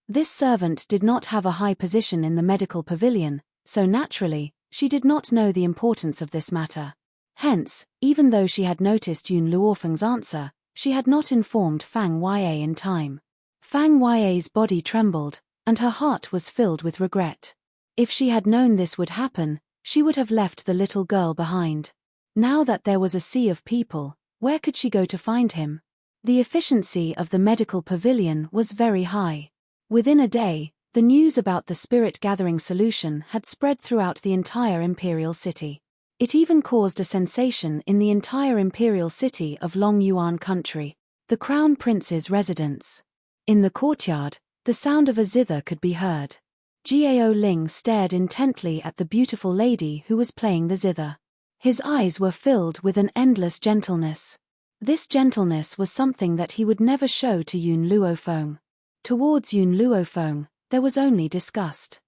This servant did not have a high position in the medical pavilion, so naturally, she did not know the importance of this matter. Hence, even though she had noticed Yun Luofeng's answer, she had not informed Fang Ya in time. Fang Ya's body trembled, and her heart was filled with regret. If she had known this would happen, she would have left the little girl behind. Now that there was a sea of people, where could she go to find him? The efficiency of the medical pavilion was very high. Within a day, the news about the spirit-gathering solution had spread throughout the entire imperial city. It even caused a sensation in the entire imperial city of Long Yuan country, the crown prince's residence. In the courtyard, the sound of a zither could be heard. Gao Ling stared intently at the beautiful lady who was playing the zither. His eyes were filled with an endless gentleness. This gentleness was something that he would never show to Yun Luofeng. Towards Yun Luofeng, there was only disgust.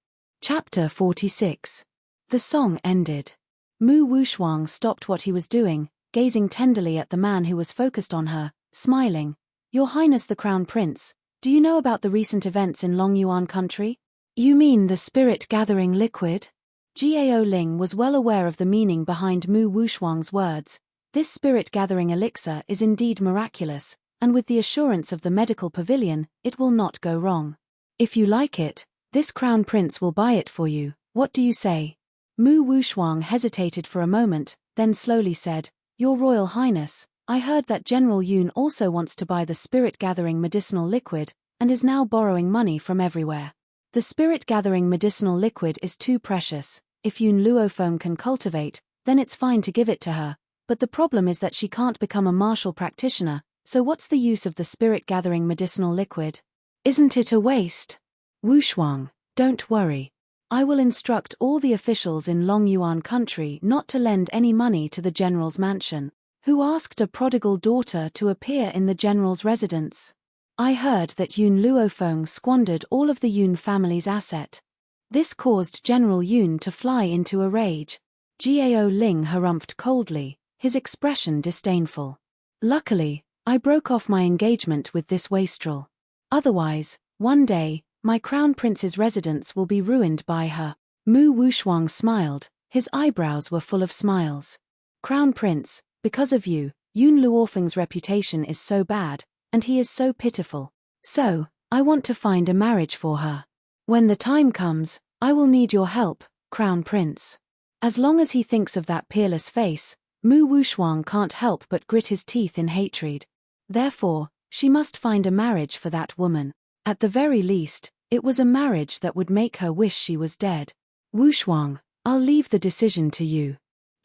Chapter 46. The song ended. Mu Wushuang stopped what he was doing, gazing tenderly at the man who was focused on her, smiling. Your Highness the Crown Prince, do you know about the recent events in Long Yuan country? You mean the spirit-gathering liquid? Gao Ling was well aware of the meaning behind Mu Wushuang's words. This spirit-gathering elixir is indeed miraculous, and with the assurance of the medical pavilion, it will not go wrong. If you like it, this crown prince will buy it for you. What do you say? Mu Wushuang hesitated for a moment, then slowly said, Your Royal Highness, I heard that General Yun also wants to buy the spirit-gathering medicinal liquid, and is now borrowing money from everywhere. The spirit-gathering medicinal liquid is too precious. If Yun Luofeng can cultivate, then it's fine to give it to her, but the problem is that she can't become a martial practitioner. So what's the use of the spirit-gathering medicinal liquid? Isn't it a waste? Wushuang, don't worry. I will instruct all the officials in Long Yuan country not to lend any money to the general's mansion, who asked a prodigal daughter to appear in the general's residence. I heard that Yun Luofeng squandered all of the Yun family's asset. This caused General Yun to fly into a rage. Gao Ling harumphed coldly, his expression disdainful. Luckily, I broke off my engagement with this wastrel. Otherwise, one day, my crown prince's residence will be ruined by her. Mu Wushuang smiled, his eyebrows were full of smiles. Crown prince, because of you, Yun Luofeng's reputation is so bad, and he is so pitiful. So, I want to find a marriage for her. When the time comes, I will need your help, crown prince. As long as he thinks of that peerless face, Mu Wushuang can't help but grit his teeth in hatred. Therefore, she must find a marriage for that woman. At the very least, it was a marriage that would make her wish she was dead. Wushuang, I'll leave the decision to you.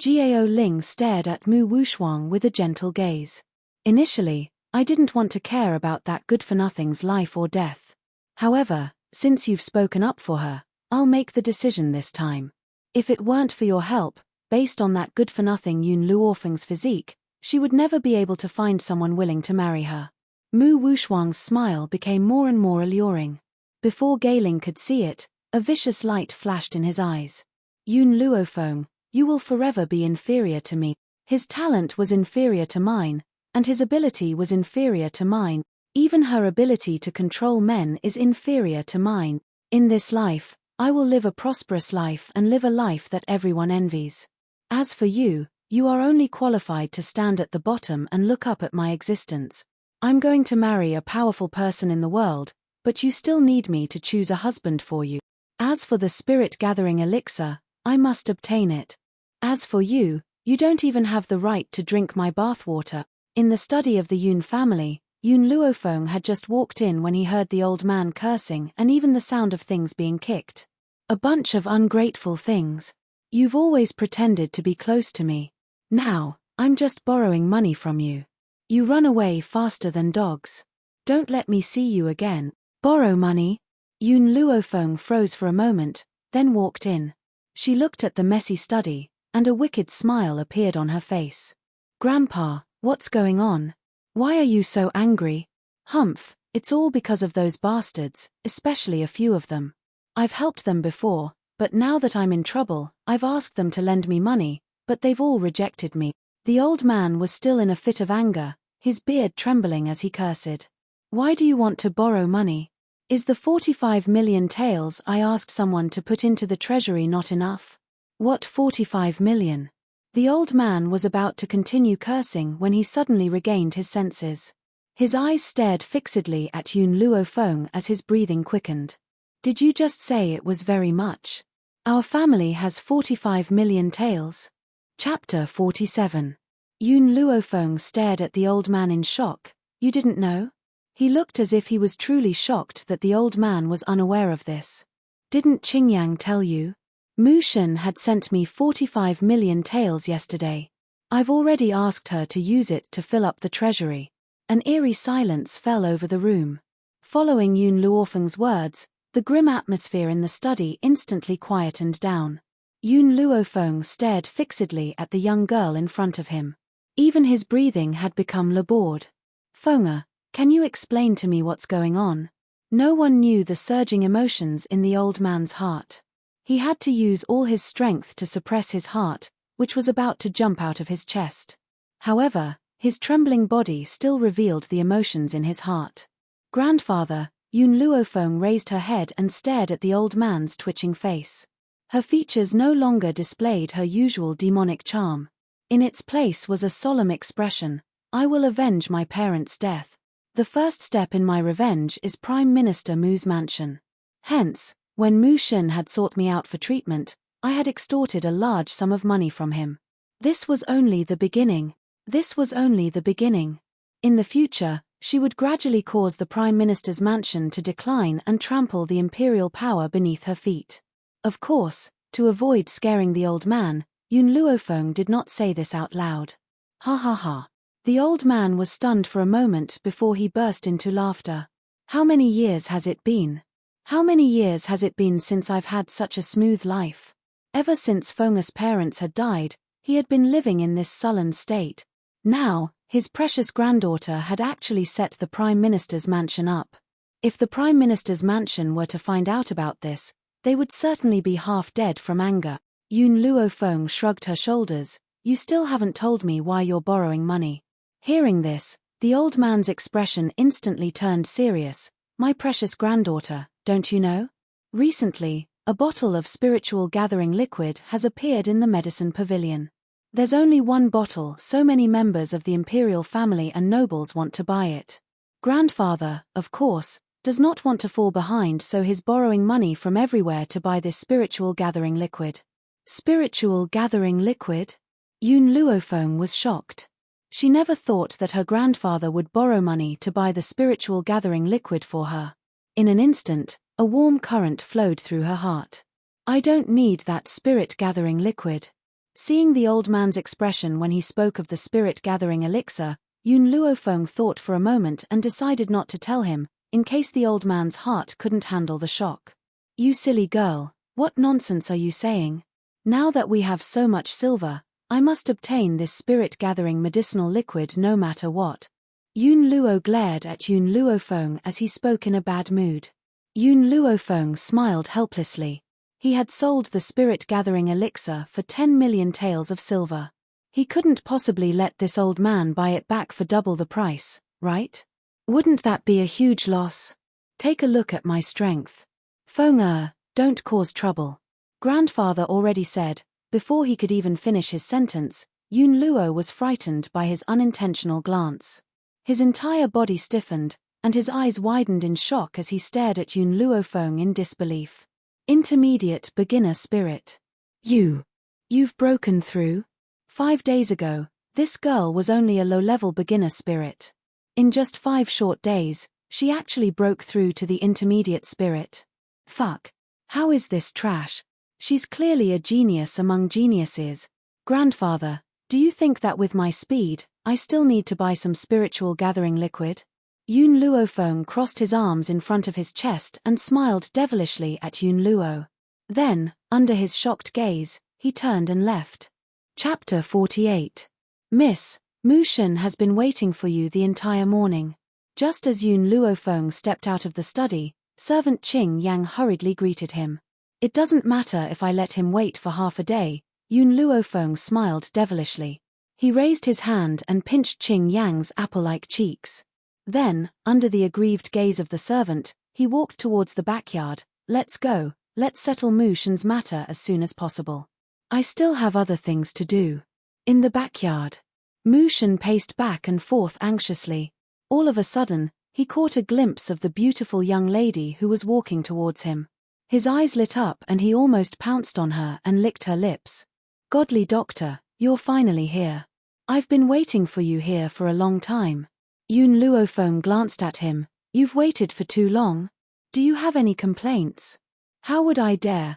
Gao Ling stared at Mu Wushuang with a gentle gaze. Initially, I didn't want to care about that good-for-nothing's life or death. However, since you've spoken up for her, I'll make the decision this time. If it weren't for your help, based on that good-for-nothing Yun Luofeng's physique, she would never be able to find someone willing to marry her. Mu Wuxuang's smile became more and more alluring. Before Gailing could see it, a vicious light flashed in his eyes. Yun Luofeng, you will forever be inferior to me. His talent was inferior to mine, and his ability was inferior to mine. Even her ability to control men is inferior to mine. In this life, I will live a prosperous life and live a life that everyone envies. As for you, you are only qualified to stand at the bottom and look up at my existence. I'm going to marry a powerful person in the world, but you still need me to choose a husband for you. As for the spirit-gathering elixir, I must obtain it. As for you, you don't even have the right to drink my bathwater. In the study of the Yun family, Yun Luofeng had just walked in when he heard the old man cursing and even the sound of things being kicked. A bunch of ungrateful things. You've always pretended to be close to me. Now, I'm just borrowing money from you. You run away faster than dogs. Don't let me see you again. Borrow money? Yun Luofeng froze for a moment, then walked in. She looked at the messy study, and a wicked smile appeared on her face. Grandpa, what's going on? Why are you so angry? Humph, it's all because of those bastards, especially a few of them. I've helped them before, but now that I'm in trouble, I've asked them to lend me money, but they've all rejected me. The old man was still in a fit of anger, his beard trembling as he cursed. Why do you want to borrow money? Is the 45 million taels I asked someone to put into the treasury not enough? What 45 million? The old man was about to continue cursing when he suddenly regained his senses. His eyes stared fixedly at Yun Luofeng as his breathing quickened. Did you just say it was very much? Our family has 45 million taels. Chapter 47. Yun Luofeng stared at the old man in shock. You didn't know? He looked as if he was truly shocked that the old man was unaware of this. Didn't Qingyang tell you? Mu Shen had sent me 45 million taels yesterday. I've already asked her to use it to fill up the treasury. An eerie silence fell over the room. Following Yun Luofeng's words, the grim atmosphere in the study instantly quietened down. Yun Luofeng stared fixedly at the young girl in front of him. Even his breathing had become labored. Feng'er, can you explain to me what's going on? No one knew the surging emotions in the old man's heart. He had to use all his strength to suppress his heart, which was about to jump out of his chest. However, his trembling body still revealed the emotions in his heart. Grandfather, Yun Luofeng raised her head and stared at the old man's twitching face. Her features no longer displayed her usual demonic charm. In its place was a solemn expression. I will avenge my parents' death. The first step in my revenge is Prime Minister Mu's mansion. Hence, when Mu Shen had sought me out for treatment, I had extorted a large sum of money from him. This was only the beginning. This was only the beginning. In the future, she would gradually cause the Prime Minister's mansion to decline and trample the imperial power beneath her feet. Of course, to avoid scaring the old man, Yun Luofeng did not say this out loud. Ha ha ha. The old man was stunned for a moment before he burst into laughter. How many years has it been? How many years has it been since I've had such a smooth life? Ever since Feng'er's parents had died, he had been living in this sullen state. Now, his precious granddaughter had actually set the Prime Minister's mansion up. If the Prime Minister's mansion were to find out about this, they would certainly be half dead from anger. Yun Luofeng shrugged her shoulders. You still haven't told me why you're borrowing money. Hearing this, the old man's expression instantly turned serious. My precious granddaughter, don't you know? Recently, a bottle of spiritual gathering liquid has appeared in the medicine pavilion. There's only one bottle, so many members of the imperial family and nobles want to buy it. Grandfather, of course, does not want to fall behind, so he's borrowing money from everywhere to buy this spiritual gathering liquid. Spiritual gathering liquid? Yun Luofeng was shocked. She never thought that her grandfather would borrow money to buy the spiritual gathering liquid for her. In an instant, a warm current flowed through her heart. I don't need that spirit gathering liquid. Seeing the old man's expression when he spoke of the spirit gathering elixir, Yun Luofeng thought for a moment and decided not to tell him, in case the old man's heart couldn't handle the shock. You silly girl, what nonsense are you saying? Now that we have so much silver, I must obtain this spirit-gathering medicinal liquid no matter what. Yun Luo glared at Yun Luofeng as he spoke in a bad mood. Yun Luofeng smiled helplessly. He had sold the spirit-gathering elixir for 10 million taels of silver. He couldn't possibly let this old man buy it back for double the price, right? Wouldn't that be a huge loss? Take a look at my strength. Feng don't cause trouble. Grandfather already said. Before he could even finish his sentence, Yun Luo was frightened by his unintentional glance. His entire body stiffened, and his eyes widened in shock as he stared at Yun Luofeng in disbelief. Intermediate beginner spirit. You've broken through? 5 days ago, this girl was only a low-level beginner spirit. In just 5 short days, she actually broke through to the intermediate spirit. Fuck. How is this trash? She's clearly a genius among geniuses. Grandfather, do you think that with my speed, I still need to buy some spiritual gathering liquid? Yun Luofeng crossed his arms in front of his chest and smiled devilishly at Yun Luo. Then, under his shocked gaze, he turned and left. Chapter 48. Miss, Mu Shen has been waiting for you the entire morning. Just as Yun Luofeng stepped out of the study, servant Qing Yang hurriedly greeted him. It doesn't matter if I let him wait for half a day, Yun Luofeng smiled devilishly. He raised his hand and pinched Qing Yang's apple-like cheeks. Then, under the aggrieved gaze of the servant, he walked towards the backyard. Let's go, let's settle Mu Shen's matter as soon as possible. I still have other things to do. In the backyard. Mu Shen paced back and forth anxiously. All of a sudden, he caught a glimpse of the beautiful young lady who was walking towards him. His eyes lit up and he almost pounced on her and licked her lips. Godly doctor, you're finally here. I've been waiting for you here for a long time. Yun Luofeng glanced at him. You've waited for too long? Do you have any complaints? How would I dare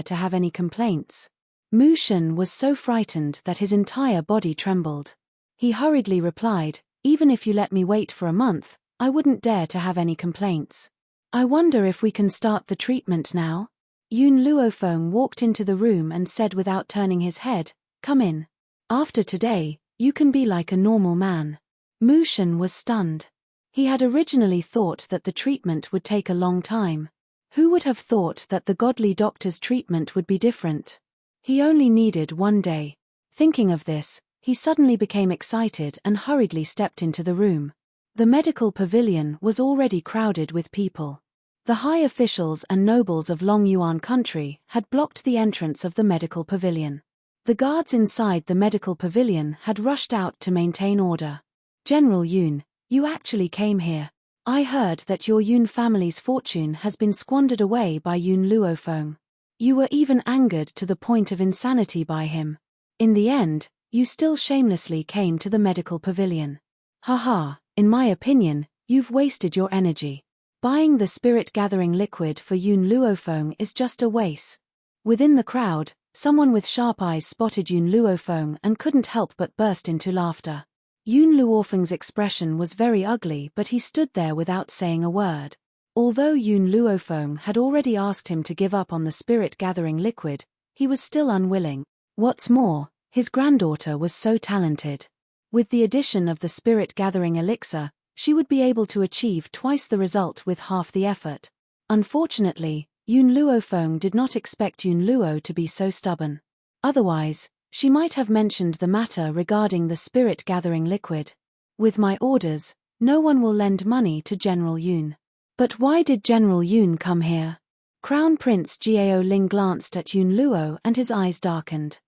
to have any complaints? Mu Shen was so frightened that his entire body trembled. He hurriedly replied, even if you let me wait for a month, I wouldn't dare to have any complaints. I wonder if we can start the treatment now? Yun Luofeng walked into the room and said without turning his head, come in. After today, you can be like a normal man. Mu Shen was stunned. He had originally thought that the treatment would take a long time. Who would have thought that the godly doctor's treatment would be different? He only needed 1 day. Thinking of this, he suddenly became excited and hurriedly stepped into the room. The medical pavilion was already crowded with people. The high officials and nobles of Long Yuan country had blocked the entrance of the medical pavilion. The guards inside the medical pavilion had rushed out to maintain order. General Yun, you actually came here. I heard that your Yun family's fortune has been squandered away by Yun Luofeng. You were even angered to the point of insanity by him. In the end, you still shamelessly came to the medical pavilion. Haha, in my opinion, you've wasted your energy. Buying the spirit-gathering liquid for Yun Luofeng is just a waste. Within the crowd, someone with sharp eyes spotted Yun Luofeng and couldn't help but burst into laughter. Yun Luofeng's expression was very ugly, but he stood there without saying a word. Although Yun Luofeng had already asked him to give up on the spirit-gathering liquid, he was still unwilling. What's more, his granddaughter was so talented. With the addition of the spirit-gathering elixir, she would be able to achieve twice the result with half the effort. Unfortunately, Yun Luofeng did not expect Yun Luo to be so stubborn. Otherwise, she might have mentioned the matter regarding the spirit-gathering liquid. With my orders, no one will lend money to General Yun. But why did General Yun come here? Crown Prince Jiao Ling glanced at Yun Luo and his eyes darkened.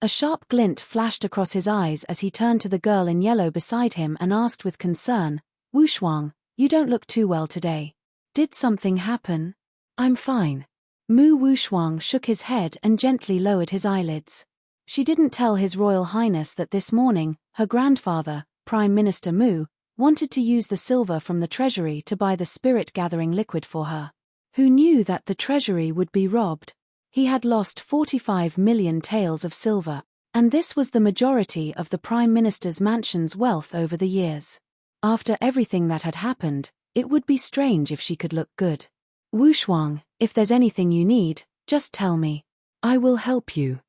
A sharp glint flashed across his eyes as he turned to the girl in yellow beside him and asked with concern, Wu Shuang, you don't look too well today. Did something happen? I'm fine. Wu Shuang shook his head and gently lowered his eyelids. She didn't tell His Royal Highness that this morning, her grandfather, Prime Minister Mu, wanted to use the silver from the treasury to buy the spirit-gathering liquid for her. Who knew that the treasury would be robbed? He had lost 45 million taels of silver, and this was the majority of the Prime Minister's mansion's wealth over the years. After everything that had happened, it would be strange if she could look good. Wu Shuang, if there's anything you need, just tell me. I will help you.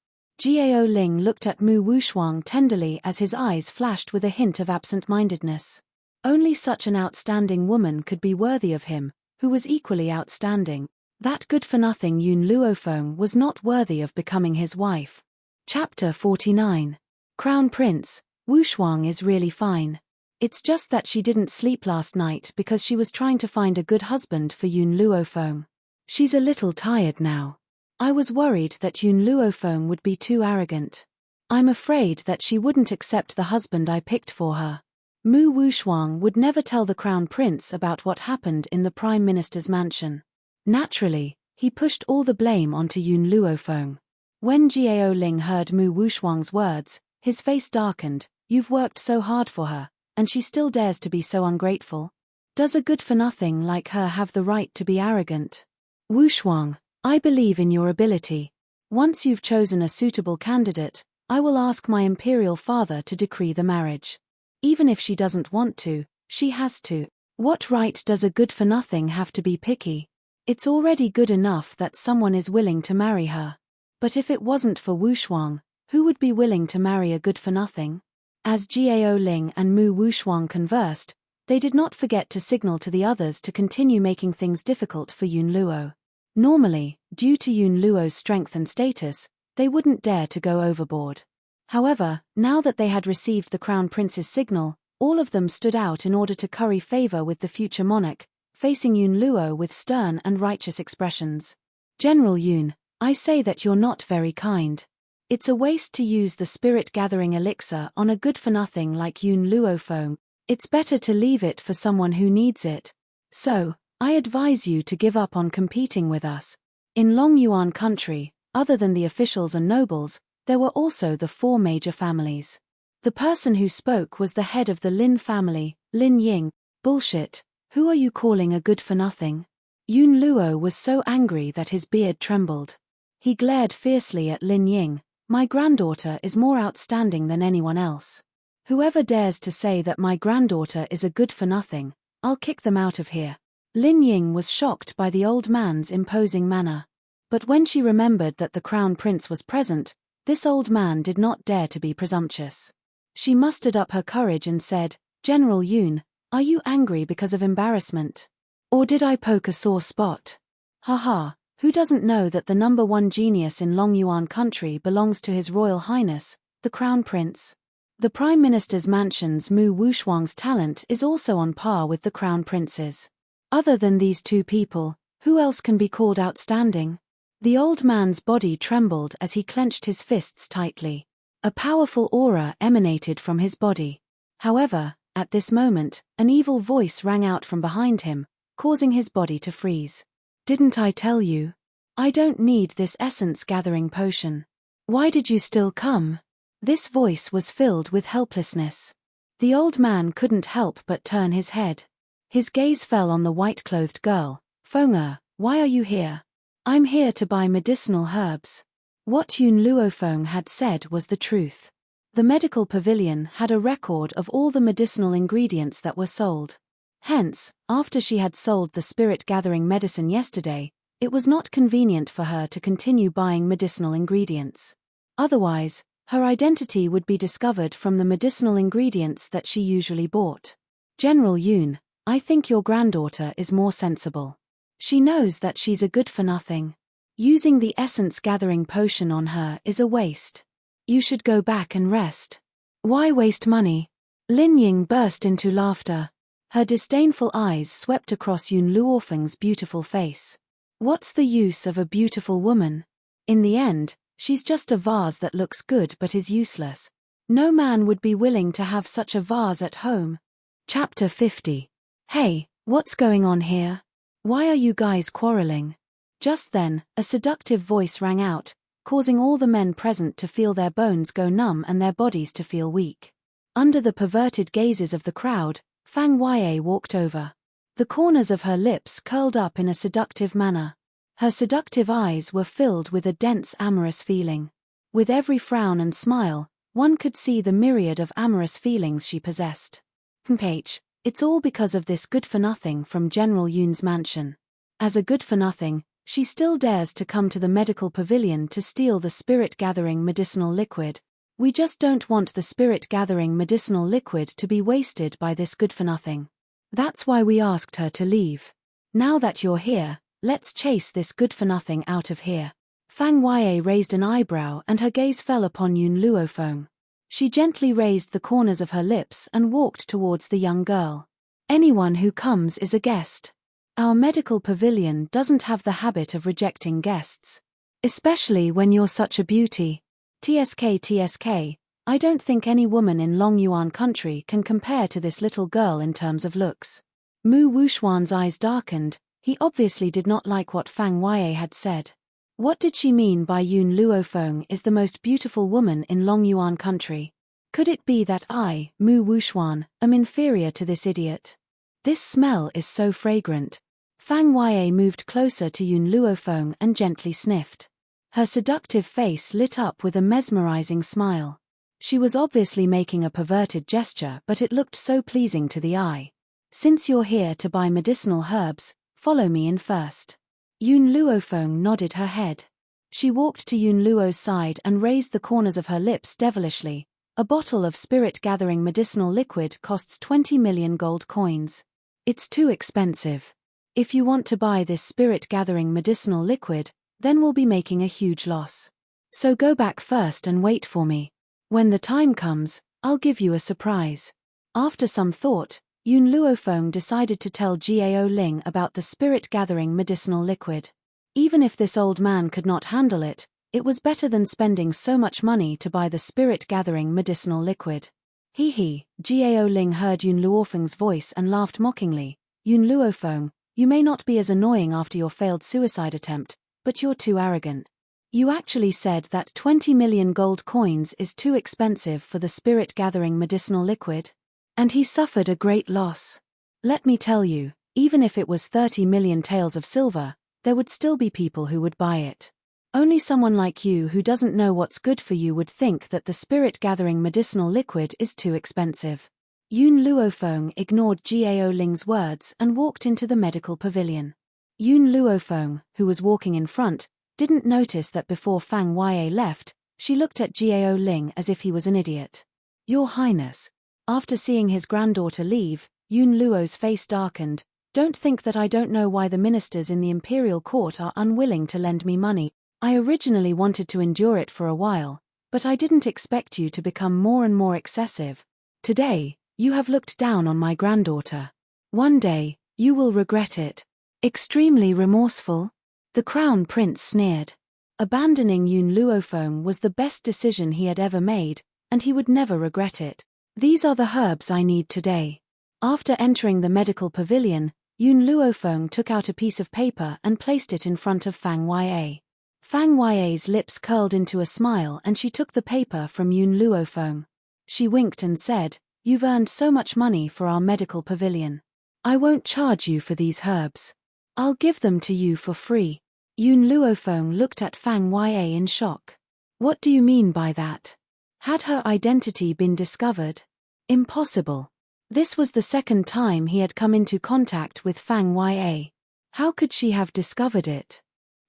Gao Ling looked at Mu Wushuang tenderly as his eyes flashed with a hint of absent-mindedness. Only such an outstanding woman could be worthy of him, who was equally outstanding. That good-for-nothing Yun Luofeng was not worthy of becoming his wife. Chapter 49. Crown Prince, Wushuang is really fine. It's just that she didn't sleep last night because she was trying to find a good husband for Yun Luofeng. She's a little tired now. I was worried that Yun Luofeng would be too arrogant. I'm afraid that she wouldn't accept the husband I picked for her. Mu Wushuang would never tell the Crown Prince about what happened in the Prime Minister's mansion. Naturally, he pushed all the blame onto Yun Luofeng. When Gao Ling heard Mu Wushuang's words, his face darkened. You've worked so hard for her, and she still dares to be so ungrateful? Does a good-for-nothing like her have the right to be arrogant? Wushuang, I believe in your ability. Once you've chosen a suitable candidate, I will ask my imperial father to decree the marriage. Even if she doesn't want to, she has to. What right does a good-for-nothing have to be picky? It's already good enough that someone is willing to marry her. But if it wasn't for Wushuang, who would be willing to marry a good-for-nothing? As Gao Ling and Mu Wushuang conversed, they did not forget to signal to the others to continue making things difficult for Yun Luo. Normally, due to Yun Luo's strength and status, they wouldn't dare to go overboard. However, now that they had received the Crown Prince's signal, all of them stood out in order to curry favor with the future monarch, facing Yun Luo with stern and righteous expressions. General Yun, I say that you're not very kind. It's a waste to use the spirit-gathering elixir on a good-for-nothing like Yun Luofeng. It's better to leave it for someone who needs it. So, I advise you to give up on competing with us. In Long Yuan country, other than the officials and nobles, there were also the 4 major families. The person who spoke was the head of the Lin family, Lin Ying. Bullshit, who are you calling a good-for-nothing? Yun Luo was so angry that his beard trembled. He glared fiercely at Lin Ying. My granddaughter is more outstanding than anyone else. Whoever dares to say that my granddaughter is a good-for-nothing, I'll kick them out of here. Lin Ying was shocked by the old man's imposing manner. But when she remembered that the Crown Prince was present, this old man did not dare to be presumptuous. She mustered up her courage and said, General Yun, are you angry because of embarrassment? Or did I poke a sore spot? Haha, who doesn't know that the #1 genius in Long Yuan country belongs to His Royal Highness, the Crown Prince? The Prime Minister's mansion's Mu Wushuang's talent is also on par with the Crown Prince's. Other than these 2 people, who else can be called outstanding? The old man's body trembled as he clenched his fists tightly. A powerful aura emanated from his body. However, at this moment, an evil voice rang out from behind him, causing his body to freeze. Didn't I tell you? I don't need this essence-gathering potion. Why did you still come? This voice was filled with helplessness. The old man couldn't help but turn his head. His gaze fell on the white-clothed girl. Feng, why are you here? I'm here to buy medicinal herbs. What Yun Luofeng had said was the truth. The medical pavilion had a record of all the medicinal ingredients that were sold. Hence, after she had sold the spirit-gathering medicine yesterday, it was not convenient for her to continue buying medicinal ingredients. Otherwise, her identity would be discovered from the medicinal ingredients that she usually bought. General Yun, I think your granddaughter is more sensible. She knows that she's a good-for-nothing. Using the essence-gathering potion on her is a waste. You should go back and rest. Why waste money? Lin Ying burst into laughter. Her disdainful eyes swept across Yun Luofeng's beautiful face. What's the use of a beautiful woman? In the end, she's just a vase that looks good but is useless. No man would be willing to have such a vase at home. Chapter 50. Hey, what's going on here? Why are you guys quarreling? Just then, a seductive voice rang out, causing all the men present to feel their bones go numb and their bodies to feel weak. Under the perverted gazes of the crowd, Fang Yue walked over. The corners of her lips curled up in a seductive manner. Her seductive eyes were filled with a dense amorous feeling. With every frown and smile, one could see the myriad of amorous feelings she possessed. It's all because of this good-for-nothing from General Yun's mansion. As a good-for-nothing, She still dares to come to the medical pavilion to steal the spirit-gathering medicinal liquid. We just don't want the spirit-gathering medicinal liquid to be wasted by this good-for-nothing. That's why we asked her to leave. Now that you're here, let's chase this good-for-nothing out of here. Fang Wei raised an eyebrow and her gaze fell upon Yun Luofeng. She gently raised the corners of her lips and walked towards the young girl. Anyone who comes is a guest. Our medical pavilion doesn't have the habit of rejecting guests. Especially when you're such a beauty. TSK, I don't think any woman in Long Yuan country can compare to this little girl in terms of looks. Mu Wuxuan's eyes darkened. He obviously did not like what Fang Wei had said. What did she mean by Yun Luofeng is the most beautiful woman in Long Yuan country? Could it be that I, Mu Wuxuan, am inferior to this idiot? This smell is so fragrant. Fang Wei moved closer to Yun Luofeng and gently sniffed. Her seductive face lit up with a mesmerizing smile. She was obviously making a perverted gesture, but it looked so pleasing to the eye. Since you're here to buy medicinal herbs, follow me in first. Yun Luofeng nodded her head. She walked to Yun Luo's side and raised the corners of her lips devilishly. A bottle of spirit-gathering medicinal liquid costs 20 million gold coins. It's too expensive. If you want to buy this spirit-gathering medicinal liquid, then we'll be making a huge loss. So go back first and wait for me. When the time comes, I'll give you a surprise. After some thought, Yun Luofeng decided to tell Jiao Ling about the spirit-gathering medicinal liquid. Even if this old man could not handle it, it was better than spending so much money to buy the spirit-gathering medicinal liquid. Jiao Ling heard Yun Luofeng's voice and laughed mockingly. Yun Luofeng, you may not be as annoying after your failed suicide attempt, but you're too arrogant. You actually said that 20 million gold coins is too expensive for the spirit-gathering medicinal liquid? And he suffered a great loss. Let me tell you, even if it was 30 million taels of silver, there would still be people who would buy it. Only someone like you who doesn't know what's good for you would think that the spirit-gathering medicinal liquid is too expensive. Yun Luofeng ignored Jiao Ling's words and walked into the medical pavilion. Yun Luofeng, who was walking in front, didn't notice that before Fang Wei left, she looked at Jiao Ling as if he was an idiot. Your Highness. After seeing his granddaughter leave, Yun Luo's face darkened. Don't think that I don't know why the ministers in the imperial court are unwilling to lend me money. I originally wanted to endure it for a while, but I didn't expect you to become more and more excessive. Today, you have looked down on my granddaughter. One day, you will regret it. Extremely remorseful? The crown prince sneered. Abandoning Yun Luofeng was the best decision he had ever made, and he would never regret it. These are the herbs I need today. After entering the medical pavilion, Yun Luofeng took out a piece of paper and placed it in front of Fang Wei. Fang Wei's lips curled into a smile and she took the paper from Yun Luofeng. She winked and said, You've earned so much money for our medical pavilion. I won't charge you for these herbs. I'll give them to you for free. Yun Luofeng looked at Fang Wei in shock. What do you mean by that? Had her identity been discovered? Impossible. This was the second time he had come into contact with Fang Wei. How could she have discovered it?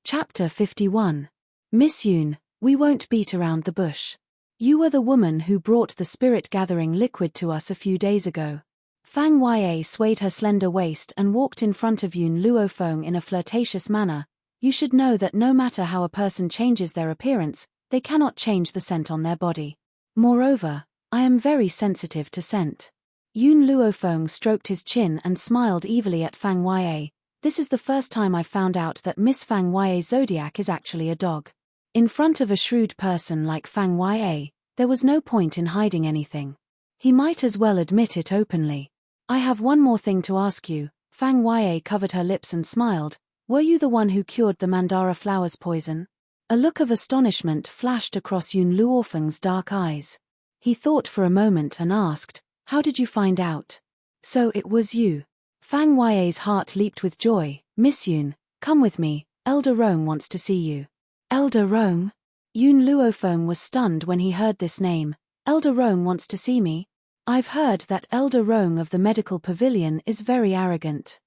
Chapter 51. Miss Yun, we won't beat around the bush. You were the woman who brought the spirit-gathering liquid to us a few days ago. Fang Wei swayed her slender waist and walked in front of Yun Luofeng in a flirtatious manner. You should know that no matter how a person changes their appearance, they cannot change the scent on their body. Moreover, I am very sensitive to scent. Yun Luofeng stroked his chin and smiled evilly at Fang Wei. This is the first time I've found out that Miss Fang Wei's zodiac is actually a dog. In front of a shrewd person like Fang Wei, there was no point in hiding anything. He might as well admit it openly. I have one more thing to ask you. Fang Wei covered her lips and smiled. Were you the one who cured the mandara flower's poison? A look of astonishment flashed across Yun Luofeng's dark eyes. He thought for a moment and asked, How did you find out? So it was you. Fang Wei's heart leaped with joy. Miss Yun, come with me, Elder Rong wants to see you. Elder Rong? Yun Luofeng was stunned when he heard this name. Elder Rong wants to see me? I've heard that Elder Rong of the medical pavilion is very arrogant.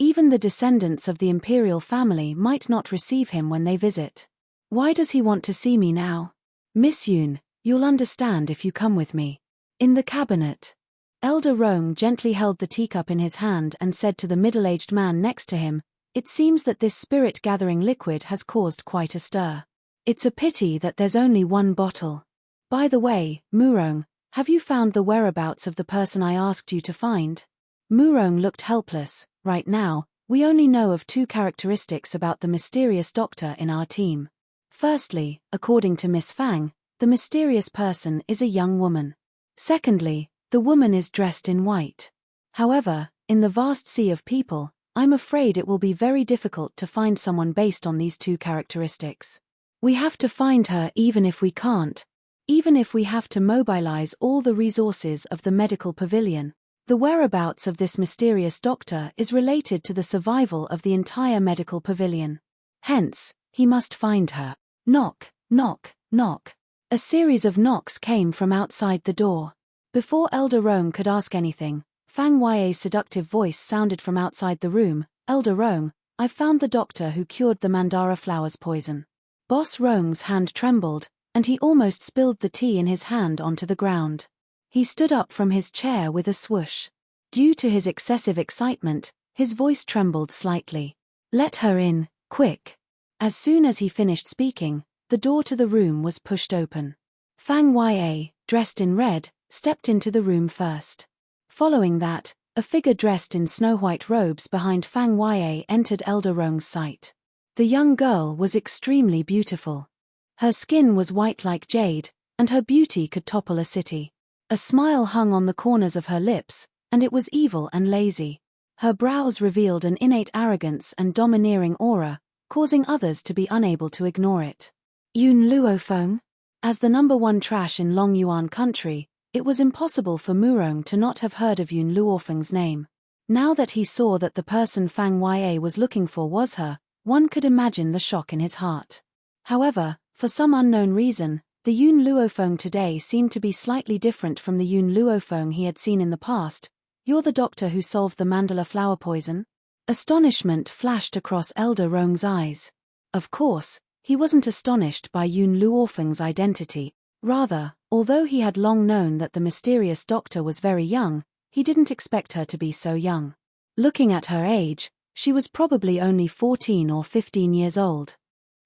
Even the descendants of the imperial family might not receive him when they visit. Why does he want to see me now? Miss Yoon, you'll understand if you come with me. In the cabinet. Elder Rong gently held the teacup in his hand and said to the middle-aged man next to him, "It seems that this spirit-gathering liquid has caused quite a stir. It's a pity that there's only one bottle. By the way, Murong, have you found the whereabouts of the person I asked you to find?" Murong looked helpless. Right now, we only know of two characteristics about the mysterious doctor in our team. Firstly, according to Miss Fang, the mysterious person is a young woman. Secondly, the woman is dressed in white. However, in the vast sea of people, I'm afraid it will be very difficult to find someone based on these two characteristics. We have to find her even if we can't. Even if we have to mobilize all the resources of the medical pavilion. The whereabouts of this mysterious doctor is related to the survival of the entire medical pavilion. Hence, he must find her. Knock, knock, knock. A series of knocks came from outside the door. Before Elder Rong could ask anything, Fang Ye's seductive voice sounded from outside the room. "Elder Rong, I've found the doctor who cured the mandara flowers poison." Boss Rong's hand trembled, and he almost spilled the tea in his hand onto the ground. He stood up from his chair with a swoosh. Due to his excessive excitement, his voice trembled slightly. "Let her in, quick." As soon as he finished speaking, the door to the room was pushed open. Fang Ye, dressed in red, stepped into the room first. Following that, a figure dressed in snow-white robes behind Fang Ye entered Elder Rong's sight. The young girl was extremely beautiful. Her skin was white like jade, and her beauty could topple a city. A smile hung on the corners of her lips, and it was evil and lazy. Her brows revealed an innate arrogance and domineering aura, causing others to be unable to ignore it. Yun Luofeng? As the #1 trash in Longyuan country, it was impossible for Murong to not have heard of Yun Luofeng's name. Now that he saw that the person Fang Ye was looking for was her, one could imagine the shock in his heart. However, for some unknown reason, the Yun Luofeng today seemed to be slightly different from the Yun Luofeng he had seen in the past. "You're the doctor who solved the mandala flower poison?" Astonishment flashed across Elder Rong's eyes. Of course, he wasn't astonished by Yun Luofeng's identity. Rather, although he had long known that the mysterious doctor was very young, he didn't expect her to be so young. Looking at her age, she was probably only 14 or 15 years old.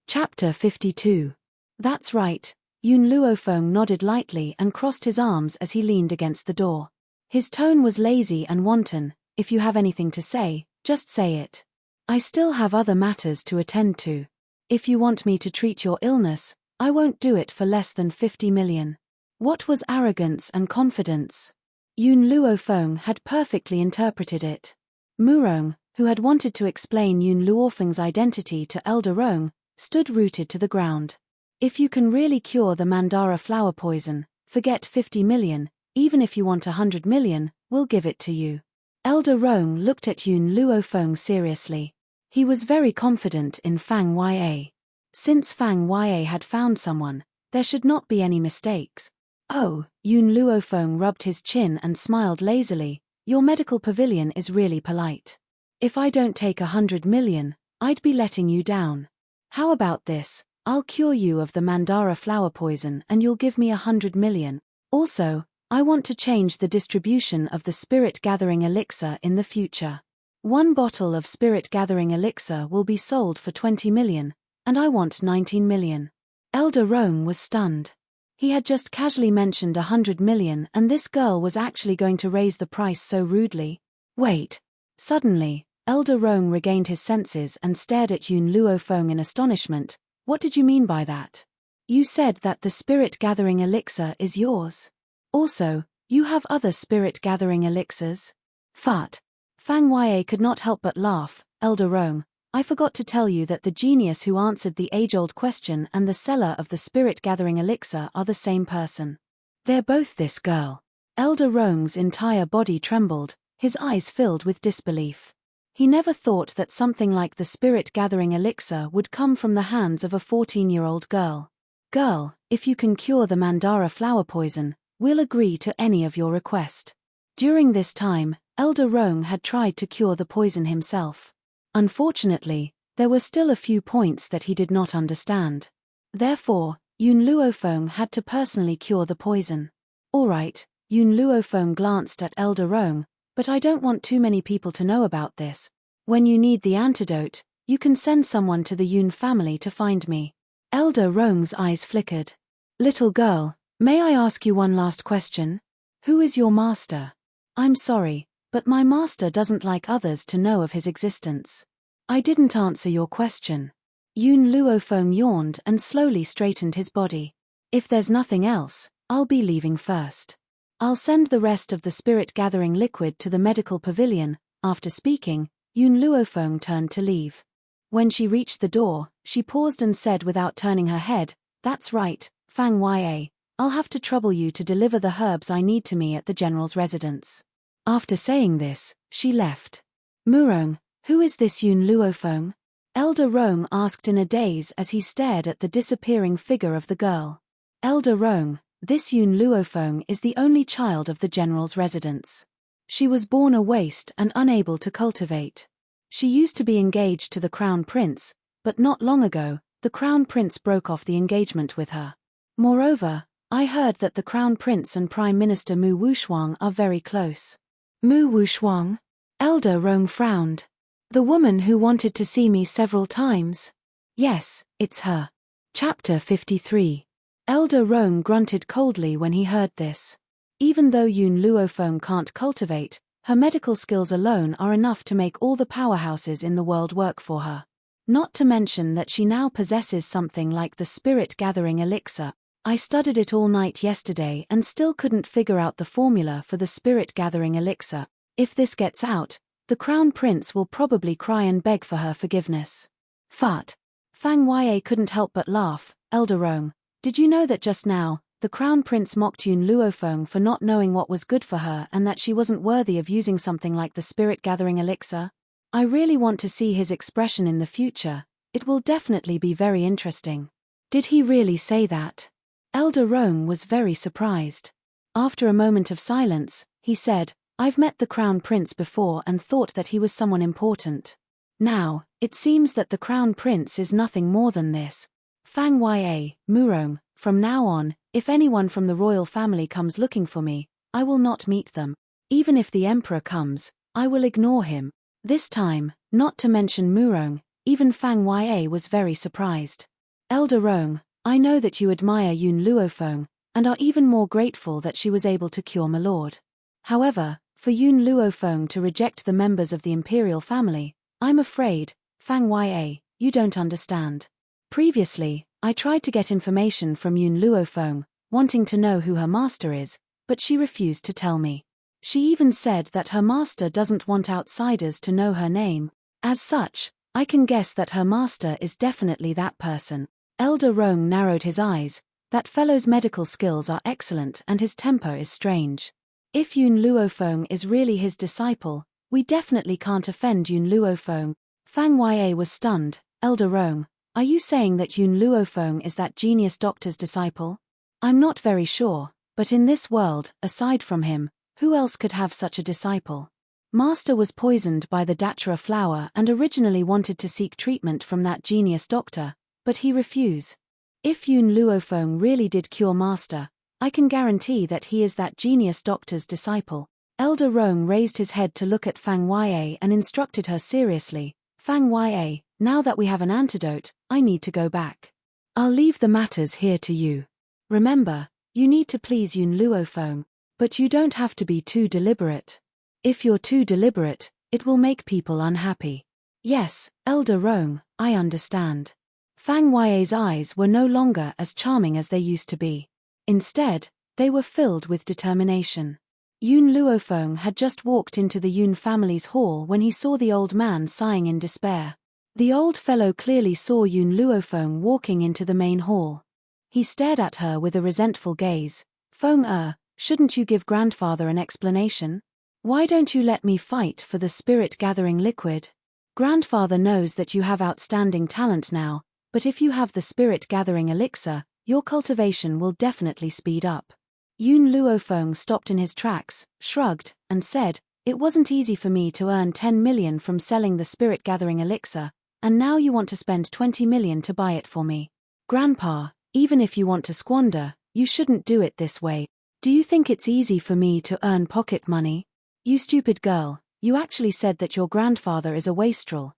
Chapter 52. That's right. Yun Luofeng nodded lightly and crossed his arms as he leaned against the door. His tone was lazy and wanton. "If you have anything to say, just say it. I still have other matters to attend to. If you want me to treat your illness, I won't do it for less than 50 million. What was arrogance and confidence? Yun Luofeng had perfectly interpreted it. Murong, who had wanted to explain Yun Luofeng's identity to Elder Rong, stood rooted to the ground. If you can really cure the mandara flower poison, forget 50 million, even if you want 100 million, we'll give it to you. Elder Rong looked at Yun Luofeng seriously. He was very confident in Fang Ye. Since Fang Ye had found someone, there should not be any mistakes. "Oh," Yun Luofeng rubbed his chin and smiled lazily, "your medical pavilion is really polite. If I don't take 100 million, I'd be letting you down. How about this? I'll cure you of the mandara flower poison and you'll give me 100 million. Also, I want to change the distribution of the spirit-gathering elixir in the future. One bottle of spirit-gathering elixir will be sold for 20 million, and I want 19 million. Elder Rong was stunned. He had just casually mentioned 100 million and this girl was actually going to raise the price so rudely. Wait. Suddenly, Elder Rong regained his senses and stared at Yun Luofeng in astonishment. "What did you mean by that? You said that the spirit-gathering elixir is yours. Also, you have other spirit-gathering elixirs?" Fart. Fang Ye could not help but laugh. "Elder Rong, I forgot to tell you that the genius who answered the age-old question and the seller of the spirit-gathering elixir are the same person. They're both this girl." Elder Rong's entire body trembled, his eyes filled with disbelief. He never thought that something like the spirit-gathering elixir would come from the hands of a 14-year-old girl. "Girl, if you can cure the mandara flower poison, we'll agree to any of your request." During this time, Elder Rong had tried to cure the poison himself. Unfortunately, there were still a few points that he did not understand. Therefore, Yun Luofeng had to personally cure the poison. Alright, Yun Luofeng glanced at Elder Rong, but I don't want too many people to know about this. When you need the antidote, you can send someone to the Yun family to find me. Elder Rong's eyes flickered. Little girl, may I ask you one last question? Who is your master? I'm sorry, but my master doesn't like others to know of his existence. I didn't answer your question. Yun Luofeng yawned and slowly straightened his body. If there's nothing else, I'll be leaving first. I'll send the rest of the spirit-gathering liquid to the medical pavilion. After speaking, Yun Luofeng turned to leave. When she reached the door, she paused and said without turning her head, "That's right, Fang Ya. I'll have to trouble you to deliver the herbs I need to me at the general's residence." After saying this, she left. Murong, who is this Yun Luofeng? Elder Rong asked in a daze as he stared at the disappearing figure of the girl. Elder Rong, this Yun Luofeng is the only child of the general's residence. She was born a waste and unable to cultivate. She used to be engaged to the crown prince, but not long ago, the crown prince broke off the engagement with her. Moreover, I heard that the crown prince and prime minister Mu Wushuang are very close. Mu Wushuang? Elder Rong frowned. The woman who wanted to see me several times? Yes, it's her. Chapter 53. Elder Rong grunted coldly when he heard this. Even though Yun Luofeng can't cultivate, her medical skills alone are enough to make all the powerhouses in the world work for her. Not to mention that she now possesses something like the spirit-gathering elixir. I studied it all night yesterday and still couldn't figure out the formula for the spirit-gathering elixir. If this gets out, the crown prince will probably cry and beg for her forgiveness. Fart. Fang Ya couldn't help but laugh. Elder Rong, did you know that just now, the crown prince mocked Yun Luofeng for not knowing what was good for her and that she wasn't worthy of using something like the spirit-gathering elixir? I really want to see his expression in the future. It will definitely be very interesting. Did he really say that? Elder Rong was very surprised. After a moment of silence, he said, I've met the crown prince before and thought that he was someone important. Now, it seems that the crown prince is nothing more than this. Fang Ya, Murong, from now on, if anyone from the royal family comes looking for me, I will not meet them. Even if the emperor comes, I will ignore him. This time, not to mention Murong, even Fang Ya was very surprised. Elder Rong, I know that you admire Yun Luofeng, and are even more grateful that she was able to cure my lord. However, for Yun Luofeng to reject the members of the imperial family, I'm afraid, Fang Ya, you don't understand. Previously, I tried to get information from Yun Luofeng, wanting to know who her master is, but she refused to tell me. She even said that her master doesn't want outsiders to know her name. As such, I can guess that her master is definitely that person. Elder Rong narrowed his eyes. That fellow's medical skills are excellent and his temper is strange. If Yun Luofeng is really his disciple, we definitely can't offend Yun Luofeng. Fang Ya was stunned. Elder Rong, are you saying that Yun Luofeng is that genius doctor's disciple? I'm not very sure, but in this world, aside from him, who else could have such a disciple? Master was poisoned by the datura flower and originally wanted to seek treatment from that genius doctor, but he refused. If Yun Luofeng really did cure Master, I can guarantee that he is that genius doctor's disciple. Elder Rong raised his head to look at Fang Ya and instructed her seriously. Fang Ya, now that we have an antidote, I need to go back. I'll leave the matters here to you. Remember, you need to please Yun Luofeng, but you don't have to be too deliberate. If you're too deliberate, it will make people unhappy. Yes, Elder Rong, I understand. Fang Ya's eyes were no longer as charming as they used to be. Instead, they were filled with determination. Yun Luofeng had just walked into the Yun family's hall when he saw the old man sighing in despair. The old fellow clearly saw Yun Luofeng walking into the main hall. He stared at her with a resentful gaze. Feng shouldn't you give grandfather an explanation? Why don't you let me fight for the spirit-gathering liquid? Grandfather knows that you have outstanding talent now, but if you have the spirit-gathering elixir, your cultivation will definitely speed up. Yun Luofeng stopped in his tracks, shrugged, and said, It wasn't easy for me to earn 10 million from selling the spirit-gathering elixir, and now you want to spend 20 million to buy it for me. Grandpa, even if you want to squander, you shouldn't do it this way. Do you think it's easy for me to earn pocket money? You stupid girl, you actually said that your grandfather is a wastrel.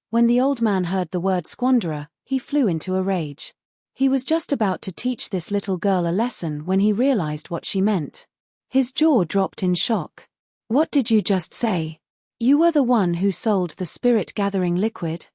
When the old man heard the word squanderer, he flew into a rage. He was just about to teach this little girl a lesson when he realized what she meant. His jaw dropped in shock. What did you just say? You were the one who sold the spirit-gathering liquid?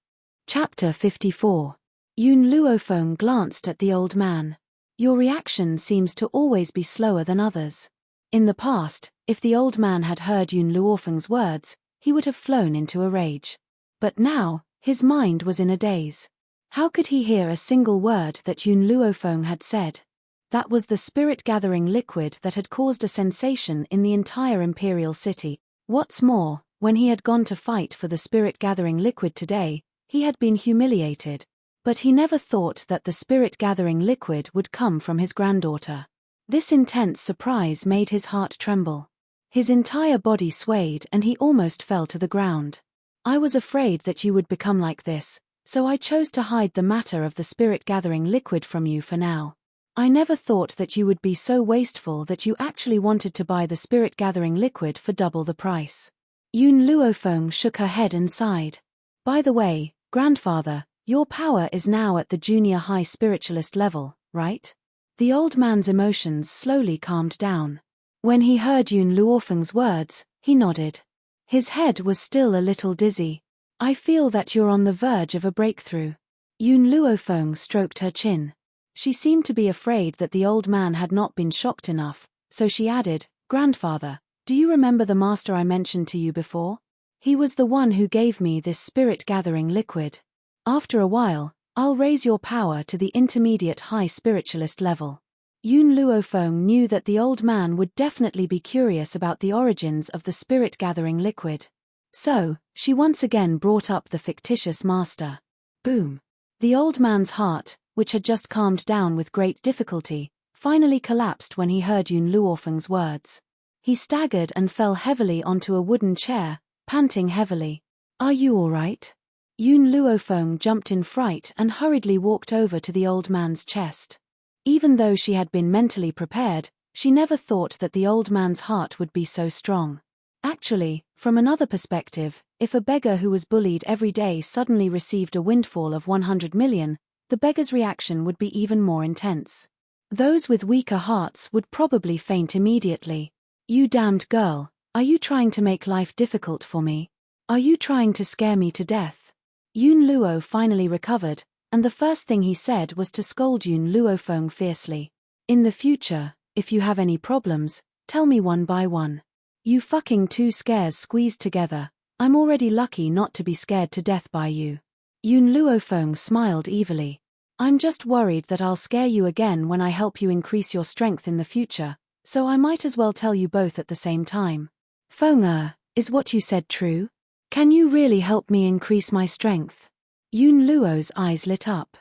Chapter 54. Yun Luofeng glanced at the old man. Your reaction seems to always be slower than others. In the past, if the old man had heard Yun Luofeng's words, he would have flown into a rage. But now, his mind was in a daze. How could he hear a single word that Yun Luofeng had said? That was the spirit-gathering liquid that had caused a sensation in the entire imperial city. What's more, when he had gone to fight for the spirit-gathering liquid today, he had been humiliated. But he never thought that the spirit-gathering liquid would come from his granddaughter. This intense surprise made his heart tremble. His entire body swayed and he almost fell to the ground. I was afraid that you would become like this, so I chose to hide the matter of the spirit-gathering liquid from you for now. I never thought that you would be so wasteful that you actually wanted to buy the spirit-gathering liquid for double the price. Yun Luofeng shook her head and sighed. By the way, grandfather, your power is now at the junior high spiritualist level, right? The old man's emotions slowly calmed down. When he heard Yun Luofeng's words, he nodded. His head was still a little dizzy. I feel that you're on the verge of a breakthrough. Yun Luofeng stroked her chin. She seemed to be afraid that the old man had not been shocked enough, so she added, Grandfather, do you remember the master I mentioned to you before? He was the one who gave me this spirit-gathering liquid. After a while, I'll raise your power to the intermediate high spiritualist level. Yun Luofeng knew that the old man would definitely be curious about the origins of the spirit-gathering liquid. So, she once again brought up the fictitious master. Boom! The old man's heart, which had just calmed down with great difficulty, finally collapsed when he heard Yun Luofeng's words. He staggered and fell heavily onto a wooden chair, panting heavily. Are you all right? Yun Luofeng jumped in fright and hurriedly walked over to the old man's chest. Even though she had been mentally prepared, she never thought that the old man's heart would be so strong. Actually, from another perspective, if a beggar who was bullied every day suddenly received a windfall of 100 million, the beggar's reaction would be even more intense. Those with weaker hearts would probably faint immediately. You damned girl, are you trying to make life difficult for me? Are you trying to scare me to death? Yun Luo finally recovered, and the first thing he said was to scold Yun Luofeng fiercely. In the future, if you have any problems, tell me one by one. You fucking two scares squeezed together, I'm already lucky not to be scared to death by you. Yun Luofeng smiled evilly. I'm just worried that I'll scare you again when I help you increase your strength in the future, so I might as well tell you both at the same time. Feng is what you said true? Can you really help me increase my strength? Yun Luo's eyes lit up.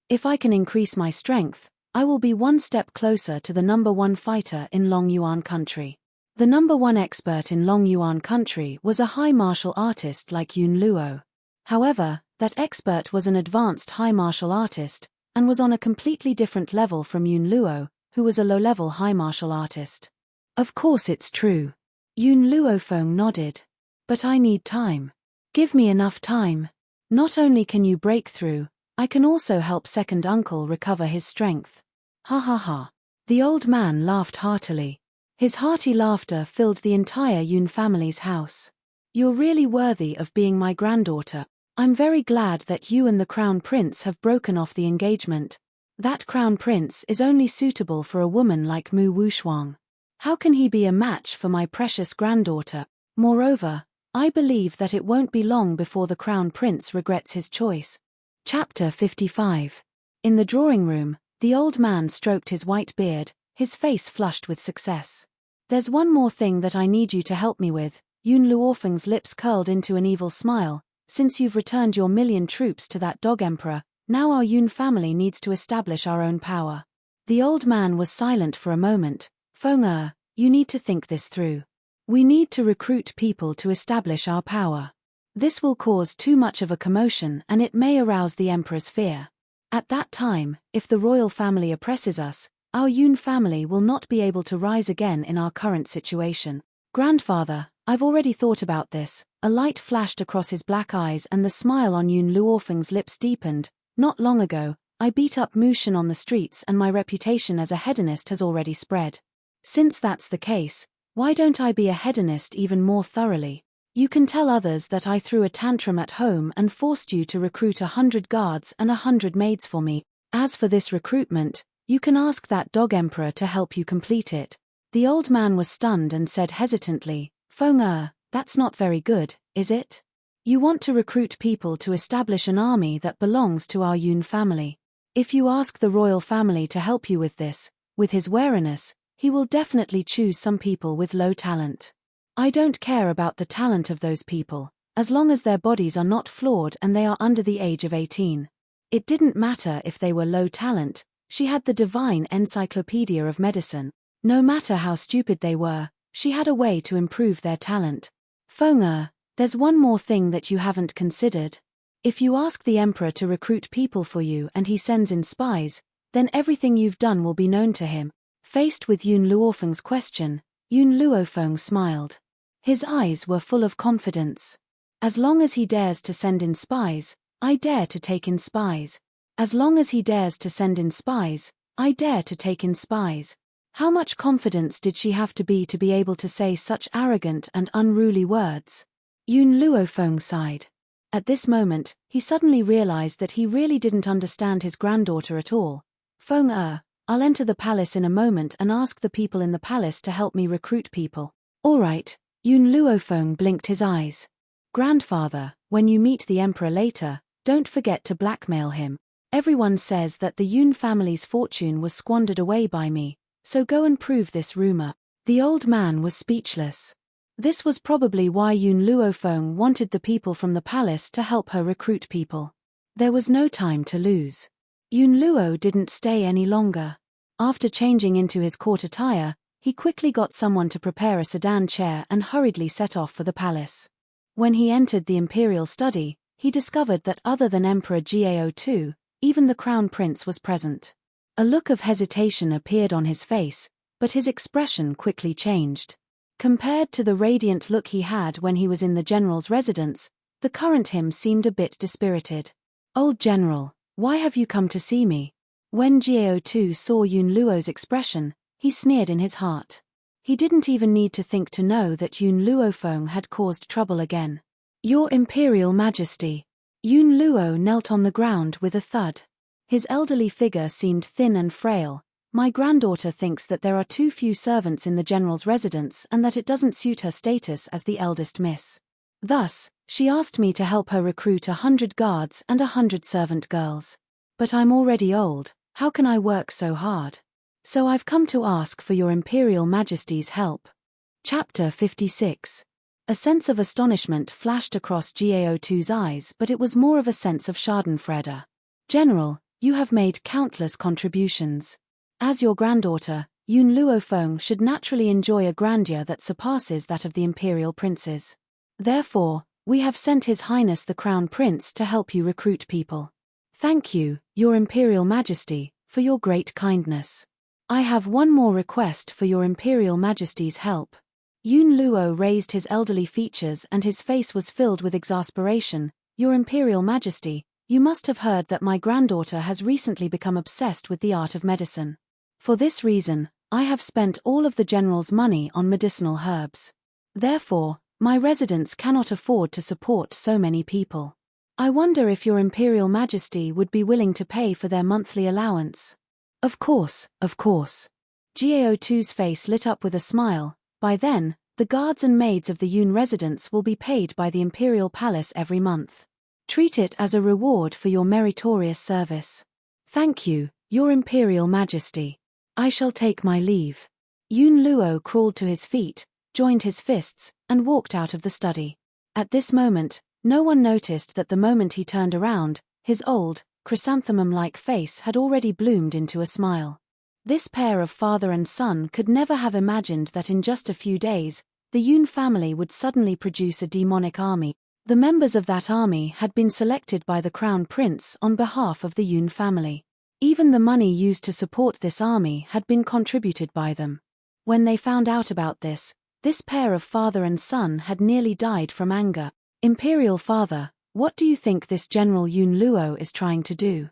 If I can increase my strength, I will be one step closer to the #1 fighter in Long Yuan country. The #1 expert in Long Yuan country was a high martial artist like Yun Luo. However, that expert was an advanced high martial artist, and was on a completely different level from Yun Luo, who was a low-level high martial artist. Of course it's true. Yun Luofeng nodded. But I need time. Give me enough time. Not only can you break through, I can also help second uncle recover his strength. Ha ha ha. The old man laughed heartily. His hearty laughter filled the entire Yun family's house. You're really worthy of being my granddaughter. I'm very glad that you and the crown prince have broken off the engagement. That crown prince is only suitable for a woman like Mu Wushuang. How can he be a match for my precious granddaughter? Moreover, I believe that it won't be long before the crown prince regrets his choice. Chapter 55. In the drawing room, the old man stroked his white beard, his face flushed with success. There's one more thing that I need you to help me with. Yun Luofeng's lips curled into an evil smile. Since you've returned your 1,000,000 troops to that dog emperor, now our Yun family needs to establish our own power. The old man was silent for a moment. Feng, you need to think this through. We need to recruit people to establish our power. This will cause too much of a commotion and it may arouse the emperor's fear. At that time, if the royal family oppresses us, our Yun family will not be able to rise again in our current situation. Grandfather, I've already thought about this. A light flashed across his black eyes and the smile on Yun Luofeng's lips deepened. Not long ago, I beat up Mushin on the streets and my reputation as a hedonist has already spread. Since that's the case, why don't I be a hedonist even more thoroughly? You can tell others that I threw a tantrum at home and forced you to recruit 100 guards and 100 maids for me. As for this recruitment, you can ask that dog emperor to help you complete it. The old man was stunned and said hesitantly, Feng that's not very good, is it? You want to recruit people to establish an army that belongs to our Yun family. If you ask the royal family to help you with this, with his wariness, he will definitely choose some people with low talent. I don't care about the talent of those people, as long as their bodies are not flawed and they are under the age of 18. It didn't matter if they were low talent, she had the divine encyclopedia of medicine. No matter how stupid they were, she had a way to improve their talent. Feng there's one more thing that you haven't considered. If you ask the emperor to recruit people for you and he sends in spies, then everything you've done will be known to him. Faced with Yun Luofeng's question, Yun Luofeng smiled. His eyes were full of confidence. As long as he dares to send in spies, I dare to take in spies. As long as he dares to send in spies, I dare to take in spies. How much confidence did she have to be able to say such arrogant and unruly words? Yun Luofeng sighed. At this moment, he suddenly realized that he really didn't understand his granddaughter at all. Feng I'll enter the palace in a moment and ask the people in the palace to help me recruit people. All right, Yun Luofeng blinked his eyes. Grandfather, when you meet the emperor later, don't forget to blackmail him. Everyone says that the Yun family's fortune was squandered away by me, so go and prove this rumor. The old man was speechless. This was probably why Yun Luofeng wanted the people from the palace to help her recruit people. There was no time to lose. Yun Luo didn't stay any longer. After changing into his court attire, he quickly got someone to prepare a sedan chair and hurriedly set off for the palace. When he entered the imperial study, he discovered that other than Emperor Gao II, even the crown prince was present. A look of hesitation appeared on his face, but his expression quickly changed. Compared to the radiant look he had when he was in the general's residence, the current him seemed a bit dispirited. Old general, why have you come to see me? When Gao II saw Yun Luo's expression, he sneered in his heart. He didn't even need to think to know that Yun Luofeng had caused trouble again. Your Imperial Majesty. Yun Luo knelt on the ground with a thud. His elderly figure seemed thin and frail. My granddaughter thinks that there are too few servants in the general's residence and that it doesn't suit her status as the eldest miss. Thus, she asked me to help her recruit 100 guards and 100 servant girls. But I'm already old, how can I work so hard? So I've come to ask for your Imperial Majesty's help. Chapter 56. A sense of astonishment flashed across Gao II's eyes, but it was more of a sense of schadenfreude. General, you have made countless contributions. As your granddaughter, Yun Luofeng should naturally enjoy a grandeur that surpasses that of the imperial princes. Therefore, we have sent His Highness the Crown Prince to help you recruit people. Thank you, Your Imperial Majesty, for your great kindness. I have one more request for Your Imperial Majesty's help. Yun Luo raised his elderly features and his face was filled with exasperation. Your Imperial Majesty, you must have heard that my granddaughter has recently become obsessed with the art of medicine. For this reason, I have spent all of the general's money on medicinal herbs. Therefore, my residence cannot afford to support so many people. I wonder if Your Imperial Majesty would be willing to pay for their monthly allowance. Of course, of course. Gao II's face lit up with a smile. By then, the guards and maids of the Yun residence will be paid by the imperial palace every month. Treat it as a reward for your meritorious service. Thank you, Your Imperial Majesty. I shall take my leave. Yun Luo crawled to his feet, joined his fists, and walked out of the study. At this moment, no one noticed that the moment he turned around, his old, chrysanthemum-like face had already bloomed into a smile. This pair of father and son could never have imagined that in just a few days, the Yun family would suddenly produce a demonic army. The members of that army had been selected by the crown prince on behalf of the Yun family. Even the money used to support this army had been contributed by them. When they found out about this pair of father and son had nearly died from anger. Imperial father, what do you think this General Yun Luo is trying to do?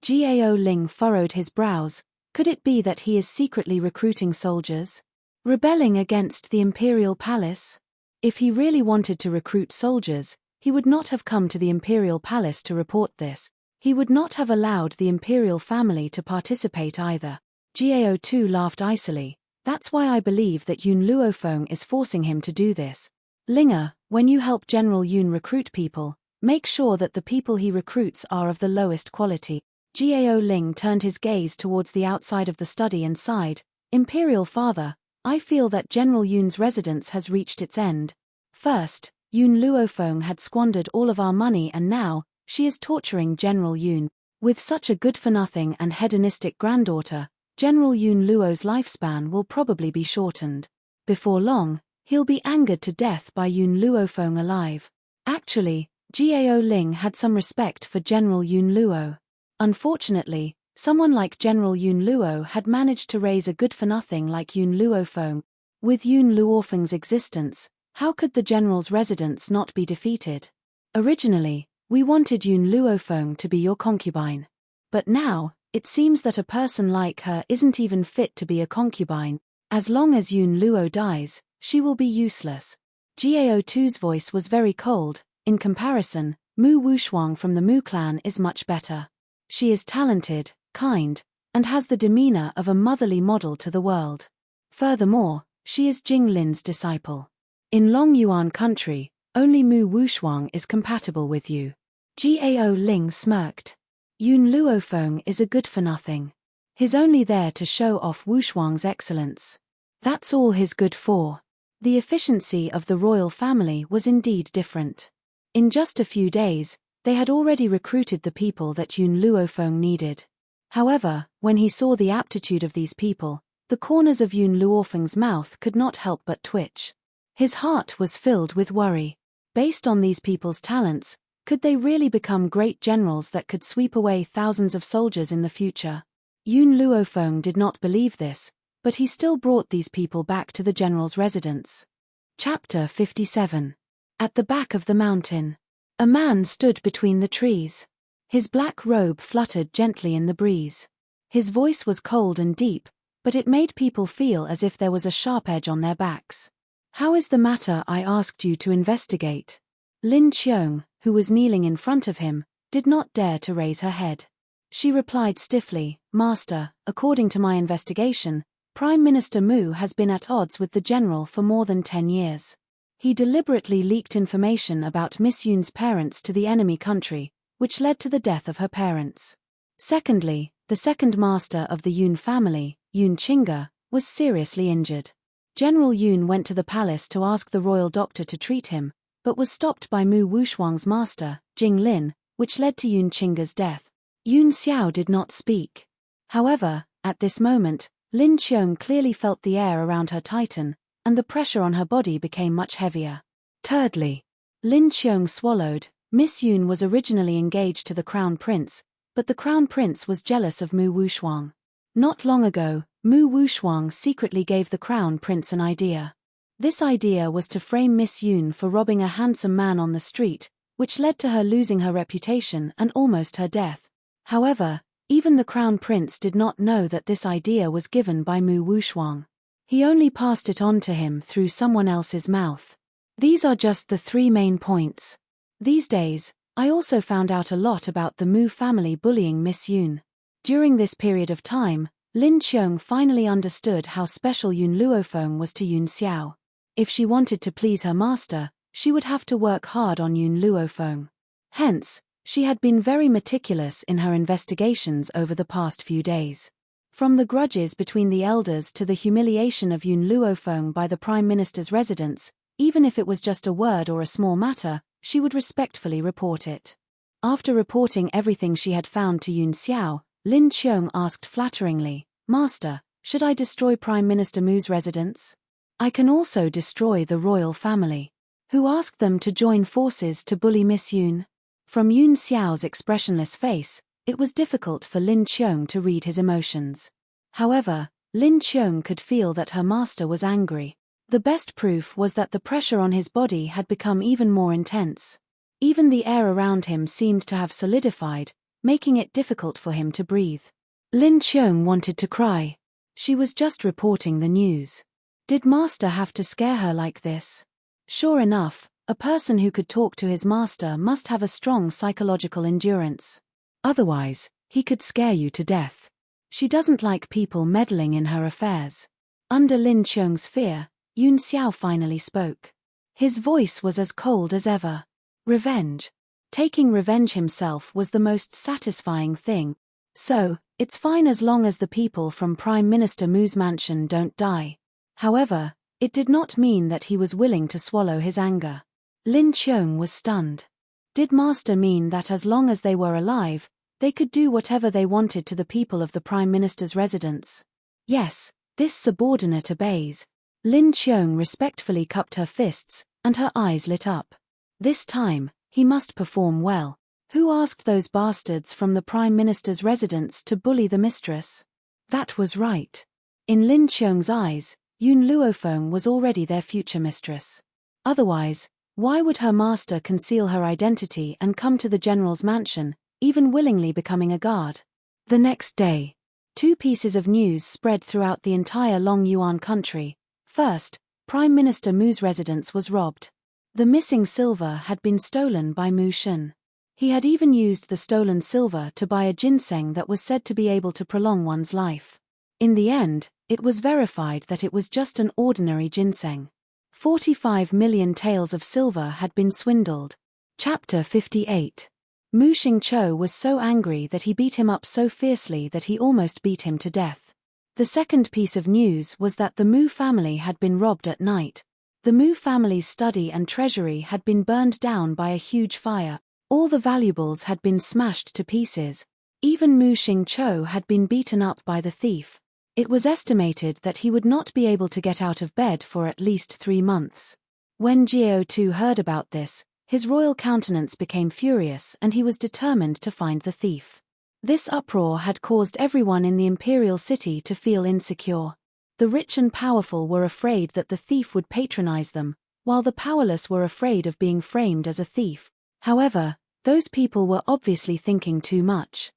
Gao Ling furrowed his brows. Could it be that he is secretly recruiting soldiers? Rebelling against the Imperial Palace? If he really wanted to recruit soldiers, he would not have come to the Imperial Palace to report this. He would not have allowed the Imperial family to participate either. Gao too laughed icily. That's why I believe that Yun Luofeng is forcing him to do this. Linger, when you help General Yun recruit people, make sure that the people he recruits are of the lowest quality. Gao Ling turned his gaze towards the outside of the study and sighed. Imperial father, I feel that General Yun's residence has reached its end. First, Yun Luofeng had squandered all of our money and now, she is torturing General Yun. With such a good-for-nothing and hedonistic granddaughter, General Yun Luo's lifespan will probably be shortened. Before long, he'll be angered to death by Yun Luofeng alive. Actually, Gao Ling had some respect for General Yun Luo. Unfortunately, someone like General Yun Luo had managed to raise a good-for-nothing like Yun Luofeng. With Yun Luofeng's existence, how could the general's residence not be defeated? Originally, we wanted Yun Luofeng to be your concubine. But now, it seems that a person like her isn't even fit to be a concubine. As long as Yun Luo dies, she will be useless. Gao Tu's voice was very cold. In comparison, Mu Wushuang from the Mu clan is much better. She is talented, kind, and has the demeanor of a motherly model to the world. Furthermore, she is Jing Lin's disciple. In Long Yuan country, only Mu Wushuang is compatible with you. Gao Ling smirked. Yun Luofeng is a good-for-nothing. He's only there to show off Wushuang's excellence. That's all he's good for. The efficiency of the royal family was indeed different. In just a few days, they had already recruited the people that Yun Luofeng needed. However, when he saw the aptitude of these people, the corners of Yun Luofeng's mouth could not help but twitch. His heart was filled with worry. Based on these people's talents, could they really become great generals that could sweep away thousands of soldiers in the future? Yun Luofeng did not believe this, but he still brought these people back to the general's residence. Chapter 57. At the back of the mountain. A man stood between the trees. His black robe fluttered gently in the breeze. His voice was cold and deep, but it made people feel as if there was a sharp edge on their backs. How is the matter I asked you to investigate? Lin Qiong, who was kneeling in front of him, did not dare to raise her head. She replied stiffly, Master, according to my investigation, Prime Minister Mu has been at odds with the general for more than 10 years. He deliberately leaked information about Miss Yun's parents to the enemy country, which led to the death of her parents. Secondly, the second master of the Yun family, Yun Qingge, was seriously injured. General Yun went to the palace to ask the royal doctor to treat him, but was stopped by Mu Wushuang's master, Jing Lin, which led to Yun Qingge's death. Yun Xiao did not speak. However, at this moment, Lin Qiong clearly felt the air around her tighten, and the pressure on her body became much heavier. Thirdly, Lin Qiong swallowed. Miss Yun was originally engaged to the crown prince, but the crown prince was jealous of Mu Wushuang. Not long ago, Mu Wushuang secretly gave the crown prince an idea. This idea was to frame Miss Yun for robbing a handsome man on the street, which led to her losing her reputation and almost her death. However, even the crown prince did not know that this idea was given by Mu Wushuang. He only passed it on to him through someone else's mouth. These are just the 3 main points. These days, I also found out a lot about the Mu family bullying Miss Yun. During this period of time, Lin Qiong finally understood how special Yun Luofeng was to Yun Xiao. If she wanted to please her master, she would have to work hard on Yun Luofeng. Hence, she had been very meticulous in her investigations over the past few days. From the grudges between the elders to the humiliation of Yun Luofeng by the Prime Minister's residence, even if it was just a word or a small matter, she would respectfully report it. After reporting everything she had found to Yun Xiao, Lin Qiong asked flatteringly, Master, should I destroy Prime Minister Mu's residence? I can also destroy the royal family. Who asked them to join forces to bully Miss Yun? From Yun Xiao's expressionless face, it was difficult for Lin Qiong to read his emotions. However, Lin Qiong could feel that her master was angry. The best proof was that the pressure on his body had become even more intense. Even the air around him seemed to have solidified, making it difficult for him to breathe. Lin Qiong wanted to cry. She was just reporting the news. Did master have to scare her like this? Sure enough, a person who could talk to his master must have a strong psychological endurance. Otherwise, he could scare you to death. She doesn't like people meddling in her affairs. Under Lin Qiong's fear, Yun Xiao finally spoke. His voice was as cold as ever. Revenge. Taking revenge himself was the most satisfying thing. So, it's fine as long as the people from Prime Minister Mu's mansion don't die. However, it did not mean that he was willing to swallow his anger. Lin Qiong was stunned. Did master mean that as long as they were alive, they could do whatever they wanted to the people of the Prime Minister's residence? Yes, this subordinate obeys. Lin Qiong respectfully cupped her fists, and her eyes lit up. This time, he must perform well. Who asked those bastards from the Prime Minister's residence to bully the mistress? That was right. In Lin Qiong's eyes, Yun Luofeng was already their future mistress. Otherwise, why would her master conceal her identity and come to the general's mansion, even willingly becoming a guard? The next day, two pieces of news spread throughout the entire Long Yuan country. First, Prime Minister Mu's residence was robbed. The missing silver had been stolen by Mu Shen. He had even used the stolen silver to buy a ginseng that was said to be able to prolong one's life. In the end, it was verified that it was just an ordinary ginseng. 45 million taels of silver had been swindled. Chapter 58. Mu Xingqiu was so angry that he beat him up so fiercely that he almost beat him to death. The second piece of news was that the Mu family had been robbed at night. The Mu family's study and treasury had been burned down by a huge fire. All the valuables had been smashed to pieces. Even Mu Xingqiu had been beaten up by the thief. It was estimated that he would not be able to get out of bed for at least 3 months. When Jiao Tu heard about this, his royal countenance became furious and he was determined to find the thief. This uproar had caused everyone in the imperial city to feel insecure. The rich and powerful were afraid that the thief would patronize them, while the powerless were afraid of being framed as a thief. However, those people were obviously thinking too much.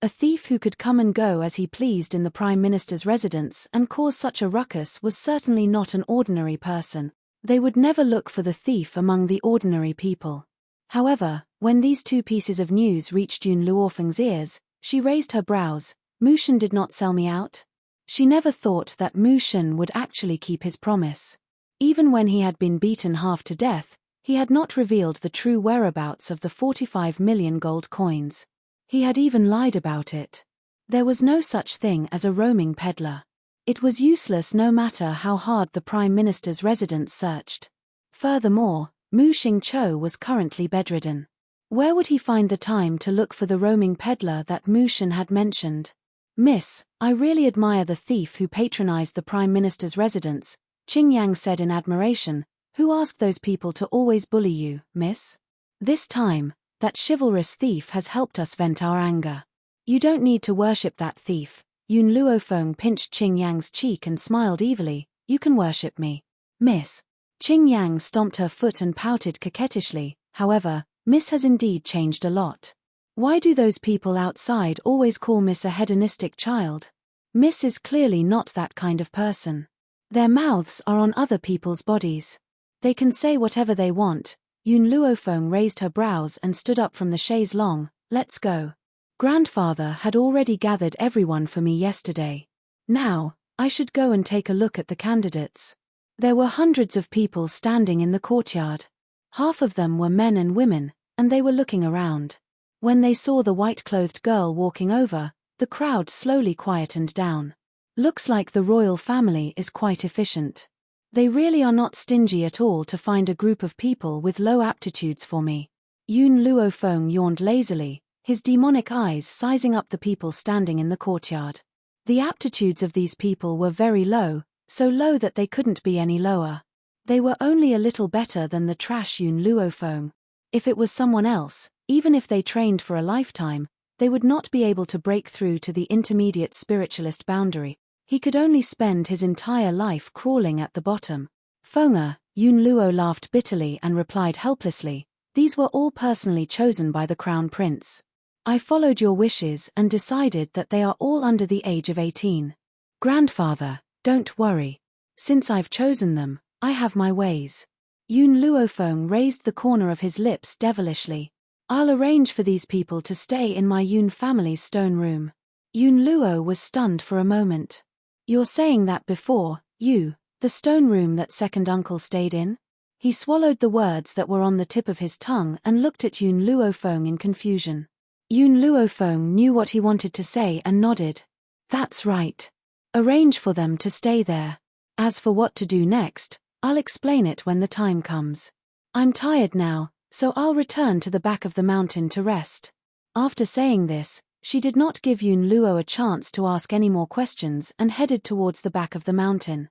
A thief who could come and go as he pleased in the Prime Minister's residence and cause such a ruckus was certainly not an ordinary person. They would never look for the thief among the ordinary people. However, when these two pieces of news reached Yun Luofeng's ears, she raised her brows. Mu Shen did not sell me out? She never thought that Mu Shen would actually keep his promise. Even when he had been beaten half to death, he had not revealed the true whereabouts of the 45 million gold coins. He had even lied about it. There was no such thing as a roaming peddler. It was useless no matter how hard the Prime Minister's residence searched. Furthermore, Mu Xingqiu was currently bedridden. Where would he find the time to look for the roaming peddler that Mu Shen had mentioned? Miss, I really admire the thief who patronized the Prime Minister's residence, Qing Yang said in admiration. Who asked those people to always bully you, miss? This time, that chivalrous thief has helped us vent our anger. You don't need to worship that thief. Yun Luofeng pinched Qing Yang's cheek and smiled evilly. You can worship me. Miss. Qing Yang stomped her foot and pouted coquettishly. However, Miss has indeed changed a lot. Why do those people outside always call Miss a hedonistic child? Miss is clearly not that kind of person. Their mouths are on other people's bodies. They can say whatever they want. Yun Luofeng raised her brows and stood up from the chaise longue. Let's go. Grandfather had already gathered everyone for me yesterday. Now, I should go and take a look at the candidates. There were hundreds of people standing in the courtyard. Half of them were men and women, and they were looking around. When they saw the white-clothed girl walking over, the crowd slowly quietened down. Looks like the royal family is quite efficient. They really are not stingy at all to find a group of people with low aptitudes for me. Yun Luofeng yawned lazily, his demonic eyes sizing up the people standing in the courtyard. The aptitudes of these people were very low, so low that they couldn't be any lower. They were only a little better than the trash Yun Luofeng. If it was someone else, even if they trained for a lifetime, they would not be able to break through to the intermediate spiritualist boundary. He could only spend his entire life crawling at the bottom. Feng'er, Yun Luo laughed bitterly and replied helplessly, "These were all personally chosen by the Crown Prince. I followed your wishes and decided that they are all under the age of 18. Grandfather, don't worry. Since I've chosen them, I have my ways." Yun Luofeng raised the corner of his lips devilishly. "I'll arrange for these people to stay in my Yun family's stone room." Yun Luo was stunned for a moment. "You're saying that before, the stone room that second uncle stayed in?" He swallowed the words that were on the tip of his tongue and looked at Yun Luofeng in confusion. Yun Luofeng knew what he wanted to say and nodded. "That's right. Arrange for them to stay there. As for what to do next, I'll explain it when the time comes. I'm tired now, so I'll return to the back of the mountain to rest." After saying this, she did not give Yun Luo a chance to ask any more questions and headed towards the back of the mountain.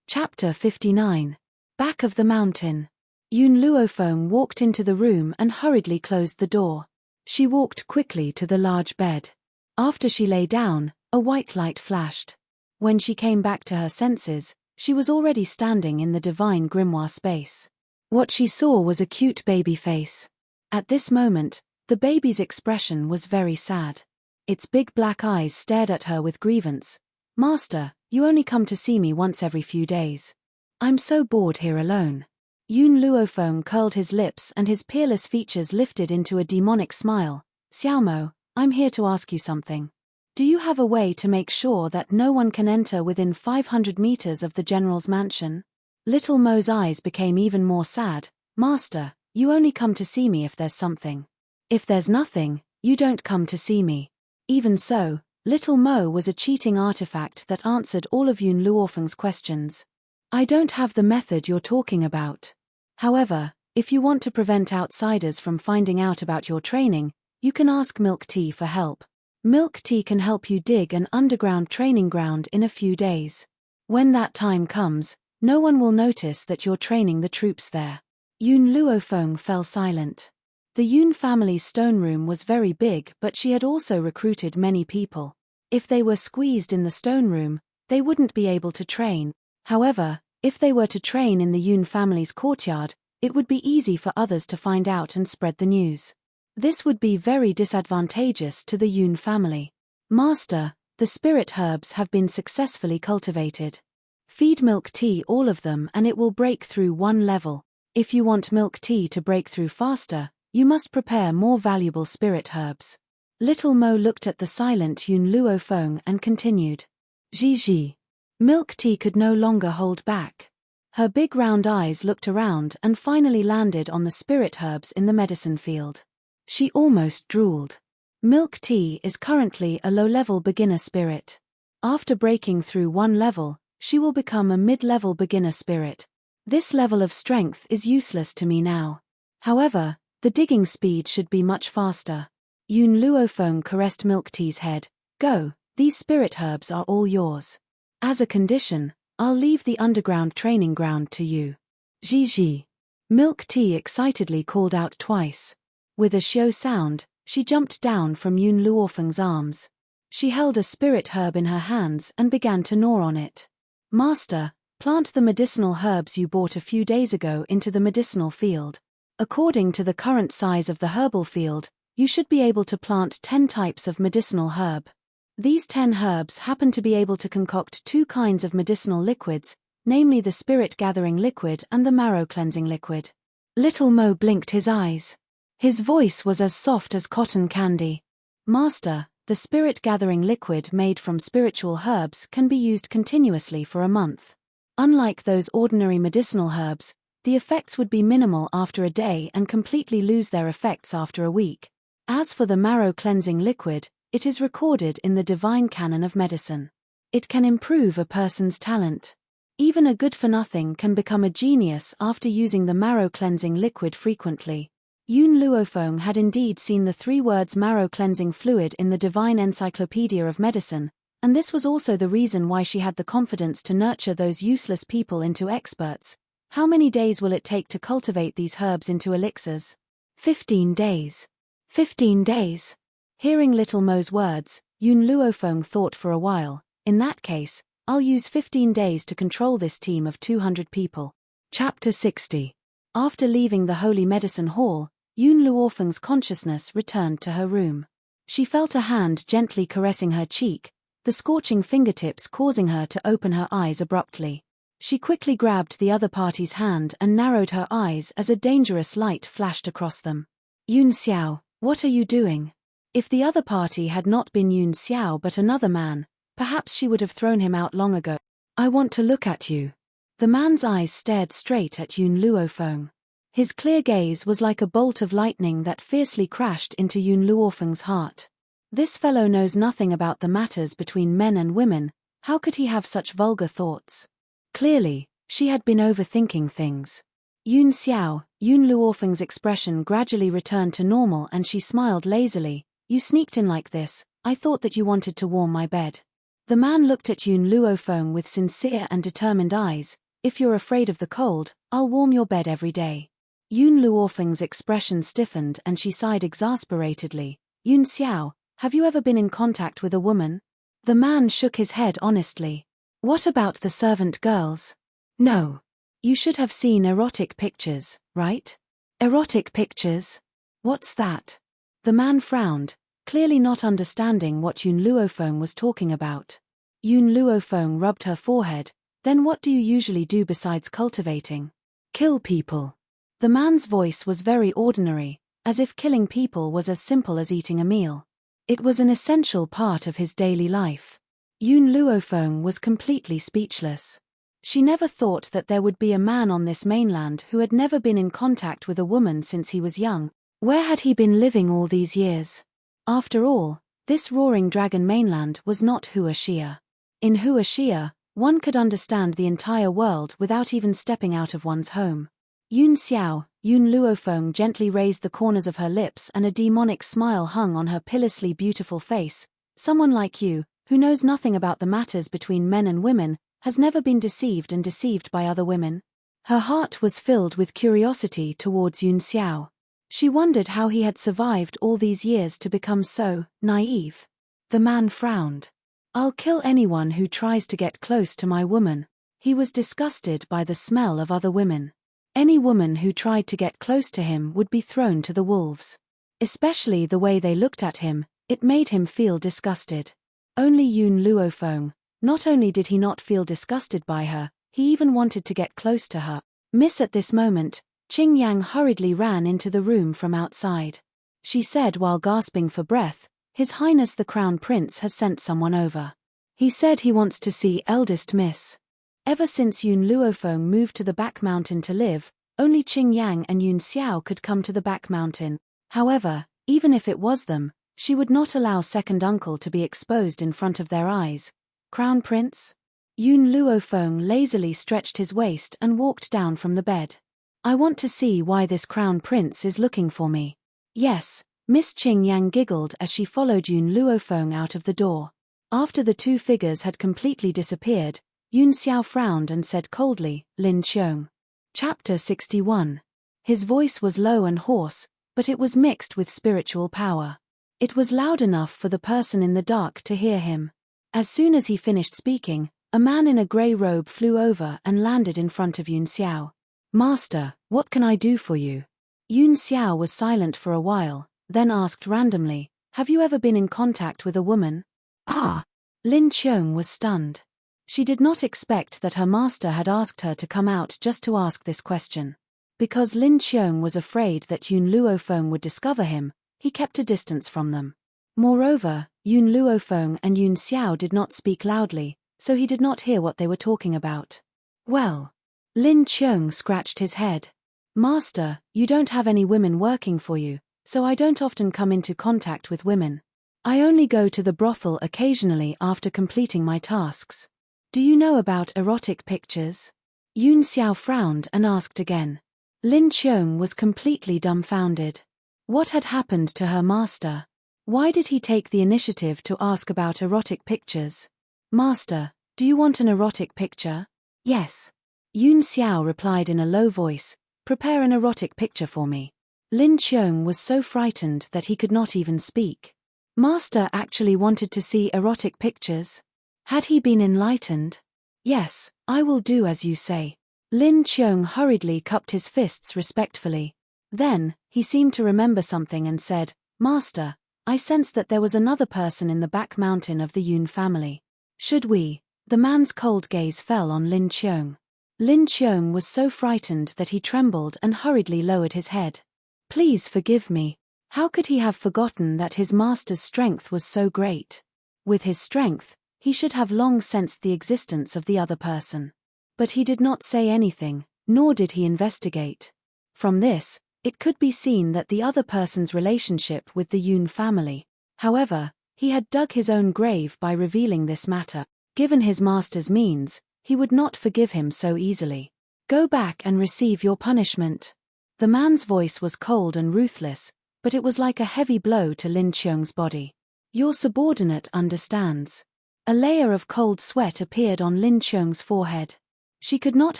Chapter 59. Back of the mountain. Yun Luofeng walked into the room and hurriedly closed the door. She walked quickly to the large bed. After she lay down, a white light flashed. When she came back to her senses, she was already standing in the divine grimoire space. What she saw was a cute baby face. At this moment, the baby's expression was very sad. Its big black eyes stared at her with grievance. "Master, you only come to see me once every few days. I'm so bored here alone." Yun Luofeng curled his lips and his peerless features lifted into a demonic smile. "Xiaomo, I'm here to ask you something. Do you have a way to make sure that no one can enter within 500 meters of the general's mansion?" Little Mo's eyes became even more sad. "Master, you only come to see me if there's something. If there's nothing, you don't come to see me." Even so, Little Mo was a cheating artifact that answered all of Yun Luofeng's questions. "I don't have the method you're talking about. However, if you want to prevent outsiders from finding out about your training, you can ask Milk Tea for help. Milk Tea can help you dig an underground training ground in a few days. When that time comes, no one will notice that you're training the troops there." Yun Luofeng fell silent. The Yun family's stone room was very big, but she had also recruited many people. If they were squeezed in the stone room, they wouldn't be able to train. However, if they were to train in the Yun family's courtyard, it would be easy for others to find out and spread the news. This would be very disadvantageous to the Yun family. "Master, the spirit herbs have been successfully cultivated. Feed Milk Tea all of them and it will break through one level. If you want Milk Tea to break through faster, you must prepare more valuable spirit herbs." Little Mo looked at the silent Yun Luofeng and continued. "Ji. Milk Tea could no longer hold back. Her big round eyes looked around and finally landed on the spirit herbs in the medicine field. She almost drooled. Milk Tea is currently a low-level beginner spirit. After breaking through one level, she will become a mid-level beginner spirit. This level of strength is useless to me now. However, the digging speed should be much faster." Yun Luofeng caressed Milk Tea's head. "Go, these spirit herbs are all yours. As a condition, I'll leave the underground training ground to you." Ji. Milk Tea excitedly called out twice. With a shio sound, she jumped down from Yun Luofeng's arms. She held a spirit herb in her hands and began to gnaw on it. "Master, plant the medicinal herbs you bought a few days ago into the medicinal field. According to the current size of the herbal field, you should be able to plant 10 types of medicinal herb. These 10 herbs happen to be able to concoct 2 kinds of medicinal liquids, namely the spirit-gathering liquid and the marrow-cleansing liquid." Little Mo blinked his eyes. His voice was as soft as cotton candy. "Master, the spirit-gathering liquid made from spiritual herbs can be used continuously for a month. Unlike those ordinary medicinal herbs, the effects would be minimal after a day and completely lose their effects after a week. As for the marrow-cleansing liquid, it is recorded in the divine canon of medicine. It can improve a person's talent. Even a good-for-nothing can become a genius after using the marrow-cleansing liquid frequently." Yun Luofeng had indeed seen the 3 words marrow-cleansing fluid in the divine encyclopedia of medicine, And this was also the reason why she had the confidence to nurture those useless people into experts. How many days will it take to cultivate these herbs into elixirs? 15 days. 15 days. Hearing Little Mo's words, Yun Luofeng thought for a while. In that case, I'll use 15 days to control this team of 200 people. Chapter 60. After leaving the Holy Medicine Hall, Yun Luofeng's consciousness returned to her room. She felt a hand gently caressing her cheek, the scorching fingertips causing her to open her eyes abruptly. She quickly grabbed the other party's hand and narrowed her eyes as a dangerous light flashed across them. Yun Xiao, what are you doing? If the other party had not been Yun Xiao but another man, perhaps she would have thrown him out long ago. I want to look at you. The man's eyes stared straight at Yun Luofeng. His clear gaze was like a bolt of lightning that fiercely crashed into Yun Luofeng's heart. This fellow knows nothing about the matters between men and women. How could he have such vulgar thoughts? Clearly, she had been overthinking things. Yun Xiao, Yun Luofeng's expression gradually returned to normal and she smiled lazily. You sneaked in like this, I thought that you wanted to warm my bed. The man looked at Yun Luofeng with sincere and determined eyes. If you're afraid of the cold, I'll warm your bed every day. Yun Luofeng's expression stiffened and she sighed exasperatedly. Yun Xiao, have you ever been in contact with a woman? The man shook his head honestly. What about the servant girls? No. You should have seen erotic pictures, right? Erotic pictures? What's that? The man frowned, clearly not understanding what Yun Luofeng was talking about. Yun Luofeng rubbed her forehead. Then what do you usually do besides cultivating? Kill people. The man's voice was very ordinary, as if killing people was as simple as eating a meal. It was an essential part of his daily life. Yun Luofeng was completely speechless. She never thought that there would be a man on this mainland who had never been in contact with a woman since he was young. Where had he been living all these years? After all, this roaring dragon mainland was not Huaxia. In Huaxia, one could understand the entire world without even stepping out of one's home. Yun Xiao, Yun Luofeng gently raised the corners of her lips and a demonic smile hung on her pillously beautiful face. Someone like you, who knows nothing about the matters between men and women, has never been deceived and deceived by other women. Her heart was filled with curiosity towards Yun Xiao. She wondered how he had survived all these years to become so naive. The man frowned. I'll kill anyone who tries to get close to my woman. He was disgusted by the smell of other women. Any woman who tried to get close to him would be thrown to the wolves. Especially the way they looked at him, it made him feel disgusted. Only Yun Luofeng. Not only did he not feel disgusted by her, he even wanted to get close to her. Miss, at this moment, Qing Yang hurriedly ran into the room from outside. She said while gasping for breath, His Highness the Crown Prince has sent someone over. He said he wants to see eldest Miss. Ever since Yun Luofeng moved to the back mountain to live, only Qing Yang and Yun Xiao could come to the back mountain. However, even if it was them, she would not allow second uncle to be exposed in front of their eyes. Crown Prince? Yun Luofeng lazily stretched his waist and walked down from the bed. I want to see why this Crown Prince is looking for me. Yes, Miss Qing Yang giggled as she followed Yun Luofeng out of the door. After the two figures had completely disappeared, Yun Xiao frowned and said coldly, Lin Qiong. Chapter 61. His voice was low and hoarse, but it was mixed with spiritual power. It was loud enough for the person in the dark to hear him. As soon as he finished speaking, a man in a grey robe flew over and landed in front of Yun Xiao. Master, what can I do for you? Yun Xiao was silent for a while, then asked randomly, have you ever been in contact with a woman? Ah! Lin Qiong was stunned. She did not expect that her master had asked her to come out just to ask this question. Because Lin Qiong was afraid that Yun Luofeng would discover him, he kept a distance from them. Moreover, Yun Luofeng and Yun Xiao did not speak loudly, so he did not hear what they were talking about. Well, Lin Qiong scratched his head. Master, you don't have any women working for you, so I don't often come into contact with women. I only go to the brothel occasionally after completing my tasks. Do you know about erotic pictures? Yun Xiao frowned and asked again. Lin Qiong was completely dumbfounded. What had happened to her master? Why did he take the initiative to ask about erotic pictures? Master, do you want an erotic picture? Yes. Yun Xiao replied in a low voice, prepare an erotic picture for me. Lin Qiong was so frightened that he could not even speak. Master actually wanted to see erotic pictures? Had he been enlightened? Yes, I will do as you say. Lin Qiong hurriedly cupped his fists respectfully. Then, he seemed to remember something and said, Master, I sense that there was another person in the back mountain of the Yun family. Should we? The man's cold gaze fell on Lin Qiong. Lin Qiong was so frightened that he trembled and hurriedly lowered his head. Please forgive me. How could he have forgotten that his master's strength was so great? With his strength, he should have long sensed the existence of the other person. But he did not say anything, nor did he investigate. From this, it could be seen that the other person's relationship with the Yun family. However, he had dug his own grave by revealing this matter. Given his master's means, he would not forgive him so easily. Go back and receive your punishment. The man's voice was cold and ruthless, but it was like a heavy blow to Lin Qiong's body. Your subordinate understands. A layer of cold sweat appeared on Lin Qiong's forehead. She could not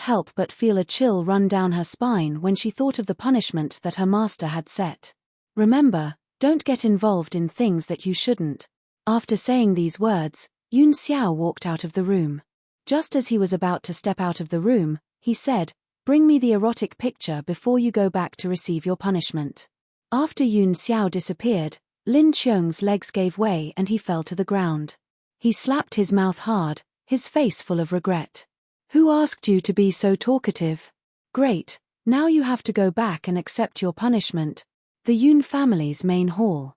help but feel a chill run down her spine when she thought of the punishment that her master had set. Remember, don't get involved in things that you shouldn't. After saying these words, Yun Xiao walked out of the room. Just as he was about to step out of the room, he said, bring me the erotic picture before you go back to receive your punishment. After Yun Xiao disappeared, Lin Qiong's legs gave way and he fell to the ground. He slapped his mouth hard, his face full of regret. Who asked you to be so talkative? Great, now you have to go back and accept your punishment. The Yun family's main hall.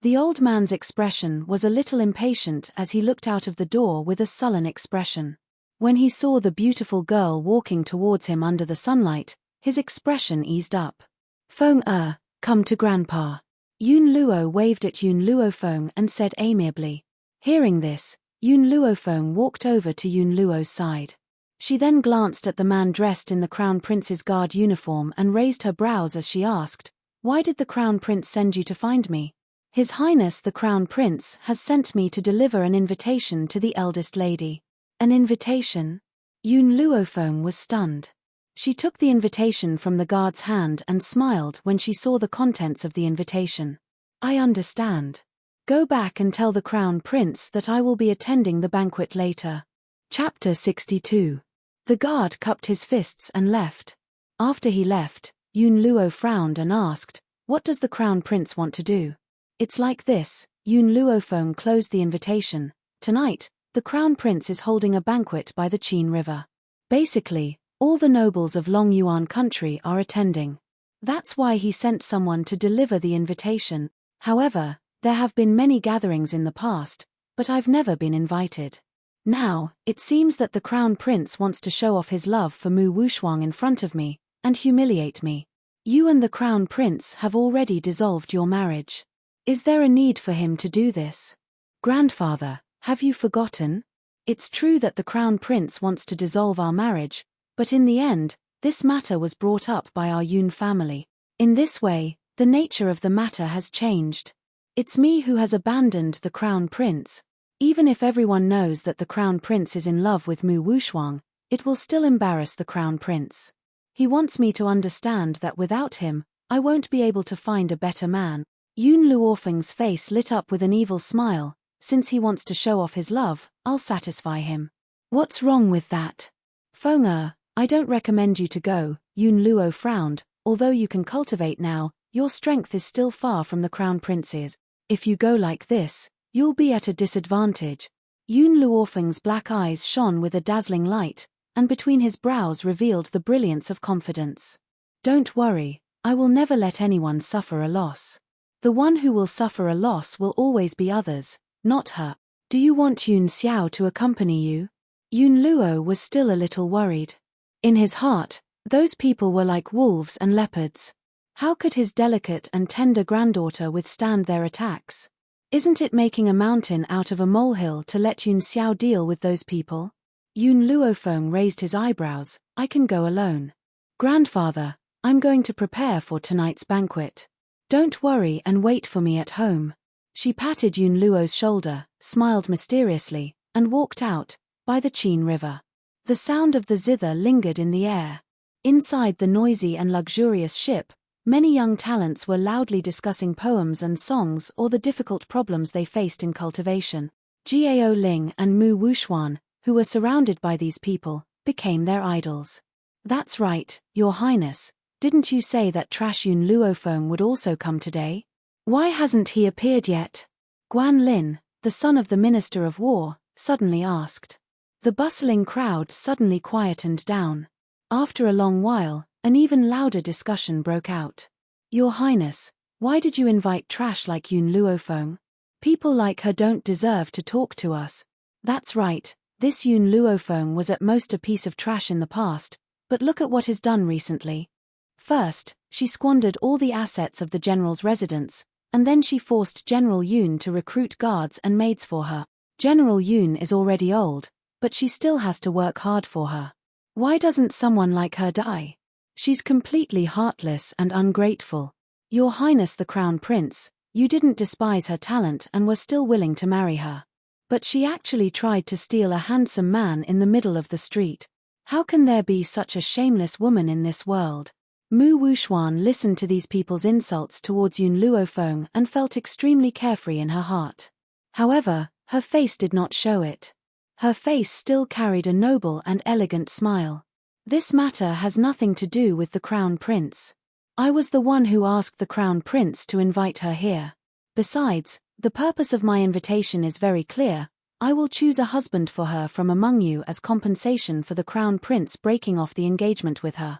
The old man's expression was a little impatient as he looked out of the door with a sullen expression. When he saw the beautiful girl walking towards him under the sunlight, his expression eased up. Feng come to Grandpa. Yun Luo waved at Yun Luofeng and said amiably. Hearing this, Yun Luofeng walked over to Yun Luo's side. She then glanced at the man dressed in the Crown Prince's guard uniform and raised her brows as she asked, Why did the Crown Prince send you to find me? His Highness the Crown Prince has sent me to deliver an invitation to the eldest lady. An invitation? Yun Luofeng was stunned. She took the invitation from the guard's hand and smiled when she saw the contents of the invitation. I understand. Go back and tell the Crown Prince that I will be attending the banquet later. Chapter 62. The guard cupped his fists and left. After he left, Yun Luo frowned and asked, What does the Crown Prince want to do? It's like this, Yun Luofeng closed the invitation. Tonight, the Crown Prince is holding a banquet by the Qin River. Basically, all the nobles of Long Yuan country are attending. That's why he sent someone to deliver the invitation. However, there have been many gatherings in the past, but I've never been invited. Now, it seems that the Crown Prince wants to show off his love for Mu Wushuang in front of me, and humiliate me. You and the Crown Prince have already dissolved your marriage. Is there a need for him to do this? Grandfather, have you forgotten? It's true that the Crown Prince wants to dissolve our marriage, but in the end, this matter was brought up by our Yun family. In this way, the nature of the matter has changed. It's me who has abandoned the Crown Prince. Even if everyone knows that the Crown Prince is in love with Mu Wushuang, it will still embarrass the Crown Prince. He wants me to understand that without him, I won't be able to find a better man. Yun Luofeng's face lit up with an evil smile. Since he wants to show off his love, I'll satisfy him. What's wrong with that? Feng I don't recommend you to go, Yun Luo frowned. Although you can cultivate now, your strength is still far from the Crown Prince's. If you go like this, you'll be at a disadvantage. Yun Luofeng's black eyes shone with a dazzling light, and between his brows revealed the brilliance of confidence. Don't worry, I will never let anyone suffer a loss. The one who will suffer a loss will always be others, not her. Do you want Yun Xiao to accompany you? Yun Luo was still a little worried. In his heart, those people were like wolves and leopards. How could his delicate and tender granddaughter withstand their attacks? Isn't it making a mountain out of a molehill to let Yun Xiao deal with those people? Yun Luofeng raised his eyebrows. I can go alone. Grandfather, I'm going to prepare for tonight's banquet. Don't worry and wait for me at home. She patted Yun Luo's shoulder, smiled mysteriously, and walked out, by the Qin River. The sound of the zither lingered in the air. Inside the noisy and luxurious ship, many young talents were loudly discussing poems and songs or the difficult problems they faced in cultivation. Gao Ling and Mu Wuxuan, who were surrounded by these people, became their idols. That's right, Your Highness, didn't you say that Trash Yun Luofeng would also come today? Why hasn't he appeared yet? Guan Lin, the son of the Minister of War, suddenly asked. The bustling crowd suddenly quietened down. After a long while, an even louder discussion broke out. Your Highness, why did you invite trash like Yun Luofeng? People like her don't deserve to talk to us. That's right, this Yun Luofeng was at most a piece of trash in the past, but look at what he's done recently. First, she squandered all the assets of the general's residence, and then she forced General Yun to recruit guards and maids for her. General Yun is already old, but she still has to work hard for her. Why doesn't someone like her die? She's completely heartless and ungrateful. Your Highness the Crown Prince, you didn't despise her talent and were still willing to marry her. But she actually tried to steal a handsome man in the middle of the street. How can there be such a shameless woman in this world? Mu Wuxuan listened to these people's insults towards Yun Luofeng and felt extremely carefree in her heart. However, her face did not show it. Her face still carried a noble and elegant smile. This matter has nothing to do with the Crown Prince. I was the one who asked the Crown Prince to invite her here. Besides, the purpose of my invitation is very clear. I will choose a husband for her from among you as compensation for the Crown Prince breaking off the engagement with her.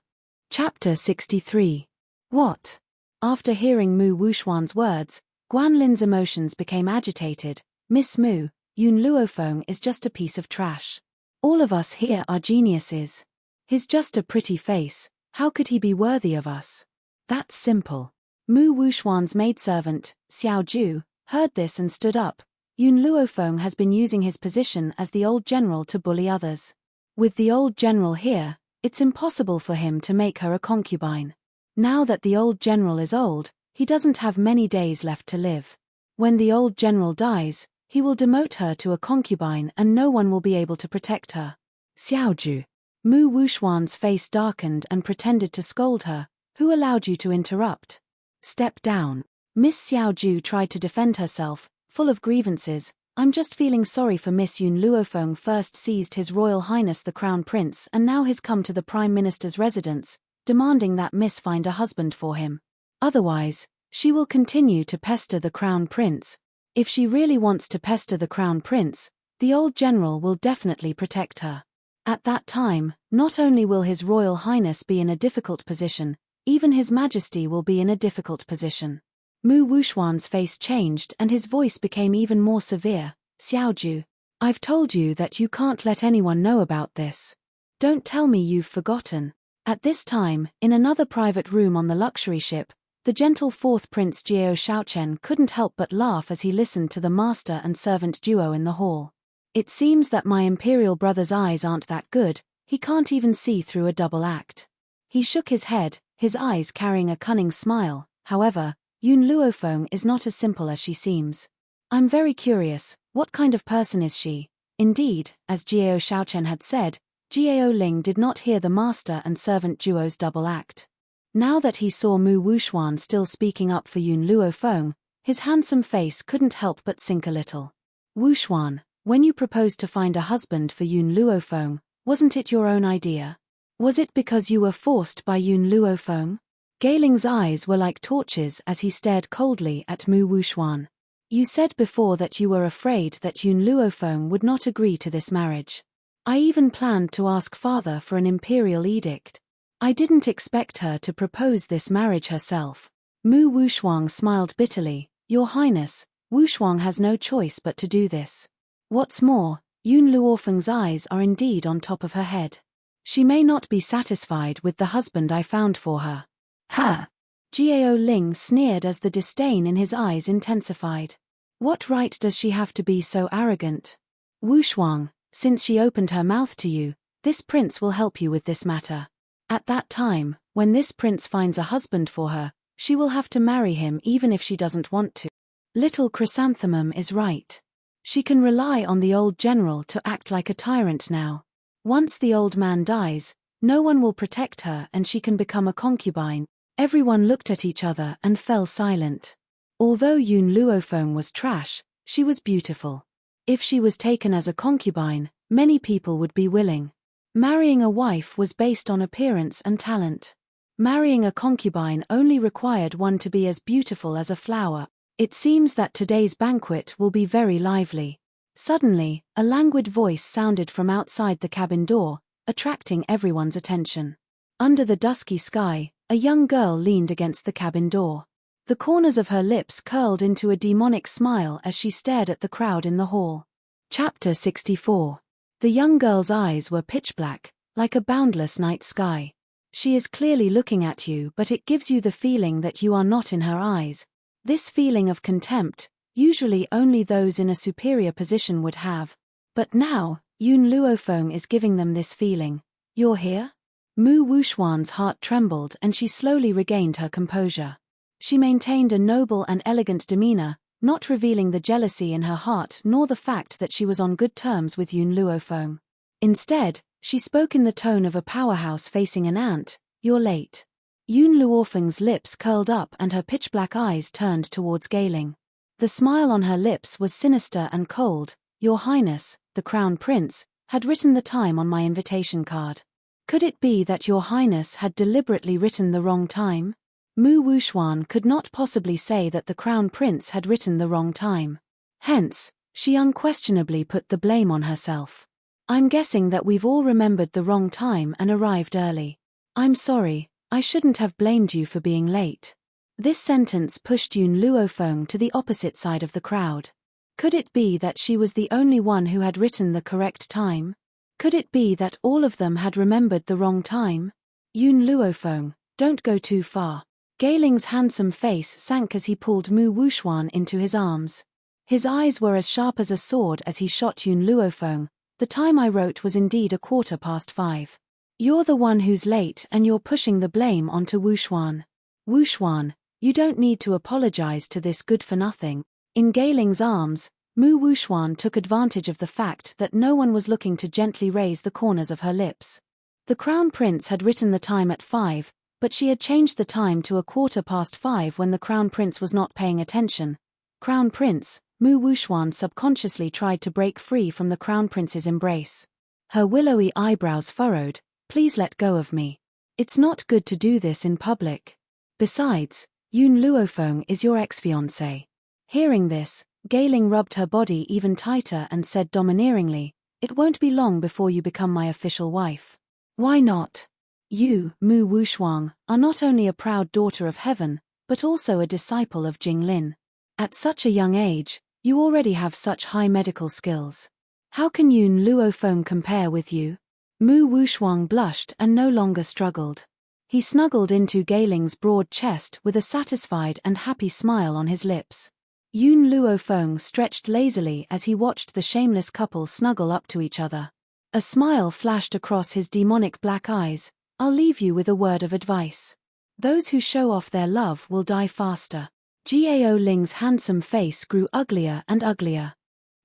Chapter 63. What? After hearing Mu Wuxuan's words, Guan Lin's emotions became agitated. Miss Mu, Yun Luofeng is just a piece of trash. All of us here are geniuses. He's just a pretty face, how could he be worthy of us? That's simple. Mu Wuxuan's maidservant, Xiao Ju, heard this and stood up. Yun Luofeng has been using his position as the old general to bully others. With the old general here, it's impossible for him to make her a concubine. Now that the old general is old, he doesn't have many days left to live. When the old general dies, he will demote her to a concubine and no one will be able to protect her. Xiao Ju. Mu Wuxuan's face darkened and pretended to scold her. Who allowed you to interrupt? Step down. Miss Xiao Ju tried to defend herself, full of grievances. I'm just feeling sorry for Miss Yun Luofeng first seized His Royal Highness the Crown Prince and now has come to the Prime Minister's residence, demanding that Miss find a husband for him. Otherwise, she will continue to pester the Crown Prince. If she really wants to pester the Crown Prince, the old general will definitely protect her. At that time, not only will His Royal Highness be in a difficult position, even His Majesty will be in a difficult position. Mu Wuxuan's face changed and his voice became even more severe. Xiao Ju, I've told you that you can't let anyone know about this. Don't tell me you've forgotten. At this time, in another private room on the luxury ship, the gentle fourth Prince Jiao Shaochen couldn't help but laugh as he listened to the master and servant duo in the hall. It seems that my imperial brother's eyes aren't that good, he can't even see through a double act. He shook his head, his eyes carrying a cunning smile. However, Yun Luofeng is not as simple as she seems. I'm very curious, what kind of person is she? Indeed, as Jiao Shaochen had said, Jiao Ling did not hear the master and servant duo's double act. Now that he saw Mu Wuxuan still speaking up for Yun Luofeng, his handsome face couldn't help but sink a little. Wuxuan, when you proposed to find a husband for Yun Luofeng, wasn't it your own idea? Was it because you were forced by Yun Luofeng? Gailing's eyes were like torches as he stared coldly at Mu Wuxuan. You said before that you were afraid that Yun Luofeng would not agree to this marriage. I even planned to ask father for an imperial edict. I didn't expect her to propose this marriage herself. Mu Wuxuan smiled bitterly. Your Highness, Wuxuan has no choice but to do this. What's more, Yun Luofeng's eyes are indeed on top of her head. She may not be satisfied with the husband I found for her. Ha! Jiao Ling sneered as the disdain in his eyes intensified. What right does she have to be so arrogant? Wuxuan, since she opened her mouth to you, this prince will help you with this matter. At that time, when this prince finds a husband for her, she will have to marry him even if she doesn't want to. Little Chrysanthemum is right. She can rely on the old general to act like a tyrant now. Once the old man dies, no one will protect her and she can become a concubine. Everyone looked at each other and fell silent. Although Yun Luofeng was trash, she was beautiful. If she was taken as a concubine, many people would be willing. Marrying a wife was based on appearance and talent. Marrying a concubine only required one to be as beautiful as a flower. It seems that today's banquet will be very lively. Suddenly, a languid voice sounded from outside the cabin door, attracting everyone's attention. Under the dusky sky, a young girl leaned against the cabin door. The corners of her lips curled into a demonic smile as she stared at the crowd in the hall. Chapter 64. The young girl's eyes were pitch black, like a boundless night sky. She is clearly looking at you, but it gives you the feeling that you are not in her eyes. This feeling of contempt, usually only those in a superior position would have. But now, Yun Luofeng is giving them this feeling. You're here? Mu Wuxuan's heart trembled and she slowly regained her composure. She maintained a noble and elegant demeanor, not revealing the jealousy in her heart nor the fact that she was on good terms with Yun Luofeng. Instead, she spoke in the tone of a powerhouse facing an ant. You're late. Yun Luofeng's lips curled up and her pitch-black eyes turned towards Gailing. The smile on her lips was sinister and cold. Your Highness, the Crown Prince, had written the time on my invitation card. Could it be that Your Highness had deliberately written the wrong time? Mu Wuxuan could not possibly say that the Crown Prince had written the wrong time. Hence, she unquestionably put the blame on herself. I'm guessing that we've all remembered the wrong time and arrived early. I'm sorry, I shouldn't have blamed you for being late. This sentence pushed Yun Luofeng to the opposite side of the crowd. Could it be that she was the only one who had written the correct time? Could it be that all of them had remembered the wrong time? Yun Luofeng, don't go too far. Gailing's handsome face sank as he pulled Mu Wuxuan into his arms. His eyes were as sharp as a sword as he shot Yun Luofeng. The time I wrote was indeed 5:15. You're the one who's late and you're pushing the blame onto Wuxuan. Wuxuan, you don't need to apologize to this good-for-nothing. In Gailing's arms, Mu Wuxuan took advantage of the fact that no one was looking to gently raise the corners of her lips. The Crown Prince had written the time at 5, but she had changed the time to 5:15 when the Crown Prince was not paying attention. Crown Prince, Mu Wuxuan subconsciously tried to break free from the Crown Prince's embrace. Her willowy eyebrows furrowed. Please let go of me. It's not good to do this in public. Besides, Yun Luofeng is your ex-fiancé. Hearing this, Gailing rubbed her body even tighter and said domineeringly, it won't be long before you become my official wife. Why not? You, Mu Wuxuan, are not only a proud daughter of heaven, but also a disciple of Jinglin. At such a young age, you already have such high medical skills. How can Yun Luofeng compare with you? Mu Wuxuan blushed and no longer struggled. He snuggled into Gailing's broad chest with a satisfied and happy smile on his lips. Yun Luofeng stretched lazily as he watched the shameless couple snuggle up to each other. A smile flashed across his demonic black eyes. I'll leave you with a word of advice. Those who show off their love will die faster. Gao Ling's handsome face grew uglier and uglier.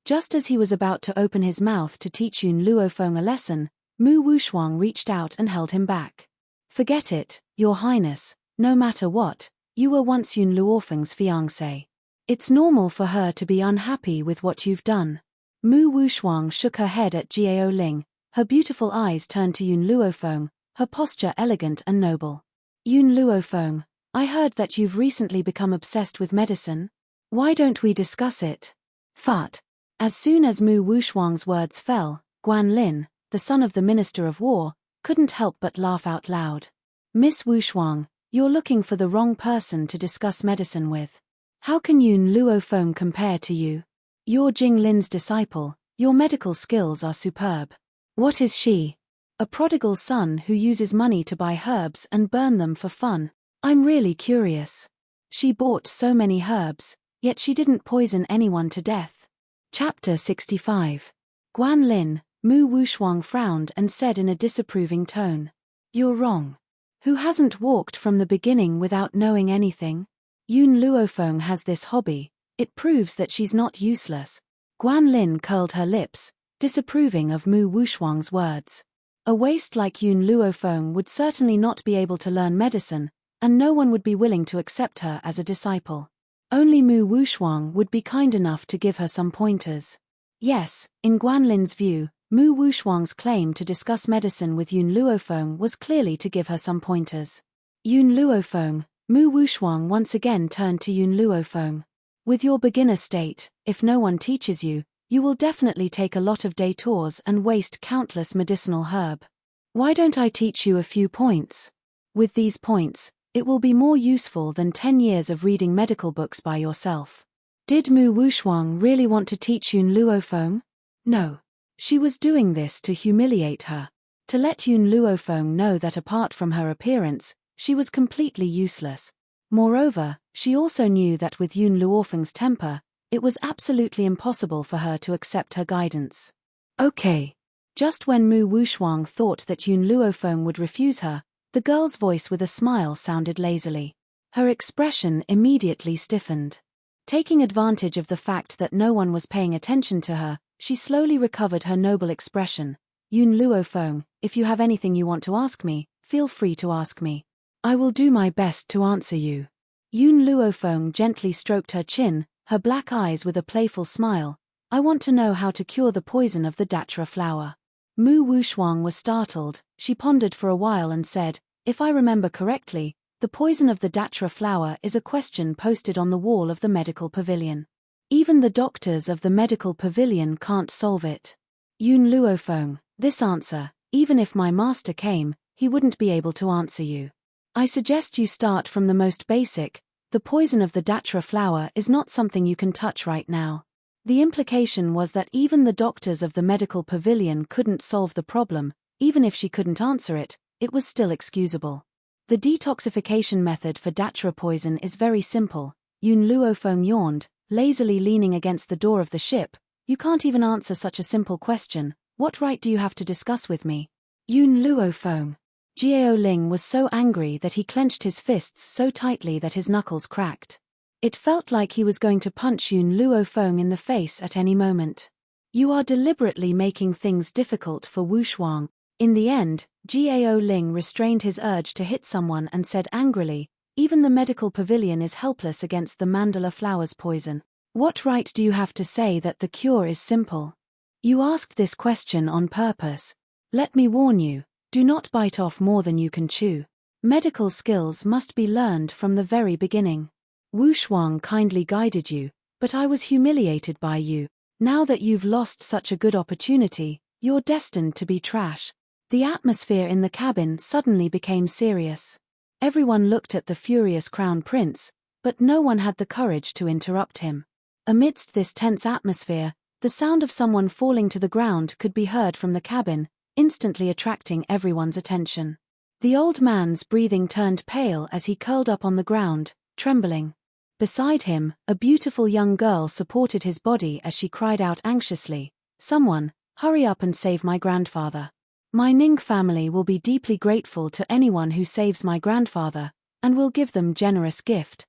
Just as he was about to open his mouth to teach Yun Luofeng a lesson, Mu Wuxuan reached out and held him back. Forget it, Your Highness, no matter what, you were once Yun Luofeng's fiancé. It's normal for her to be unhappy with what you've done. Mu Wuxuan shook her head at Gao Ling, her beautiful eyes turned to Yun Luofeng, her posture elegant and noble. Yun Luofeng, I heard that you've recently become obsessed with medicine. Why don't we discuss it? Fat. As soon as Mu Wuxuan's words fell, Guan Lin, the son of the Minister of War, couldn't help but laugh out loud. Miss Wuxuan, you're looking for the wrong person to discuss medicine with. How can Yun Luofeng compare to you? You're Jinglin's disciple, your medical skills are superb. What is she? A prodigal son who uses money to buy herbs and burn them for fun. I'm really curious. She bought so many herbs, yet she didn't poison anyone to death. Chapter 65. Guan Lin, Mu Wuxuan frowned and said in a disapproving tone. You're wrong. Who hasn't walked from the beginning without knowing anything? Yun Luofeng has this hobby. It proves that she's not useless. Guan Lin curled her lips, disapproving of Mu Wuxuang's words. A waste like Yun Luofeng would certainly not be able to learn medicine, and no one would be willing to accept her as a disciple. Only Mu Wuxuang would be kind enough to give her some pointers. Yes, in Guan Lin's view, Mu Wuxuang's claim to discuss medicine with Yun Luofeng was clearly to give her some pointers. Yun Luofeng, Mu Wuxuang once again turned to Yun Luofeng. With your beginner state, if no one teaches you, you will definitely take a lot of detours and waste countless medicinal herb. Why don't I teach you a few points? With these points, it will be more useful than 10 years of reading medical books by yourself. Did Mu Wuxuang really want to teach Yun Luofeng? No. She was doing this to humiliate her. To let Yun Luofeng know that apart from her appearance, she was completely useless. Moreover, she also knew that with Yun Luofeng's temper, it was absolutely impossible for her to accept her guidance. Okay. Just when Mu Wuxuang thought that Yun Luofeng would refuse her, the girl's voice with a smile sounded lazily. Her expression immediately stiffened. Taking advantage of the fact that no one was paying attention to her, she slowly recovered her noble expression. Yun Luofeng, if you have anything you want to ask me, feel free to ask me. I will do my best to answer you. Yun Luofeng gently stroked her chin, her black eyes with a playful smile. I want to know how to cure the poison of the Datra flower. Mu Wuxuang was startled. She pondered for a while and said, if I remember correctly, the poison of the Datra flower is a question posted on the wall of the medical pavilion. Even the doctors of the medical pavilion can't solve it. Yun Luofeng, this answer, even if my master came, he wouldn't be able to answer you. I suggest you start from the most basic. The poison of the Datra flower is not something you can touch right now. The implication was that even the doctors of the medical pavilion couldn't solve the problem. Even if she couldn't answer it, it was still excusable. The detoxification method for Datra poison is very simple. Yun Luofeng yawned, lazily leaning against the door of the ship. You can't even answer such a simple question. What right do you have to discuss with me? Yun Luofeng. Jiao Ling was so angry that he clenched his fists so tightly that his knuckles cracked. It felt like he was going to punch Yun Luofeng in the face at any moment. You are deliberately making things difficult for Wuxuang. In the end, Jiao Ling restrained his urge to hit someone and said angrily, even the medical pavilion is helpless against the mandala flower's poison. What right do you have to say that the cure is simple? You asked this question on purpose. Let me warn you. Do not bite off more than you can chew. Medical skills must be learned from the very beginning. Wuxuang kindly guided you, but I was humiliated by you. Now that you've lost such a good opportunity, you're destined to be trash. The atmosphere in the cabin suddenly became serious. Everyone looked at the furious crown prince, but no one had the courage to interrupt him. Amidst this tense atmosphere, the sound of someone falling to the ground could be heard from the cabin, instantly attracting everyone's attention. The old man's breathing turned pale as he curled up on the ground, trembling. Beside him, a beautiful young girl supported his body as she cried out anxiously, "Someone, hurry up and save my grandfather. My Ning family will be deeply grateful to anyone who saves my grandfather, and will give them generous gift."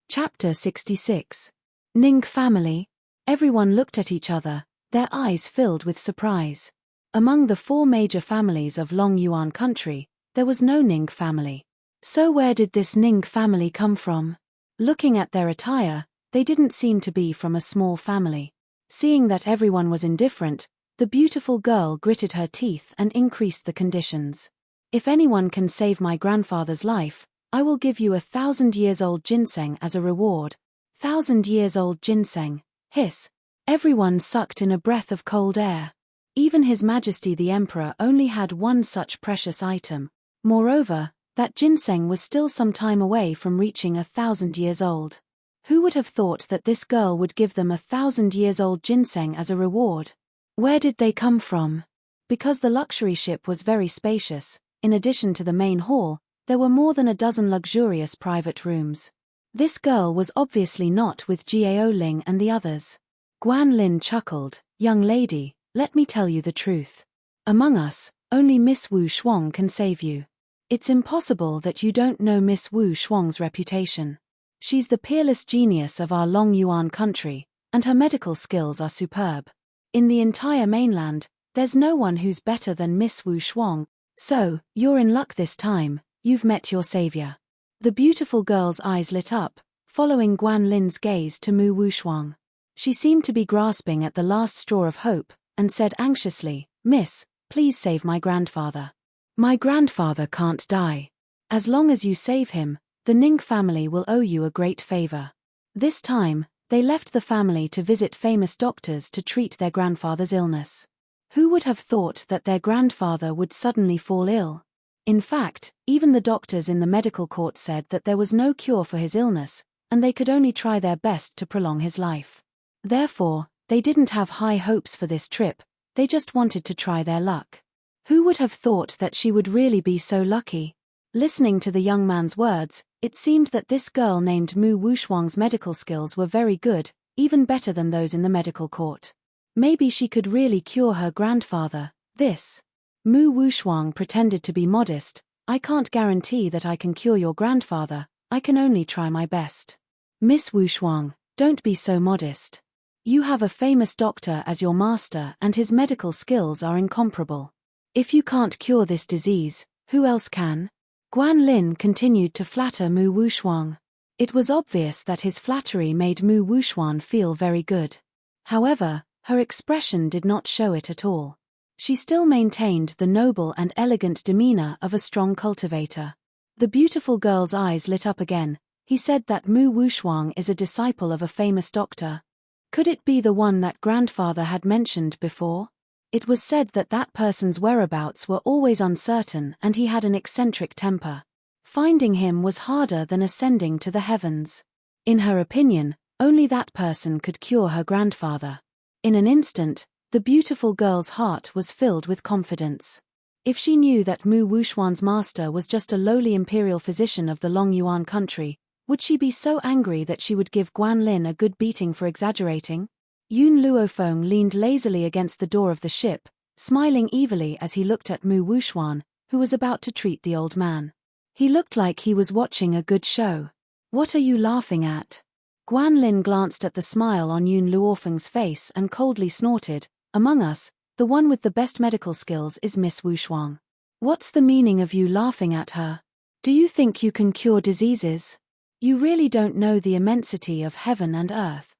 Chapter 66. Ning family? Everyone looked at each other, their eyes filled with surprise. Among the 4 major families of Long Yuan country, there was no Ning family. So where did this Ning family come from? Looking at their attire, they didn't seem to be from a small family. Seeing that everyone was indifferent, the beautiful girl gritted her teeth and increased the conditions. If anyone can save my grandfather's life, I will give you 1,000-years-old ginseng as a reward. 1,000-years-old ginseng. Hiss. Everyone sucked in a breath of cold air. Even His Majesty the Emperor only had one such precious item. Moreover, that ginseng was still some time away from reaching 1,000 years old. Who would have thought that this girl would give them 1,000-years-old ginseng as a reward? Where did they come from? Because the luxury ship was very spacious, in addition to the main hall, there were more than a dozen luxurious private rooms. This girl was obviously not with Jiao Ling and the others. Guan Lin chuckled, "Young lady, let me tell you the truth. Among us, only Miss Wu Shuang can save you. It's impossible that you don't know Miss Wu Shuang's reputation. She's the peerless genius of our Long Yuan country, and her medical skills are superb. In the entire mainland, there's no one who's better than Miss Wu Shuang, so, you're in luck this time, you've met your savior. The beautiful girl's eyes lit up, following Guan Lin's gaze to Mu Wushuang. She seemed to be grasping at the last straw of hope, and said anxiously, "Miss, please save my grandfather. My grandfather can't die. As long as you save him, the Ning family will owe you a great favor." This time, they left the family to visit famous doctors to treat their grandfather's illness. Who would have thought that their grandfather would suddenly fall ill? In fact, even the doctors in the medical court said that there was no cure for his illness, and they could only try their best to prolong his life. Therefore, they didn't have high hopes for this trip, they just wanted to try their luck. Who would have thought that she would really be so lucky? Listening to the young man's words, it seemed that this girl named Mu Wushuang's medical skills were very good, even better than those in the medical court. Maybe she could really cure her grandfather. Mu Wushuang pretended to be modest. "I can't guarantee that I can cure your grandfather, I can only try my best." "Miss Wushuang, don't be so modest. You have a famous doctor as your master and his medical skills are incomparable. If you can't cure this disease, who else can?" Guan Lin continued to flatter Mu Wushuang. It was obvious that his flattery made Mu Wushuang feel very good. However, her expression did not show it at all. She still maintained the noble and elegant demeanor of a strong cultivator. The beautiful girl's eyes lit up again. "He said that Mu Wushuang is a disciple of a famous doctor. Could it be the one that grandfather had mentioned before? It was said that that person's whereabouts were always uncertain and he had an eccentric temper. Finding him was harder than ascending to the heavens. In her opinion, only that person could cure her grandfather." In an instant, the beautiful girl's heart was filled with confidence. If she knew that Mu Wushuan's master was just a lowly imperial physician of the Long Yuan country, would she be so angry that she would give Guan Lin a good beating for exaggerating? Yun Luofeng leaned lazily against the door of the ship, smiling evilly as he looked at Mu Wushuan, who was about to treat the old man. He looked like he was watching a good show. "What are you laughing at?" Guan Lin glanced at the smile on Yun Luofeng's face and coldly snorted, "Among us, the one with the best medical skills is Miss Wushuang. What's the meaning of you laughing at her? Do you think you can cure diseases? You really don't know the immensity of heaven and earth."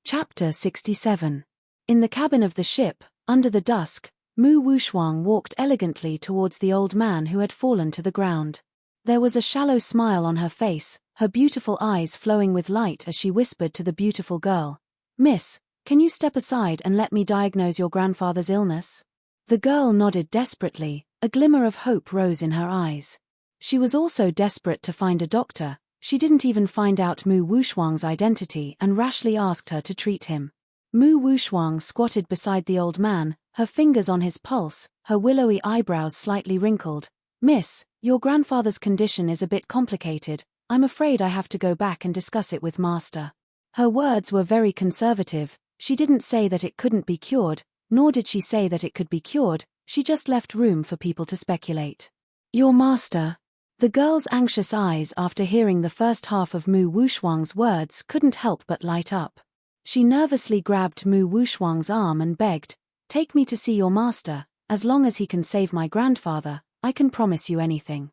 Chapter 67. In the cabin of the ship, under the dusk, Mu Wushuang walked elegantly towards the old man who had fallen to the ground. There was a shallow smile on her face, her beautiful eyes flowing with light as she whispered to the beautiful girl, "Miss, can you step aside and let me diagnose your grandfather's illness?" The girl nodded desperately, a glimmer of hope rose in her eyes. She was also desperate to find a doctor. She didn't even find out Mu Wushuang's identity and rashly asked her to treat him. Mu Wushuang squatted beside the old man, her fingers on his pulse, her willowy eyebrows slightly wrinkled. "Miss, your grandfather's condition is a bit complicated. I'm afraid I have to go back and discuss it with master." Her words were very conservative. She didn't say that it couldn't be cured, nor did she say that it could be cured, she just left room for people to speculate. "Your master?" The girl's anxious eyes after hearing the first half of Mu Wushuang's words couldn't help but light up. She nervously grabbed Mu Wushuang's arm and begged, "Take me to see your master, as long as he can save my grandfather, I can promise you anything."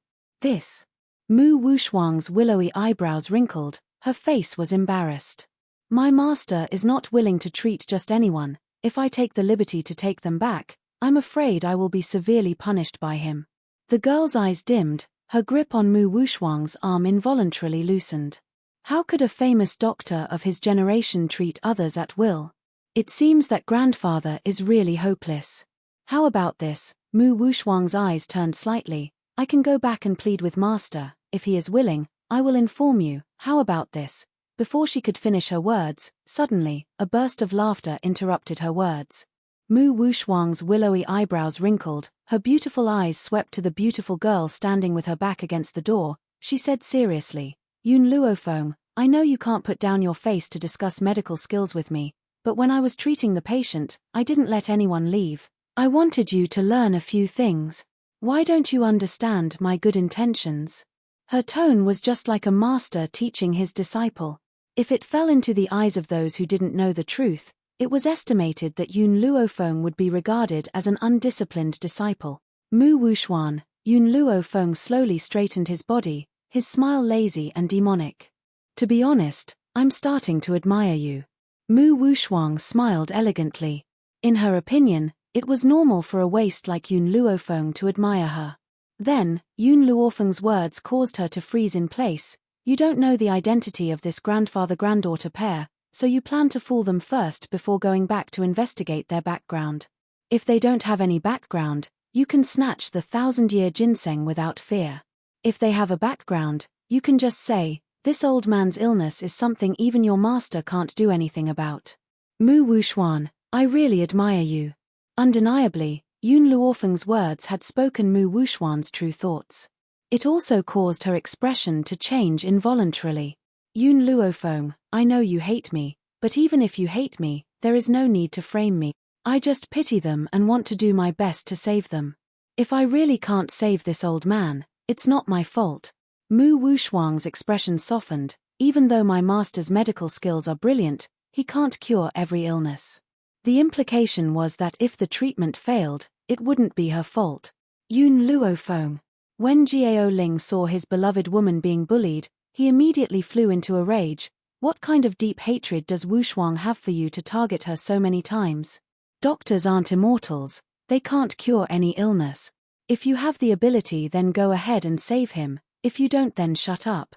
Mu Wushuang's willowy eyebrows wrinkled, her face was embarrassed. "My master is not willing to treat just anyone. If I take the liberty to take them back, I'm afraid I will be severely punished by him." The girl's eyes dimmed, her grip on Mu Wushuang's arm involuntarily loosened. How could a famous doctor of his generation treat others at will? It seems that grandfather is really hopeless. How about this? Mu Wushuang's eyes turned slightly. "I can go back and plead with master. If he is willing, I will inform you. How about this?" Before she could finish her words, suddenly, a burst of laughter interrupted her words. Mu Wushuang's willowy eyebrows wrinkled, her beautiful eyes swept to the beautiful girl standing with her back against the door. She said seriously, "Yun Luofeng, I know you can't put down your face to discuss medical skills with me, but when I was treating the patient, I didn't let anyone leave. I wanted you to learn a few things. Why don't you understand my good intentions?" Her tone was just like a master teaching his disciple. If it fell into the eyes of those who didn't know the truth, it was estimated that Yun Luofeng would be regarded as an undisciplined disciple. Mu Wuxuan, Yun Luofeng slowly straightened his body, his smile lazy and demonic. To be honest, I'm starting to admire you. Mu Wuxuan smiled elegantly. In her opinion, it was normal for a waste like Yun Luofeng to admire her. Then, Yun Luofeng's words caused her to freeze in place. You don't know the identity of this grandfather-granddaughter pair, so you plan to fool them first before going back to investigate their background. If they don't have any background, you can snatch the 1,000-year ginseng without fear. If they have a background, you can just say, this old man's illness is something even your master can't do anything about. Mu Wuxuan, I really admire you. Undeniably, Yun Luofeng's words had spoken Mu Wuxuan's true thoughts. It also caused her expression to change involuntarily. Yun Luofeng, I know you hate me, but even if you hate me, there is no need to frame me. I just pity them and want to do my best to save them. If I really can't save this old man, it's not my fault. Mu Wuxuan's expression softened. Even though my master's medical skills are brilliant, he can't cure every illness. The implication was that if the treatment failed, it wouldn't be her fault. Yun Luofeng. When Jiao Ling saw his beloved woman being bullied, he immediately flew into a rage. What kind of deep hatred does Wuxuan have for you to target her so many times? Doctors aren't immortals, they can't cure any illness. If you have the ability, then go ahead and save him, if you don't, then shut up.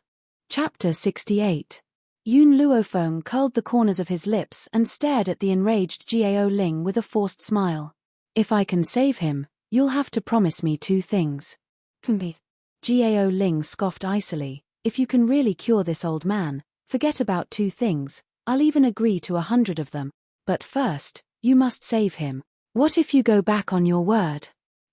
Chapter 68. Yun Luofeng curled the corners of his lips and stared at the enraged Jiao Ling with a forced smile. If I can save him, you'll have to promise me 2 things. Jiao Ling scoffed icily. If you can really cure this old man, forget about 2 things, I'll even agree to 100 of them. But first, you must save him. What if you go back on your word?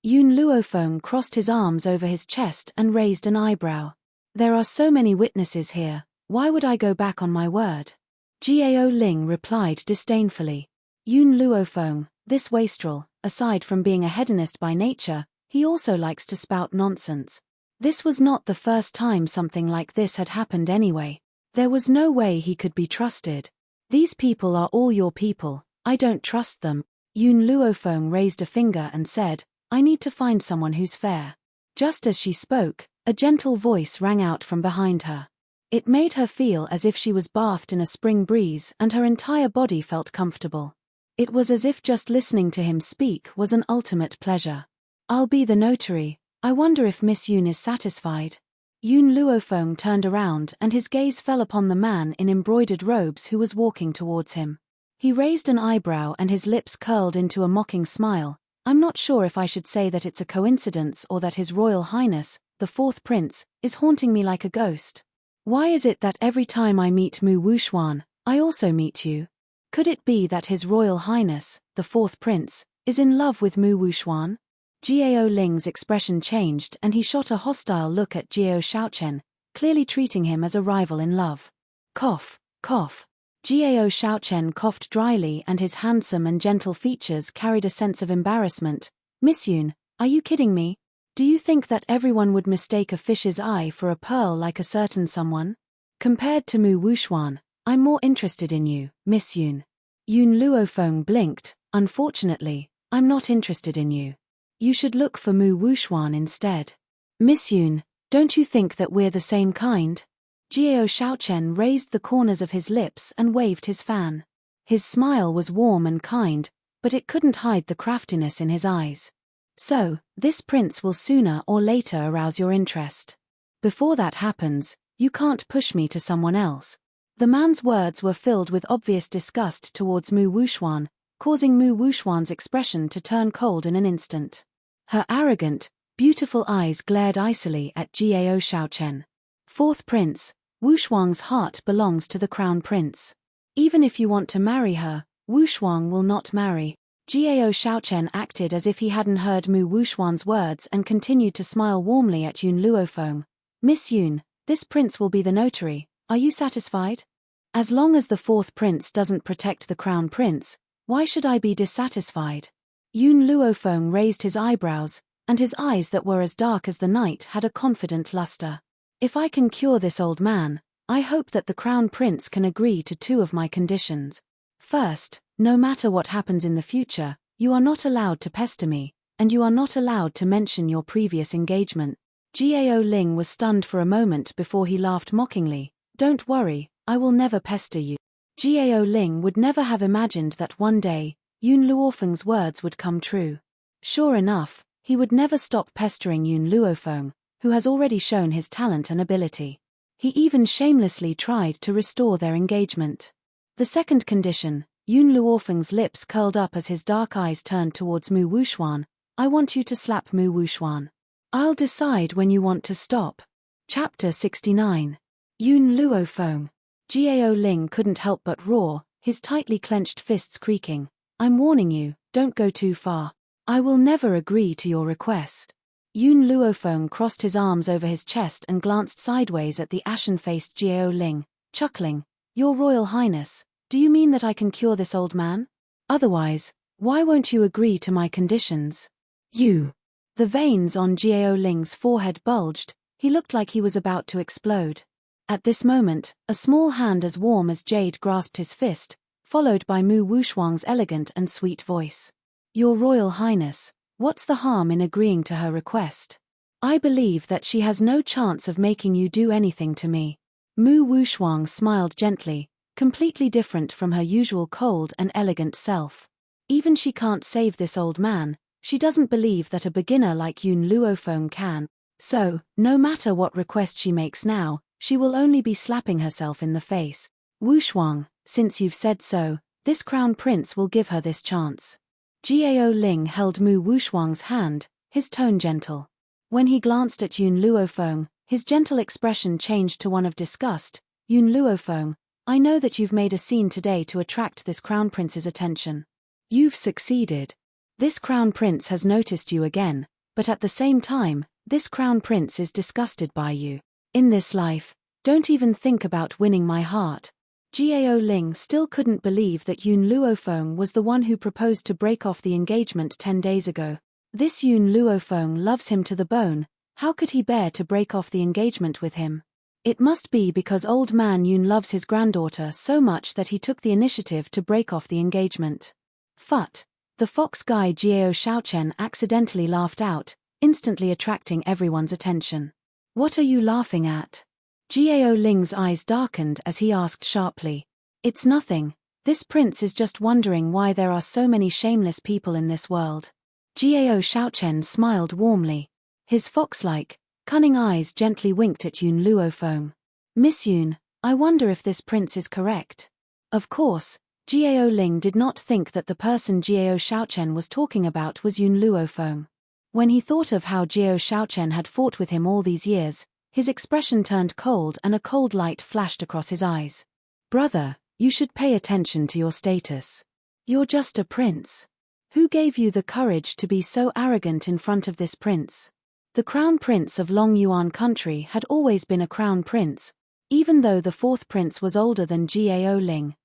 Yun Luofeng crossed his arms over his chest and raised an eyebrow. There are so many witnesses here, why would I go back on my word? Jiao Ling replied disdainfully. Yun Luofeng, this wastrel, aside from being a hedonist by nature, he also likes to spout nonsense. This was not the first time something like this had happened anyway. There was no way he could be trusted. These people are all your people, I don't trust them. Yun Luofeng raised a finger and said, I need to find someone who's fair. Just as she spoke, a gentle voice rang out from behind her. It made her feel as if she was bathed in a spring breeze and her entire body felt comfortable. It was as if just listening to him speak was an ultimate pleasure. I'll be the notary. I wonder if Miss Yun is satisfied. Yun Luofeng turned around and his gaze fell upon the man in embroidered robes who was walking towards him. He raised an eyebrow and his lips curled into a mocking smile. I'm not sure if I should say that it's a coincidence or that His Royal Highness, the 4th Prince, is haunting me like a ghost. Why is it that every time I meet Mu Wuxuan, I also meet you? Could it be that His Royal Highness, the 4th Prince, is in love with Mu Wuxuan? Jiao Ling's expression changed and he shot a hostile look at Jiao Shaochen, clearly treating him as a rival in love. Cough, cough. Jiao Shaochen coughed dryly and his handsome and gentle features carried a sense of embarrassment. Miss Yun, are you kidding me? Do you think that everyone would mistake a fish's eye for a pearl like a certain someone? Compared to Mu Wuxuan, I'm more interested in you, Miss Yun. Yun Luofeng blinked. Unfortunately, I'm not interested in you. You should look for Mu Wuxuan instead. Miss Yun, don't you think that we're the same kind? Jiao Shaochen raised the corners of his lips and waved his fan. His smile was warm and kind, but it couldn't hide the craftiness in his eyes. So, this prince will sooner or later arouse your interest. Before that happens, you can't push me to someone else. The man's words were filled with obvious disgust towards Mu Wuxuan, causing Mu Wuxuan's expression to turn cold in an instant. Her arrogant, beautiful eyes glared icily at Jiao Shaochen. 4th Prince, Wuxuan's heart belongs to the Crown Prince. Even if you want to marry her, Wuxuan will not marry. Jiao Shaochen acted as if he hadn't heard Mu Wuxuan's words and continued to smile warmly at Yun Luofeng. Miss Yun, this prince will be the notary, are you satisfied? As long as the 4th Prince doesn't protect the Crown Prince, why should I be dissatisfied? Yun Luofeng raised his eyebrows, and his eyes that were as dark as the night had a confident luster. If I can cure this old man, I hope that the Crown Prince can agree to two of my conditions. First, no matter what happens in the future, you are not allowed to pester me, and you are not allowed to mention your previous engagement. Gao Ling was stunned for a moment before he laughed mockingly. Don't worry, I will never pester you. Gao Ling would never have imagined that one day, Yun Luofeng's words would come true. Sure enough, he would never stop pestering Yun Luofeng, who has already shown his talent and ability. He even shamelessly tried to restore their engagement. The second condition, Yun Luofeng's lips curled up as his dark eyes turned towards Mu Wuxuan. I want you to slap Mu Wuxuan. I'll decide when you want to stop. Chapter 69. Yun Luofeng. Gao Ling couldn't help but roar, his tightly clenched fists creaking. I'm warning you, don't go too far. I will never agree to your request. Yun Luofeng crossed his arms over his chest and glanced sideways at the ashen-faced Gao Ling, chuckling. Your Royal Highness, do you mean that I can cure this old man? Otherwise, why won't you agree to my conditions? You. The veins on Gao Ling's forehead bulged, he looked like he was about to explode. At this moment, a small hand as warm as jade grasped his fist, followed by Mu Wuxuang's elegant and sweet voice. Your Royal Highness, what's the harm in agreeing to her request? I believe that she has no chance of making you do anything to me. Mu Wuxuang smiled gently, completely different from her usual cold and elegant self. Even she can't save this old man, she doesn't believe that a beginner like Yun Luofeng can. So, no matter what request she makes now, she will only be slapping herself in the face. Wuxuang, since you've said so, this Crown Prince will give her this chance. Gao Ling held Mu Wuxuang's hand, his tone gentle. When he glanced at Yun Luofeng, his gentle expression changed to one of disgust. Yun Luofeng, I know that you've made a scene today to attract this Crown Prince's attention. You've succeeded. This Crown Prince has noticed you again, but at the same time, this Crown Prince is disgusted by you. In this life, don't even think about winning my heart. Gao Ling still couldn't believe that Yun Luofeng was the one who proposed to break off the engagement 10 days ago. This Yun Luofeng loves him to the bone, how could he bear to break off the engagement with him? It must be because old man Yun loves his granddaughter so much that he took the initiative to break off the engagement. Phut! The fox guy Jiao Shaochen accidentally laughed out, instantly attracting everyone's attention. What are you laughing at? Gao Ling's eyes darkened as he asked sharply. It's nothing, this prince is just wondering why there are so many shameless people in this world. Jiao Shaochen smiled warmly. His fox-like, cunning eyes gently winked at Yun Luofeng. Miss Yun, I wonder if this prince is correct. Of course, Gao Ling did not think that the person Jiao Shaochen was talking about was Yun Luofeng. When he thought of how Jiao Shaochen had fought with him all these years, his expression turned cold and a cold light flashed across his eyes. Brother, you should pay attention to your status. You're just a prince. Who gave you the courage to be so arrogant in front of this prince? The Crown Prince of Long Yuan country had always been a crown prince, even though the fourth prince was older than Gao Ling,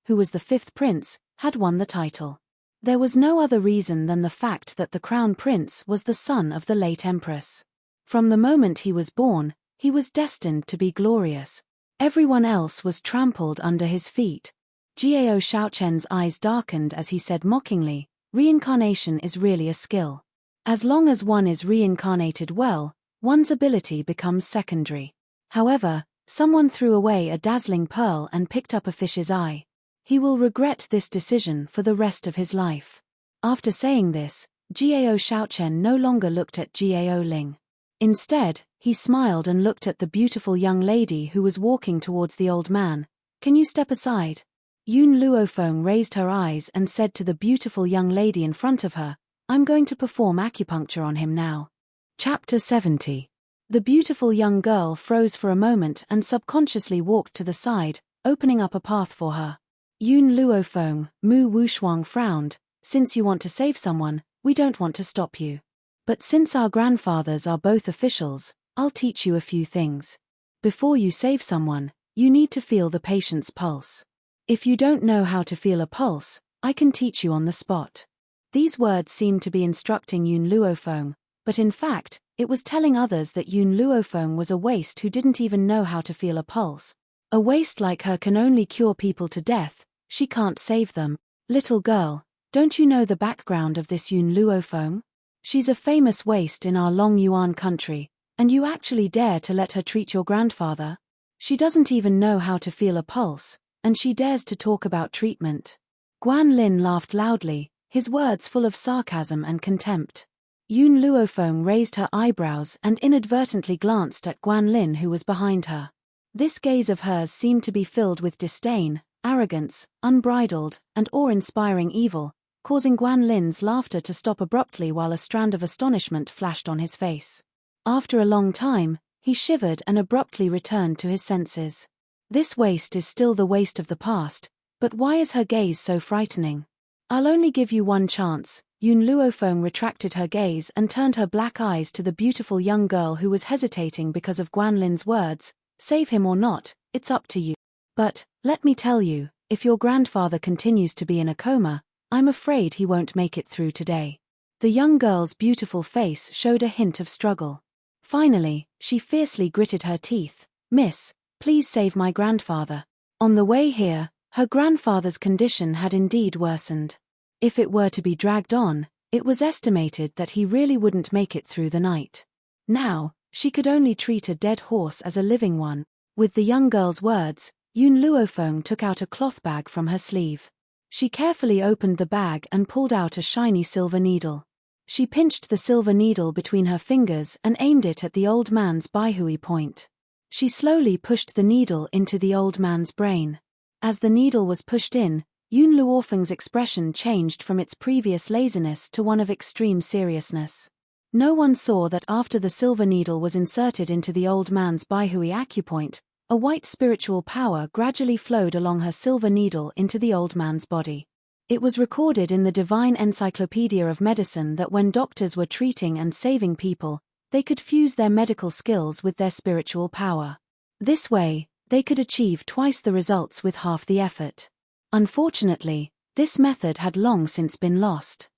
who was the fifth prince, had won the title. There was no other reason than the fact that the Crown Prince was the son of the late Empress. From the moment he was born, he was destined to be glorious. Everyone else was trampled under his feet. Jiao Shaochen's eyes darkened as he said mockingly, reincarnation is really a skill. As long as one is reincarnated well, one's ability becomes secondary. However, someone threw away a dazzling pearl and picked up a fish's eye. He will regret this decision for the rest of his life. After saying this, Jiao Shaochen no longer looked at Gao Ling. Instead, he smiled and looked at the beautiful young lady who was walking towards the old man. Can you step aside? Yun Luofeng raised her eyes and said to the beautiful young lady in front of her, I'm going to perform acupuncture on him now. Chapter 70. The beautiful young girl froze for a moment and subconsciously walked to the side, opening up a path for her. Yun Luofeng, Mu Wuxuang frowned, since you want to save someone, we don't want to stop you. But since our grandfathers are both officials, I'll teach you a few things. Before you save someone, you need to feel the patient's pulse. If you don't know how to feel a pulse, I can teach you on the spot. These words seemed to be instructing Yun Luofeng, but in fact, it was telling others that Yun Luofeng was a waste who didn't even know how to feel a pulse. A waste like her can only cure people to death, she can't save them. Little girl, don't you know the background of this Yun Luofeng? She's a famous waste in our Long Yuan country, and you actually dare to let her treat your grandfather? She doesn't even know how to feel a pulse, and she dares to talk about treatment. Guan Lin laughed loudly, his words full of sarcasm and contempt. Yun Luofeng raised her eyebrows and inadvertently glanced at Guan Lin, who was behind her. This gaze of hers seemed to be filled with disdain, arrogance, unbridled, and awe-inspiring evil, causing Guan Lin's laughter to stop abruptly while a strand of astonishment flashed on his face. After a long time, he shivered and abruptly returned to his senses. This waste is still the waste of the past, but why is her gaze so frightening? I'll only give you one chance. Yun Luofeng retracted her gaze and turned her black eyes to the beautiful young girl who was hesitating because of Guan Lin's words. Save him or not, it's up to you. But, let me tell you, if your grandfather continues to be in a coma, I'm afraid he won't make it through today. The young girl's beautiful face showed a hint of struggle. Finally, she fiercely gritted her teeth. Miss, please save my grandfather. On the way here, her grandfather's condition had indeed worsened. If it were to be dragged on, it was estimated that he really wouldn't make it through the night. Now, she could only treat a dead horse as a living one. With the young girl's words, Yun Luofeng took out a cloth bag from her sleeve. She carefully opened the bag and pulled out a shiny silver needle. She pinched the silver needle between her fingers and aimed it at the old man's Baihui point. She slowly pushed the needle into the old man's brain. As the needle was pushed in, Yun Luofeng's expression changed from its previous laziness to one of extreme seriousness. No one saw that after the silver needle was inserted into the old man's Baihui acupoint, a white spiritual power gradually flowed along her silver needle into the old man's body. It was recorded in the Divine Encyclopedia of Medicine that when doctors were treating and saving people, they could fuse their medical skills with their spiritual power. This way, they could achieve twice the results with half the effort. Unfortunately, this method had long since been lost.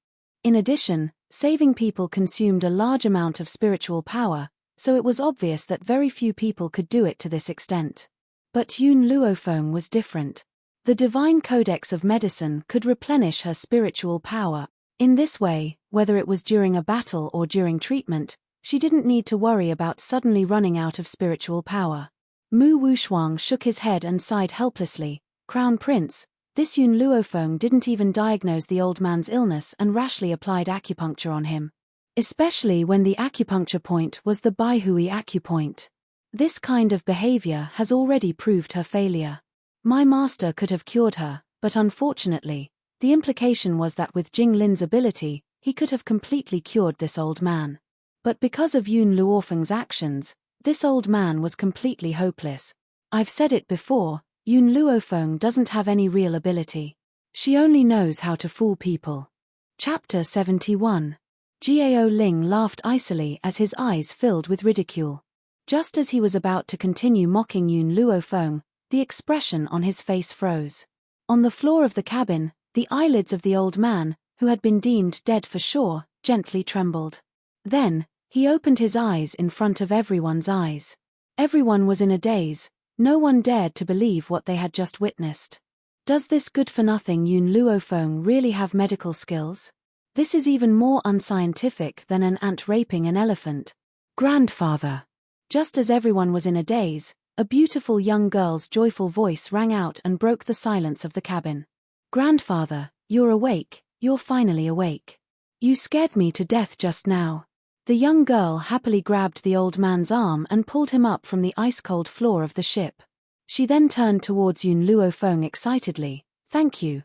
In addition, saving people consumed a large amount of spiritual power, so it was obvious that very few people could do it to this extent. But Yun Luofeng was different. The Divine Codex of Medicine could replenish her spiritual power. In this way, whether it was during a battle or during treatment, she didn't need to worry about suddenly running out of spiritual power. Mu Wushuang shook his head and sighed helplessly. Crown Prince, this Yun Luofeng didn't even diagnose the old man's illness and rashly applied acupuncture on him. Especially when the acupuncture point was the Baihui acupoint. This kind of behavior has already proved her failure. My master could have cured her, but unfortunately, the implication was that with Jing Lin's ability, he could have completely cured this old man. But because of Yun Luofeng's actions, this old man was completely hopeless. I've said it before, Yun Luofeng doesn't have any real ability. She only knows how to fool people. Chapter 71. Gao Ling laughed icily as his eyes filled with ridicule. Just as he was about to continue mocking Yun Luofeng, the expression on his face froze. On the floor of the cabin, the eyelids of the old man, who had been deemed dead for sure, gently trembled. Then, he opened his eyes in front of everyone's eyes. Everyone was in a daze. No one dared to believe what they had just witnessed. Does this good-for-nothing Yun Luofeng really have medical skills? This is even more unscientific than an ant raping an elephant. Grandfather! Just as everyone was in a daze, a beautiful young girl's joyful voice rang out and broke the silence of the cabin. Grandfather, you're awake, you're finally awake. You scared me to death just now. The young girl happily grabbed the old man's arm and pulled him up from the ice-cold floor of the ship. She then turned towards Yun Luofeng excitedly. Thank you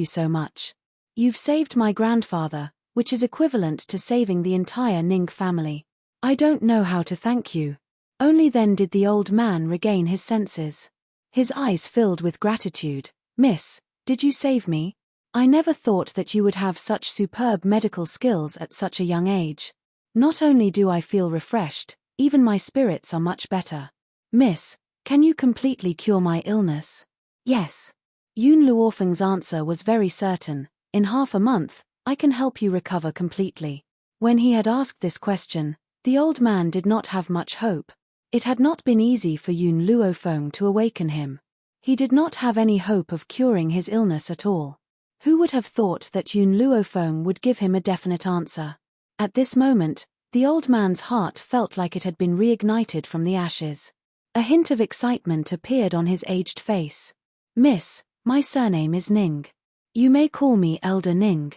so much. You've saved my grandfather, which is equivalent to saving the entire Ning family. I don't know how to thank you. Only then did the old man regain his senses. His eyes filled with gratitude. Miss, did you save me? I never thought that you would have such superb medical skills at such a young age. Not only do I feel refreshed, even my spirits are much better. Miss, can you completely cure my illness? Yes. Yun Luofeng's answer was very certain. In half a month, I can help you recover completely. When he had asked this question, the old man did not have much hope. It had not been easy for Yun Luofeng to awaken him. He did not have any hope of curing his illness at all. Who would have thought that Yun Luofeng would give him a definite answer? At this moment, the old man's heart felt like it had been reignited from the ashes. A hint of excitement appeared on his aged face. "Miss, my surname is Ning. You may call me Elder Ning.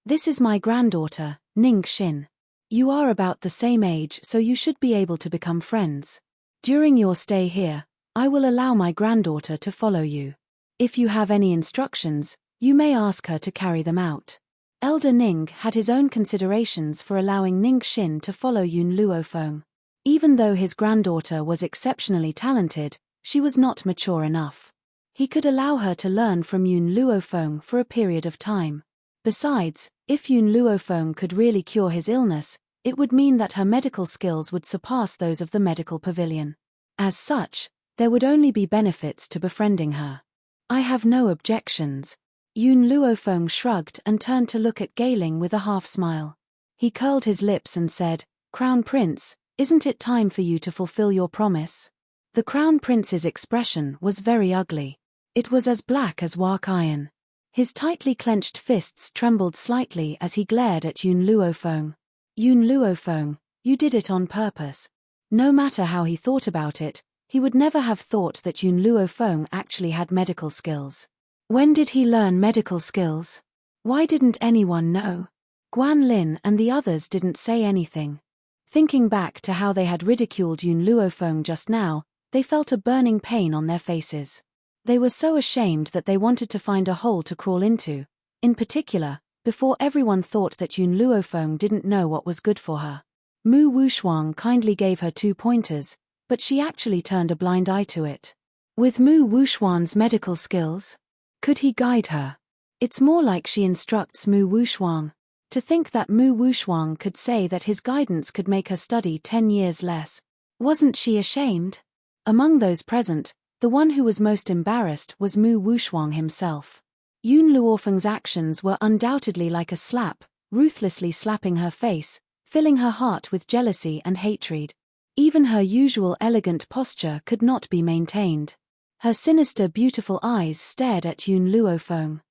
This is my granddaughter, Ning Xin. You are about the same age, so you should be able to become friends. During your stay here, I will allow my granddaughter to follow you. If you have any instructions, you may ask her to carry them out." Elder Ning had his own considerations for allowing Ning Xin to follow Yun Luofeng. Even though his granddaughter was exceptionally talented, she was not mature enough. He could allow her to learn from Yun Luofeng for a period of time. Besides, if Yun Luofeng could really cure his illness, it would mean that her medical skills would surpass those of the medical pavilion. As such, there would only be benefits to befriending her. "I have no objections." Yun Luofeng shrugged and turned to look at Gailing with a half-smile. He curled his lips and said, "Crown Prince, isn't it time for you to fulfill your promise?" The Crown Prince's expression was very ugly. It was as black as work iron. His tightly clenched fists trembled slightly as he glared at Yun Luofeng. "Yun Luofeng, you did it on purpose." No matter how he thought about it, he would never have thought that Yun Luofeng actually had medical skills. When did he learn medical skills? Why didn't anyone know? Guan Lin and the others didn't say anything. Thinking back to how they had ridiculed Yun Luofeng just now, they felt a burning pain on their faces. They were so ashamed that they wanted to find a hole to crawl into. In particular, before everyone thought that Yun Luofeng didn't know what was good for her. Mu Wushuang kindly gave her 2 pointers, but she actually turned a blind eye to it. With Mu Wushuang's medical skills, could he guide her? It's more like she instructs Mu Wushuang. To think that Mu Wushuang could say that his guidance could make her study 10 years less. Wasn't she ashamed? Among those present, the one who was most embarrassed was Mu Wushuang himself. Yun Luofeng's actions were undoubtedly like a slap, ruthlessly slapping her face, filling her heart with jealousy and hatred. Even her usual elegant posture could not be maintained. Her sinister beautiful eyes stared at Yun Luofeng.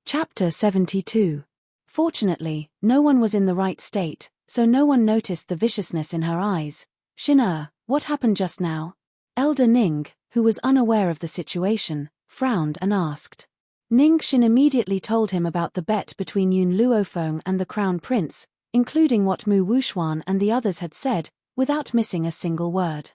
Chapter 72. Fortunately, no one was in the right state, so no one noticed the viciousness in her eyes. "Xin, what happened just now?" Elder Ning, who was unaware of the situation, frowned and asked. Ning Xin immediately told him about the bet between Yun Luofeng and the Crown Prince, including what Mu Wushuan and the others had said, without missing a single word.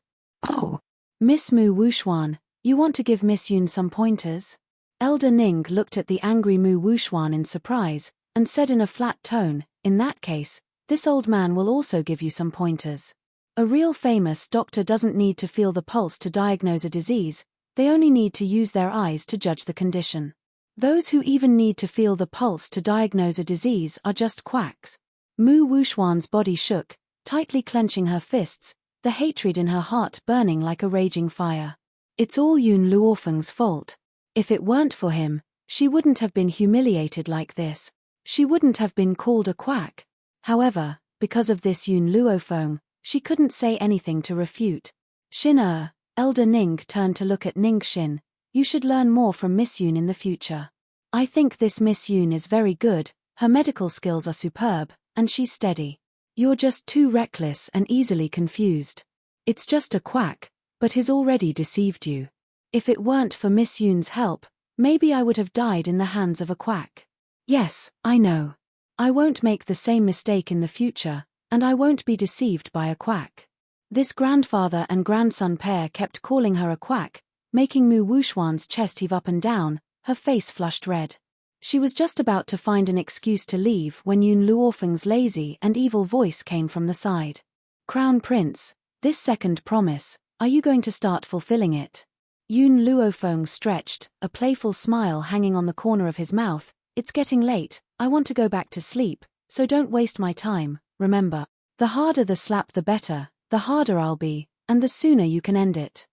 "Oh, Miss Mu Wushuan, you want to give Miss Yun some pointers?" Elder Ning looked at the angry Mu Wushuan in surprise, and said in a flat tone, "In that case, this old man will also give you some pointers. A real famous doctor doesn't need to feel the pulse to diagnose a disease, they only need to use their eyes to judge the condition. Those who even need to feel the pulse to diagnose a disease are just quacks." Mu Wushuan's body shook, tightly clenching her fists, the hatred in her heart burning like a raging fire. It's all Yun Luofeng's fault. If it weren't for him, she wouldn't have been humiliated like this. She wouldn't have been called a quack. However, because of this Yun Luofeng, she couldn't say anything to refute. "Xin, Elder Ning turned to look at Ning Xin, you should learn more from Miss Yun in the future. I think this Miss Yun is very good, her medical skills are superb, and she's steady. You're just too reckless and easily confused. It's just a quack, but he's already deceived you. If it weren't for Miss Yun's help, maybe I would have died in the hands of a quack. Yes, I know. I won't make the same mistake in the future, and I won't be deceived by a quack." This grandfather and grandson pair kept calling her a quack, making Mu Wushuan's chest heave up and down, her face flushed red. She was just about to find an excuse to leave when Yun Luofeng's lazy and evil voice came from the side. "Crown Prince, this second promise, are you going to start fulfilling it?" Yun Luofeng stretched, a playful smile hanging on the corner of his mouth. "It's getting late, I want to go back to sleep, so don't waste my time, remember. The harder the slap the better, the harder I'll be, and the sooner you can end it."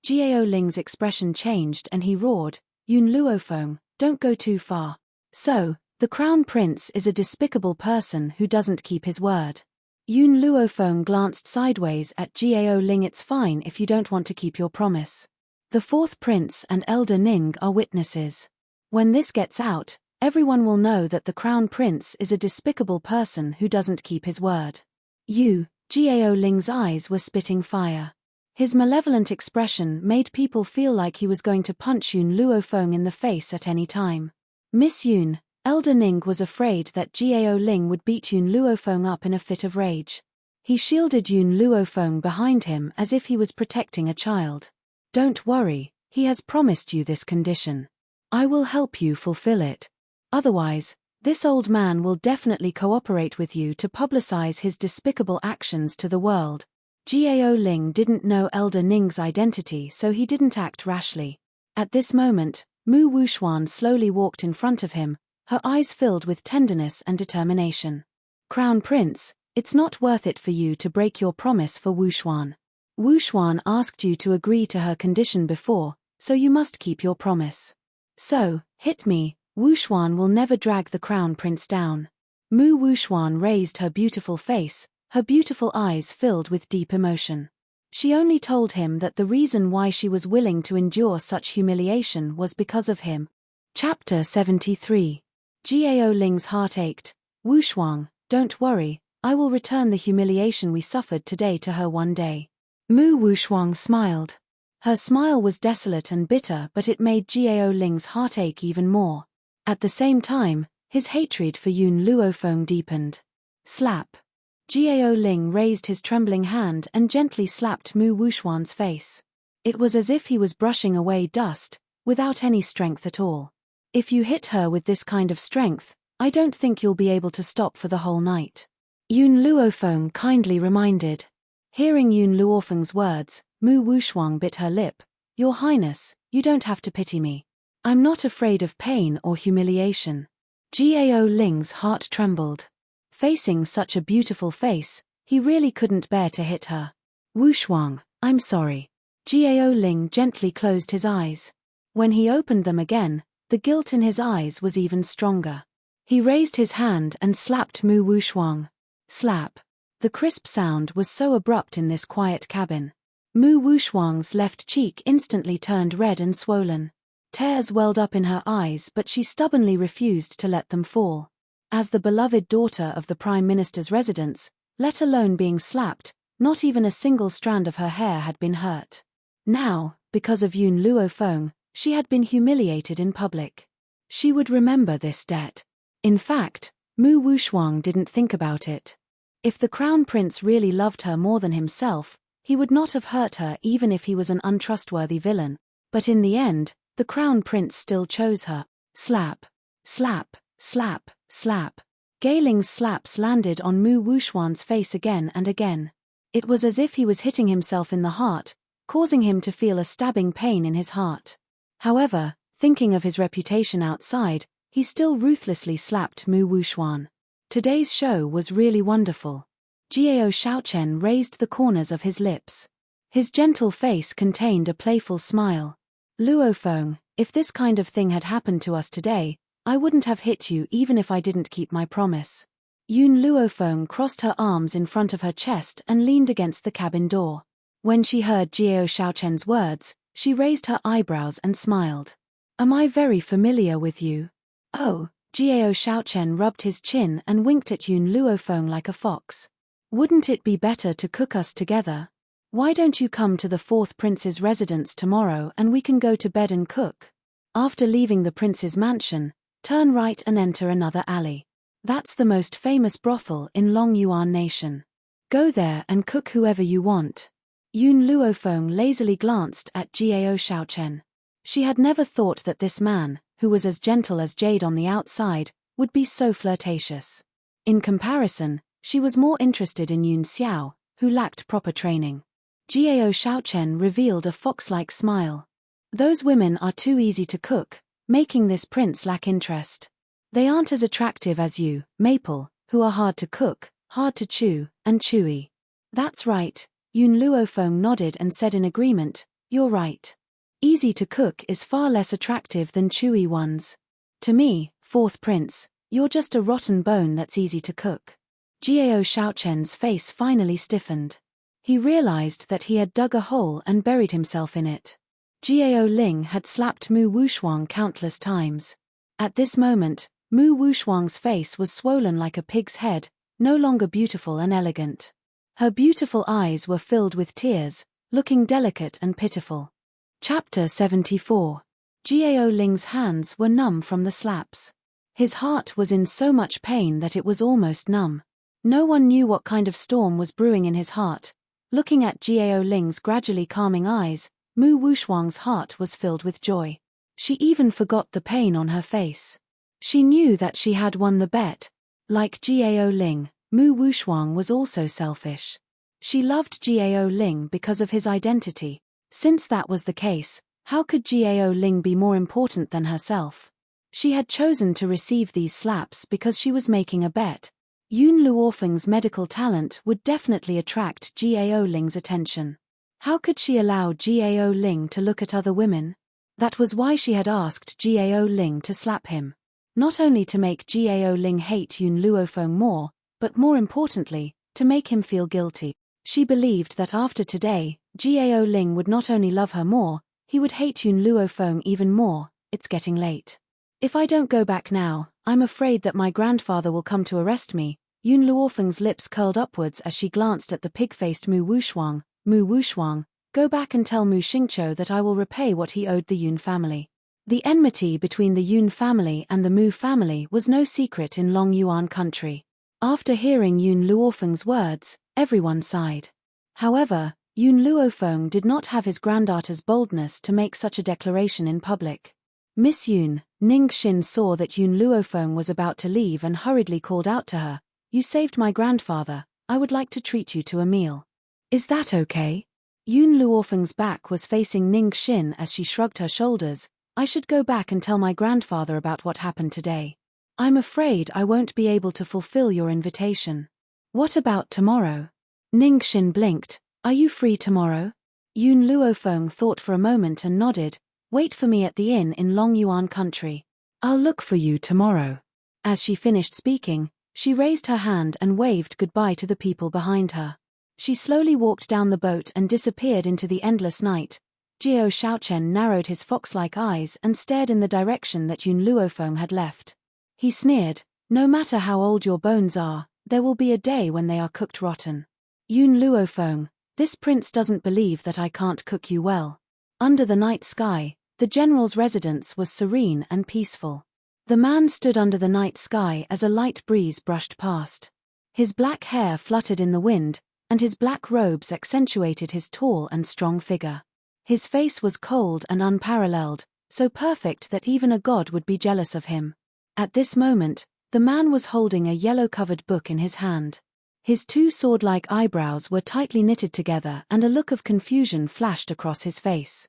Gao Ling's expression changed and he roared, "Yun Luofeng, don't go too far. So, the Crown Prince is a despicable person who doesn't keep his word. Yun Luofeng glanced sideways at Gao Ling. It's fine if you don't want to keep your promise. The fourth prince and Elder Ning are witnesses. When this gets out, everyone will know that the crown prince is a despicable person who doesn't keep his word. Gao Ling's eyes were spitting fire. His malevolent expression made people feel like he was going to punch Yun Luofeng in the face at any time. Miss Yun, Elder Ning was afraid that Gao Ling would beat Yun Luofeng up in a fit of rage. He shielded Yun Luofeng behind him as if he was protecting a child. Don't worry, he has promised you this condition. I will help you fulfill it. Otherwise, this old man will definitely cooperate with you to publicize his despicable actions to the world. Gao Ling didn't know Elder Ning's identity, so he didn't act rashly. At this moment, Mu Wuxuan slowly walked in front of him, her eyes filled with tenderness and determination. Crown Prince, it's not worth it for you to break your promise for Wuxuan. Wuxuan asked you to agree to her condition before, so you must keep your promise. So, hit me, Wuxuan will never drag the Crown Prince down. Mu Wuxuan raised her beautiful face, her beautiful eyes filled with deep emotion. She only told him that the reason why she was willing to endure such humiliation was because of him. Chapter 73. Gao Ling's heart ached. Wuxuan, don't worry, I will return the humiliation we suffered today to her one day. Mu Wuxuan smiled. Her smile was desolate and bitter, but it made Gao Ling's heart ache even more. At the same time, his hatred for Yun Luofeng deepened. Slap. Gao Ling raised his trembling hand and gently slapped Mu Wuxuan's face. It was as if he was brushing away dust, without any strength at all. If you hit her with this kind of strength, I don't think you'll be able to stop for the whole night. Yun Luofeng kindly reminded. Hearing Yun Luofeng's words, Mu Wuxuan bit her lip. Your Highness, you don't have to pity me. I'm not afraid of pain or humiliation. Gao Ling's heart trembled. Facing such a beautiful face, he really couldn't bear to hit her. Wuxuan, I'm sorry. Gao Ling gently closed his eyes. When he opened them again, the guilt in his eyes was even stronger. He raised his hand and slapped Mu Wuxuan. Slap. The crisp sound was so abrupt in this quiet cabin. Mu Wuxuan's left cheek instantly turned red and swollen. Tears welled up in her eyes, but she stubbornly refused to let them fall. As the beloved daughter of the Prime Minister's residence, let alone being slapped, not even a single strand of her hair had been hurt. Now, because of Yun Luofeng, she had been humiliated in public. She would remember this debt. In fact, Mu Wuxuan didn't think about it. If the Crown Prince really loved her more than himself, he would not have hurt her even if he was an untrustworthy villain. But in the end, the Crown Prince still chose her. Slap. Slap. Slap. Slap. Galing's slaps landed on Mu Wuxuan's face again and again. It was as if he was hitting himself in the heart, causing him to feel a stabbing pain in his heart. However, thinking of his reputation outside, he still ruthlessly slapped Mu Wuxuan. Today's show was really wonderful. Gao Xiaochen raised the corners of his lips. His gentle face contained a playful smile. Luofeng, if this kind of thing had happened to us today, I wouldn't have hit you even if I didn't keep my promise. Yun Luofeng crossed her arms in front of her chest and leaned against the cabin door. When she heard Gao Xiaochen's words, she raised her eyebrows and smiled. Am I very familiar with you? Oh, Gao Xiaochen rubbed his chin and winked at Yun Luofeng like a fox. Wouldn't it be better to cook us together? Why don't you come to the fourth prince's residence tomorrow and we can go to bed and cook? After leaving the prince's mansion, turn right and enter another alley. That's the most famous brothel in Long Yuan Nation. Go there and cook whoever you want. Yun Luofeng lazily glanced at Gao Xiaochen. She had never thought that this man, who was as gentle as jade on the outside, would be so flirtatious. In comparison, she was more interested in Yun Xiao, who lacked proper training. Gao Xiaochen revealed a fox-like smile. Those women are too easy to cook, making this prince lack interest. They aren't as attractive as you, Maple, who are hard to cook, hard to chew, and chewy. That's right, Yun Luofeng nodded and said in agreement, you're right. Easy to cook is far less attractive than chewy ones. To me, fourth prince, you're just a rotten bone that's easy to cook. Jiao Shaochen's face finally stiffened. He realized that he had dug a hole and buried himself in it. Jiao Ling had slapped Mu Wushuang countless times. At this moment, Mu Wushuang's face was swollen like a pig's head, no longer beautiful and elegant. Her beautiful eyes were filled with tears, looking delicate and pitiful. Chapter 74. Jiao Ling's hands were numb from the slaps. His heart was in so much pain that it was almost numb. No one knew what kind of storm was brewing in his heart. Looking at Jiao Ling's gradually calming eyes, Mu Wushuang's heart was filled with joy. She even forgot the pain on her face. She knew that she had won the bet. Like Jiao Ling, Mu Wushuang was also selfish. She loved Jiao Ling because of his identity. Since that was the case, how could Jiao Ling be more important than herself? She had chosen to receive these slaps because she was making a bet. Yun Luofeng's medical talent would definitely attract Jiao Ling's attention. How could she allow Jiao Ling to look at other women? That was why she had asked Jiao Ling to slap him. Not only to make Jiao Ling hate Yun Luofeng more, but more importantly, to make him feel guilty. She believed that after today, Jiao Ling would not only love her more, he would hate Yun Luofeng even more. It's getting late. If I don't go back now, I'm afraid that my grandfather will come to arrest me. Yun Luofeng's lips curled upwards as she glanced at the pig-faced Mu Wushuang. Mu Wushuang, go back and tell Mu Xingqiu that I will repay what he owed the Yun family. The enmity between the Yun family and the Mu family was no secret in Long Yuan country. After hearing Yun Luofeng's words, everyone sighed. However, Yun Luofeng did not have his granddaughter's boldness to make such a declaration in public. Miss Yun, Ning Xin saw that Yun Luofeng was about to leave and hurriedly called out to her, "You saved my grandfather, I would like to treat you to a meal. Is that okay?" Yun Luofeng's back was facing Ning Xin as she shrugged her shoulders. "I should go back and tell my grandfather about what happened today. I'm afraid I won't be able to fulfill your invitation." "What about tomorrow?" Ning Xin blinked. "Are you free tomorrow?" Yun Luofeng thought for a moment and nodded. "Wait for me at the inn in Long Yuan country. I'll look for you tomorrow." As she finished speaking, she raised her hand and waved goodbye to the people behind her. She slowly walked down the boat and disappeared into the endless night. Jiao Shaochen narrowed his fox-like eyes and stared in the direction that Yun Luofeng had left. He sneered, "No matter how old your bones are, there will be a day when they are cooked rotten. Yun Luofeng, this prince doesn't believe that I can't cook you well." Under the night sky, the general's residence was serene and peaceful. The man stood under the night sky as a light breeze brushed past. His black hair fluttered in the wind, and his black robes accentuated his tall and strong figure. His face was cold and unparalleled, so perfect that even a god would be jealous of him. At this moment, the man was holding a yellow-covered book in his hand. His two sword-like eyebrows were tightly knitted together and a look of confusion flashed across his face.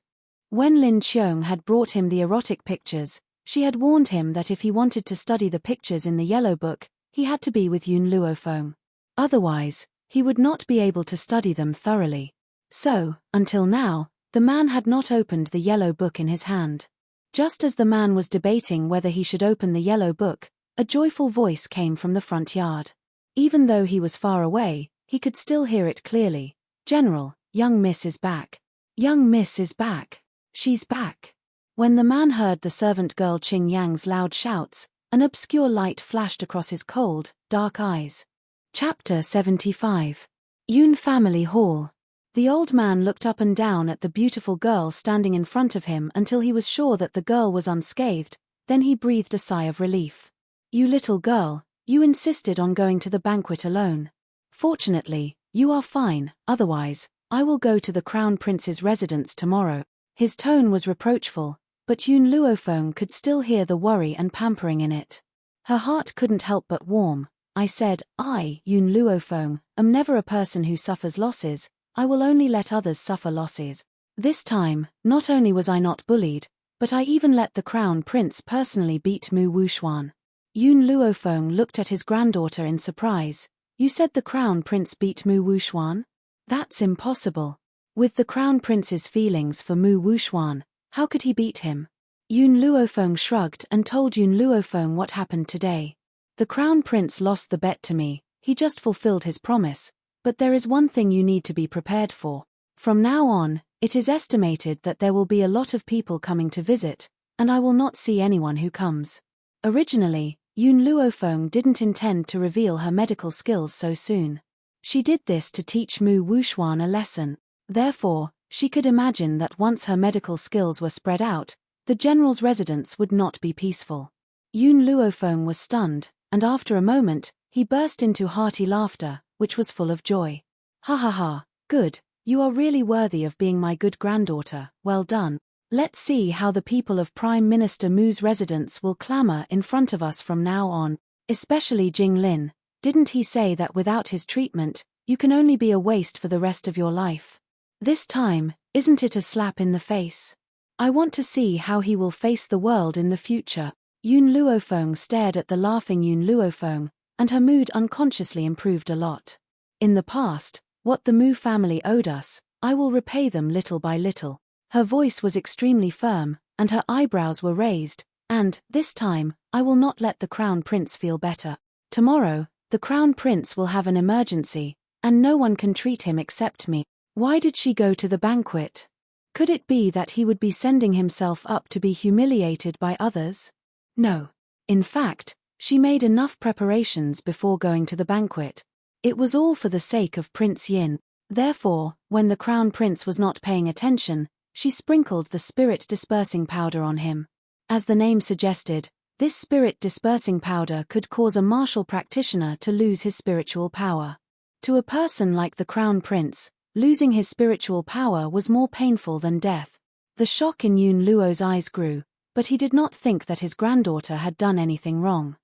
When Lin Qiong had brought him the erotic pictures, she had warned him that if he wanted to study the pictures in the yellow book, he had to be with Yun Luofeng. Otherwise, he would not be able to study them thoroughly. So, until now, the man had not opened the yellow book in his hand. Just as the man was debating whether he should open the yellow book, a joyful voice came from the front yard. Even though he was far away, he could still hear it clearly. "General, young Miss is back. Young Miss is back. She's back." When the man heard the servant girl Qing Yang's loud shouts, an obscure light flashed across his cold, dark eyes. Chapter 75. Yun Family Hall. The old man looked up and down at the beautiful girl standing in front of him until he was sure that the girl was unscathed, then he breathed a sigh of relief. "You little girl, you insisted on going to the banquet alone. Fortunately, you are fine, otherwise, I will go to the Crown Prince's residence tomorrow." His tone was reproachful, but Yun Luofeng could still hear the worry and pampering in it. Her heart couldn't help but warm. "I said, I, Yun Luofeng, am never a person who suffers losses. I will only let others suffer losses. This time, not only was I not bullied, but I even let the Crown Prince personally beat Mu Wushuan." Yun Luofeng looked at his granddaughter in surprise. "You said the Crown Prince beat Mu Wushuan? That's impossible. With the Crown Prince's feelings for Mu Wushuan, how could he beat him?" Yun Luofeng shrugged and told Yun Luofeng what happened today. "The Crown Prince lost the bet to me. he just fulfilled his promise, but there is one thing you need to be prepared for. From now on, it is estimated that there will be a lot of people coming to visit, and I will not see anyone who comes. Originally, Yun Luofeng didn't intend to reveal her medical skills so soon. She did this to teach Mu Wuxuan a lesson. Therefore, she could imagine that once her medical skills were spread out, the general's residence would not be peaceful. Yun Luofeng was stunned, and after a moment, he burst into hearty laughter, which was full of joy. Ha ha ha, good, you are really worthy of being my good granddaughter, well done. Let's see how the people of Prime Minister Mu's residence will clamor in front of us from now on, especially Jing Lin. Didn't he say that without his treatment, you can only be a waste for the rest of your life? This time, isn't it a slap in the face? I want to see how he will face the world in the future. Yun Luofeng stared at the laughing Yun Luofeng, and her mood unconsciously improved a lot. In the past, what the Mu family owed us, I will repay them little by little. Her voice was extremely firm, and her eyebrows were raised, and, this time, I will not let the Crown Prince feel better. Tomorrow, the Crown Prince will have an emergency, and no one can treat him except me. Why did she go to the banquet? Could it be that he would be sending himself up to be humiliated by others? No. In fact, she made enough preparations before going to the banquet. It was all for the sake of Prince Yin. Therefore, when the Crown Prince was not paying attention, she sprinkled the spirit-dispersing powder on him. As the name suggested, this spirit-dispersing powder could cause a martial practitioner to lose his spiritual power. To a person like the Crown Prince, losing his spiritual power was more painful than death. The shock in Yun Luo's eyes grew, but he did not think that his granddaughter had done anything wrong.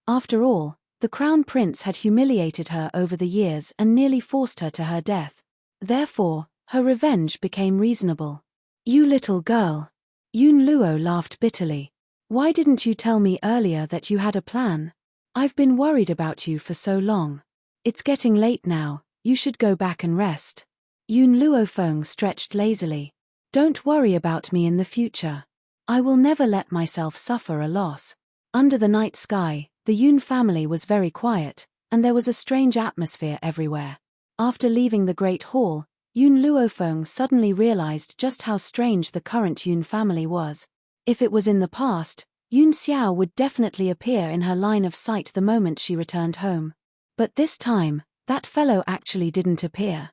After all, the Crown Prince had humiliated her over the years and nearly forced her to her death. Therefore, her revenge became reasonable. You little girl. Yun Luo laughed bitterly. Why didn't you tell me earlier that you had a plan? I've been worried about you for so long. It's getting late now, you should go back and rest. Yun Luofeng stretched lazily. Don't worry about me in the future. I will never let myself suffer a loss. Under the night sky, the Yun family was very quiet, and there was a strange atmosphere everywhere. After leaving the Great Hall, Yun Luofeng suddenly realized just how strange the current Yun family was. If it was in the past, Yun Xiao would definitely appear in her line of sight the moment she returned home. But this time, that fellow actually didn't appear.